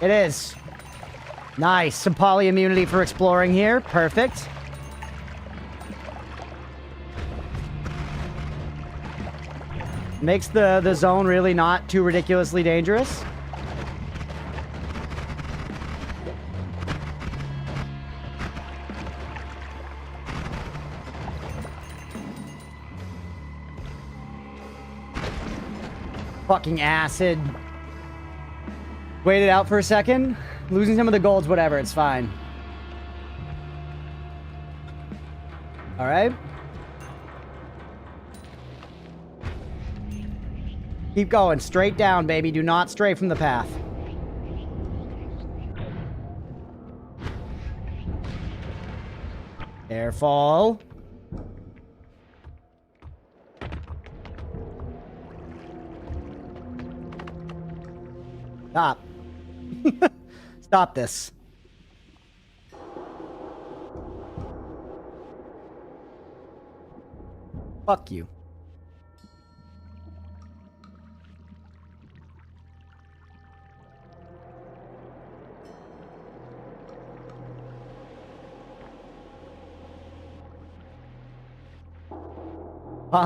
It is. Nice. Some poly immunity for exploring here. Perfect. Makes the zone really not too ridiculously dangerous. Fucking acid. Wait it out for a second. Losing some of the golds, whatever. It's fine. All right. Keep going. Straight down, baby. Do not stray from the path. Careful. Stop. Stop this. Fuck you.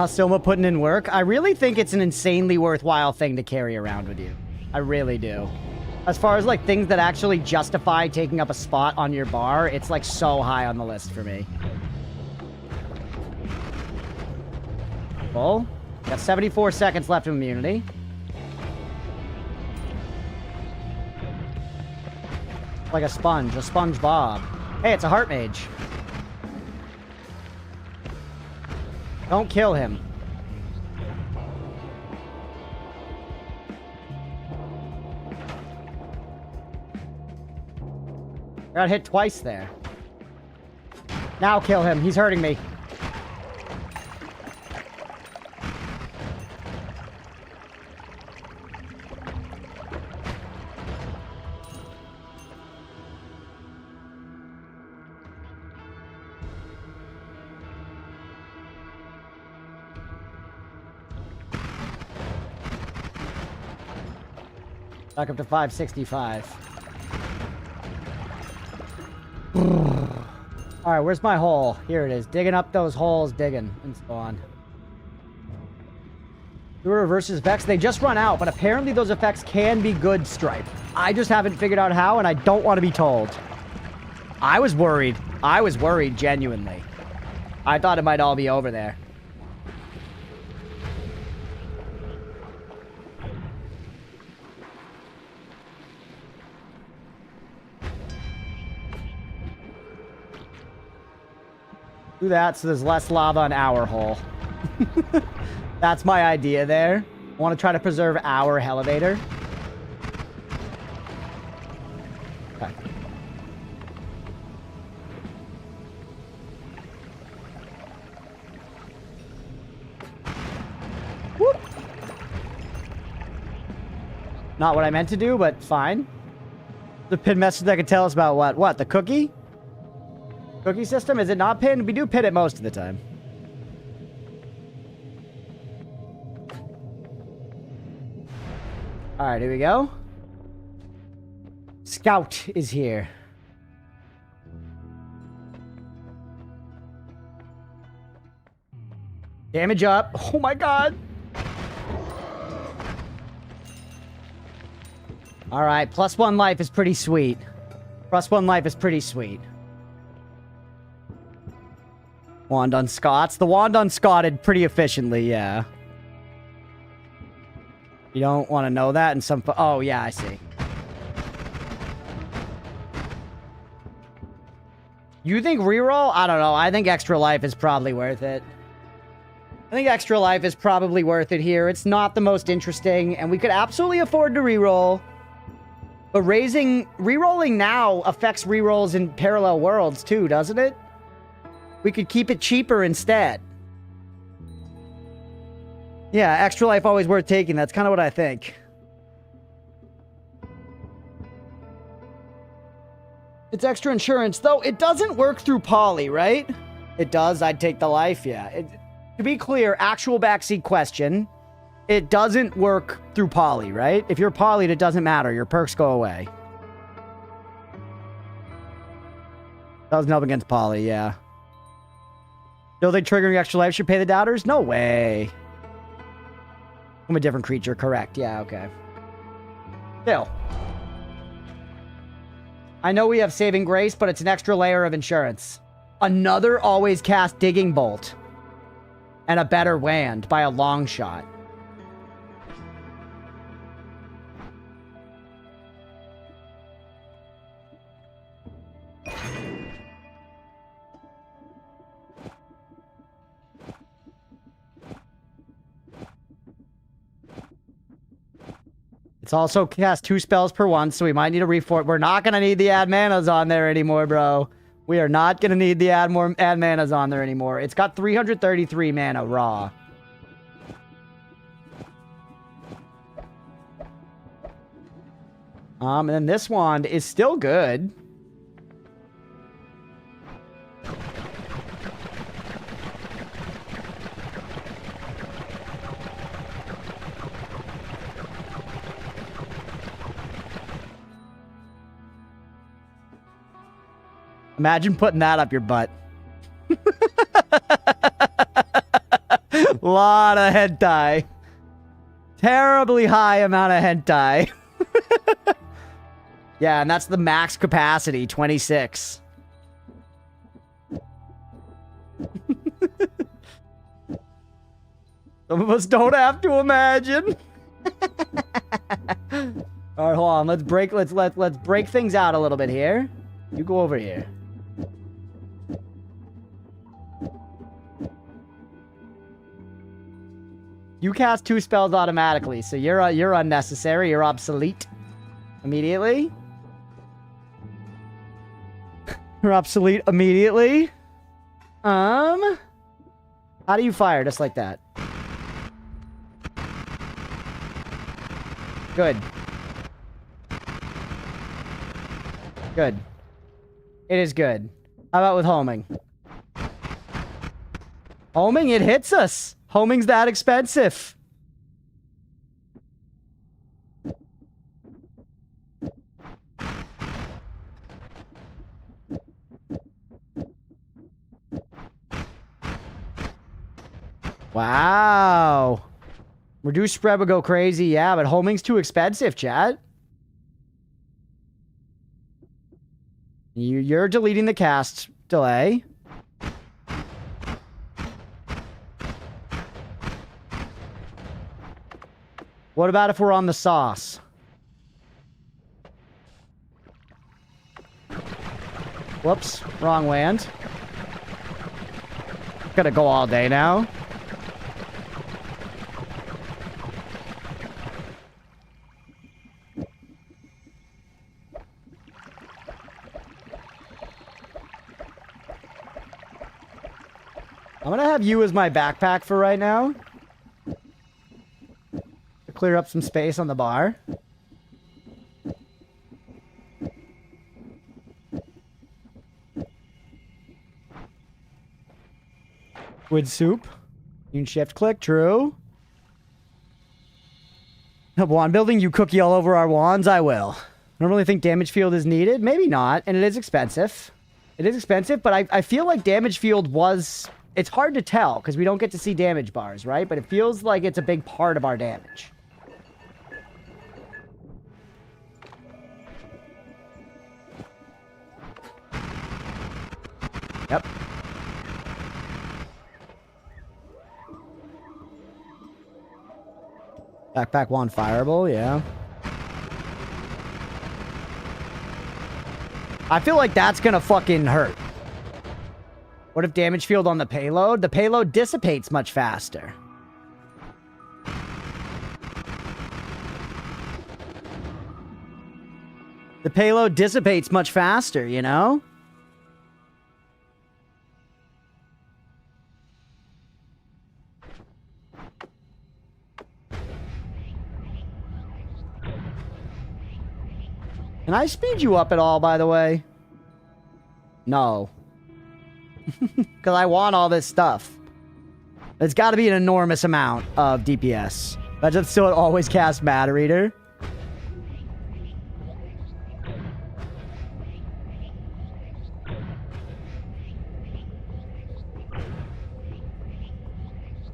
Soma putting in work. I really think it's an insanely worthwhile thing to carry around with you. I really do. As far as, like, things that actually justify taking up a spot on your bar, it's, like, so high on the list for me. Well, got 74 seconds left of immunity. Like a sponge, a SpongeBob. Hey, it's a heart mage. Don't kill him. I got hit twice there. Now kill him. He's hurting me. Back up to 565. Alright, where's my hole? Here it is. Digging up those holes, digging, and so on. Lure versus Vex, they just run out, but apparently those effects can be good, Stripe. I just haven't figured out how, and I don't want to be told. I was worried. I was worried, genuinely. I thought it might all be over there. Do that so there's less lava on our hole. That's my idea there. I want to try to preserve our elevator. Okay. Not what I meant to do, but fine. The pin message that could tell us about what? What, the cookie? Cookie system? Is it not pinned? We do pin it most of the time. Alright, here we go. Scout is here. Damage up. Oh my god. Alright, +1 life is pretty sweet. +1 life is pretty sweet. Wand unscots. The wand unscotted pretty efficiently, yeah. You don't want to know that in some... Oh, yeah, I see. You think reroll? I don't know. I think extra life is probably worth it. I think extra life is probably worth it here. It's not the most interesting, and we could absolutely afford to reroll. But rerolling now affects rerolls in parallel worlds too, doesn't it? We could keep it cheaper instead. Yeah, extra life always worth taking. That's kind of what I think. It's extra insurance, though it doesn't work through poly, right? It does. I'd take the life, yeah. To be clear, actual backseat question. It doesn't work through poly, right? If you're polyed, it doesn't matter. Your perks go away. Doesn't help against poly, yeah. Still think triggering extra life should pay the doubters? No way. I'm a different creature, correct. Yeah, okay. Still. I know we have saving grace, but it's an extra layer of insurance. Another always cast digging bolt. And a better wand by a long shot. It's also cast 2 spells per one, so we might need a reform. We're not going to need the add manas on there anymore, bro. We are not going to need the add manas on there anymore. It's got 333 mana raw. And then this wand is still good. Imagine putting that up your butt. Lot of hentai. Terribly high amount of hentai. Yeah, and that's the max capacity, 26. Some of us don't have to imagine. All right, hold on. Let's break things out a little bit here. You go over here. You cast 2 spells automatically, so you're unnecessary. You're obsolete immediately. You're obsolete immediately. How do you fire? Just like that. Good. Good. It is good. How about with homing? Homing, it hits us. Homing's that expensive. Wow. Reduced spread would go crazy, yeah, but homing's too expensive, chat. You're deleting the cast delay. What about if we're on the sauce? Whoops, wrong wand. Gonna go all day now. I'm gonna have you as my backpack for right now. To clear up some space on the bar. Squid soup. You can shift click, true. A wand building, you cookie all over our wands, I will. I don't really think damage field is needed. Maybe not, and it is expensive. It is expensive, but I feel like damage field was... It's hard to tell, because we don't get to see damage bars, right? But it feels like it's a big part of our damage. Yep. Backpack wand fireable, yeah. I feel like that's gonna fucking hurt. What if damage field on the payload? The payload dissipates much faster. The payload dissipates much faster, you know? Can I speed you up at all, by the way? No. Because I want all this stuff. It's got to be an enormous amount of DPS. But just still always cast Matter Eater.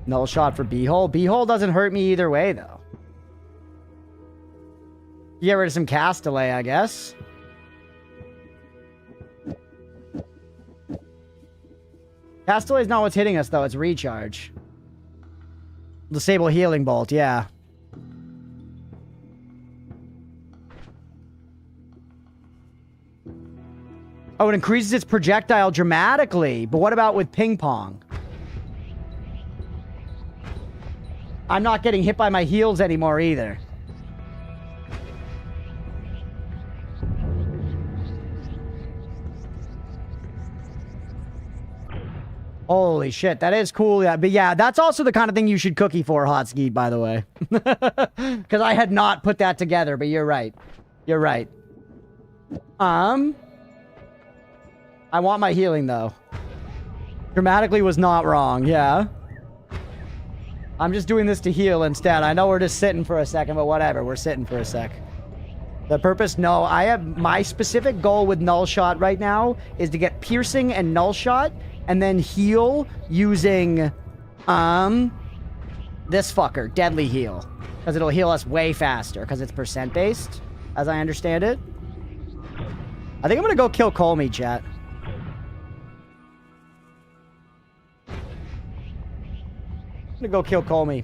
Null shot for B-hole. B-hole doesn't hurt me either way, though. Get rid of some cast delay, I guess. Cast delay is not what's hitting us, though. It's recharge. Disable healing bolt, yeah. Oh, it increases its projectile dramatically. But what about with ping pong? I'm not getting hit by my heals anymore either. Holy shit, that is cool. Yeah, but yeah, that's also the kind of thing you should cookie for, Hotskeet, by the way. Because I had not put that together, but you're right. You're right. I want my healing, though. Dramatically was not wrong, yeah. I'm just doing this to heal instead. I know we're just sitting for a second, but whatever. We're sitting for a sec. The purpose? No, I have... My specific goal with Null Shot right now is to get Piercing and Null Shot... And then heal using, this fucker, Deadly Heal. Because it'll heal us way faster, because it's percent-based, as I understand it. I think I'm going to go kill Colmy, chat. I'm going to go kill Colmy.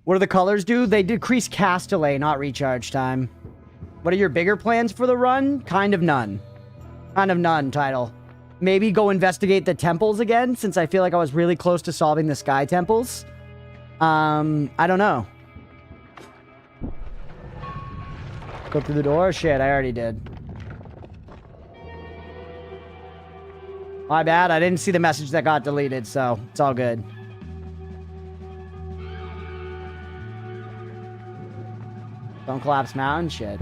What do the colors do? They decrease cast delay, not recharge time. What are your bigger plans for the run? Kind of none. Kind of none, title. Maybe go investigate the temples again, since I feel like I was really close to solving the sky temples. I don't know. Go through the door? Shit, I already did. My bad, I didn't see the message that got deleted, so it's all good. Don't collapse mountain? Shit.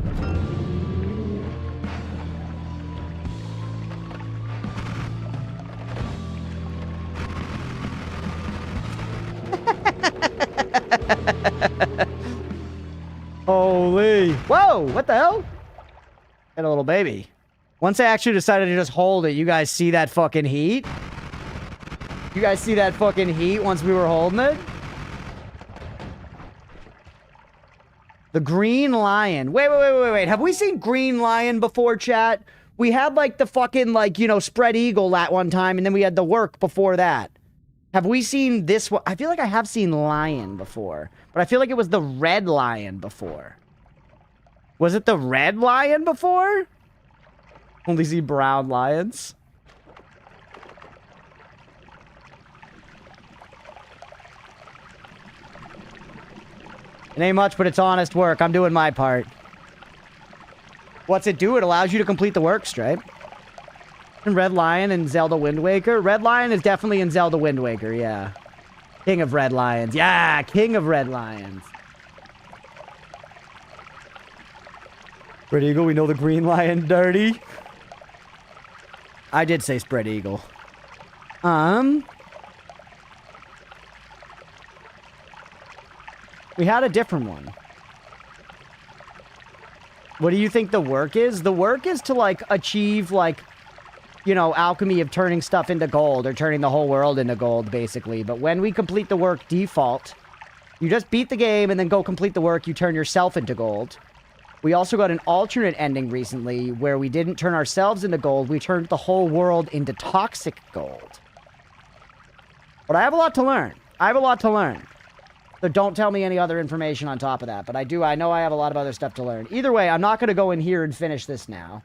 Holy. Whoa, what the hell? Got a little baby. Once I actually decided to just hold it, you guys see that fucking heat? You guys see that fucking heat once we were holding it? The Green Lion. Wait. Have we seen Green Lion before, chat? We had, like, the fucking, like, you know, Spread Eagle that one time, and then we had the work before that. Have we seen this one? I feel like I have seen Lion before. But I feel like it was the Red Lion before. Was it the Red Lion before? Only see brown lions. It ain't much, but it's honest work. I'm doing my part. What's it do? It allows you to complete the work, Stripe. Red Lion and Zelda Wind Waker. Red Lion is definitely in Zelda Wind Waker, yeah. King of Red Lions. Yeah, King of Red Lions. Spread Eagle, we know the Green Lion dirty. I did say Spread Eagle. We had a different one. What do you think the work is? The work is to, like, achieve, like, you know, alchemy of turning stuff into gold, or turning the whole world into gold, basically. But when we complete the work default, you just beat the game and then go complete the work, you turn yourself into gold. We also got an alternate ending recently where we didn't turn ourselves into gold, we turned the whole world into toxic gold. But I have a lot to learn. I have a lot to learn. So don't tell me any other information on top of that. But I know I have a lot of other stuff to learn. Either way, I'm not going to go in here and finish this now.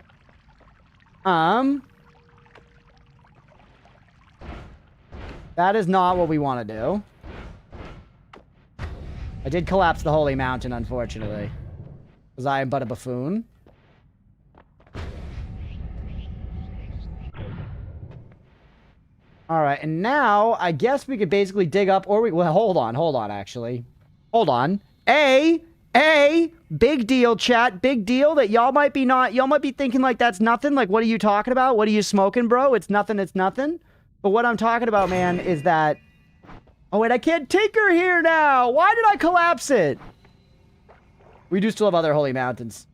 That is not what we want to do. I did collapse the Holy Mountain, unfortunately. Because I am but a buffoon. Alright, and now, I guess we could basically dig up, or we... Well, hold on, actually. Hold on. Big deal, chat. Big deal that y'all might be thinking like that's nothing. Like, what are you talking about? What are you smoking, bro? It's nothing, it's nothing. But what I'm talking about, man, is that... Oh, wait, I can't tinker here now! Why did I collapse it? We do still have other holy mountains.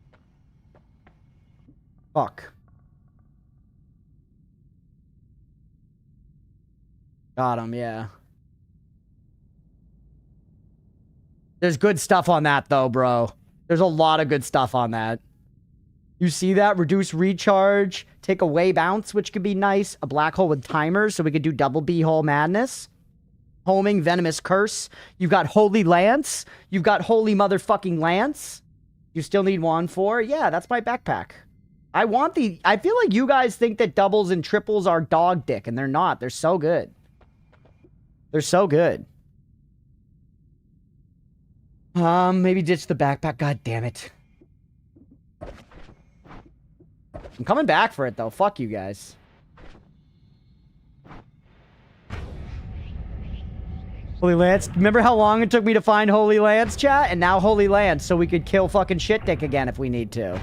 Fuck. Got him, yeah. There's good stuff on that, though, bro. There's a lot of good stuff on that. You see that? Reduce recharge. Take away bounce, which could be nice. A black hole with timers, so we could do double B-hole madness. Homing, venomous curse. You've got holy lance. You've got holy motherfucking lance. You still need wand 4? Yeah, that's my backpack. I feel like you guys think that doubles and triples are dog dick, and they're not. They're so good. They're so good. Maybe ditch the backpack. God damn it. I'm coming back for it, though. Fuck you guys. Holy Lance. Remember how long it took me to find Holy Lance, chat? And now Holy Lance, so we could kill fucking shit dick again if we need to.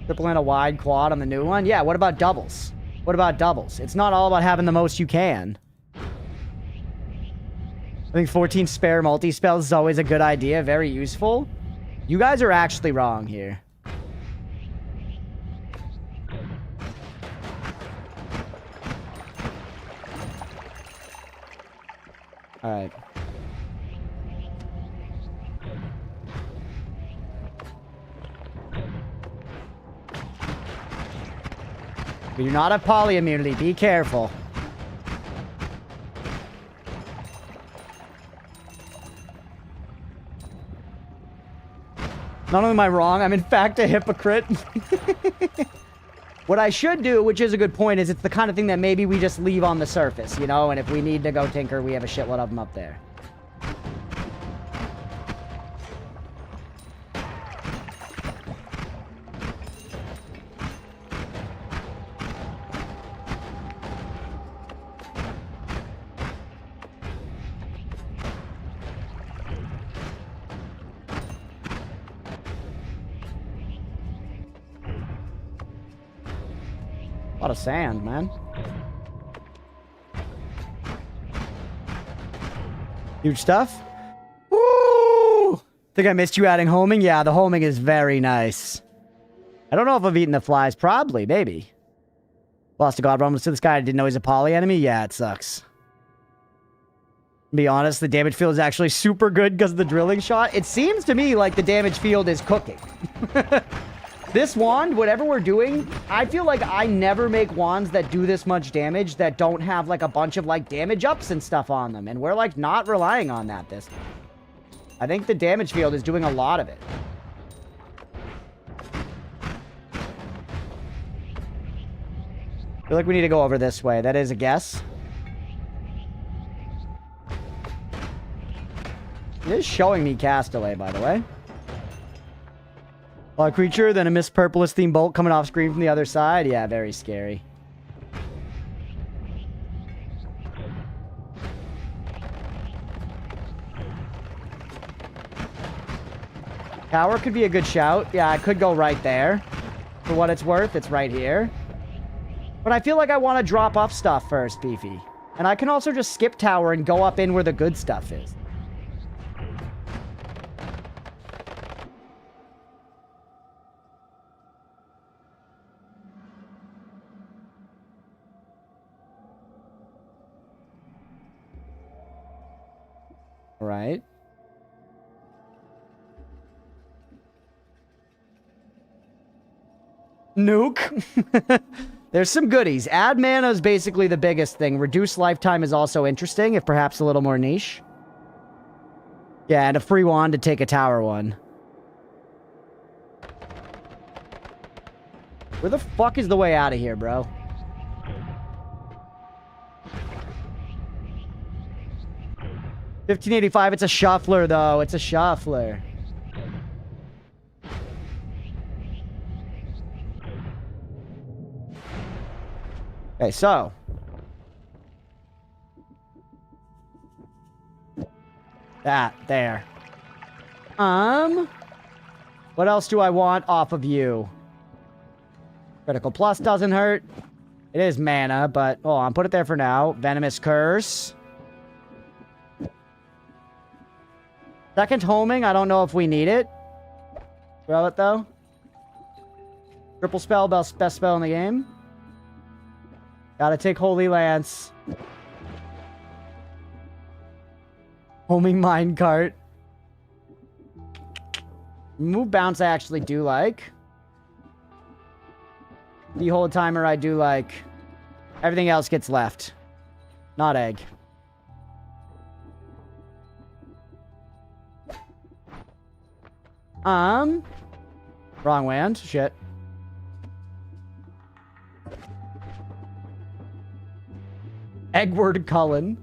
Triple and a wide quad on the new one? Yeah, what about doubles? What about doubles? It's not all about having the most you can. I think 14 spare multi-spells is always a good idea. Very useful. You guys are actually wrong here. Alright. We do not have polyimmunity. Be careful. Not only am I wrong, I'm in fact a hypocrite. What I should do, which is a good point, is it's the kind of thing that maybe we just leave on the surface, you know? And if we need to go tinker, we have a shitload of them up there. A lot of sand, man. Huge stuff. Woo! Think I missed you adding homing? Yeah, the homing is very nice. I don't know if I've eaten the flies. Probably, maybe. Lost a god rumbles to this guy. I didn't know he's a poly enemy. Yeah, it sucks. To be honest, the damage field is actually super good because of the drilling shot. It seems to me like the damage field is cooking. This wand, whatever we're doing, I feel like I never make wands that do this much damage that don't have, like, a bunch of, like, damage ups and stuff on them. And we're, like, not relying on that this time. I think the damage field is doing a lot of it. I feel like we need to go over this way. That is a guess. It is showing me Castaway, by the way. A creature, then a Miss Purpleus themed bolt coming off screen from the other side. Yeah, very scary. Tower could be a good shout. Yeah, I could go right there. For what it's worth, it's right here. But I feel like I want to drop off stuff first, Beefy. And I can also just skip tower and go up in where the good stuff is. All right. Nuke. There's some goodies. Add mana is basically the biggest thing. Reduced lifetime is also interesting, if perhaps a little more niche. Yeah, and a free wand to take a tower one. Where the fuck is the way out of here, bro? $15.85. It's a shuffler, though. It's a shuffler. Okay, so. That, there. What else do I want off of you? Critical plus doesn't hurt. It is mana, but hold on, put it there for now. Venomous Curse. Second homing, I don't know if we need it. Throw it, though. Triple spell, best spell in the game. Gotta take Holy Lance. Homing Minecart. Move Bounce I actually do like. Behold Timer I do like. Everything else gets left. Not egg. Wrong land. Shit. Eggward Cullen.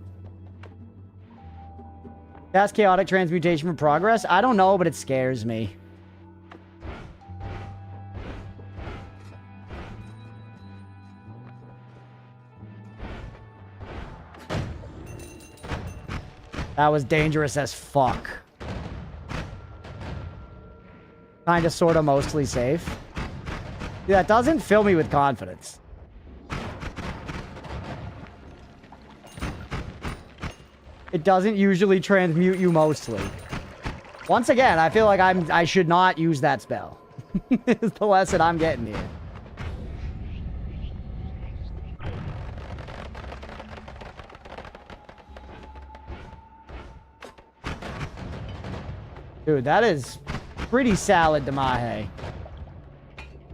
That's Chaotic Transmutation for progress? I don't know, but it scares me. That was dangerous as fuck. Kinda, sorta, mostly safe. Dude, that doesn't fill me with confidence. It doesn't usually transmute you mostly. Once again, I feel like I should not use that spell. Is the lesson I'm getting here. Dude, that is pretty salad Damahe.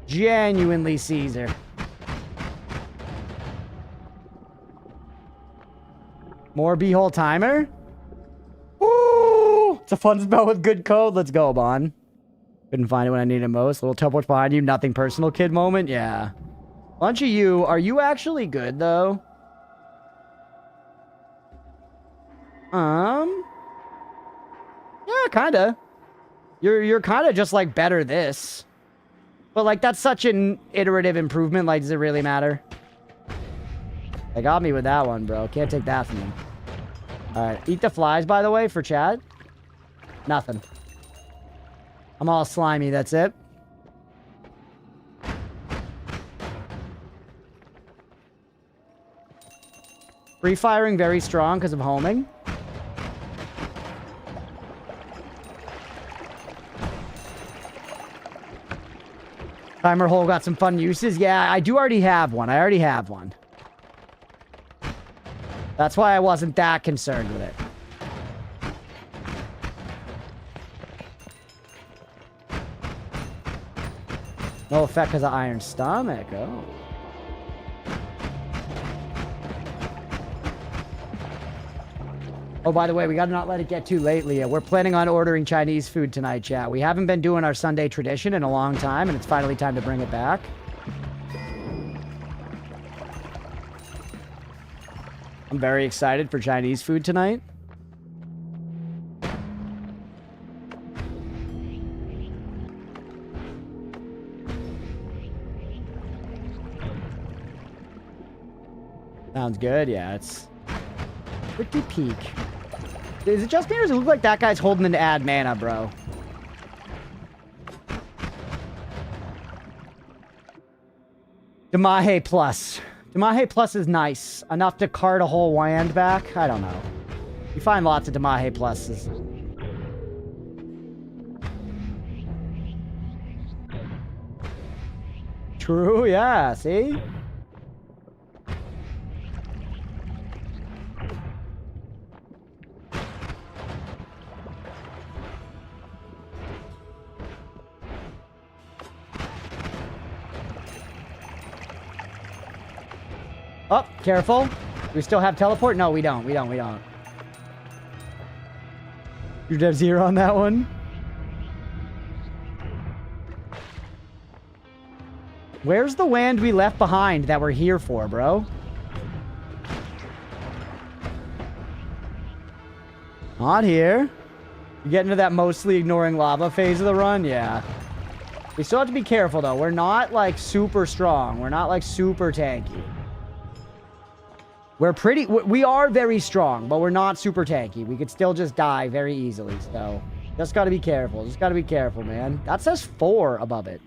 Genuinely Caesar. More Behold Timer? Ooh! It's a fun spell with good code. Let's go, Bon. Couldn't find it when I needed it most. Little teleport behind you. Nothing personal, kid moment. Yeah. Bunch of you. Are you actually good, though? Yeah, kinda. You're kinda just, like, better this. But, like, that's such an iterative improvement. Like, does it really matter? They got me with that one, bro. Can't take that from them. Alright. Eat the flies, by the way, for Chad. Nothing. I'm all slimy, that's it. Free firing very strong because of homing. Timer hole got some fun uses. Yeah, I do already have one. I already have one. That's why I wasn't that concerned with it. No effect because of Iron Stomach. Oh. Oh, by the way, we gotta not let it get too late, Leah. We're planning on ordering Chinese food tonight, chat. We haven't been doing our Sunday tradition in a long time, and it's finally time to bring it back. I'm very excited for Chinese food tonight. Sounds good. Yeah, it's pretty peak. Is it just me or does it look like that guy's holding an add mana, bro? Damahe Plus. Damahe Plus is nice. Enough to cart a whole land back? I don't know. You find lots of Damahe Pluses. True, yeah, see? Oh, careful. Do we still have teleport? No, we don't. We don't. You have 0 on that one? Where's the land we left behind that we're here for, bro? Not here. You get into that mostly ignoring lava phase of the run? Yeah. We still have to be careful, though. We're not, like, super strong. We're not, like, super tanky. We are very strong, but we're not super tanky. We could still just die very easily, so just gotta be careful. Just gotta be careful, man. That says 4 above it.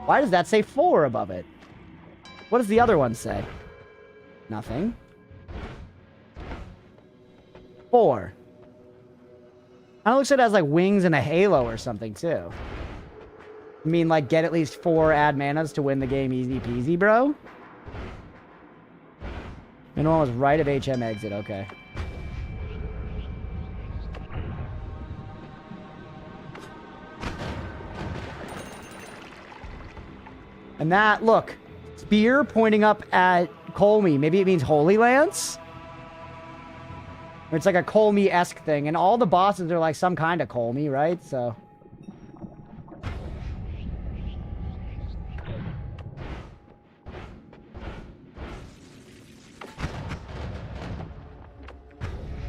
Why does that say 4 above it? What does the other one say? Nothing. 4. Kinda looks like it has, like, wings and a halo or something, too. I mean, like, get at least 4 ad manas to win the game easy peasy, bro? Minimum was right of HM exit, okay. And that, look, spear pointing up at Colmy. Maybe it means Holy Lance? Or it's like a Colmy-esque thing. And all the bosses are like some kind of Colmy, right? So...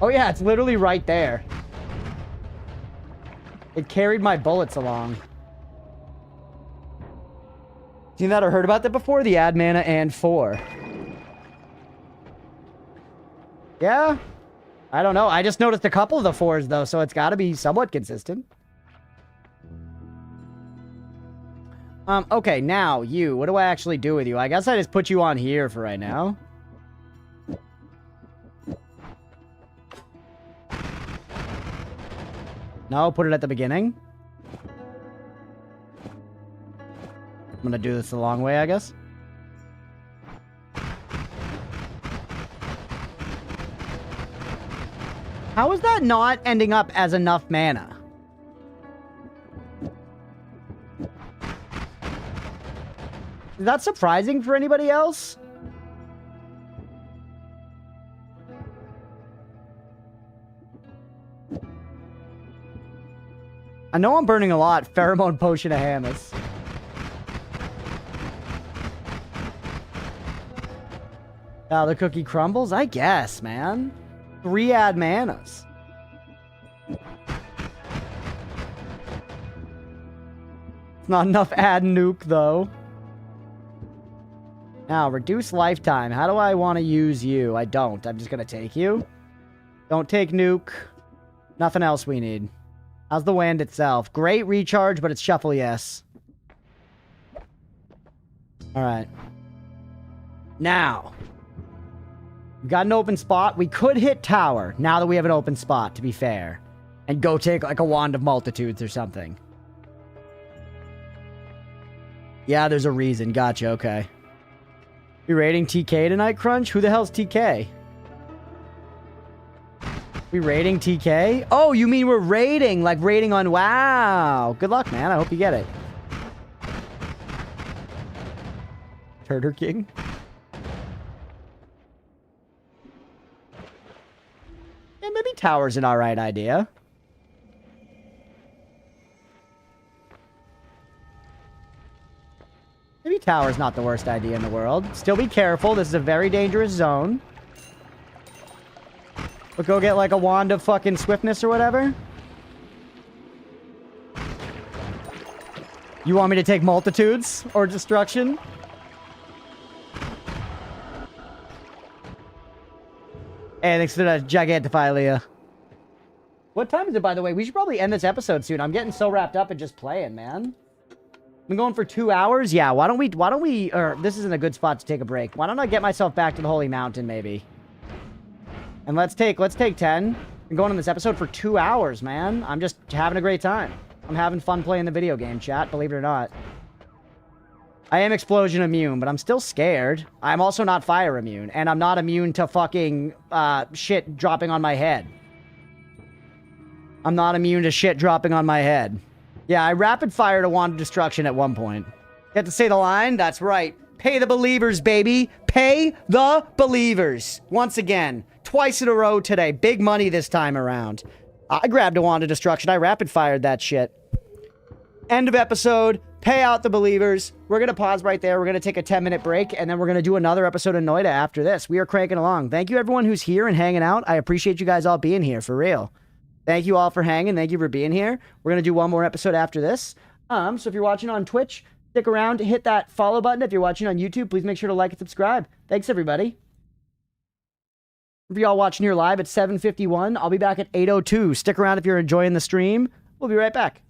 Oh yeah, it's literally right there. It carried my bullets along. Seen that or heard about that before? The ad mana and 4. Yeah? I don't know. I just noticed a couple of the 4s though, so it's gotta be somewhat consistent. Okay, now, you. What do I actually do with you? I guess I just put you on here for right now. No, put it at the beginning. I'm gonna do this the long way, I guess. How is that not ending up as enough mana? Is that surprising for anybody else? I know I'm burning a lot. Pheromone Potion of Hamas. The cookie crumbles? I guess, man. 3 ad manas. It's not enough ad nuke, though. Now, reduce lifetime. How do I want to use you? I don't. I'm just going to take you. Don't take nuke. Nothing else we need. How's the wand itself? Great recharge, but it's shuffle, yes. Alright. Now. We've got an open spot. We could hit tower, now that we have an open spot, to be fair. And go take, like, a wand of multitudes or something. Yeah, there's a reason. Gotcha, okay. You raiding TK tonight, Crunch? Who the hell's TK? We raiding TK? Oh, you mean we're raiding, like raiding on WoW. Good luck, man. I hope you get it. Turtle King. Yeah, maybe tower's an alright idea. Maybe tower's not the worst idea in the world. Still be careful. This is a very dangerous zone. But go get like a wand of fucking swiftness or whatever. You want me to take multitudes or destruction? Hey, thanks for that Gigantify, What time is it, by the way? We should probably end this episode soon. I'm getting so wrapped up in just playing, man. Been going for 2 hours? Yeah, why don't we, or this isn't a good spot to take a break. Why don't I get myself back to the Holy Mountain, maybe? And let's take 10. Been going on this episode for 2 hours, man. I'm just having a great time. I'm having fun playing the video game, chat, believe it or not. I am explosion immune, but I'm still scared. I'm also not fire immune, and I'm not immune to fucking, shit dropping on my head. I'm not immune to shit dropping on my head. Yeah, I rapid fired a wand of destruction at one point. Get to say the line? That's right. Pay the believers, baby. Pay the believers. Once again. Twice in a row today. Big money this time around. I grabbed a wand of destruction. I rapid fired that shit. End of episode. Pay out the believers. We're going to pause right there. We're going to take a 10-minute break, and then we're going to do another episode of Noita after this. We are cranking along. Thank you, everyone who's here and hanging out. I appreciate you guys all being here, for real. Thank you all for hanging. Thank you for being here. We're going to do one more episode after this. So if you're watching on Twitch, stick around, hit that follow button. If you're watching on YouTube, please make sure to like and subscribe. Thanks, everybody. For y'all watching here live at 7:51, I'll be back at 8:02. Stick around if you're enjoying the stream. We'll be right back.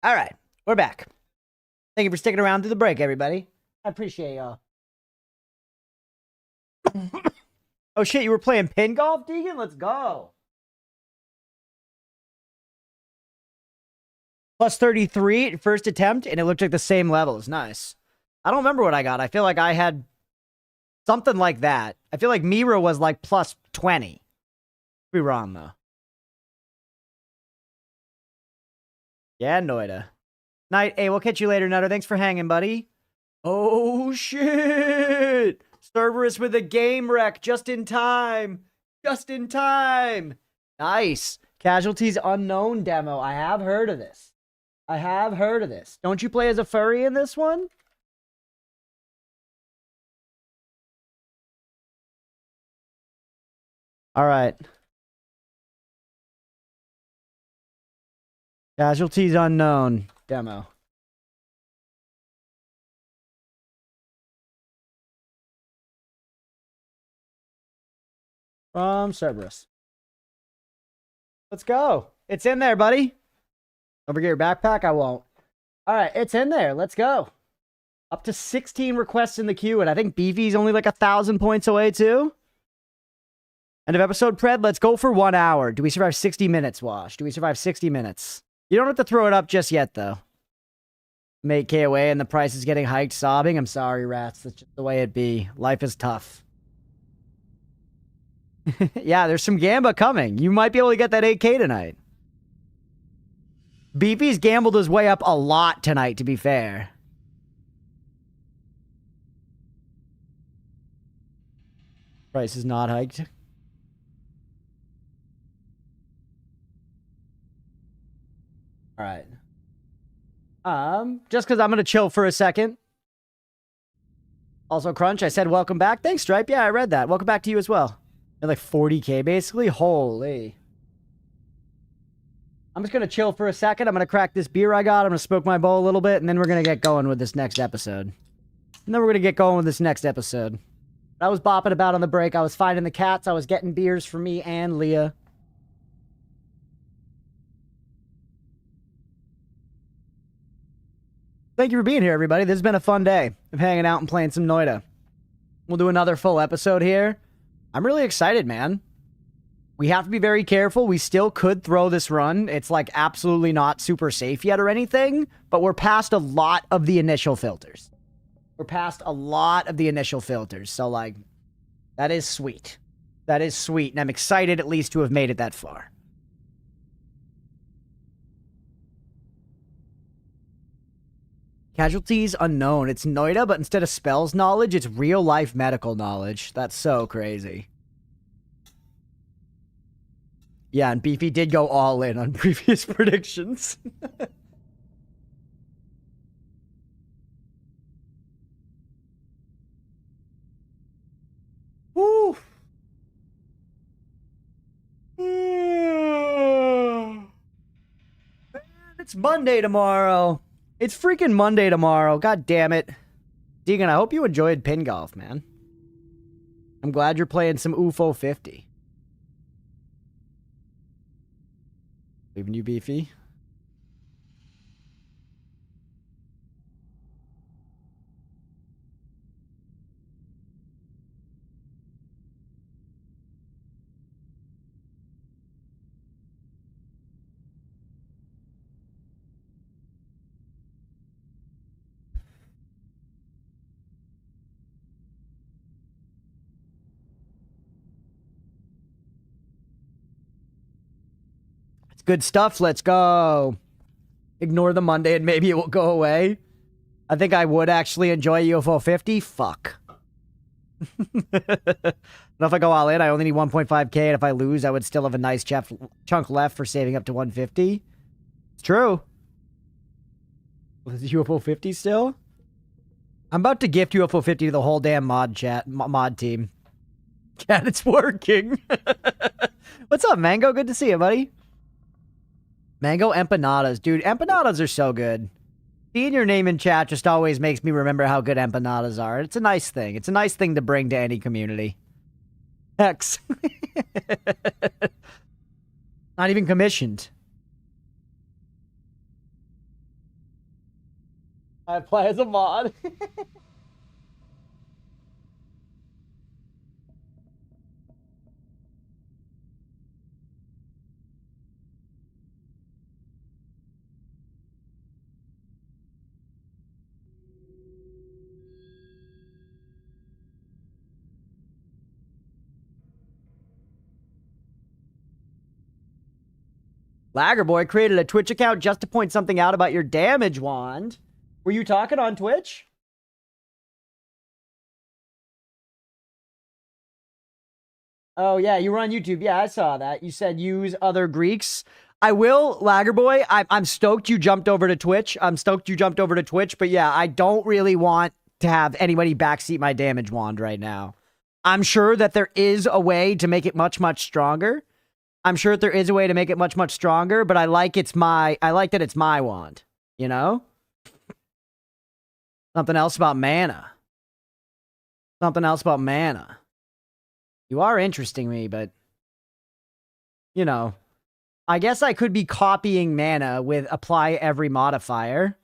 All right, we're back. Thank you for sticking around through the break, everybody. I appreciate y'all. Oh shit, you were playing pin golf, Deegan? Let's go. Plus 33 first attempt, and it looked like the same levels. Nice. I don't remember what I got. I feel like I had something like that. I feel like Mira was like plus 20. Could be wrong, though. Yeah, Noita. Night. Hey, we'll catch you later, Nutter. Thanks for hanging, buddy. Oh, shit. Cerberus with a game wreck just in time. Just in time. Nice. Casualties Unknown demo. I have heard of this. I have heard of this. Don't you play as a furry in this one? All right. Casualties Unknown demo. From Cerberus. Let's go. It's in there, buddy. Don't forget your backpack. I won't. All right, it's in there. Let's go. Up to 16 requests in the queue, and I think Beefy's only like 1,000 points away, too. End of episode, Pred. Let's go for 1 hour. Do we survive 60 minutes, Wash? Do we survive 60 minutes? You don't have to throw it up just yet, though. Make K away, and the price is getting hiked, sobbing. I'm sorry, rats. That's just the way it be. Life is tough. Yeah, there's some Gamba coming. You might be able to get that 8K tonight. Beefy's gambled his way up a lot tonight, to be fair. Price is not hiked. All right. Just because I'm going to chill for a second. Also, Crunch, I said welcome back. Thanks, Stripe. Yeah, I read that. Welcome back to you as well. You're like 40K, basically. Holy. I'm just going to chill for a second. I'm going to crack this beer I got. I'm going to smoke my bowl a little bit, and then we're going to get going with this next episode. I was bopping about on the break. I was finding the cats. I was getting beers for me and Leah. Thank you for being here, everybody. This has been a fun day of hanging out and playing some Noita. We'll do another full episode here. I'm really excited, man. We have to be very careful. We still could throw this run. It's like absolutely not super safe yet or anything, but we're past a lot of the initial filters. So, like, that is sweet. That is sweet, and I'm excited at least to have made it that far. Casualties Unknown. It's Noita, but instead of spells knowledge, it's real-life medical knowledge. That's so crazy. Yeah, and Beefy did go all in on previous predictions. Woo! It's Monday tomorrow. It's freaking Monday tomorrow. God damn it. Deegan, I hope you enjoyed pin golf, man. I'm glad you're playing some UFO 50. Leaving you, Beefy. It's good stuff. Let's go. Ignore the Monday and maybe it will go away. I think I would actually enjoy UFO 50. Fuck. But if I go all in, I only need 1.5K, and if I lose, I would still have a nice chunk left for saving up to 150. It's true. Is UFO 50 still? I'm about to gift UFO 50 to the whole damn mod team. Cat, it's working. What's up, Mango? Good to see you, buddy. Mango empanadas. Dude, empanadas are so good. Seeing your name in chat just always makes me remember how good empanadas are. It's a nice thing. It's a nice thing to bring to any community. X. Not even commissioned. I play as a mod. Lagerboy created a Twitch account just to point something out about your damage wand. Were you talking on Twitch? Oh, yeah, you were on YouTube. Yeah, I saw that. You said use other Greeks. I will, Lagerboy. I'm stoked you jumped over to Twitch. But yeah, I don't really want to have anybody backseat my damage wand right now. I'm sure that there is a way to make it much, much stronger. But I like that it's my wand, you know? Something else about mana. You are interesting me, but you know, I guess I could be copying mana with apply every modifier.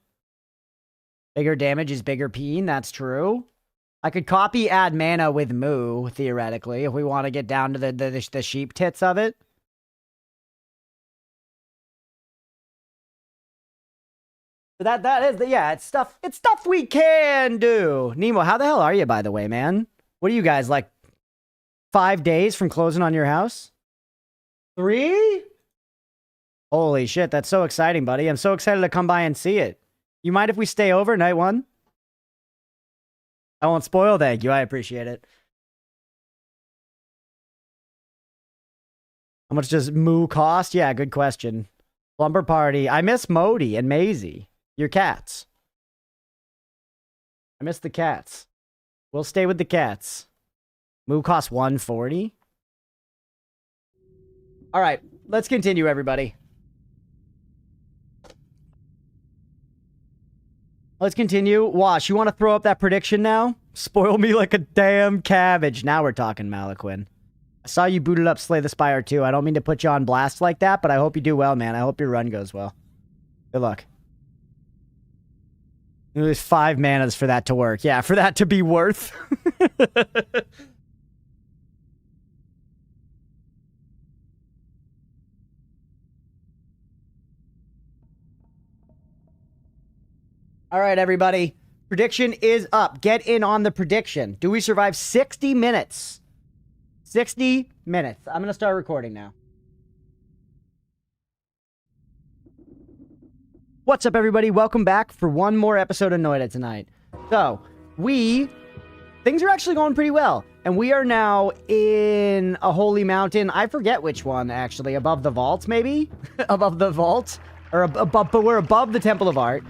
Bigger damage is bigger peen, that's true. I could copy add mana with moo, theoretically, if we want to get down to the sheep tits of it. It's stuff we can do. Nemo, how the hell are you, by the way, man? What are you guys, like 5 days from closing on your house? 3? Holy shit, that's so exciting, buddy. I'm so excited to come by and see it. You mind if we stay over night 1? I won't spoil, thank you. I appreciate it. How much does moo cost? Yeah, good question. Slumber party. I miss Modi and Maisie. Your cats. I miss the cats. We'll stay with the cats. Moo costs 140. All right, let's continue, everybody. Let's continue. Wash, you want to throw up that prediction now? Spoil me like a damn cabbage. Now we're talking, Malaquin. I saw you booted up Slay the Spire too. I don't mean to put you on blast like that, but I hope you do well, man. I hope your run goes well. Good luck. There's 5 manas for that to work. Yeah, for that to be worth. All right, everybody. Prediction is up. Get in on the prediction. Do we survive 60 minutes? 60 minutes. I'm going to start recording now. What's up, everybody? Welcome back for one more episode of Noita tonight. So, things are actually going pretty well. And we are now in a holy mountain. I forget which one, actually. Above the vault, maybe? Above the vault? Or above, but we're above the Temple of Art.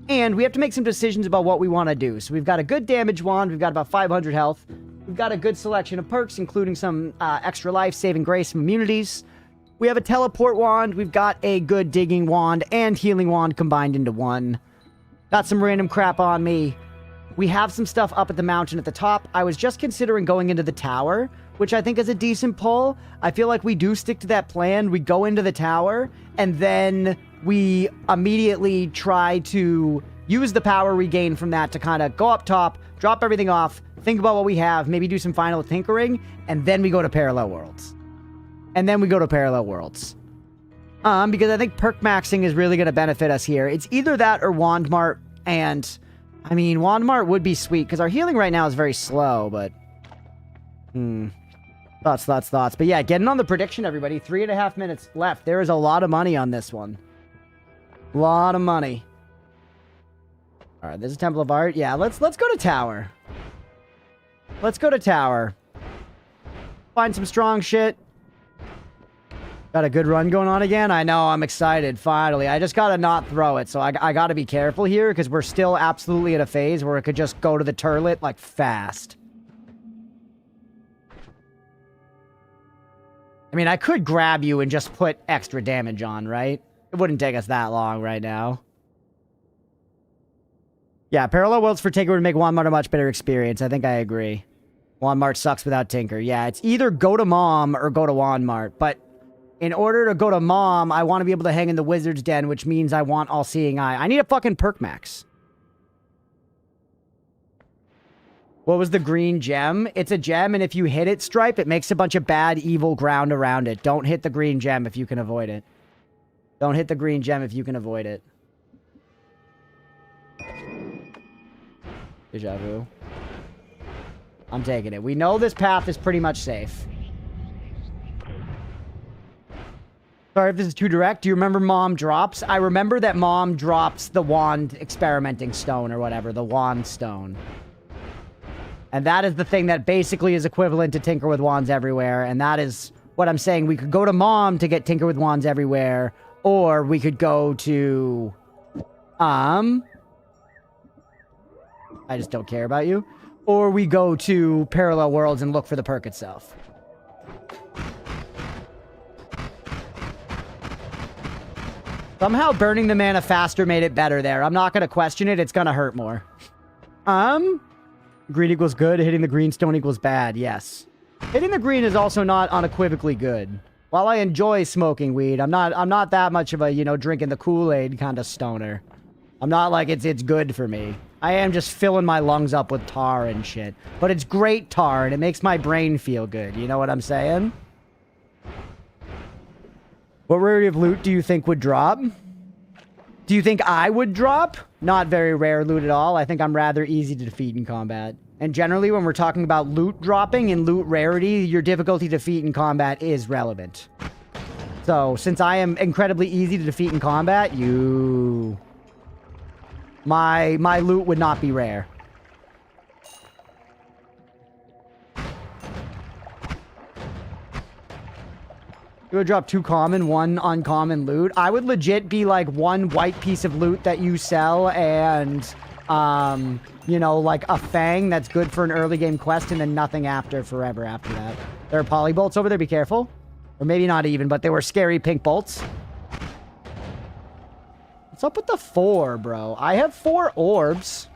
And we have to make some decisions about what we want to do. So we've got a good damage wand. We've got about 500 health. We've got a good selection of perks, including some extra life, saving grace, and immunities. We have a teleport wand. We've got a good digging wand and healing wand combined into one. Got some random crap on me. We have some stuff up at the mountain at the top. I was just considering going into the tower, which I think is a decent pull. I feel like we do stick to that plan. We go into the tower, and then we immediately try to use the power we gain from that to kind of go up top, drop everything off, think about what we have, maybe do some final tinkering, and then we go to Parallel Worlds. Because I think perk maxing is really going to benefit us here. It's either that or Wand Mart, and I mean, Wand Mart would be sweet, because our healing right now is very slow, but thoughts. But yeah, getting on the prediction, everybody. 3.5 minutes left. There is a lot of money on this one. A lot of money. All right, there's a Temple of Art. Yeah, let's go to Tower. Let's go to Tower. Find some strong shit. Got a good run going on again. I know, I'm excited, finally. I just gotta not throw it, so I gotta be careful here, because we're still absolutely in a phase where it could just go to the turlet, like, fast. I mean, I could grab you and just put extra damage on, right? It wouldn't take us that long right now. Yeah, Parallel Worlds for Tinker would make Walmart a much better experience. I think I agree. Walmart sucks without Tinker. Yeah, it's either go to Mom or go to Walmart, but in order to go to Mom, I want to be able to hang in the Wizard's Den, which means I want All-Seeing Eye. I need a fucking perk max. What was the green gem? It's a gem, and if you hit it, Stripe, it makes a bunch of bad, evil ground around it. Don't hit the green gem if you can avoid it. Don't hit the green gem if you can avoid it. Deja vu. I'm taking it. We know this path is pretty much safe. Sorry if this is too direct. Do you remember Mom drops? I remember that Mom drops the wand experimenting stone or whatever. The wand stone. And that is the thing that basically is equivalent to Tinker with Wands Everywhere. And that is what I'm saying. We could go to Mom to get Tinker with Wands Everywhere. Or we could go to... I just don't care about you. Or we go to Parallel Worlds and look for the perk itself. Somehow burning the mana faster made it better there. I'm not going to question it. It's going to hurt more. Green equals good. Hitting the green stone equals bad. Yes. Hitting the green is also not unequivocally good. While I enjoy smoking weed, I'm not that much of a, you know, drinking the Kool-Aid kind of stoner. I'm not like it's good for me. I am just filling my lungs up with tar and shit. But it's great tar, and it makes my brain feel good. You know what I'm saying? What rarity of loot do you think would drop? Do you think I would drop? Not very rare loot at all. I think I'm rather easy to defeat in combat. And generally, when we're talking about loot dropping and loot rarity, your difficulty to defeat in combat is relevant. So, since I am incredibly easy to defeat in combat, my loot would not be rare. You would drop 2 common, 1 uncommon loot. I would legit be like 1 white piece of loot that you sell and, you know, like a fang that's good for an early game quest and then nothing forever after that. There are poly bolts over there, be careful. Or maybe not even, but they were scary pink bolts. What's up with the 4, bro? I have 4 orbs.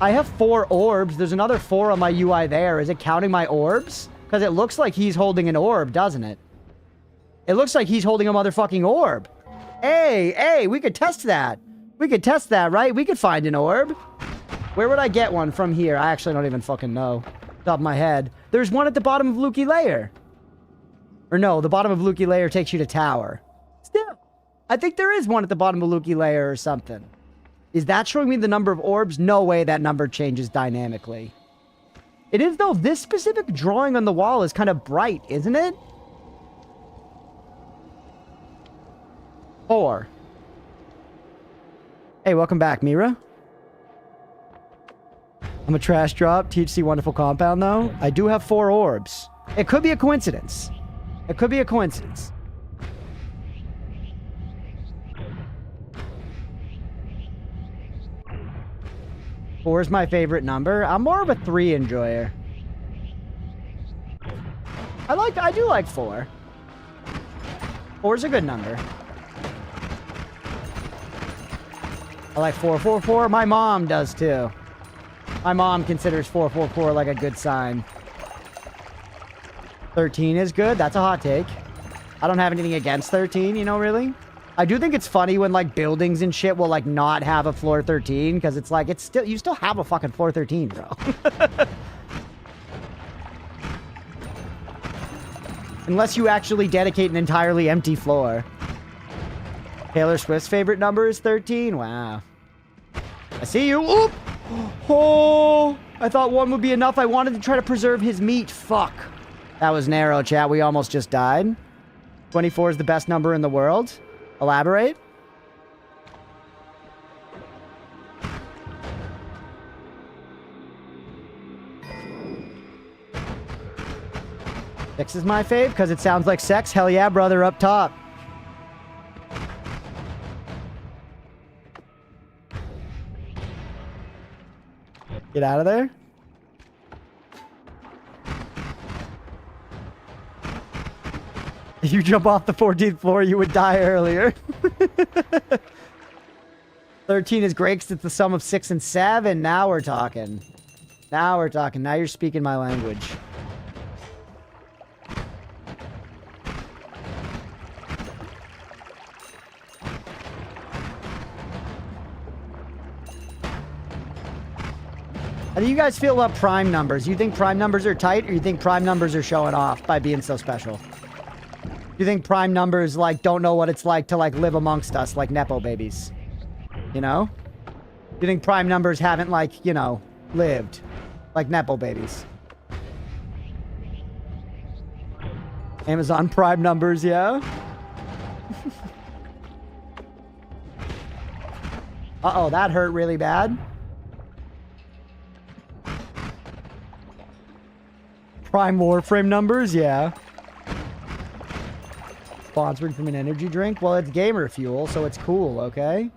I have 4 orbs. There's another 4 on my UI there. Is it counting my orbs? Because it looks like he's holding an orb, doesn't it? It looks like he's holding a motherfucking orb. Hey, we could test that. We could test that, right? We could find an orb. Where would I get one from here? I actually don't even fucking know. Top of my head. There's one at the bottom of Lukey Lair. Or no, the bottom of Lukey Lair takes you to tower. Still, I think there is one at the bottom of Lukey Lair or something. Is that showing me the number of orbs? No way that number changes dynamically. It is, though. This specific drawing on the wall is kind of bright, isn't it? 4. Hey, welcome back, Mira. I'm a trash drop. THC wonderful compound, though. I do have 4 orbs. It could be a coincidence. It could be a coincidence. Four is my favorite number. I'm more of a 3 enjoyer. I do like 4. 4 is a good number. I like 444. My mom does too. My mom considers 444 like a good sign. 13 is good. That's a hot take. I don't have anything against 13, you know, really. I do think it's funny when, like, buildings and shit will, like, not have a floor 13, because it's like, you still have a fucking floor 13, bro. Unless you actually dedicate an entirely empty floor. Taylor Swift's favorite number is 13? Wow. I see you. Oop! Oh! I thought 1 would be enough. I wanted to try to preserve his meat. Fuck. That was narrow, chat. We almost just died. 24 is the best number in the world. Elaborate. Six is my fave because it sounds like sex. Hell yeah, brother, up top. Get out of there. If you jump off the 14th floor, you would die earlier. 13 is great because it's the sum of 6 and 7. Now we're talking. Now we're talking. Now you're speaking my language. How do you guys feel about prime numbers? You think prime numbers are tight, or you think prime numbers are showing off by being so special? You think prime numbers, like, don't know what it's like to, like, live amongst us like Nepo babies? You know? You think prime numbers haven't, like, you know, lived like Nepo babies? Amazon Prime numbers, yeah? Uh-oh, that hurt really bad. Prime Warframe numbers, yeah. Sponsored from an energy drink? Well, it's gamer fuel, so it's cool, okay?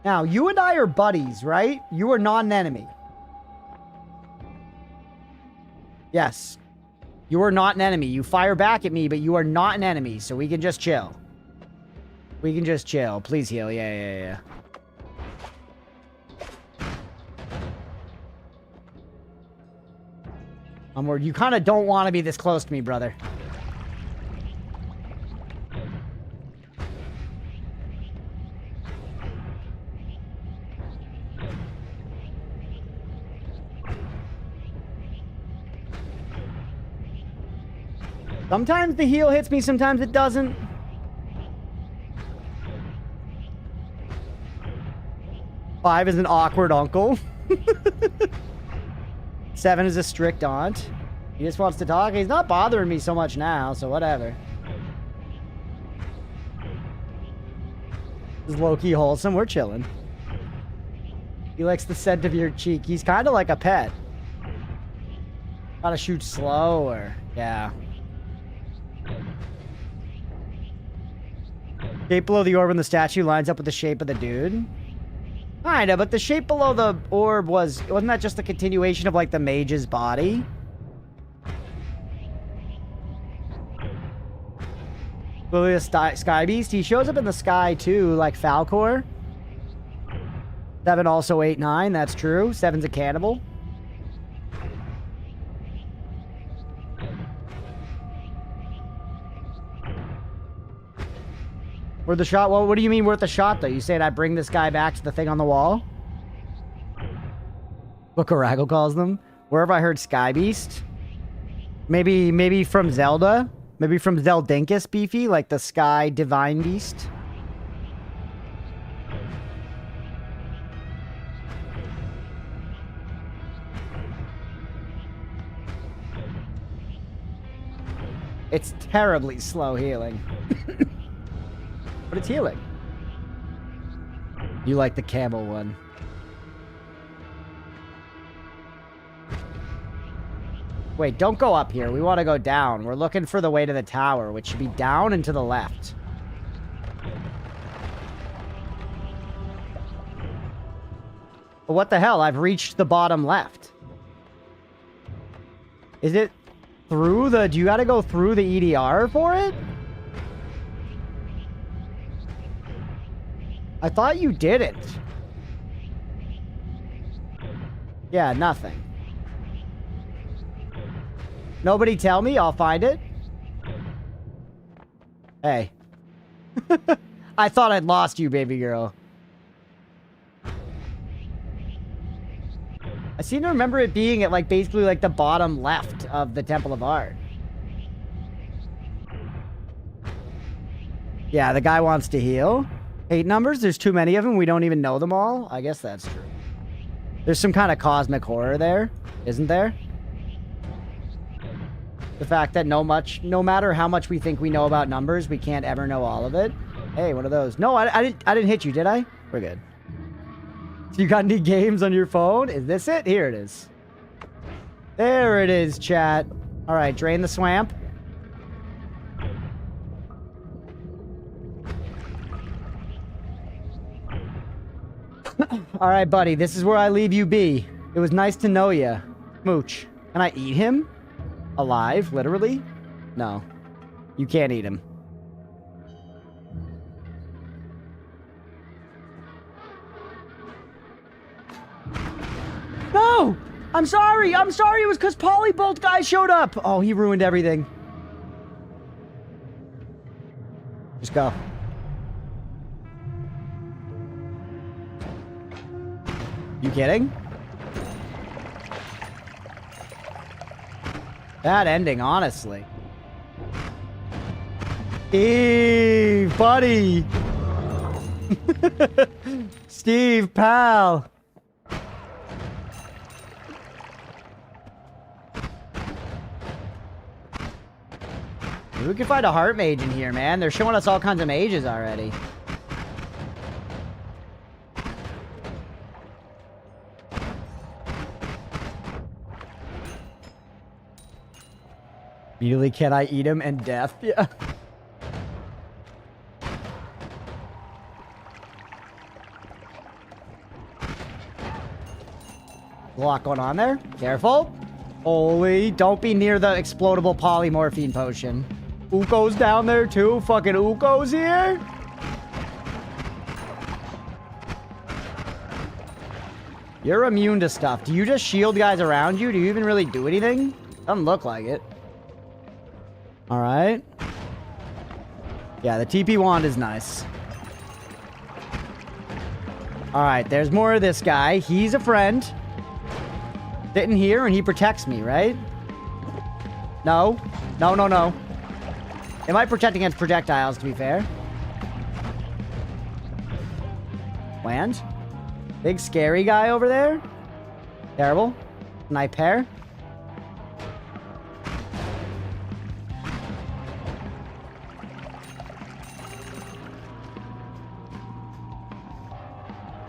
Now, you and I are buddies, right? You are not an enemy. Yes. You are not an enemy. You fire back at me, but you are not an enemy, so we can just chill. We can just chill. Please heal. Yeah. Onward. You kind of don't want to be this close to me, brother. Sometimes the heal hits me, sometimes it doesn't. Five is an awkward uncle. 7 is a strict aunt. He just wants to talk. He's not bothering me so much now, so whatever. This is low-key wholesome. We're chilling. He likes the scent of your cheek. He's kind of like a pet. Gotta shoot slow, or... yeah. Shape below the orb in the statue lines up with the shape of the dude. Kinda, but the shape below the orb wasn't that just a continuation of, like, the mage's body? Literally a sky beast. He shows up in the sky, too, like Falcor. 7 also 8, 9, that's true. 7's a cannibal. Worth the shot? Well, what do you mean worth the shot, though? You saying I bring this guy back to the thing on the wall? What Karago calls them? Where have I heard Sky Beast? Maybe from Zelda? Maybe from Zeldinkus, Beefy? Like the Sky Divine Beast? It's terribly slow healing. But it's healing. You like the camel one. Wait, don't go up here. We want to go down. We're looking for the way to the tower, which should be down and to the left. But what the hell? I've reached the bottom left. Is it through the... do you got to go through the EDR for it? I thought you didn't. Yeah, nothing. Nobody tell me, I'll find it. Hey. I thought I'd lost you, baby girl. I seem to remember it being at, like, basically, like, the bottom left of the Temple of Art. Yeah, the guy wants to heal. 8 numbers? There's too many of them. We don't even know them all? I guess that's true. There's some kind of cosmic horror there, isn't there? The fact that no matter how much we think we know about numbers, we can't ever know all of it. Hey, what are those? No, I didn't hit you, did I? We're good. So you got any games on your phone? Is this it? Here it is. There it is, chat. All right, drain the swamp. All right, buddy. This is where I leave you be. It was nice to know ya. Mooch. Can I eat him? Alive? Literally? No. You can't eat him. No! I'm sorry! I'm sorry! It was because Polybolt guy showed up! Oh, he ruined everything. Just go. You kidding? Bad ending, honestly. Steve, buddy. Steve, pal. Maybe we can find a heart mage in here, man. They're showing us all kinds of mages already. Immediately, can I eat him and death? Yeah. A lot going on there. Careful. Holy, don't be near the explodable polymorphine potion. Uko's down there too. Fucking Uko's here. You're immune to stuff. Do you just shield guys around you? Do you even really do anything? Doesn't look like it. All right. Yeah, the TP wand is nice. All right, there's more of this guy. He's a friend. Sitting here and he protects me, right? No. No, no, no. It might protect against projectiles, to be fair. Land. Big scary guy over there. Terrible. Sniper.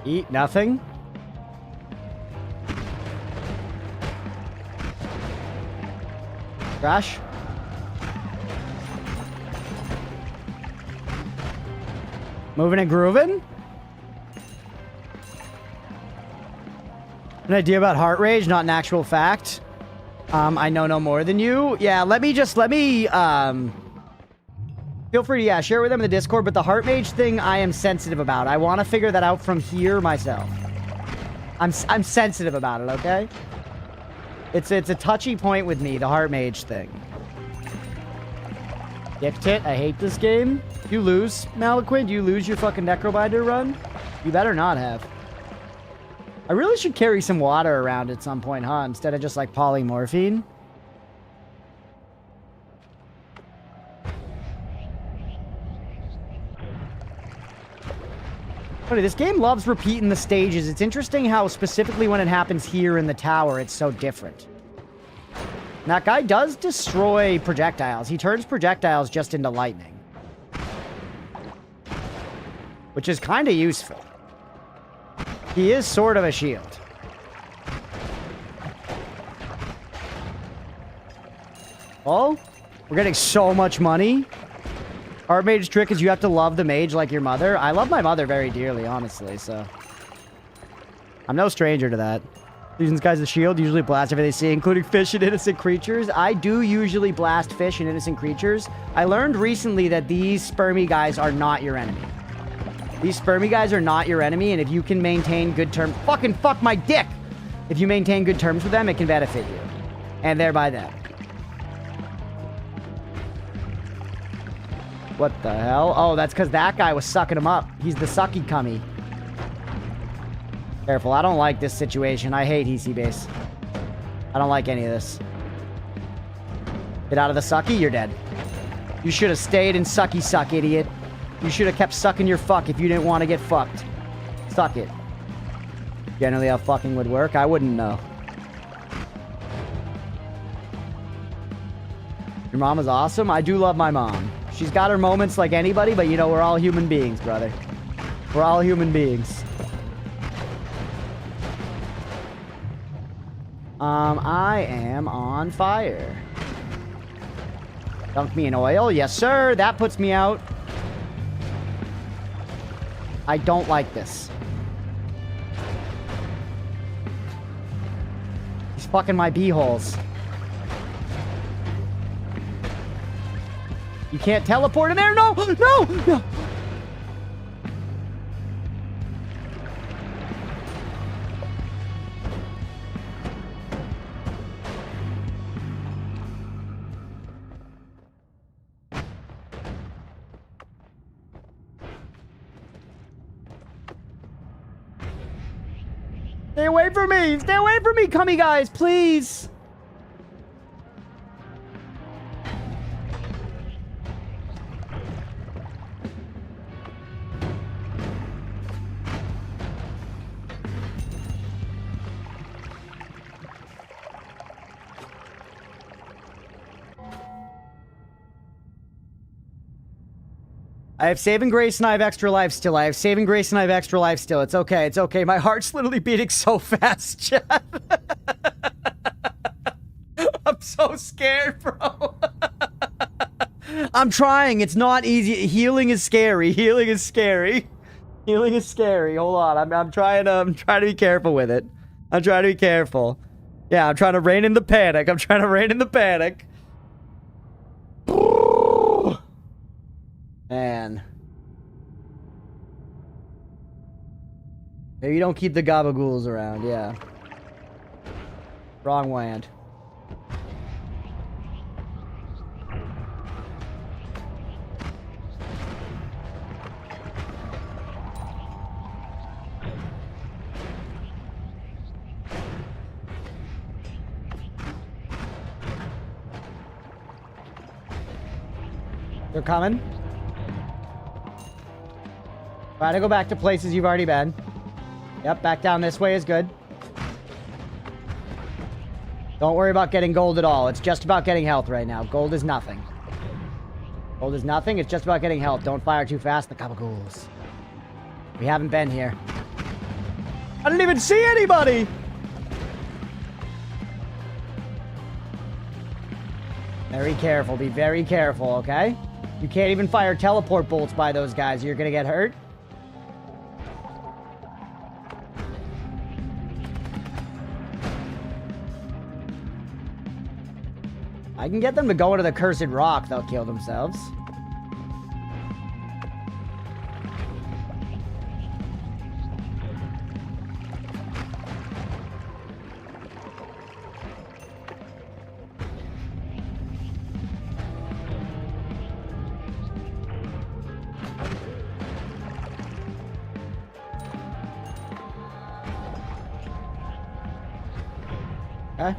Eat nothing. Crash. Moving and grooving. An idea about heart rage, not an actual fact. I know no more than you. Yeah, let me feel free to, yeah, share it with them in the Discord, but the heart mage thing I am sensitive about. I want to figure that out from here myself. I'm sensitive about it, okay? It's a touchy point with me, the heart mage thing. Dick tit, I hate this game. You lose, Malaquid, you lose your fucking Necrobinder run? You better not have. I really should carry some water around at some point, huh? Instead of just like polymorphine. Funny, this game loves repeating the stages. It's interesting how specifically when it happens here in the tower, it's so different. And that guy does destroy projectiles. He turns projectiles just into lightning. Which is kind of useful. He is sort of a shield. Oh, we're getting so much money. Our mage trick is you have to love the mage like your mother. I love my mother very dearly, honestly, so. I'm no stranger to that. Using this guy's a shield, usually blast everything they see, including fish and innocent creatures. I do usually blast fish and innocent creatures. I learned recently that these spermy guys are not your enemy. These spermy guys are not your enemy, and if you can maintain good terms... Fucking fuck my dick! If you maintain good terms with them, it can benefit you. And thereby them. What the hell? Oh, that's because that guy was sucking him up. He's the sucky cummy. Careful, I don't like this situation. I hate EC base. I don't like any of this. Get out of the sucky, you're dead. You should have stayed in sucky suck, idiot. You should have kept sucking your fuck if you didn't want to get fucked. Suck it. Generally how fucking would work, I wouldn't know. Your mom is awesome. I do love my mom. She's got her moments like anybody, but you know, we're all human beings, brother. We're all human beings. I am on fire. Dunk me in oil. Yes, sir. That puts me out. I don't like this. He's fucking my beeholes. You can't teleport in there? No! No! No! Stay away from me! Stay away from me, cummy guys, please! I have saving grace and I have extra life still. I have saving grace and I have extra life still. It's okay. It's okay. My heart's literally beating so fast, chat. I'm so scared, bro. I'm trying. It's not easy. Healing is scary. Healing is scary. Healing is scary. Hold on. I'm trying to be careful with it. I'm trying to be careful. Yeah, I'm trying to rein in the panic. I'm trying to rein in the panic. Man. Maybe you don't keep the gabagools around, yeah. Wrong land. They're coming. Try to go back to places you've already been. Yep, back down this way is good. Don't worry about getting gold at all. It's just about getting health right now. Gold is nothing. Gold is nothing. It's just about getting health. Don't fire too fast. The gabagools. We haven't been here. I didn't even see anybody! Very careful. Be very careful, okay? You can't even fire teleport bolts by those guys. You're gonna get hurt. I can get them to go into the cursed rock. They'll kill themselves. Okay.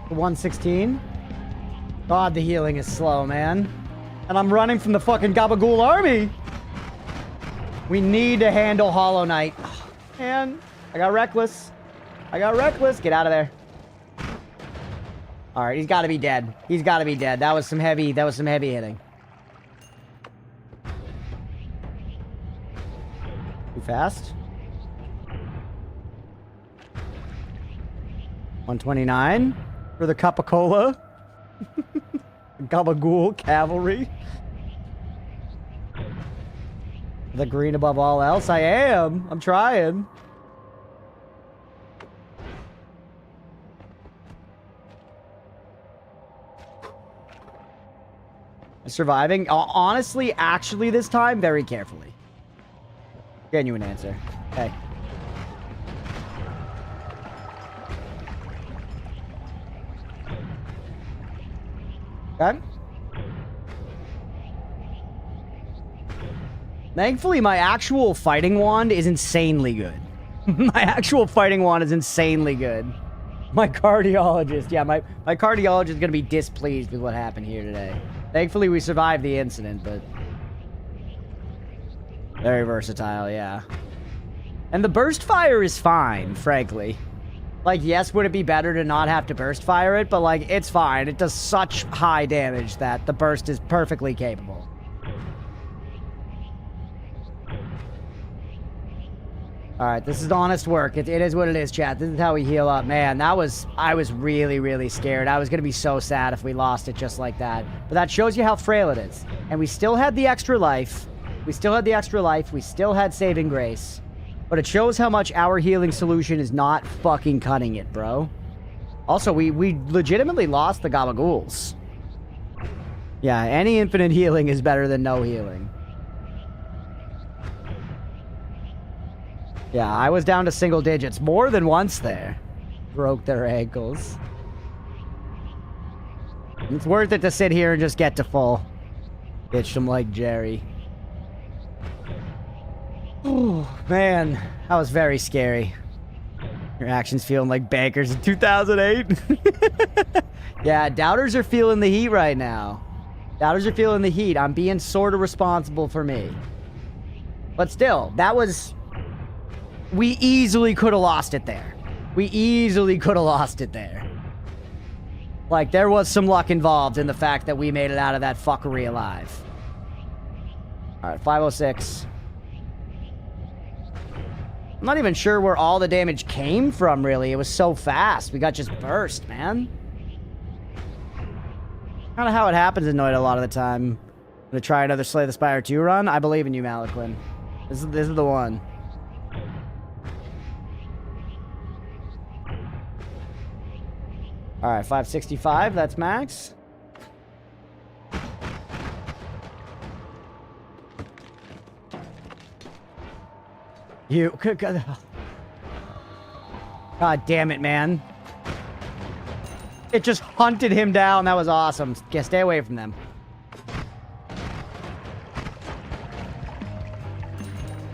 116. God, the healing is slow, man. And I'm running from the fucking Gabagool army. We need to handle Hollow Knight. Oh, man, I got reckless. I got reckless. Get out of there. All right, he's got to be dead. He's got to be dead. That was some heavy hitting. Too fast. 129 for the cup of cola. Gabagool cavalry. The green above all else. I am. I'm trying. Surviving. Honestly, actually, this time, very carefully. Genuine answer. Okay. Okay. Thankfully, my actual fighting wand is insanely good. My actual fighting wand is insanely good. My cardiologist, yeah, my cardiologist is going to be displeased with what happened here today. Thankfully, we survived the incident, but... very versatile, yeah. And the burst fire is fine, frankly. Like, yes, would it be better to not have to burst fire it? But, like, it's fine. It does such high damage that the burst is perfectly capable. Alright, this is honest work. It is what it is, chat. This is how we heal up. Man, I was really, really scared. I was going to be so sad if we lost it just like that. But that shows you how frail it is. And we still had the extra life. We still had the extra life. We still had saving grace. But it shows how much our healing solution is not fucking cutting it, bro. Also, we legitimately lost the Gabagools. Yeah, any infinite healing is better than no healing. Yeah, I was down to single digits more than once there. Broke their ankles. It's worth it to sit here and just get to full. Itched them like Jerry. Oh, man, that was very scary. Your actions feeling like bankers in 2008. Yeah, doubters are feeling the heat right now. Doubters are feeling the heat. I'm being sort of responsible for me. But still, that was... we easily could have lost it there. We easily could have lost it there. Like, there was some luck involved in the fact that we made it out of that fuckery alive. All right, 506. I'm not even sure where all the damage came from, really. It was so fast. We got just burst, man. Kind of how it happens in Noita a lot of the time. I'm gonna try another Slay the Spire 2 run. I believe in you, Maliquin. This is the one. All right, 565. That's max. You. God damn it, man. It just hunted him down. That was awesome. Yeah, stay away from them.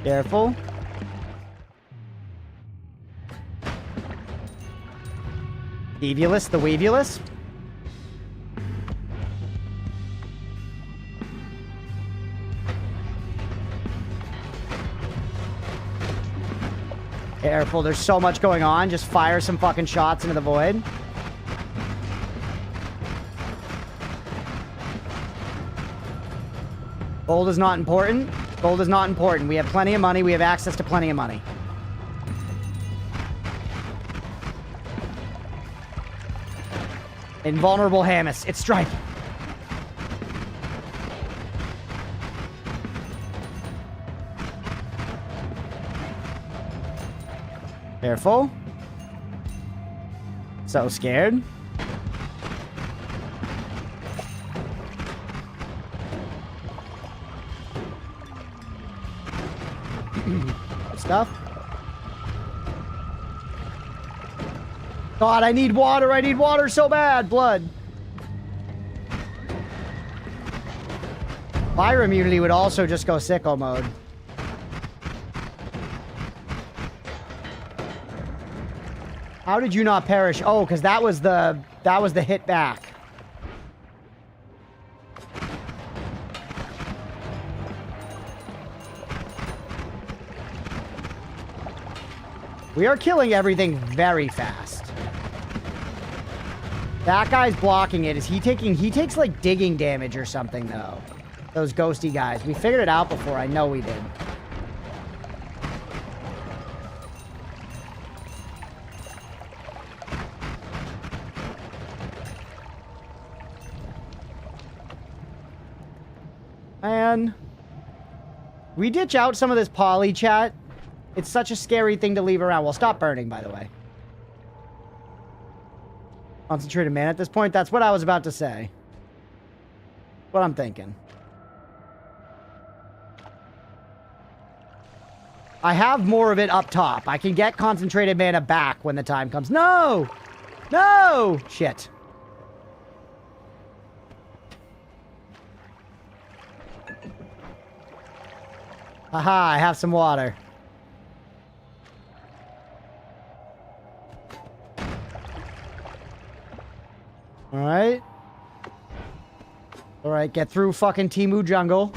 Careful. Deviolus, the Weevulus. Careful, there's so much going on. Just fire some fucking shots into the void. Gold is not important. Gold is not important. We have plenty of money. We have access to plenty of money. Invulnerable Hamus. It's striking. Careful. So scared. Stuff. God, I need water. I need water so bad. Blood. Fire immunity would also just go sicko mode. How did you not perish? Oh, because that was the hit back. We are killing everything very fast. That guy's blocking it. Is he taking... He takes, like, digging damage or something, though. Those ghosty guys. We figured it out before. I know we did. Man. We ditch out some of this poly chat. It's such a scary thing to leave around. Well, stop burning, by the way. Concentrated mana at this point? That's what I was about to say. What I'm thinking. I have more of it up top. I can get concentrated mana back when the time comes. No! No! Shit. Haha, I have some water. Alright. Alright, get through fucking Timu jungle.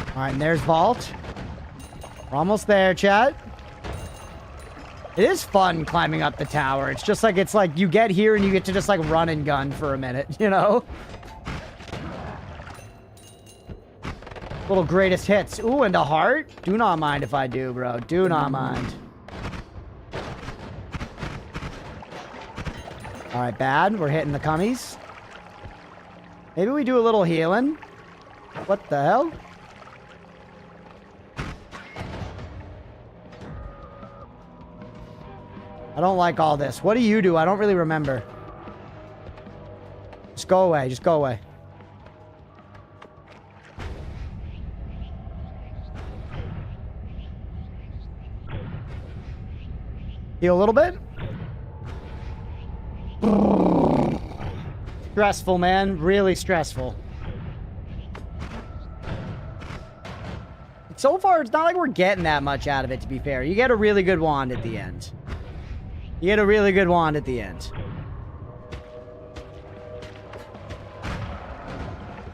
Alright, and there's Vault. We're almost there, chat. It is fun climbing up the tower. It's just like, it's like you get here and you get to just like run and gun for a minute, you know? Little greatest hits. Ooh, and a heart? Do not mind if I do, bro. Do not mind. Alright, bad. We're hitting the cummies. Maybe we do a little healing. What the hell? I don't like all this. What do you do? I don't really remember. Just go away. Just go away. Heal a little bit. Stressful, man. Really stressful. So far, it's not like we're getting that much out of it, to be fair. You get a really good wand at the end. You get a really good wand at the end.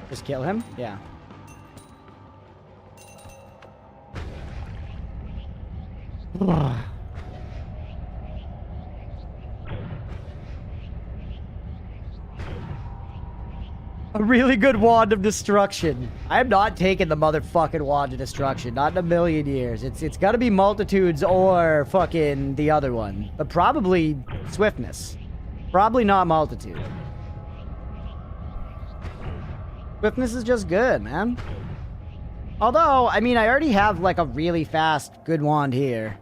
Just kill him? Yeah. A really good wand of destruction. I am not taking the motherfucking wand of destruction. Not in a million years. It's got to be multitudes or fucking the other one. But probably swiftness. Probably not multitude. Swiftness is just good, man. Although, I mean, I already have like a really fast good wand here.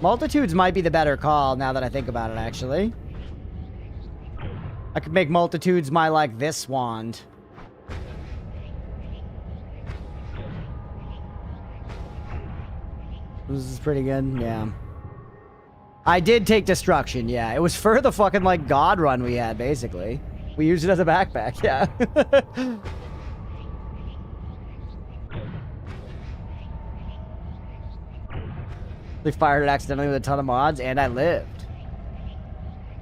Multitudes might be the better call now that I think about it, actually. I could make multitudes my, like, this wand. This is pretty good, yeah. I did take destruction, yeah. It was for the fucking, like, god run we had, basically. We used it as a backpack, yeah. We fired it accidentally with a ton of mods, and I lived.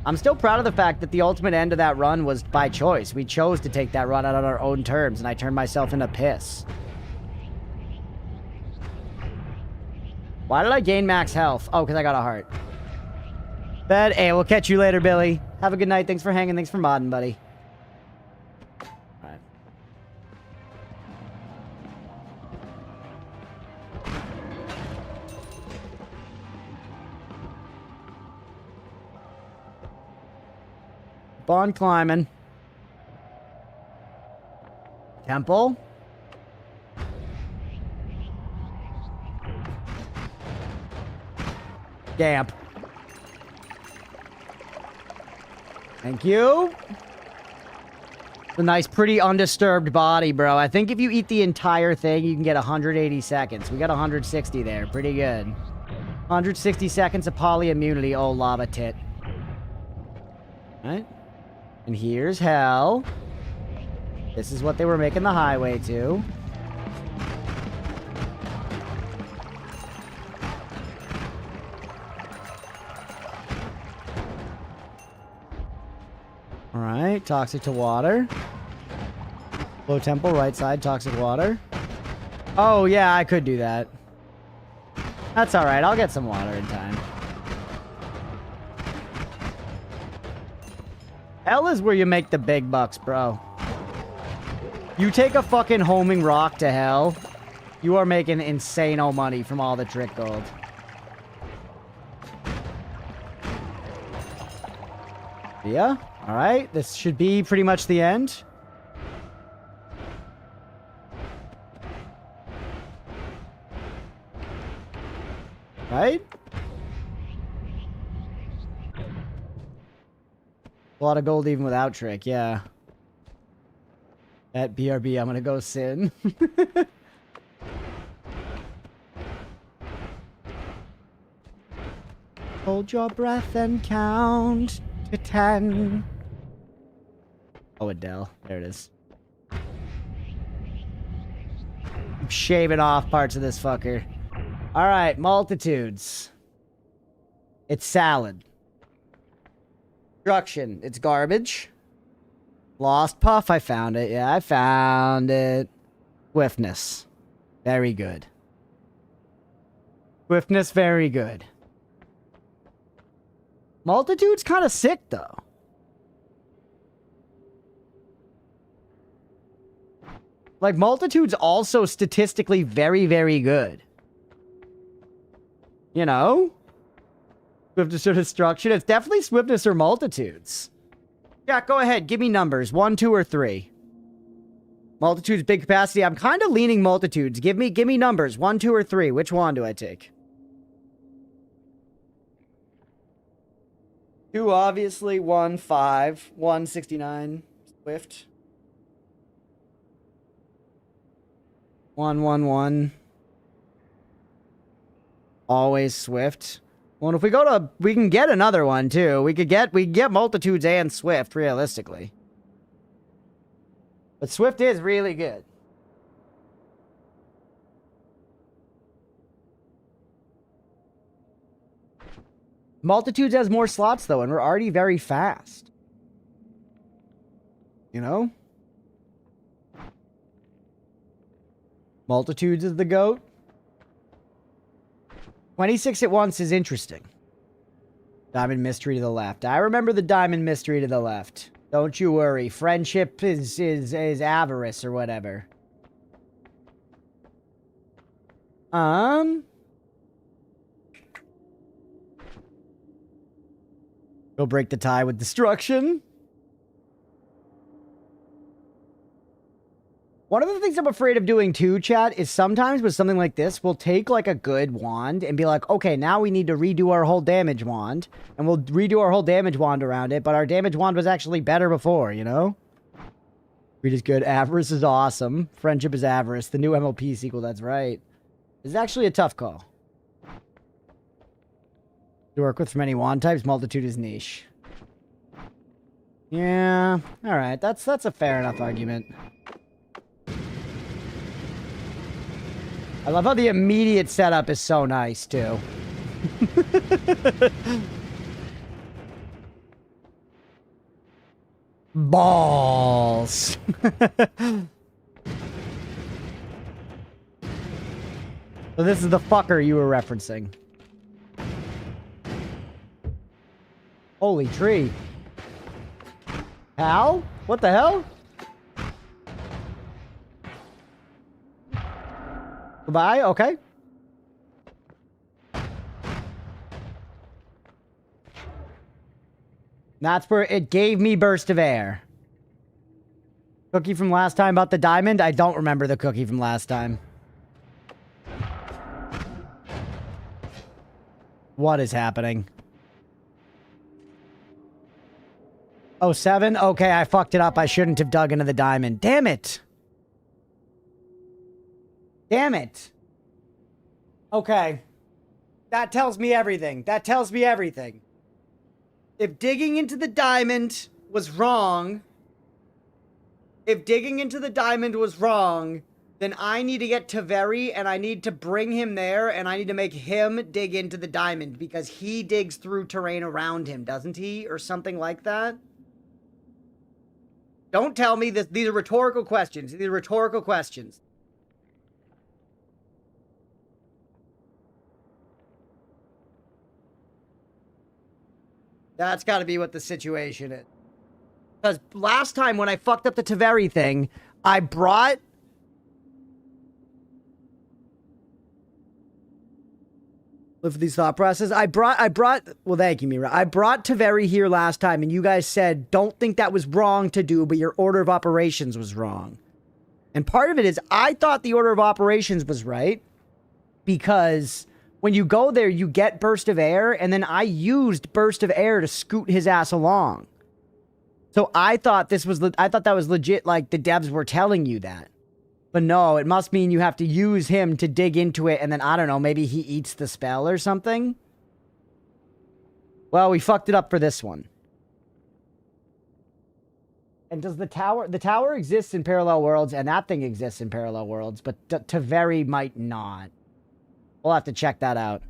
I'm still proud of the fact that the ultimate end of that run was by choice. We chose to take that run out on our own terms, and I turned myself into piss. Why did I gain max health? Oh, because I got a heart. But, hey, we'll catch you later, Billy. Have a good night. Thanks for hanging. Thanks for modding, buddy. Alright. On climbing. Temple. Damp. Thank you. A nice, pretty undisturbed body, bro. I think if you eat the entire thing, you can get 180 seconds. We got 160 there. Pretty good. 160 seconds of polyimmunity. Oh, lava tit. All right. And here's hell. This is what they were making the highway to. Alright, toxic to water. Low temple, right side, toxic water. Oh, yeah, I could do that. That's alright, I'll get some water in time. Hell is where you make the big bucks, bro. You take a fucking homing rock to hell, you are making insane-o money from all the trick gold. Yeah, alright. This should be pretty much the end. Right? A lot of gold even without trick, yeah. At BRB, I'm gonna go sin. Hold your breath and count to 10. Oh, Adele. There it is. I'm shaving off parts of this fucker. Alright, multitudes. It's salad. Destruction. It's garbage. Lost puff. I found it. Yeah, I found it. Swiftness. Very good. Swiftness, very good. Multitude's kind of sick, though. Like, multitude's also statistically very, very good. You know? Swiftness or destruction. It's definitely swiftness or multitudes. Yeah, go ahead. Give me numbers. 1, 2, or 3. Multitudes, big capacity. I'm kind of leaning multitudes. Give me numbers. 1, 2, or 3. Which one do I take? 2, obviously. 1, 5. 1, 69. Swift. 1, 1, 1. Always Swift. Well, if we go to... We can get another one, too. We can get multitudes and Swift, realistically. But Swift is really good. Multitudes has more slots, though, and we're already very fast. You know? Multitudes is the GOAT. 26 at once is interesting. Diamond mystery to the left. I remember the diamond mystery to the left. Don't you worry. Friendship is avarice or whatever. Go break the tie with destruction. One of the things I'm afraid of doing too, chat, is sometimes with something like this, we'll take like a good wand and be like, okay, now we need to redo our whole damage wand. And we'll redo our whole damage wand around it, but our damage wand was actually better before, you know? Greed is good. Avarice is awesome. Friendship is avarice. The new MLP sequel, that's right. This is actually a tough call. To work with for many wand types, multitude is niche. Yeah, alright, that's a fair enough argument. I love how the immediate setup is so nice, too. Balls. So this is the fucker you were referencing. Holy tree. Hal? What the hell? Goodbye? Okay. That's where it gave me burst of air. Cookie from last time about the diamond? I don't remember the cookie from last time. What is happening? Oh, 7? Okay, I fucked it up. I shouldn't have dug into the diamond. Damn it. Damn it. Okay. That tells me everything. That tells me everything. If digging into the diamond was wrong, then I need to get Taveri and I need to bring him there and I need to make him dig into the diamond because he digs through terrain around him, doesn't he? Or something like that? Don't tell me this. These are rhetorical questions. These are rhetorical questions. That's got to be what the situation is. Because last time when I fucked up the Taveri thing, I brought... Live for these thought processes. I brought... Well, thank you, Mira. I brought Taveri here last time, and you guys said, don't think that was wrong to do, but your order of operations was wrong. And part of it is, I thought the order of operations was right, because... when you go there, you get burst of air, and then I used burst of air to scoot his ass along. So I thought that was legit, like the devs were telling you that. But no, it must mean you have to use him to dig into it, and then, I don't know, maybe he eats the spell or something? Well, we fucked it up for this one. And does the tower exists in parallel worlds, and that thing exists in parallel worlds, but Taveri might not. We'll have to check that out.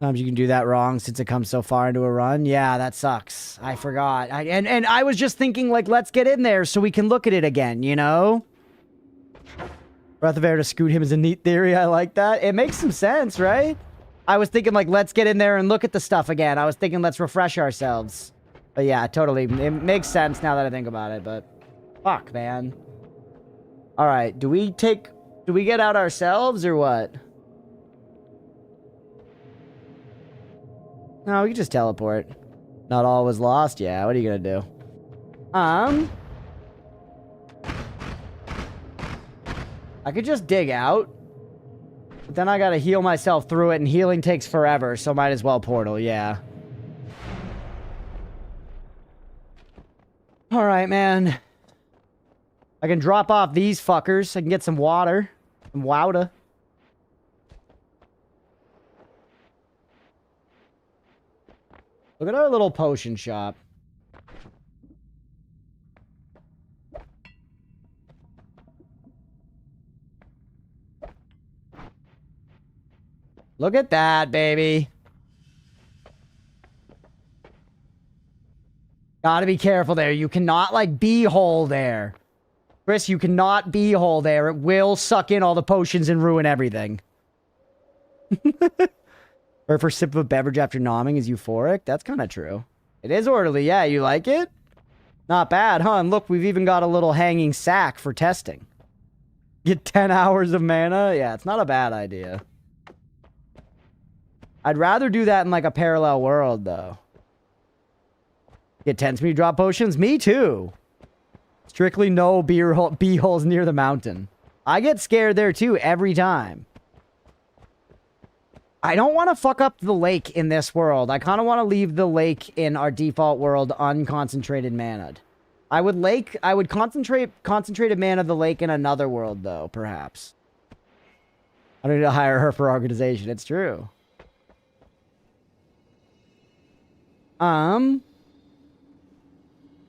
Sometimes you can do that wrong since it comes so far into a run. Yeah, that sucks. I forgot. And I was just thinking, like, let's get in there so we can look at it again, you know? Breath of Air to scoot him is a neat theory. I like that. It makes some sense, right? I was thinking, like, let's get in there and look at the stuff again. I was thinking, let's refresh ourselves. But yeah, totally. It makes sense now that I think about it, but... fuck, man. Alright, do we get out ourselves, or what? No, we can just teleport. Not all was lost, yeah, what are you gonna do? I could just dig out. But then I gotta heal myself through it, and healing takes forever, so might as well portal, yeah. Alright, man. I can drop off these fuckers. I can get some water. Some wowda. Look at our little potion shop. Look at that, baby. Gotta be careful there. You cannot, like, bee-hole there. Chris, you cannot bee-hole there. It will suck in all the potions and ruin everything. Her first sip of a beverage after nomming is euphoric. That's kind of true. It is orderly. Yeah, you like it? Not bad, huh? And look, we've even got a little hanging sack for testing. Get 10 hours of mana? Yeah, it's not a bad idea. I'd rather do that in like a parallel world, though. Get 10 speed drop potions? Me too. Strictly no bee holes near the mountain. I get scared there too every time. I don't want to fuck up the lake in this world. I kind of want to leave the lake in our default world unconcentrated mana'd. I would concentrated mana the lake in another world though, perhaps. I don't need to hire her for organization. It's true. I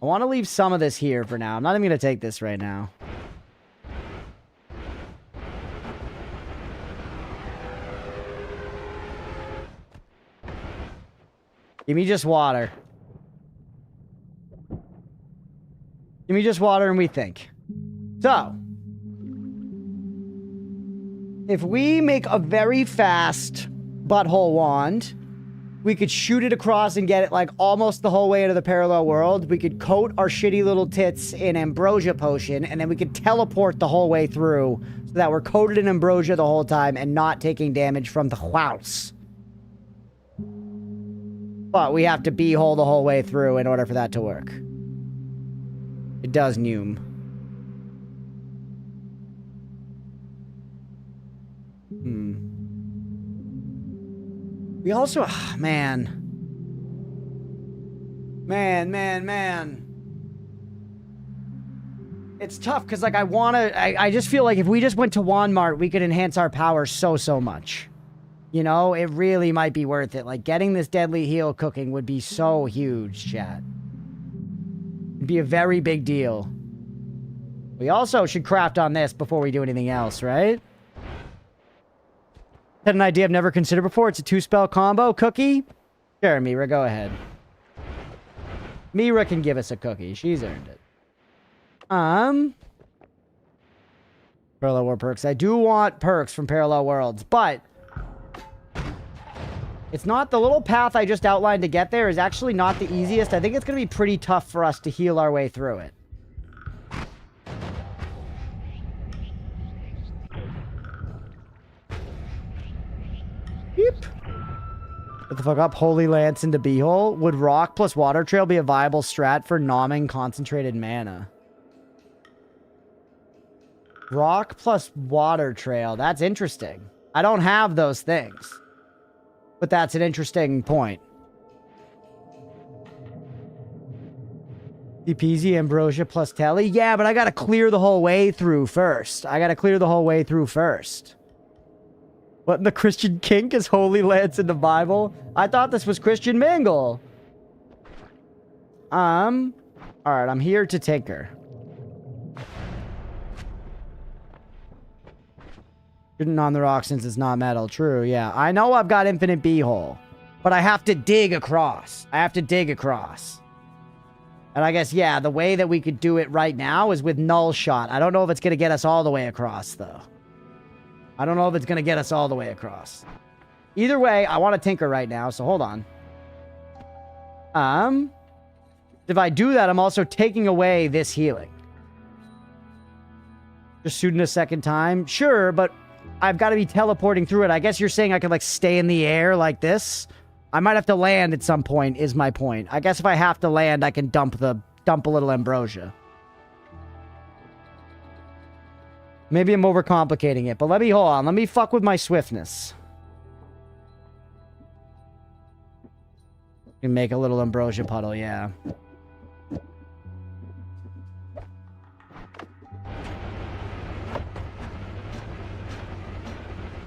want to leave some of this here for now. I'm not even going to take this right now. Give me just water. Give me just water and we think. So, if we make a very fast butthole wand, we could shoot it across and get it like almost the whole way into the parallel world. We could coat our shitty little tits in ambrosia potion, and then we could teleport the whole way through so that we're coated in ambrosia the whole time and not taking damage from the house. But we have to beehole the whole way through in order for that to work. It does Noom. We also... Man. It's tough, because, like, I just feel like if we just went to Walmart, we could enhance our power so much. You know, it really might be worth it. Like, getting this deadly heal cooking would be so huge, chat. It'd be a very big deal. We also should craft on this before we do anything else, right? Had an idea I've never considered before. It's a 2-spell combo. Cookie? Sure, Mira, go ahead. Mira can give us a cookie. She's earned it. Parallel World perks. I do want perks from Parallel Worlds, but... It's not... The little path I just outlined to get there is actually not the easiest. I think it's going to be pretty tough for us to heal our way through it. Beep. What the fuck up? Holy Lance into Beehole. Would Rock plus Water Trail be a viable strat for nomming concentrated mana? Rock plus Water Trail. That's interesting. I don't have those things. But that's an interesting point. Peasy, Ambrosia plus Telly? Yeah, but I gotta clear the whole way through first. What in the Christian kink is Holy Lance in the Bible? I thought this was Christian Mingle. Alright, I'm here to tinker. Shouldn't on the rock since it's not metal. True, yeah. I know I've got infinite beehole, but I have to dig across. And I guess, yeah, the way that we could do it right now is with null shot. I don't know if it's going to get us all the way across, though. Either way, I want to tinker right now, so hold on. If I do that, I'm also taking away this healing. Just shooting a second time? Sure, but I've got to be teleporting through it. I guess you're saying I could, like, stay in the air like this? I might have to land at some point, is my point. I guess if I have to land, I can dump a little ambrosia. Maybe I'm overcomplicating it, but hold on. Let me fuck with my swiftness. You can make a little ambrosia puddle, yeah.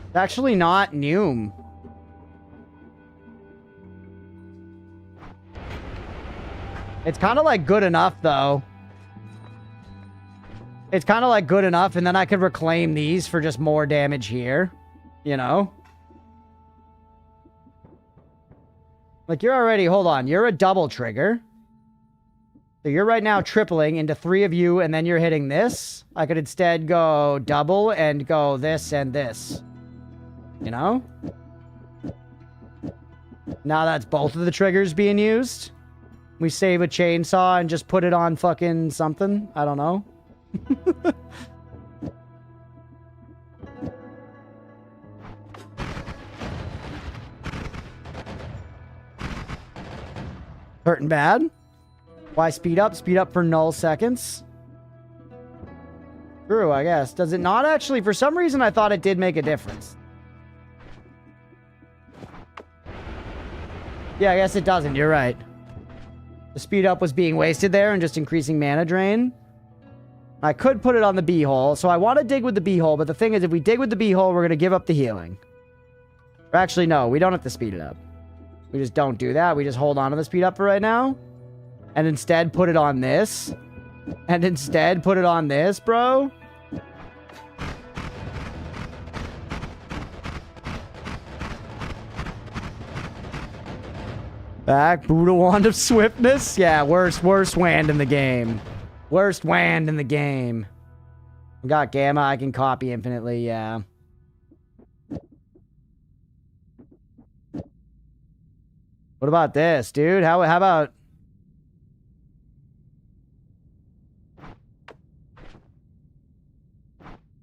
It's actually not Noom. It's kind of like good enough, though. It's kind of like good enough, and then I could reclaim these for just more damage here. You know? Like, you're already... Hold on. You're a double trigger. So you're right now tripling into 3 of you, and then you're hitting this. I could instead go double and go this and this. You know? Now that's both of the triggers being used. We save a chainsaw and just put it on fucking something. I don't know. Hurting bad. Why speed up? Speed up for null seconds. True, I guess. Does it not actually? For some reason, I thought it did make a difference. Yeah, I guess it doesn't. You're right. The speed up was being wasted there and just increasing mana drain. I could put it on the B-hole, so I want to dig with the B-hole, but the thing is, if we dig with the B-hole, we're going to give up the healing. Or actually, no, we don't have to speed it up. We just don't do that. We just hold on to the speed up for right now. And instead put it on this. And instead put it on this, bro. Back, Buddha Wand of Swiftness. Yeah, worst wand in the game. Worst wand in the game. Got Gamma, I can copy infinitely, yeah. What about this, dude? How about...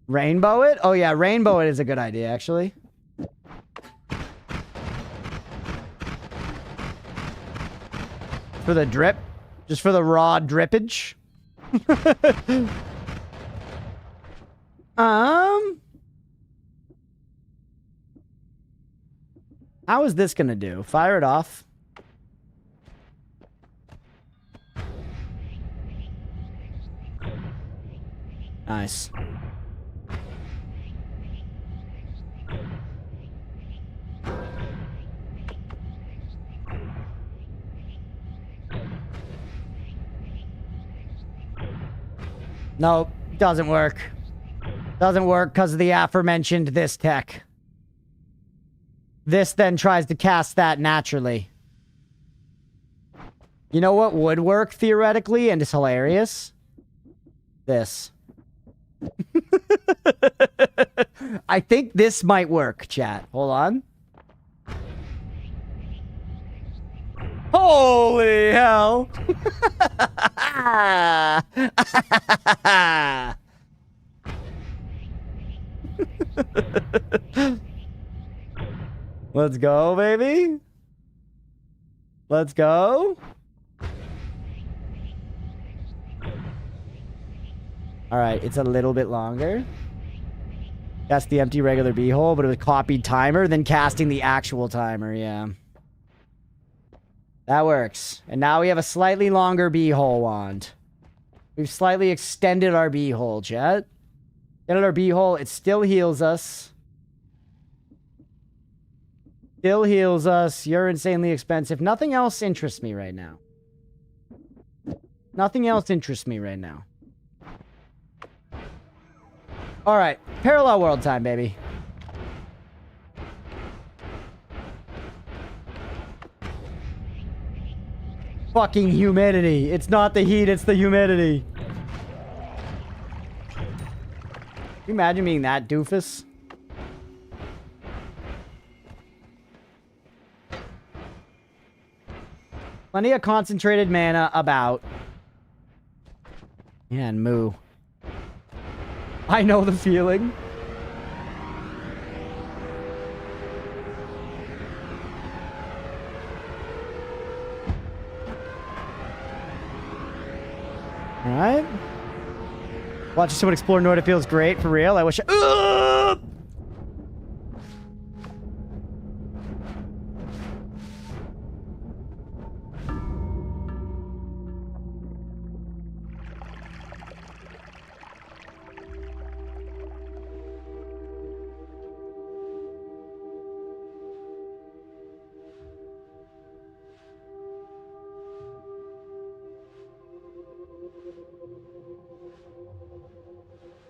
Rainbow it? Oh yeah, rainbow it is a good idea, actually. For the drip. Just for the raw drippage. How is this gonna do? Fire it off. Nice. Nope, doesn't work. Doesn't work because of the aforementioned this tech. This then tries to cast that naturally. You know what would work theoretically and is hilarious? This. I think this might work, chat. Hold on. Holy hell! Let's go, baby. Let's go. All right, it's a little bit longer. That's the empty regular B-hole, but it was copied timer, then casting the actual timer, yeah. That works. And now we have a slightly longer B-hole wand. We've slightly extended our B-hole, chat. Extended our B-hole. It still heals us. Still heals us. You're insanely expensive. Nothing else interests me right now. Nothing else interests me right now. Alright. Parallel world time, baby. Fucking humidity. It's not the heat, it's the humidity. Can you imagine being that doofus? Plenty of concentrated mana about. Yeah, and moo. I know the feeling. Alright. Watching someone explore Noita feels great, for real. I wish I...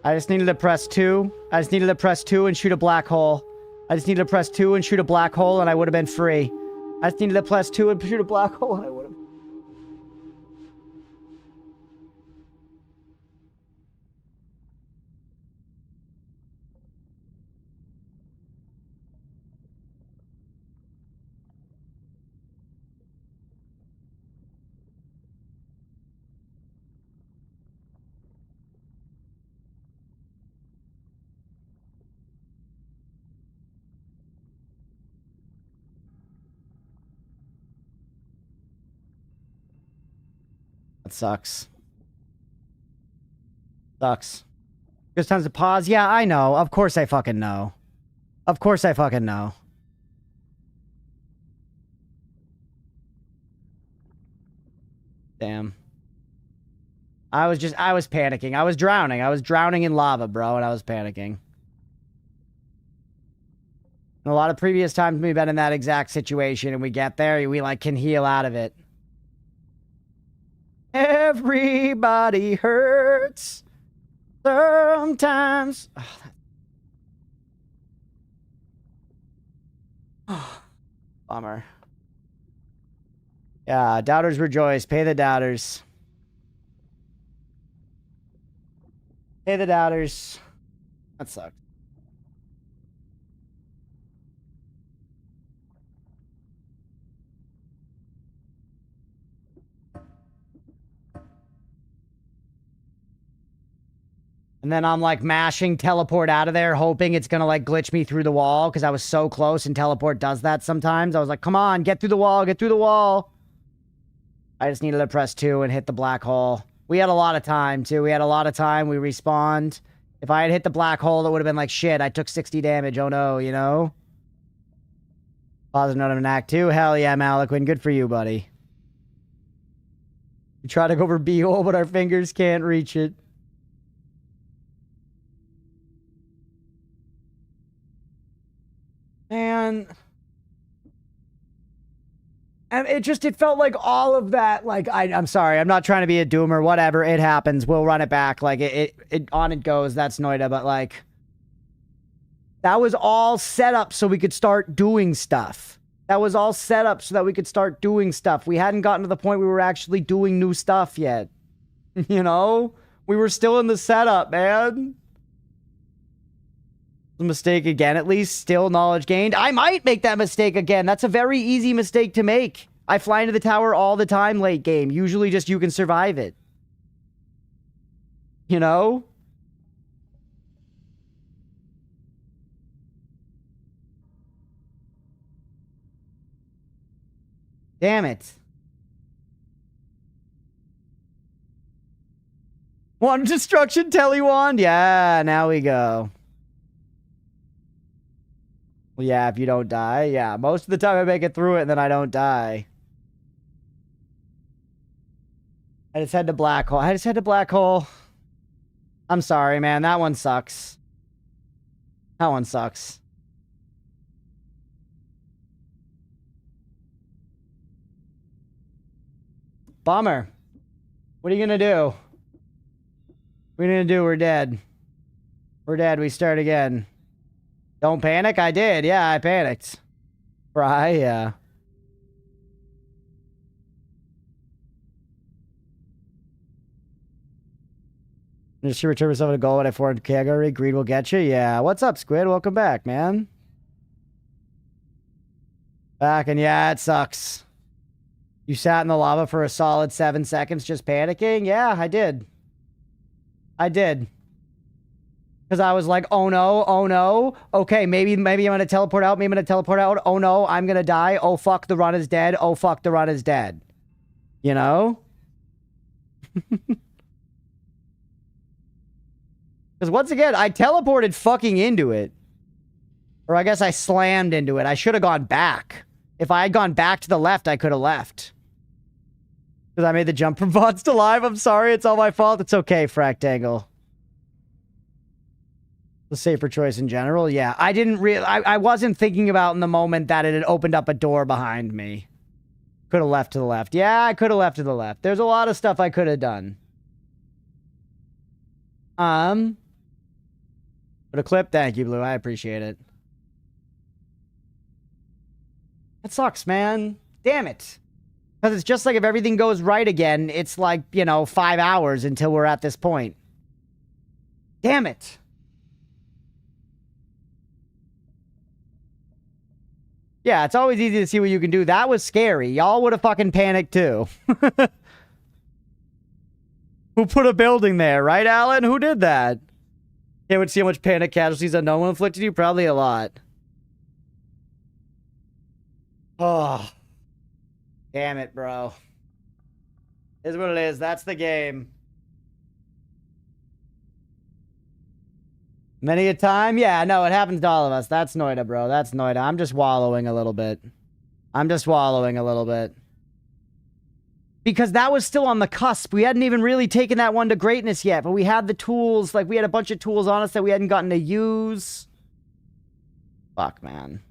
I just needed to press 2. I just needed to press 2 and shoot a black hole. I just needed to press 2 and shoot a black hole and I would have been free. I just needed to press 2 and shoot a black hole and I would have... That sucks. Sucks. There's tons of pause. Yeah, I know. Of course I fucking know. Of course I fucking know. Damn. I was panicking. I was drowning. I was drowning in lava, bro, and I was panicking. And a lot of previous times we've been in that exact situation and we get there, we like can heal out of it. Everybody hurts sometimes. Oh, bummer. Yeah, doubters rejoice. Pay the doubters. Pay the doubters. That sucks. And then I'm like mashing teleport out of there, hoping it's gonna like glitch me through the wall because I was so close and teleport does that sometimes. I was like, come on, get through the wall, get through the wall. I just needed to press 2 and hit the black hole. We had a lot of time too. We had a lot of time. We respawned. If I had hit the black hole, it would have been like, shit, I took 60 damage. Oh no, you know? Positive note of an act 2. Hell yeah, Maliquin. Good for you, buddy. We try to go for B-hole, but our fingers can't reach it. Man. And it felt like all of that, like, I'm sorry, I'm not trying to be a doomer, whatever, it happens, we'll run it back, like, it on it goes, that's Noita, but, like, that was all set up so we could start doing stuff. That was all set up so that we could start doing stuff. We hadn't gotten to the point where we were actually doing new stuff yet. You know? We were still in the setup, man. A mistake again, at least. Still knowledge gained. I might make that mistake again. That's a very easy mistake to make. I fly into the tower all the time late game. Usually just you can survive it. You know? Damn it. One destruction telewand? Yeah, now we go. Well, yeah, if you don't die. Yeah, most of the time I make it through it and then I don't die. I just head to black hole. I just head to black hole. I'm sorry, man. That one sucks. That one sucks. Bummer. What are you gonna do? What are you gonna do? We're dead. We're dead. We start again. Don't panic? I did. Yeah, I panicked. Right, yeah. Just return yourself a goal at a 400 category. Greed will get you. Yeah. What's up, Squid? Welcome back, man. Back, and yeah, it sucks. You sat in the lava for a solid 7 seconds just panicking? Yeah, I did. I did. Because I was like, oh no, oh no. Okay, maybe I'm going to teleport out. Maybe I'm going to teleport out. Oh no, I'm going to die. Oh fuck, the run is dead. Oh fuck, the run is dead. You know? Because once again, I teleported fucking into it. Or I guess I slammed into it. I should have gone back. If I had gone back to the left, I could have left. Because I made the jump from bots to live. I'm sorry, it's all my fault. It's okay, Fractangle. The safer choice in general. Yeah, I didn't really... I wasn't thinking about in the moment that it had opened up a door behind me. Could have left to the left. Yeah, I could have left to the left. There's a lot of stuff I could have done. Put a clip? Thank you, Blue. I appreciate it. That sucks, man. Damn it. Because it's just like if everything goes right again, it's like, you know, 5 hours until we're at this point. Damn it. Yeah, it's always easy to see what you can do. That was scary. Y'all would have fucking panicked too. Who put a building there, right, Alan? Who did that? Can't wait to see how much panic casualties unknown inflicted you. Probably a lot. Oh. Damn it, bro. Is what it is. That's the game. Many a time? Yeah, no, it happens to all of us. That's Noita, bro. That's Noita. I'm just wallowing a little bit. I'm just wallowing a little bit. Because that was still on the cusp. We hadn't even really taken that one to greatness yet, but we had the tools. Like, we had a bunch of tools on us that we hadn't gotten to use. Fuck, man.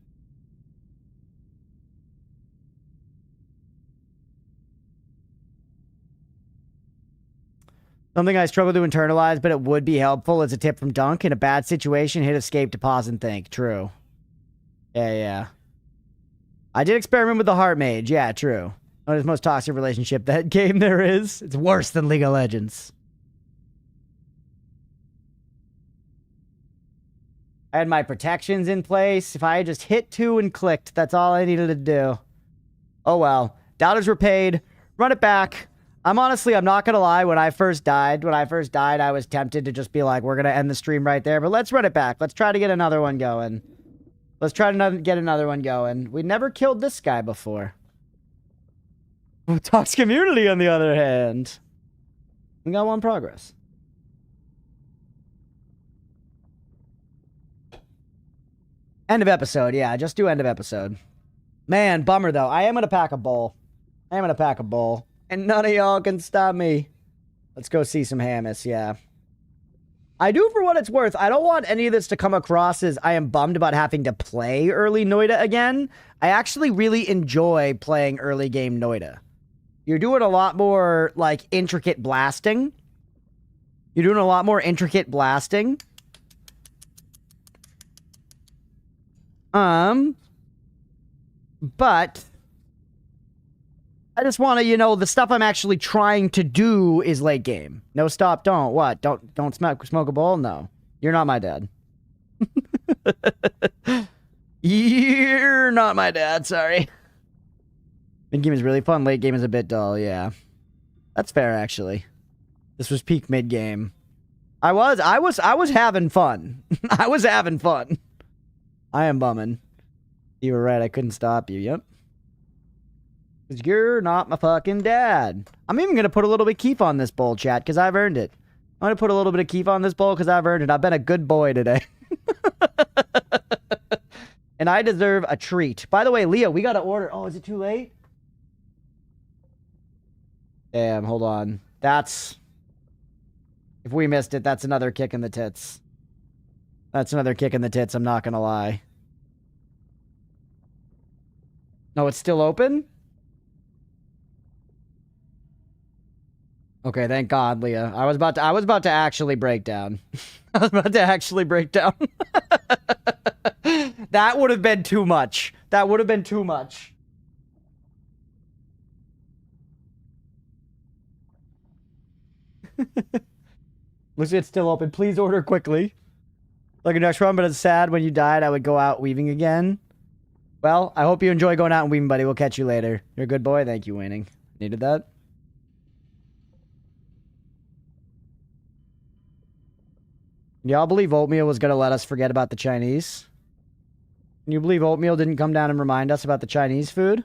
Something I struggle to internalize, but it would be helpful as a tip from Dunk. In a bad situation, hit escape to pause and think. True. Yeah. I did experiment with the Heart Mage. Yeah, true. Not his most toxic relationship that game there is. It's worse than League of Legends. I had my protections in place. If I had just hit 2 and clicked, that's all I needed to do. Oh well. Doubters were paid. Run it back. I'm not going to lie. When I first died, I was tempted to just be like, we're going to end the stream right there. But let's run it back. Let's try to get another one going. Get another one going. We never killed this guy before. Talks community, on the other hand. We got 1 progress. End of episode. Yeah, just do end of episode. Man, bummer though. I am going to pack a bowl. And none of y'all can stop me. Let's go see some Hammus, yeah. I do for what it's worth. I don't want any of this to come across as I am bummed about having to play early Noita again. I actually really enjoy playing early game Noita. You're doing a lot more, like, intricate blasting. But I just want to, you know, the stuff I'm actually trying to do is late game. No, stop, don't. What? Don't smoke a bowl? No. You're not my dad. You're not my dad, sorry. Mid game is really fun, late game is a bit dull, yeah. That's fair, actually. This was peak mid game. I was having fun. I was having fun. I am bumming. You were right, I couldn't stop you, yep. Because you're not my fucking dad. I'm even going to put a little bit of keep on this bowl, chat, because I've earned it. I'm going to put a little bit of keep on this bowl because I've earned it. I've been a good boy today. And I deserve a treat. By the way, Leo, we got to order. Oh, is it too late? Damn, hold on. That's... If we missed it, that's another kick in the tits. That's another kick in the tits, I'm not going to lie. No, it's still open? Okay, thank God, Leah. I was about to actually break down. That would have been too much. Looks like it's still open. Please order quickly. Like a next run, but it's sad when you died, I would go out weaving again. Well, I hope you enjoy going out and weaving, buddy. We'll catch you later. You're a good boy. Thank you, Waning. Needed that. Y'all believe Oatmeal was going to let us forget about the Chinese? Can you believe Oatmeal didn't come down and remind us about the Chinese food?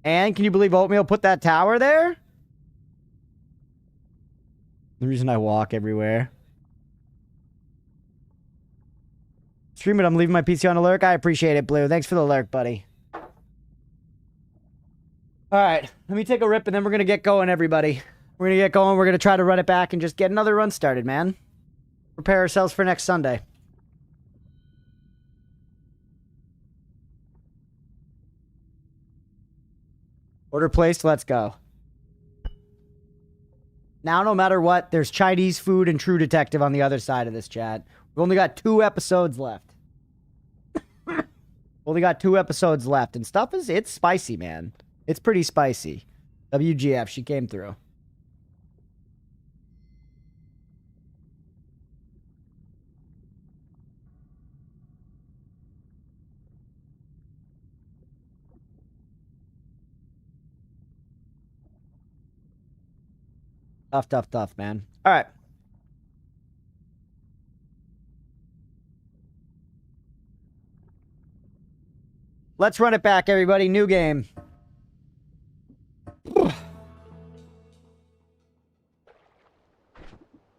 And can you believe Oatmeal put that tower there? The reason I walk everywhere. Stream it, I'm leaving my PC on a lurk. I appreciate it, Blue. Thanks for the lurk, buddy. Alright, let me take a rip and then we're going to get going, everybody. We're going to get going. We're going to try to run it back and just get another run started, man. Prepare ourselves for next Sunday. Order placed. Let's go. Now, no matter what, there's Chinese food and True Detective on the other side of this, chat. We've only got 2 episodes left. And stuff it's spicy, man. It's pretty spicy. WGF, she came through. Tough, man. All right. Let's run it back, everybody. New game.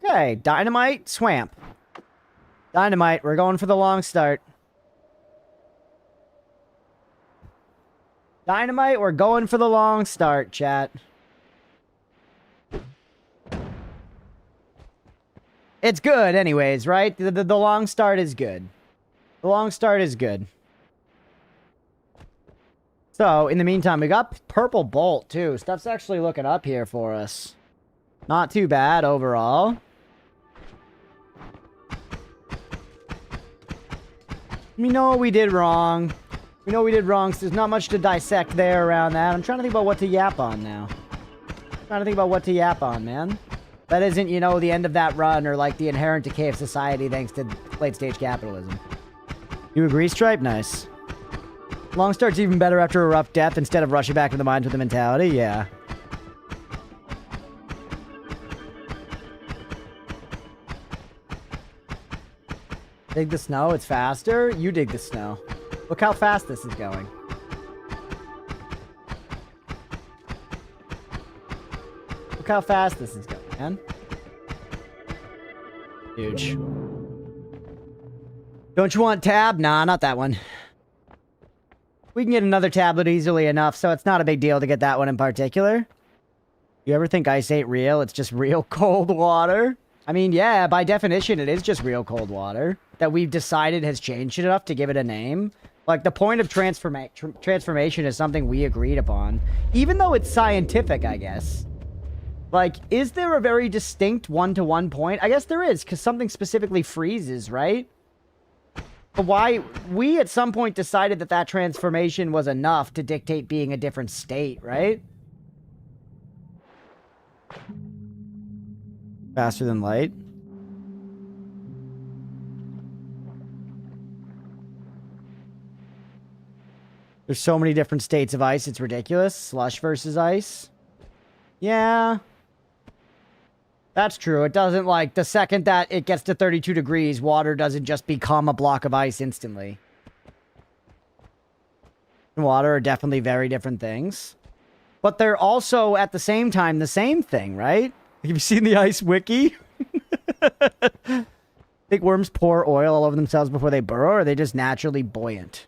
Okay, Dynamite, Swamp. Dynamite, we're going for the long start. Dynamite, we're going for the long start, chat. It's good anyways, right? The long start is good. The long start is good. So, in the meantime, we got Purple Bolt, too. Stuff's actually looking up here for us. Not too bad overall. We know what we did wrong. We know we did wrong, so there's not much to dissect there around that. I'm trying to think about what to yap on now. Trying to think about what to yap on, man. That isn't, you know, the end of that run or, like, the inherent decay of society thanks to late-stage capitalism. You agree, Stripe? Nice. Long start's even better after a rough death instead of rushing back to the mines with the mentality. Yeah. Dig the snow, it's faster. You dig the snow. Look how fast this is going. Look how fast this is going, man. Huge. Don't you want tab? Nah, not that one. We can get another tablet easily enough, so it's not a big deal to get that one in particular. You ever think ice ain't real? It's just real cold water? I mean, yeah, by definition, it is just real cold water that we've decided has changed enough to give it a name. Like, the point of transformation is something we agreed upon, even though it's scientific, I guess. Like, is there a very distinct one-to-one point? I guess there is, because something specifically freezes, right? But why we at some point decided that that transformation was enough to dictate being a different state, right? Faster than light. There's so many different states of ice, it's ridiculous. Slush versus ice. Yeah. That's true. It doesn't, like, the second that it gets to 32 degrees, water doesn't just become a block of ice instantly. And water are definitely very different things. But they're also, at the same time, the same thing, right? Have you seen the ice wiki? Think worms pour oil all over themselves before they burrow, or are they just naturally buoyant?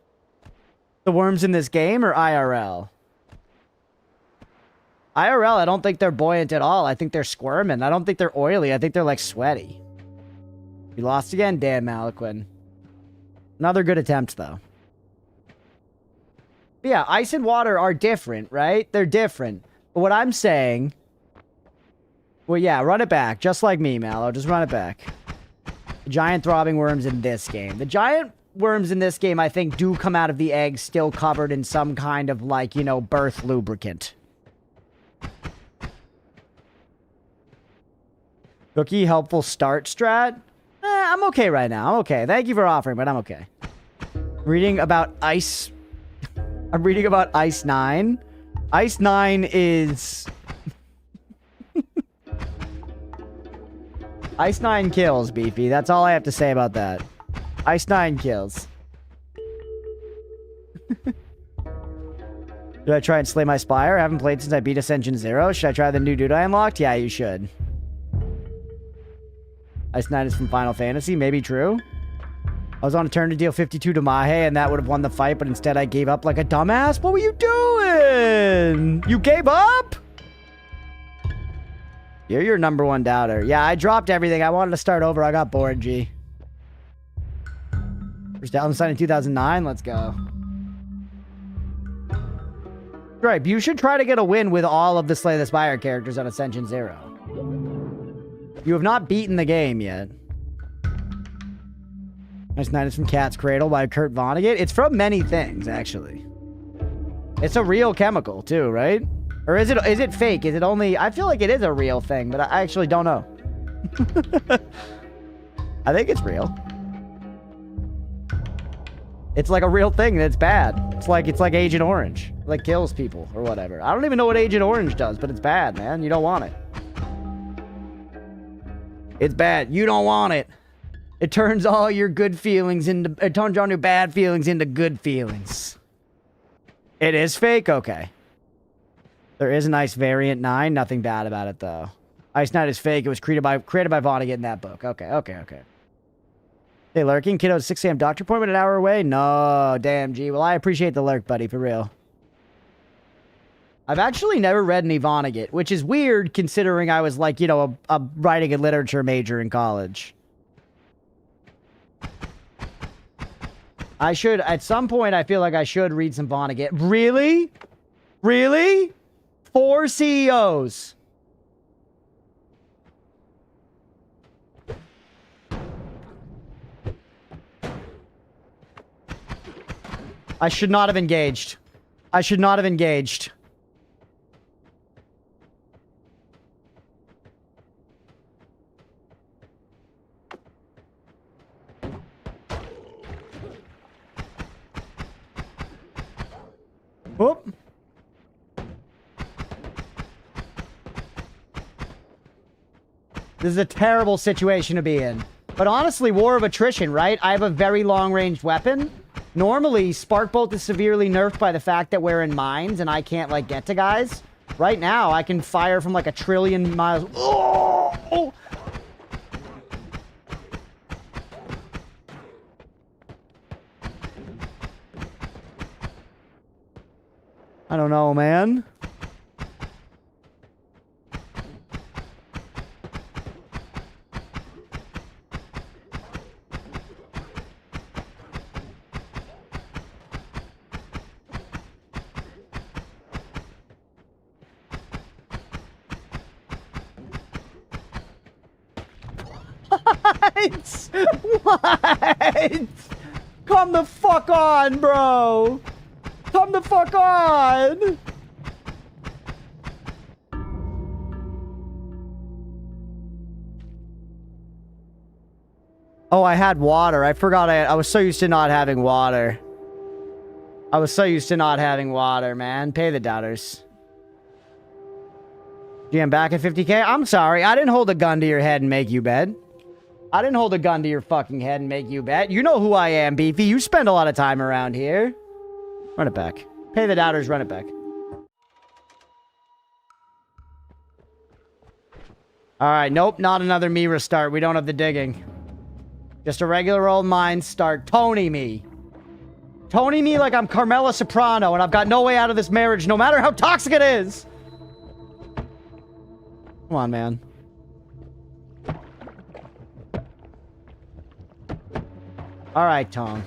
The worms in this game, or IRL? IRL, I don't think they're buoyant at all. I think they're squirming. I don't think they're oily. I think they're, like, sweaty. You lost again? Damn, Maliquin. Another good attempt, though. But yeah, ice and water are different, right? They're different. But what I'm saying... Well, yeah, run it back. Just like me, Mallow. Just run it back. Giant throbbing worms in this game. The giant worms in this game, I think, do come out of the egg still covered in some kind of, like, you know, birth lubricant. Cookie, helpful start strat? I'm okay right now. I'm okay. Thank you for offering, but I'm okay. Reading about ice... I'm reading about Ice 9. Ice 9 is... Ice 9 kills, Beefy. That's all I have to say about that. Ice 9 kills. Should I try and slay my Spire? I haven't played since I beat Ascension 0. Should I try the new dude I unlocked? Yeah, you should. Ice 9 is from Final Fantasy. Maybe true. I was on a turn to deal 52 to Mahe, and that would have won the fight, but instead I gave up like a dumbass. What were you doing? You gave up? You're your number one doubter. Yeah, I dropped everything. I wanted to start over. I got bored, G. First album signed in 2009. Let's go. Right, you should try to get a win with all of the Slay the Spire characters on Ascension 0. You have not beaten the game yet. Nice Night is from Cat's Cradle by Kurt Vonnegut. It's from many things, actually. It's a real chemical, too, right? Or is it fake? Is it only... I feel like it is a real thing, but I actually don't know. I think it's real. It's like a real thing that's bad. It's like Agent Orange. It like kills people or whatever. I don't even know what Agent Orange does, but it's bad, man. You don't want it. It's bad. You don't want it. It turns all your good feelings into... It turns all your bad feelings into good feelings. It is fake? Okay. There is a nice variant 9. Nothing bad about it, though. Ice Knight is fake. It was created by Vonnegut in that book. Okay, okay, okay. Hey, lurking. Kiddo's 6 a.m. doctor appointment an hour away? No, damn, G. Well, I appreciate the lurk, buddy, for real. I've actually never read any Vonnegut, which is weird considering I was like, you know, a writing and literature major in college. I should, at some point, I feel like I should read some Vonnegut. Really? Really? 4 CEOs. I should not have engaged. I should not have engaged. Whoop. This is a terrible situation to be in. But honestly, war of attrition, right? I have a very long-range weapon. Normally, Spark Bolt is severely nerfed by the fact that we're in mines and I can't, like, get to guys. Right now, I can fire from, like, 1 trillion miles. Oh! I don't know, man. What? Come the fuck on, bro. Come the fuck on. Oh, I had water. I forgot I was so used to not having water. I was so used to not having water, man. Pay the doubters. GM back at 50K? I'm sorry. I didn't hold a gun to your head and make you bet. I didn't hold a gun to your fucking head and make you bet. You know who I am, Beefy. You spend a lot of time around here. Run it back. Pay the doubters, run it back. Alright, nope, not another Mira start. We don't have the digging. Just a regular old mine start. Tony me. Tony me like I'm Carmela Soprano and I've got no way out of this marriage, no matter how toxic it is. Come on, man. Alright, Tom.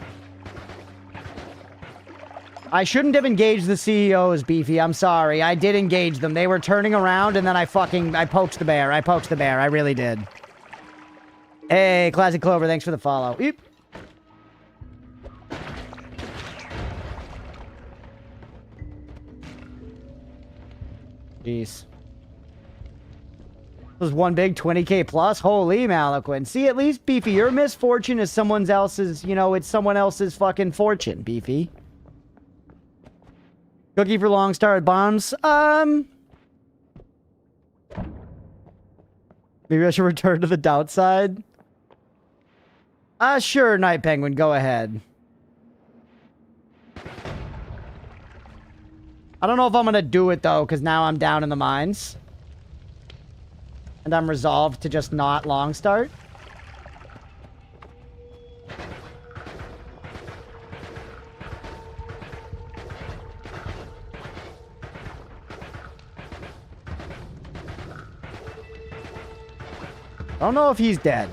I shouldn't have engaged the CEOs, Beefy. I'm sorry. I did engage them. They were turning around and then I poked the bear. I poked the bear. I really did. Hey, Classic Clover. Thanks for the follow. Eep. Jeez. This was one big 20K plus. Holy Maliquin. See, at least, Beefy, your misfortune is someone else's, you know, it's someone else's fucking fortune, Beefy. Cookie for long star at bombs. Maybe I should return to the doubt side. Sure, Night Penguin, go ahead. I don't know if I'm gonna do it, though, because now I'm down in the mines. And I'm resolved to just not long start. I don't know if he's dead.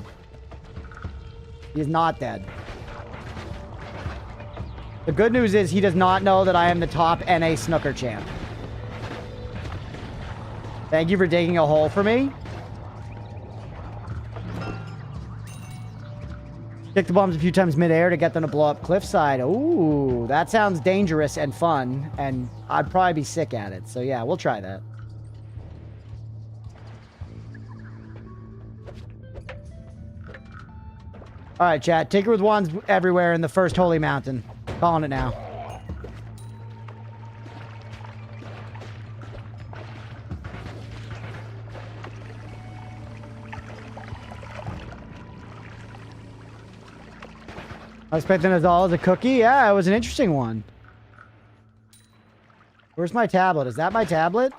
He's not dead. The good news is he does not know that I am the top NA snooker champ. Thank you for digging a hole for me. Kick the bombs a few times midair to get them to blow up cliffside. Ooh, that sounds dangerous and fun. And I'd probably be sick at it. So yeah, we'll try that. Alright, chat. Tinker with wands everywhere in the first holy mountain. Calling it now. I was expecting it all as a cookie. Yeah, it was an interesting one. Where's my tablet? Is that my tablet?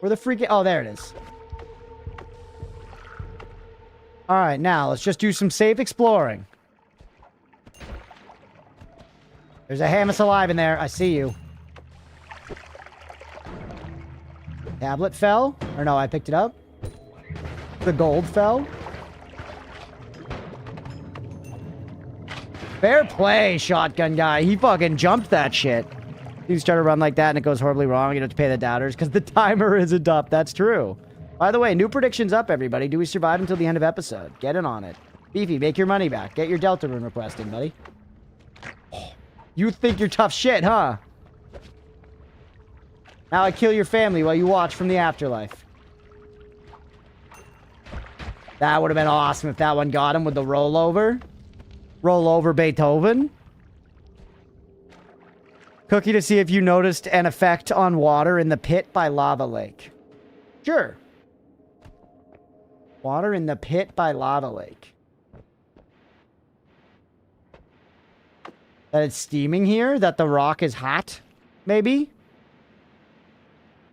Where the freaking... Oh, there it is. All right, now let's just do some safe exploring. There's a Hamas alive in there. I see you. Tablet fell? Or no, I picked it up. The gold fell. Fair play, shotgun guy. He fucking jumped that shit. You start to run like that and it goes horribly wrong. You have to pay the doubters because the timer isn't up. That's true. By the way, new predictions up, everybody. Do we survive until the end of episode? Get in on it. Beefy, make your money back. Get your Delta rune request in, buddy. Oh, you think you're tough shit, huh? Now I kill your family while you watch from the afterlife. That would have been awesome if that one got him with the rollover. Rollover Beethoven. Cookie to see if you noticed an effect on water in the pit by Lava Lake. Sure. Water in the pit by Lava Lake. That it's steaming here? That the rock is hot? Maybe?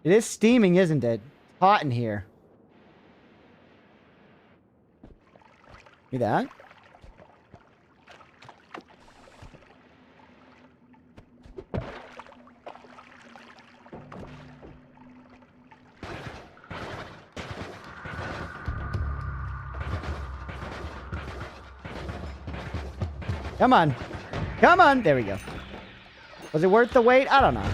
It is steaming, isn't it? It's hot in here. See that? Come on. Come on. There we go. Was it worth the wait? I don't know.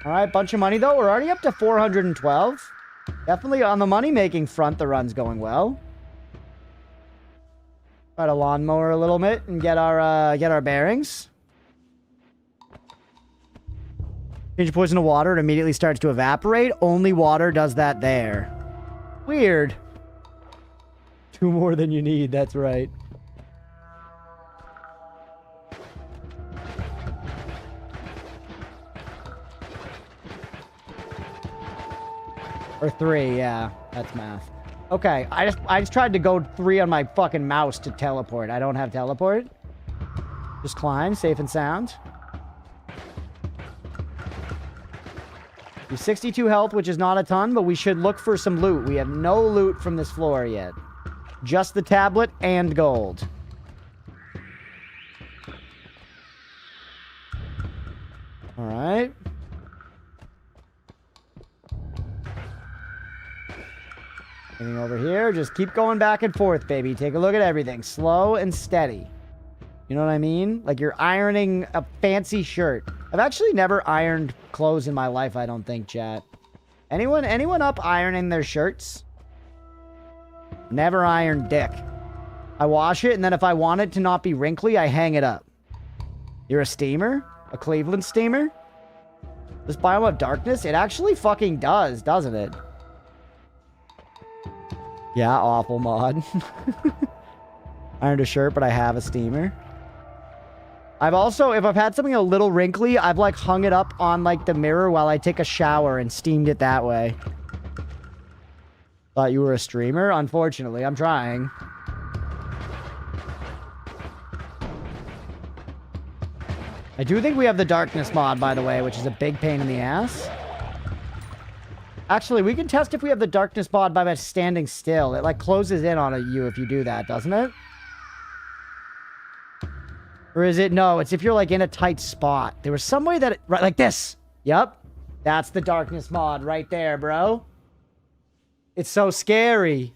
All right, bunch of money, though. We're already up to 412. Definitely on the money-making front, the run's going well. Try to lawnmower a little bit and get our bearings. Change poison to water. It immediately starts to evaporate. Only water does that there. Weird. 2 more than you need, that's right. Or 3, yeah. That's math. Okay, I just tried to go 3 on my fucking mouse to teleport. I don't have teleport. Just climb, safe and sound. We have 62 health, which is not a ton, but we should look for some loot. We have no loot from this floor yet. Just the tablet and gold. All right. Anything over here? Just keep going back and forth, baby. Take a look at everything. Slow and steady. You know what I mean? Like you're ironing a fancy shirt. I've actually never ironed clothes in my life, I don't think, chat. Anyone up ironing their shirts? Never iron dick. I wash it, and then if I want it to not be wrinkly, I hang it up. You're a steamer? A Cleveland steamer? This biome of darkness? It actually fucking does, doesn't it? Yeah, awful mod. Ironed a shirt, but I have a steamer. I've also, if I've had something a little wrinkly, I've like hung it up on like the mirror while I take a shower and steamed it that way. Thought you were a streamer? Unfortunately, I'm trying. I do think we have the darkness mod, by the way, which is a big pain in the ass. Actually, we can test if we have the darkness mod by standing still. It like closes in on you if you do that, doesn't it? Or is it? No, it's if you're like in a tight spot. There was some way that it, right, like this. Yep. That's the darkness mod right there, bro. It's so scary.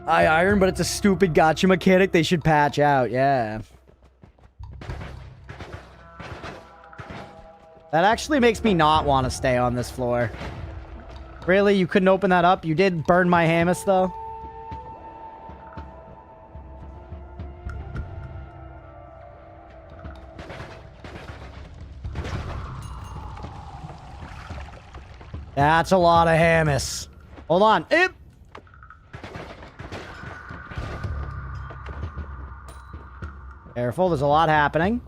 I iron, but it's a stupid gotcha mechanic they should patch out. Yeah. That actually makes me not want to stay on this floor. Really? You couldn't open that up? You did burn my Hamas, though? That's a lot of Hamas. Hold on. Eep. Careful, there's a lot happening.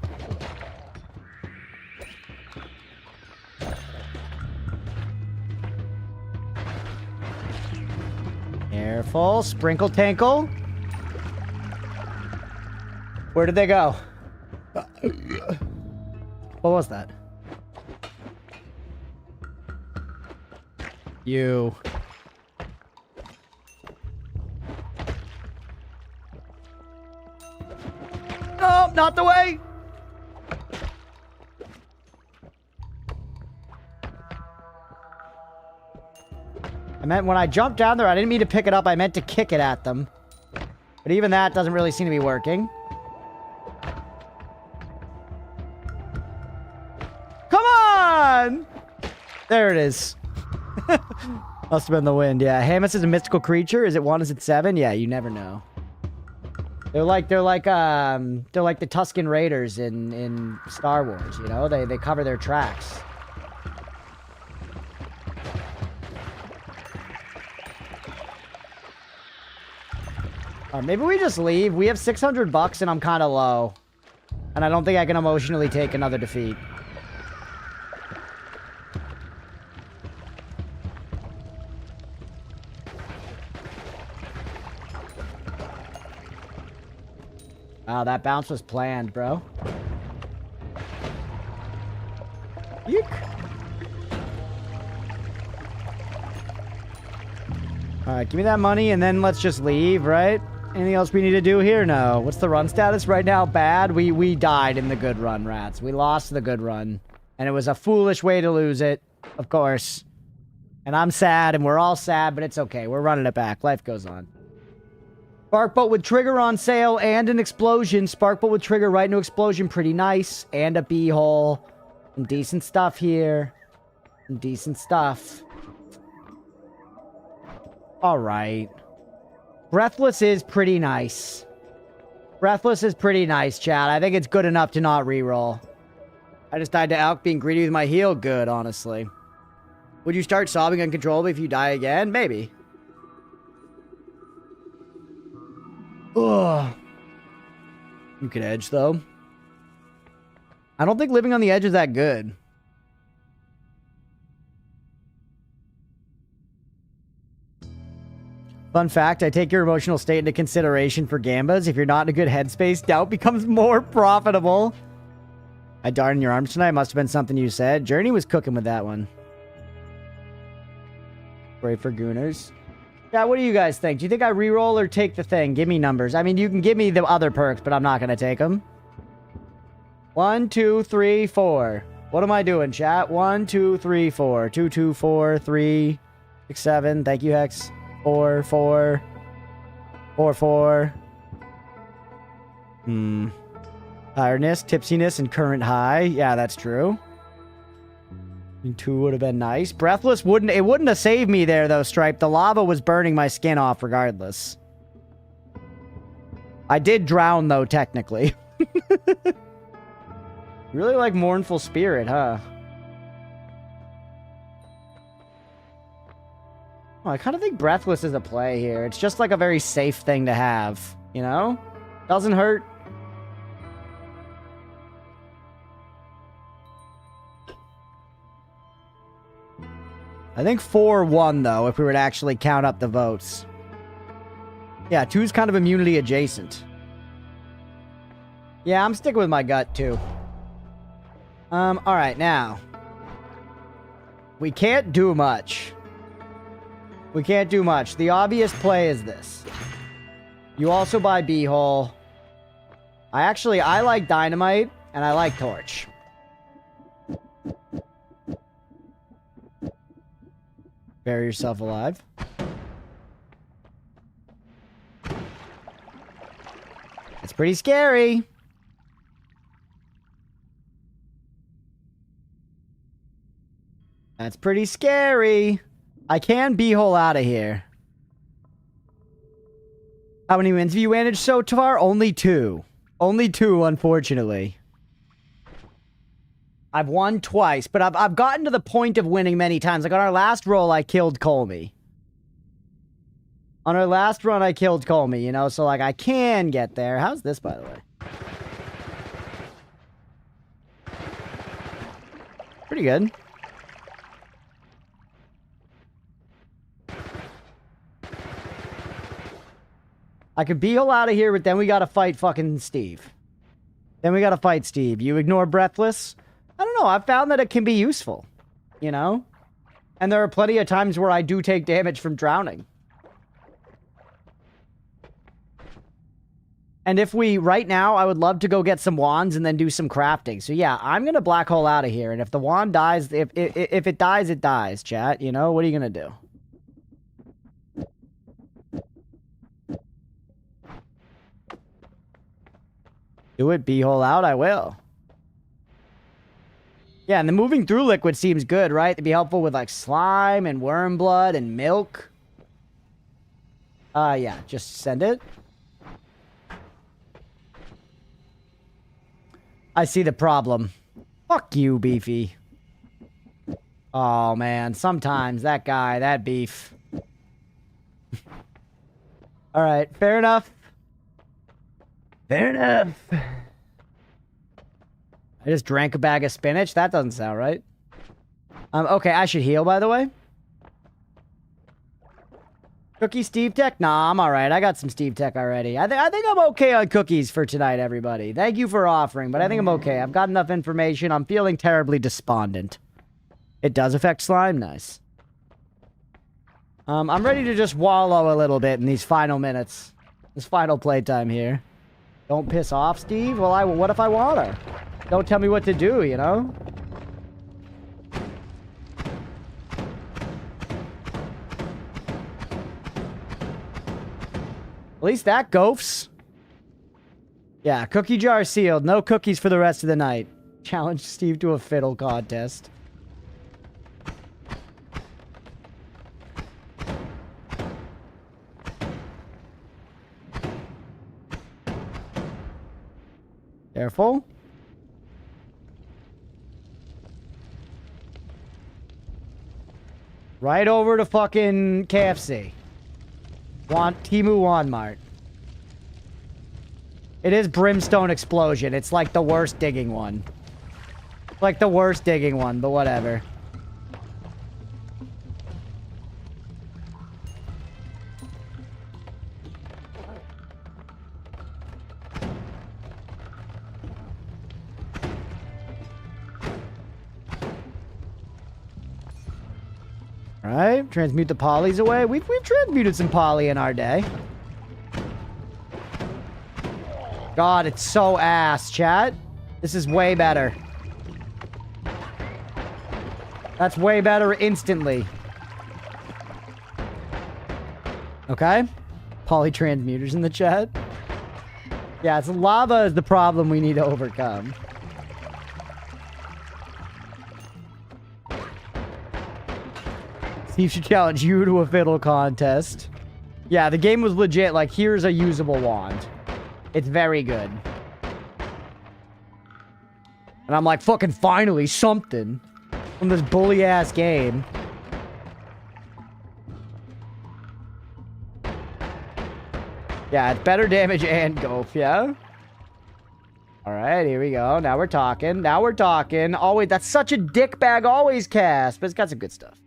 Careful, sprinkle tankle. Where did they go? What was that? You. No, not the way. I meant when I jumped down there, I didn't mean to pick it up. I meant to kick it at them. But even that doesn't really seem to be working. Come on! There it is. Must have been the wind, yeah. Hamus is a mystical creature. Is it 1? Is it 7? Yeah, you never know. They're like the Tusken Raiders in Star Wars, you know? They cover their tracks. Maybe we just leave. We have 600 bucks and I'm kind of low. And I don't think I can emotionally take another defeat. Wow, that bounce was planned, bro. Yeek. Alright, give me that money and then let's just leave, right? Anything else we need to do here? No. What's the run status right now? Bad. We died in the good run, rats. We lost the good run. And it was a foolish way to lose it, of course. And I'm sad, and we're all sad, but it's okay. We're running it back. Life goes on. Sparkboat with trigger on sale and an explosion. Sparkboat with trigger right into explosion. Pretty nice. And a bee-hole. Some decent stuff here. Some decent stuff. Alright. Breathless is pretty nice. Breathless is pretty nice, chat. I think it's good enough to not reroll. I just died to Alk being greedy with my heal. Good, honestly. Would you start sobbing uncontrollably if you die again? Maybe. Ugh. You could edge, though. I don't think living on the edge is that good. Fun fact, I take your emotional state into consideration for gambas. If you're not in a good headspace, doubt becomes more profitable. I darted in your arms tonight. Must have been something you said. Journey was cooking with that one. Pray for Gooners. Yeah, what do you guys think? Do you think I reroll or take the thing? Give me numbers. I mean, you can give me the other perks, but I'm not going to take them. 1, 2, 3, 4. What am I doing, chat? 1, 2, 3, 4. 2, 2, 4, 3, 6, 7. Thank you, Hex. 4, 4. 4, 4. Tiredness, tipsiness, and current high. Yeah, that's true. 2 would have been nice. Breathless wouldn't have saved me there, though, Stripe. The lava was burning my skin off regardless. I did drown, though, technically. Really like Mournful Spirit, huh? Oh, I kind of think Breathless is a play here. It's just like a very safe thing to have, you know? Doesn't hurt. I think 4 won, though, if we were to actually count up the votes. Yeah, 2's kind of immunity adjacent. Yeah, I'm sticking with my gut, too. Alright, now. We can't do much. We can't do much. The obvious play is this. You also buy B-hole. I like Dynamite, and I like Torch. Bury yourself alive. It's pretty scary. That's pretty scary. I can B-hole out of here. How many wins have you managed so far? Only 2. Only 2, unfortunately. I've won twice, but I've gotten to the point of winning many times. Like on our last roll, I killed Colmy. On our last run, I killed Colmy, you know? So, like, I can get there. How's this, by the way? Pretty good. I could B-hole out of here, but then we gotta fight fucking Steve. Then we gotta fight Steve. You ignore Breathless? I don't know. I've found that it can be useful. You know? And there are plenty of times where I do take damage from drowning. And if we, right now, I would love to go get some wands and then do some crafting. So yeah, I'm gonna black hole out of here. And if the wand dies, if it dies, it dies, chat. You know? What are you gonna do? Do it, B-hole out, I will. Yeah, and the moving through liquid seems good, right? To be helpful with, like, slime and worm blood and milk. Yeah, just send it. I see the problem. Fuck you, Beefy. Oh, man, sometimes that guy, that beef. Alright, fair enough. Fair enough. I just drank a bag of spinach? That doesn't sound right. Okay, I should heal, by the way. Cookie Steve Tech? Nah, I'm alright. I got some Steve Tech already. I think I'm okay on cookies for tonight, everybody. Thank you for offering, but I think I'm okay. I've got enough information. I'm feeling terribly despondent. It does affect slime? Nice. I'm ready to just wallow a little bit in these final minutes. This final playtime here. Don't piss off, Steve? Well, what if I want her? Don't tell me what to do, you know? At least that goofs. Yeah, cookie jar sealed. No cookies for the rest of the night. Challenge Steve to a fiddle contest. Careful. Right over to fucking KFC. Timu Walmart. It is Brimstone Explosion. It's like the worst digging one. Like the worst digging one, but whatever. Alright, transmute the polys away. We've transmuted some poly in our day. God, it's so ass, chat. This is way better. That's way better instantly. Okay. Poly transmuters in the chat. Yeah, it's lava is the problem we need to overcome. Steve should challenge you to a fiddle contest. Yeah, the game was legit. Like, here's a usable wand. It's very good. And I'm like, fucking finally, something. From this bully-ass game. Yeah, it's better damage and golf, yeah? Alright, here we go. Now we're talking. Now we're talking. Always, that's such a dickbag always cast. But it's got some good stuff.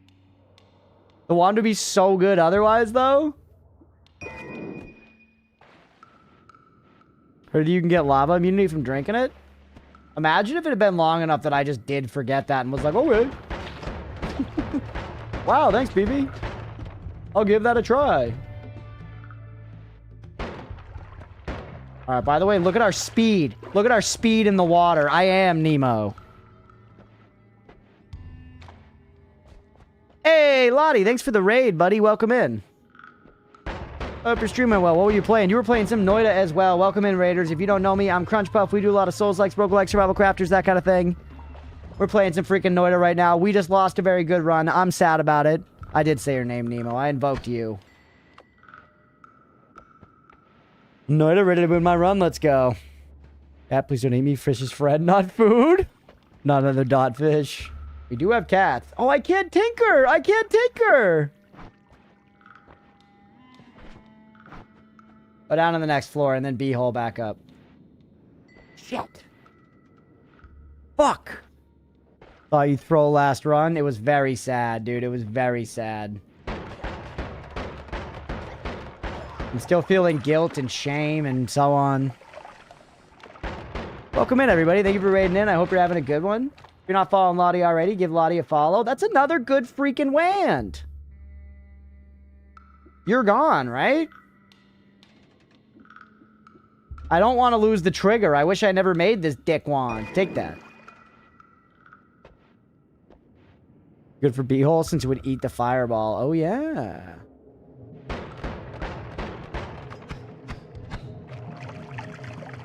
The wand would be so good otherwise, though. Heard you can get lava immunity from drinking it? Imagine if it had been long enough that I just did forget that and was like, okay. Wow, thanks, BB. I'll give that a try. Alright, by the way, look at our speed. Look at our speed in the water. I am Nemo. Hey, Lottie, thanks for the raid, buddy. Welcome in. Hope you're streaming well. What were you playing? You were playing some Noita as well. Welcome in, Raiders. If you don't know me, I'm Crunchpuff. We do a lot of Souls-likes, roguelikes, survival crafters, that kind of thing. We're playing some freaking Noita right now. We just lost a very good run. I'm sad about it. I did say your name, Nemo. I invoked you. Noita, ready to win my run? Let's go. Cat, please don't eat me. Fish is friend, not food. Not another dot fish. We do have cats. Oh, I can't tinker! I can't tinker! Go down on the next floor and then B-hole back up. Shit. Fuck. Thought you'd throw last run. It was very sad, dude. It was very sad. I'm still feeling guilt and shame and so on. Welcome in, everybody. Thank you for raiding in. I hope you're having a good one. If you're not following Lottie already, give Lottie a follow. That's another good freaking wand. You're gone, right? I don't want to lose the trigger. I wish I never made this dick wand. Take that. Good for B-hole since it would eat the fireball. Oh, yeah.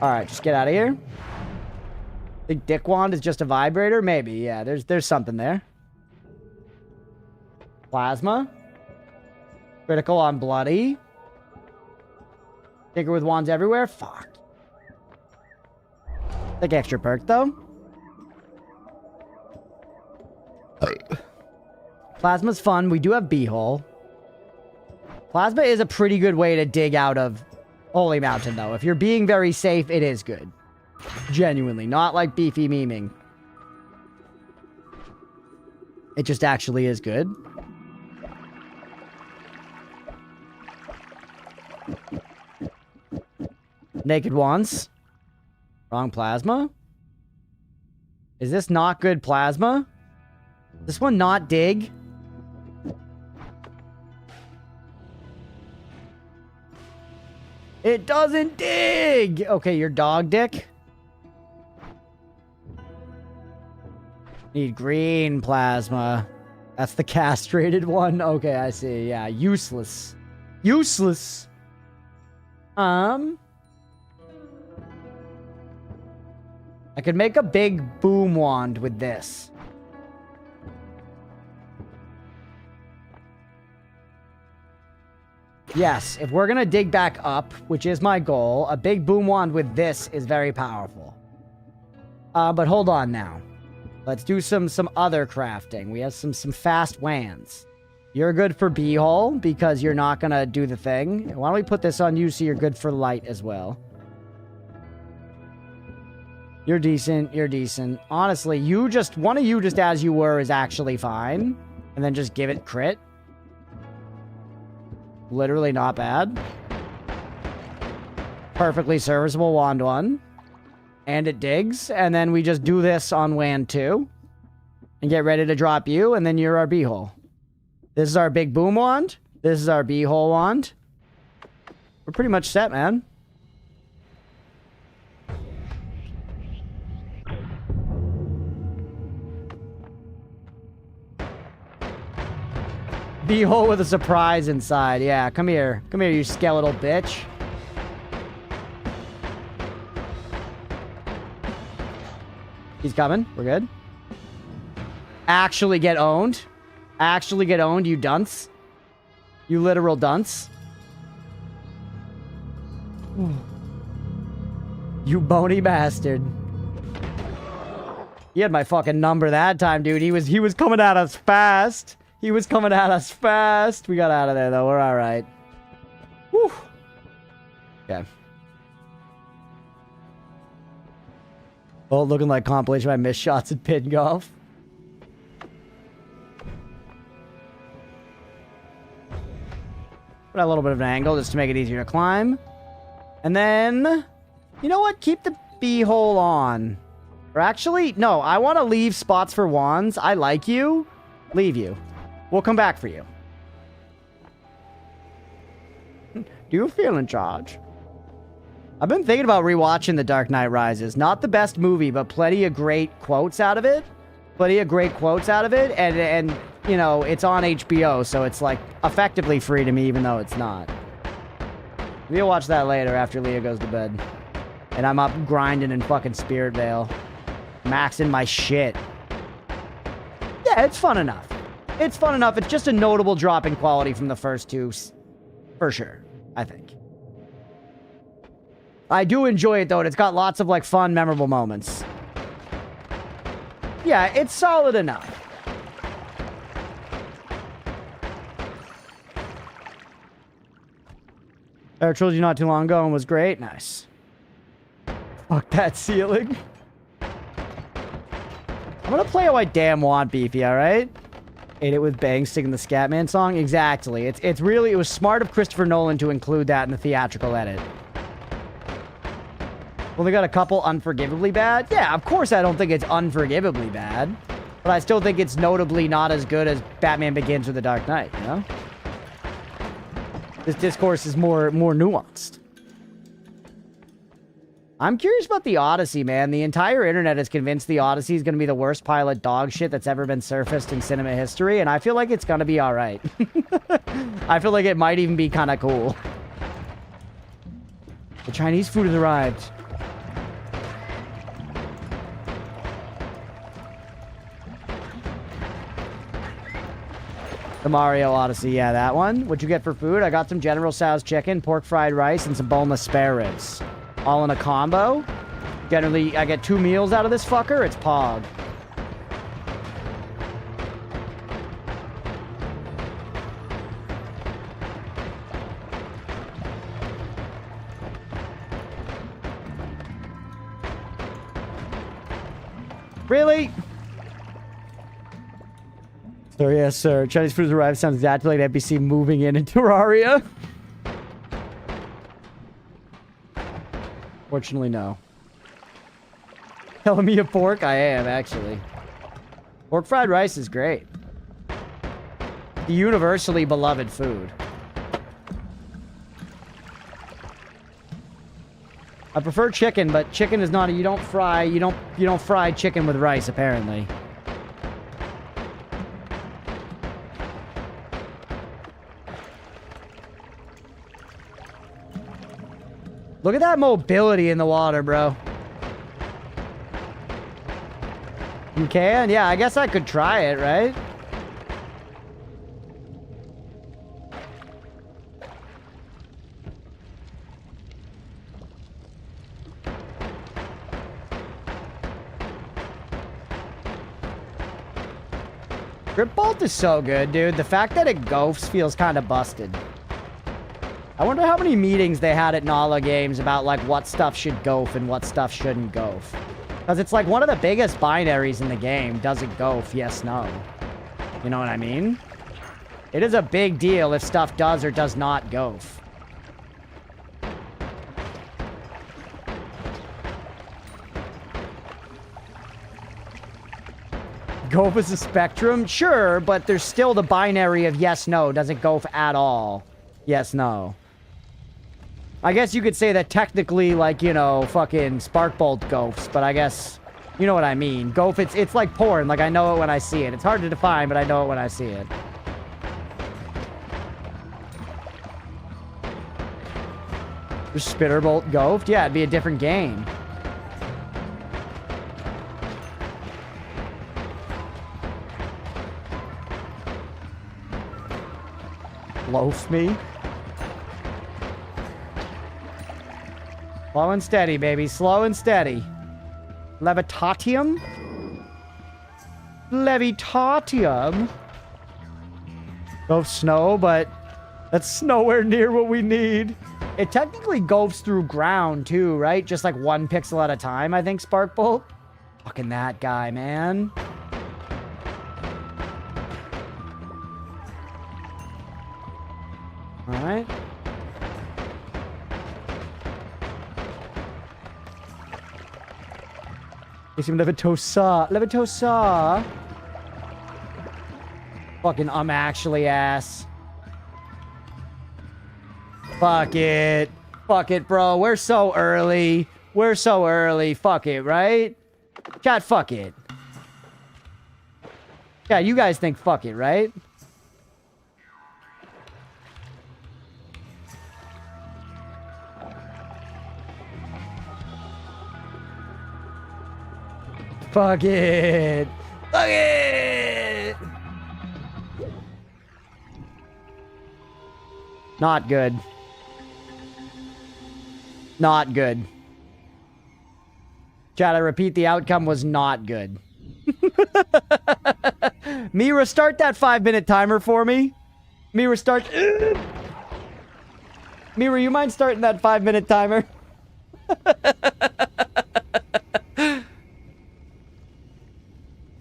Alright, just get out of here. Think dick wand is just a vibrator? Maybe, yeah. There's something there. Plasma. Critical on bloody. Tinker with wands everywhere? Fuck. Like extra perk, though. Plasma's fun. We do have B-hole. Plasma is a pretty good way to dig out of Holy Mountain, though. If you're being very safe, it is good. Genuinely. Not like beefy memeing. It just actually is good. Naked wands. Wrong plasma. Is this not good plasma? This one not dig? It doesn't dig! Okay, you're dog dick. Need green plasma. That's the castrated one. Okay, I see. Yeah, useless. Useless. I could make a big boom wand with this. Yes, if we're gonna dig back up, which is my goal, a big boom wand with this is very powerful. But hold on now. Let's do some other crafting. We have some fast wands. You're good for B-hole because you're not gonna do the thing. Why don't we put this on you so you're good for light as well? You're decent. You're decent. Honestly, one of you just as you were is actually fine. And then just give it crit. Literally not bad. Perfectly serviceable wand 1. And it digs. And then we just do this on wand 2. And get ready to drop you. And then you're our B-hole. This is our big boom wand. This is our B-hole wand. We're pretty much set, man. B-hole with a surprise inside. Yeah, come here. Come here, you skeletal bitch. He's coming. We're good. Actually get owned. Actually get owned, you dunce. You literal dunce. You bony bastard. He had my fucking number that time, dude. He was coming at us fast. He was coming at us fast. We got out of there, though. We're all right. Whew. Okay. Oh, looking like compilation of my missed shots at pin golf. Put a little bit of an angle just to make it easier to climb. And then, you know what? Keep the B-hole on. Or actually, no. I want to leave spots for wands. I like you. Leave you. We'll come back for you. Do you feel in charge? I've been thinking about rewatching The Dark Knight Rises. Not the best movie, but plenty of great quotes out of it. Plenty of great quotes out of it. And you know, it's on HBO, so it's like effectively free to me, even though it's not. We'll watch that later after Leah goes to bed. And I'm up grinding in fucking Spirit Vale. Maxing my shit. Yeah, it's fun enough. It's fun enough. It's just a notable drop in quality from the first two. For sure, I think. I do enjoy it, though, and it's got lots of, like, fun, memorable moments. Yeah, it's solid enough. I told you not too long ago and was great. Nice. Fuck that ceiling. I'm gonna play how I damn want Beefy, alright? Ate it with bang, singing the Scatman song? Exactly. It's really, it was smart of Christopher Nolan to include that in the theatrical edit. Only got a couple unforgivably bad. Yeah, of course I don't think it's unforgivably bad. But I still think it's notably not as good as Batman Begins or The Dark Knight, you know? This discourse is more nuanced. I'm curious about the Odyssey, man. The entire internet is convinced the Odyssey is going to be the worst pilot dog shit that's ever been surfaced in cinema history, and I feel like it's going to be all right. I feel like it might even be kind of cool. The Chinese food has arrived. The Mario Odyssey, yeah, that one. What'd you get for food? I got some General Tso's chicken, pork fried rice, and some boneless spare ribs. All in a combo. Generally, I get 2 meals out of this fucker. It's Pog. Really? Sir, yes, sir. Chinese food has arrived. Sounds exactly like NPC moving in Terraria. Fortunately, no. Telling me a pork? I am, actually. Pork fried rice is great. The universally beloved food. I prefer chicken, but chicken is not a, you don't fry chicken with rice, apparently. Look at that mobility in the water, bro. You can? Yeah, I guess I could try it, right? Grip Bolt is so good, dude. The fact that it goofs feels kind of busted. I wonder how many meetings they had at Nala Games about, like, what stuff should goof and what stuff shouldn't goof. Because it's, like, one of the biggest binaries in the game. Does it goof? Yes, no. You know what I mean? It is a big deal if stuff does or does not goof. Goof is a spectrum? Sure, but there's still the binary of yes, no. Does it goof at all? Yes, no. I guess you could say that technically, like, you know, fucking Sparkbolt goofs, but I guess, you know what I mean. Goof, it's like porn. Like, I know it when I see it. It's hard to define, but I know it when I see it. Just Spitterbolt goofed? Yeah, it'd be a different game. Loaf me? Slow and steady, baby. Slow and steady. Levitatium? Levitatium? Goes snow, but that's nowhere near what we need. It technically goes through ground, too, right? Just like 1 pixel at a time, I think, Sparkbolt. Fucking that guy, man. Alright. Get some Levitosa. Levitosa. Fucking actually ass. Fuck it. Fuck it, bro. We're so early. We're so early. Fuck it, right? Chat, fuck it. Yeah, you guys think fuck it, right? Fuck it. Fuck it. Not good. Not good. Chat, I repeat, the outcome was not good. Mira, start that 5-minute timer for me. Mira, start... Mira, you mind starting that 5-minute timer?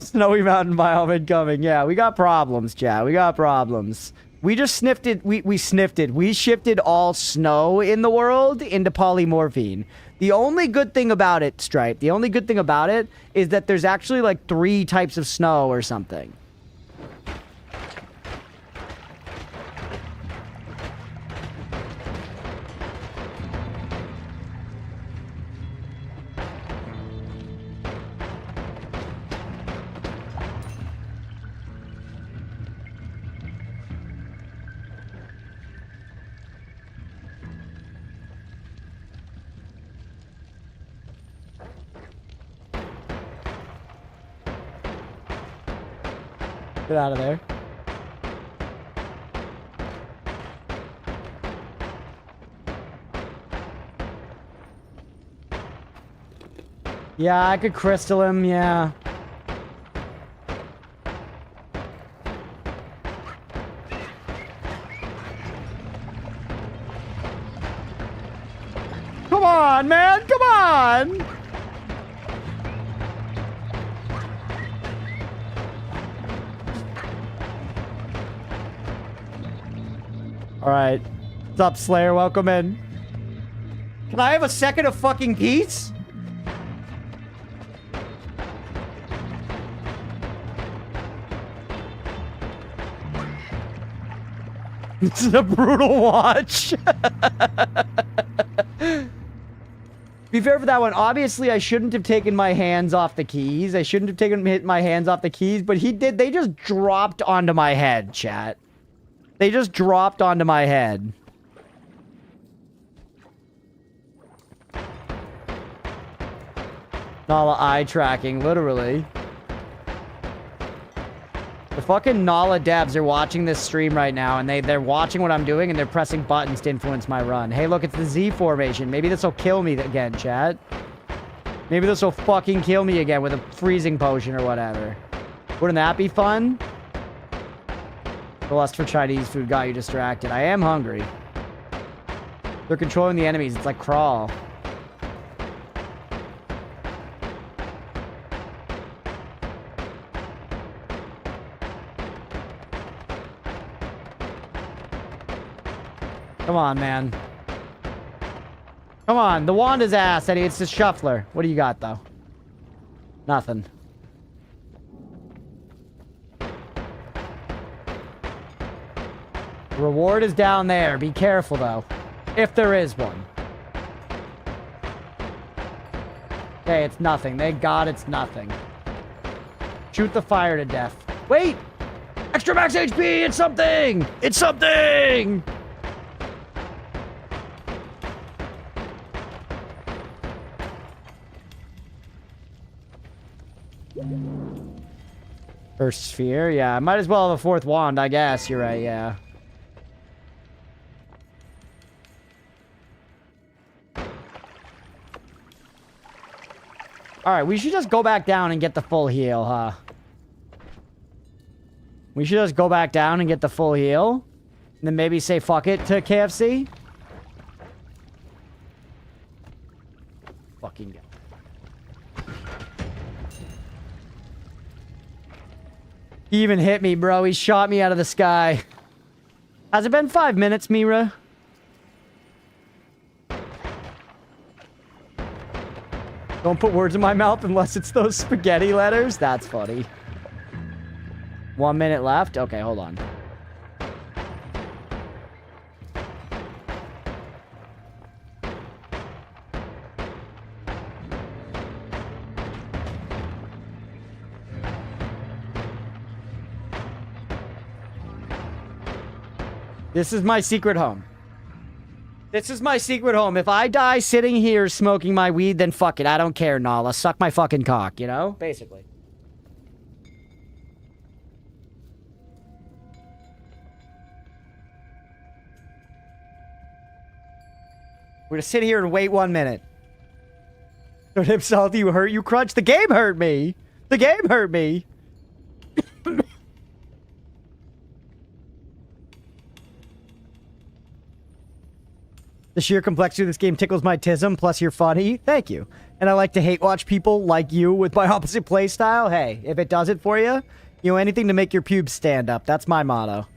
Snowy Mountain biome incoming. Yeah, we got problems, chat. We got problems. We just sniffed it. We sniffed it. We shifted all snow in the world into polymorphine. The only good thing about it, Stripe, the only good thing about it is that there's actually like 3 types of snow or something. Get out of there. Yeah, I could crystal him, yeah. Come on, man, come on! Alright. What's up, Slayer? Welcome in. Can I have a second of fucking peace? This is a brutal watch. Be fair for that one. Obviously, I shouldn't have taken my hands off the keys. I shouldn't have taken my hands off the keys, but he did. They just dropped onto my head, chat. They just dropped onto my head. Nala eye tracking, literally. The fucking Nala devs are watching this stream right now, and they're watching what I'm doing, and they're pressing buttons to influence my run. Hey, look, it's the Z formation. Maybe this will kill me again, chat. Maybe this will fucking kill me again with a freezing potion or whatever. Wouldn't that be fun? The lust for Chinese food got you distracted. I am hungry. They're controlling the enemies. It's like Crawl. Come on, man. Come on. The wand is ass, Eddie. It's the shuffler. What do you got, though? Nothing. Reward is down there. Be careful, though. If there is one. Okay, it's nothing. Thank God it's nothing. Shoot the fire to death. Wait! Extra max HP! It's something! It's something! First sphere? Yeah, I might as well have a 4th wand, I guess. You're right, yeah. Alright, we should just go back down and get the full heal, huh? We should just go back down and get the full heal. And then maybe say fuck it to KFC. Fucking go. He even hit me, bro. He shot me out of the sky. Has it been 5 minutes, Mira? Don't put words in my mouth unless it's those spaghetti letters. That's funny. 1 minute left? Okay, hold on. This is my secret home. This is my secret home. If I die sitting here smoking my weed, then fuck it. I don't care, Nala. Suck my fucking cock, you know? Basically. We're gonna sit here and wait 1 minute. Don't him salty, you hurt you, Crunch. The game hurt me. The game hurt me. The sheer complexity of this game tickles my tism, plus you're funny. Thank you. And I like to hate watch people like you with my opposite playstyle. Hey, if it does it for you, you know, anything to make your pubes stand up. That's my motto.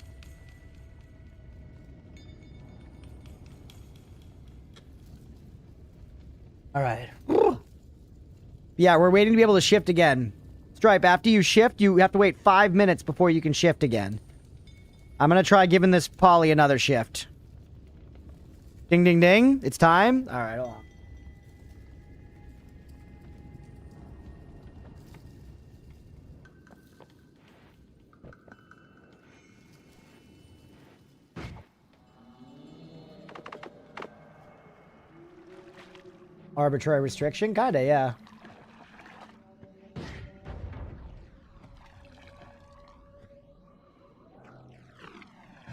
All right. Yeah, we're waiting to be able to shift again. Stripe, after you shift, you have to wait 5 minutes before you can shift again. I'm going to try giving this Polly another shift. Ding, ding, ding. It's time. All right, hold on. Arbitrary restriction? Kinda, yeah.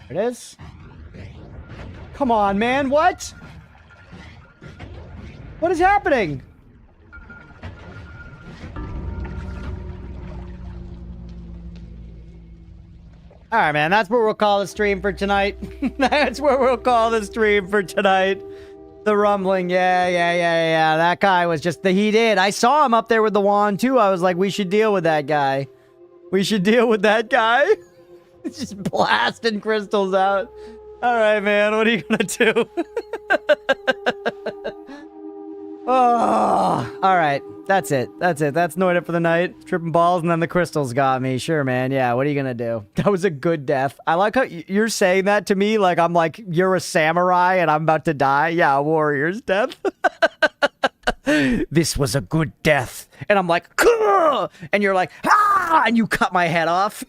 There it is. Come on, man. What? What is happening? All right, man. That's what we'll call the stream for tonight. That's what we'll call the stream for tonight. The rumbling. Yeah. That guy was just he did. I saw him up there with the wand, too. I was like, we should deal with that guy. We should deal with that guy. It's just blasting crystals out. All right, man. What are you going to do? Oh, all right. That's it. That's Noita for the night. Tripping balls, and then the crystals got me. Sure, man. Yeah, what are you gonna do? That was a good death. I like how you're saying that to me like I'm like, you're a samurai and I'm about to die. Yeah, a warrior's death. This was a good death. And I'm like, Kuh! And you're like, ah! And you cut my head off.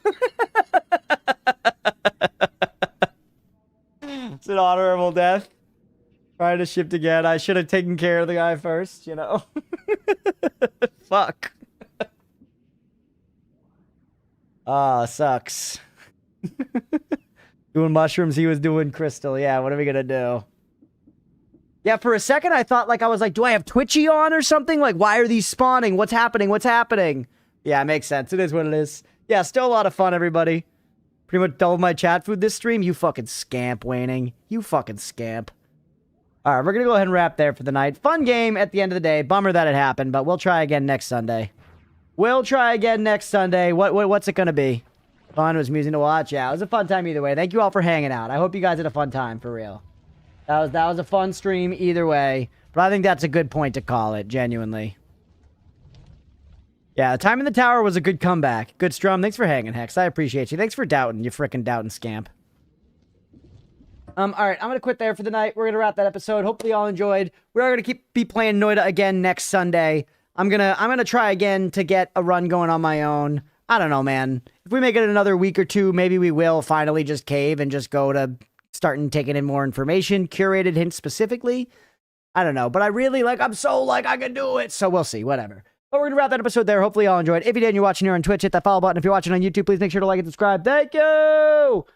It's an honorable death. Trying to shift again. I should have taken care of the guy first, you know? Fuck. Ah, sucks. Doing mushrooms, he was doing crystal. Yeah, what are we gonna do? Yeah, for a second I thought, like, I was like, do I have Twitchy on or something? Like, why are these spawning? What's happening? What's happening? Yeah, it makes sense. It is what it is. Yeah, still a lot of fun, everybody. Pretty much doubled my chat food this stream. You fucking scamp, Waning. You fucking scamp. All right, we're going to go ahead and wrap there for the night. Fun game at the end of the day. Bummer that it happened, but we'll try again next Sunday. We'll try again next Sunday. What's it going to be? Fun, was amusing to watch. Yeah, it was a fun time either way. Thank you all for hanging out. I hope you guys had a fun time, for real. That was a fun stream either way, but I think that's a good point to call it, genuinely. Yeah, the time in the tower was a good comeback. Good strum. Thanks for hanging, Hex. I appreciate you. Thanks for doubting, you frickin' doubting scamp. All right, I'm going to quit there for the night. We're going to wrap that episode. Hopefully y'all enjoyed. We are going to be playing Noita again next Sunday. I'm going to try again to get a run going on my own. I don't know, man. If we make it another week or two, maybe we will finally just cave and just go to starting taking in more information, curated hints specifically. I don't know, but I really I'm so I can do it. So we'll see, whatever. But we're going to wrap that episode there. Hopefully y'all enjoyed. If you did and you're watching here on Twitch, hit that follow button. If you're watching on YouTube, please make sure to like and subscribe. Thank you!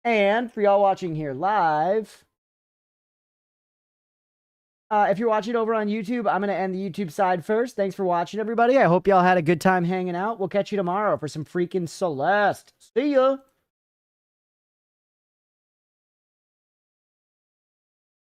And for y'all watching here live, if you're watching over on YouTube, I'm going to end the YouTube side first. Thanks for watching, everybody. I hope y'all had a good time hanging out. We'll catch you tomorrow for some freaking Celeste. See ya!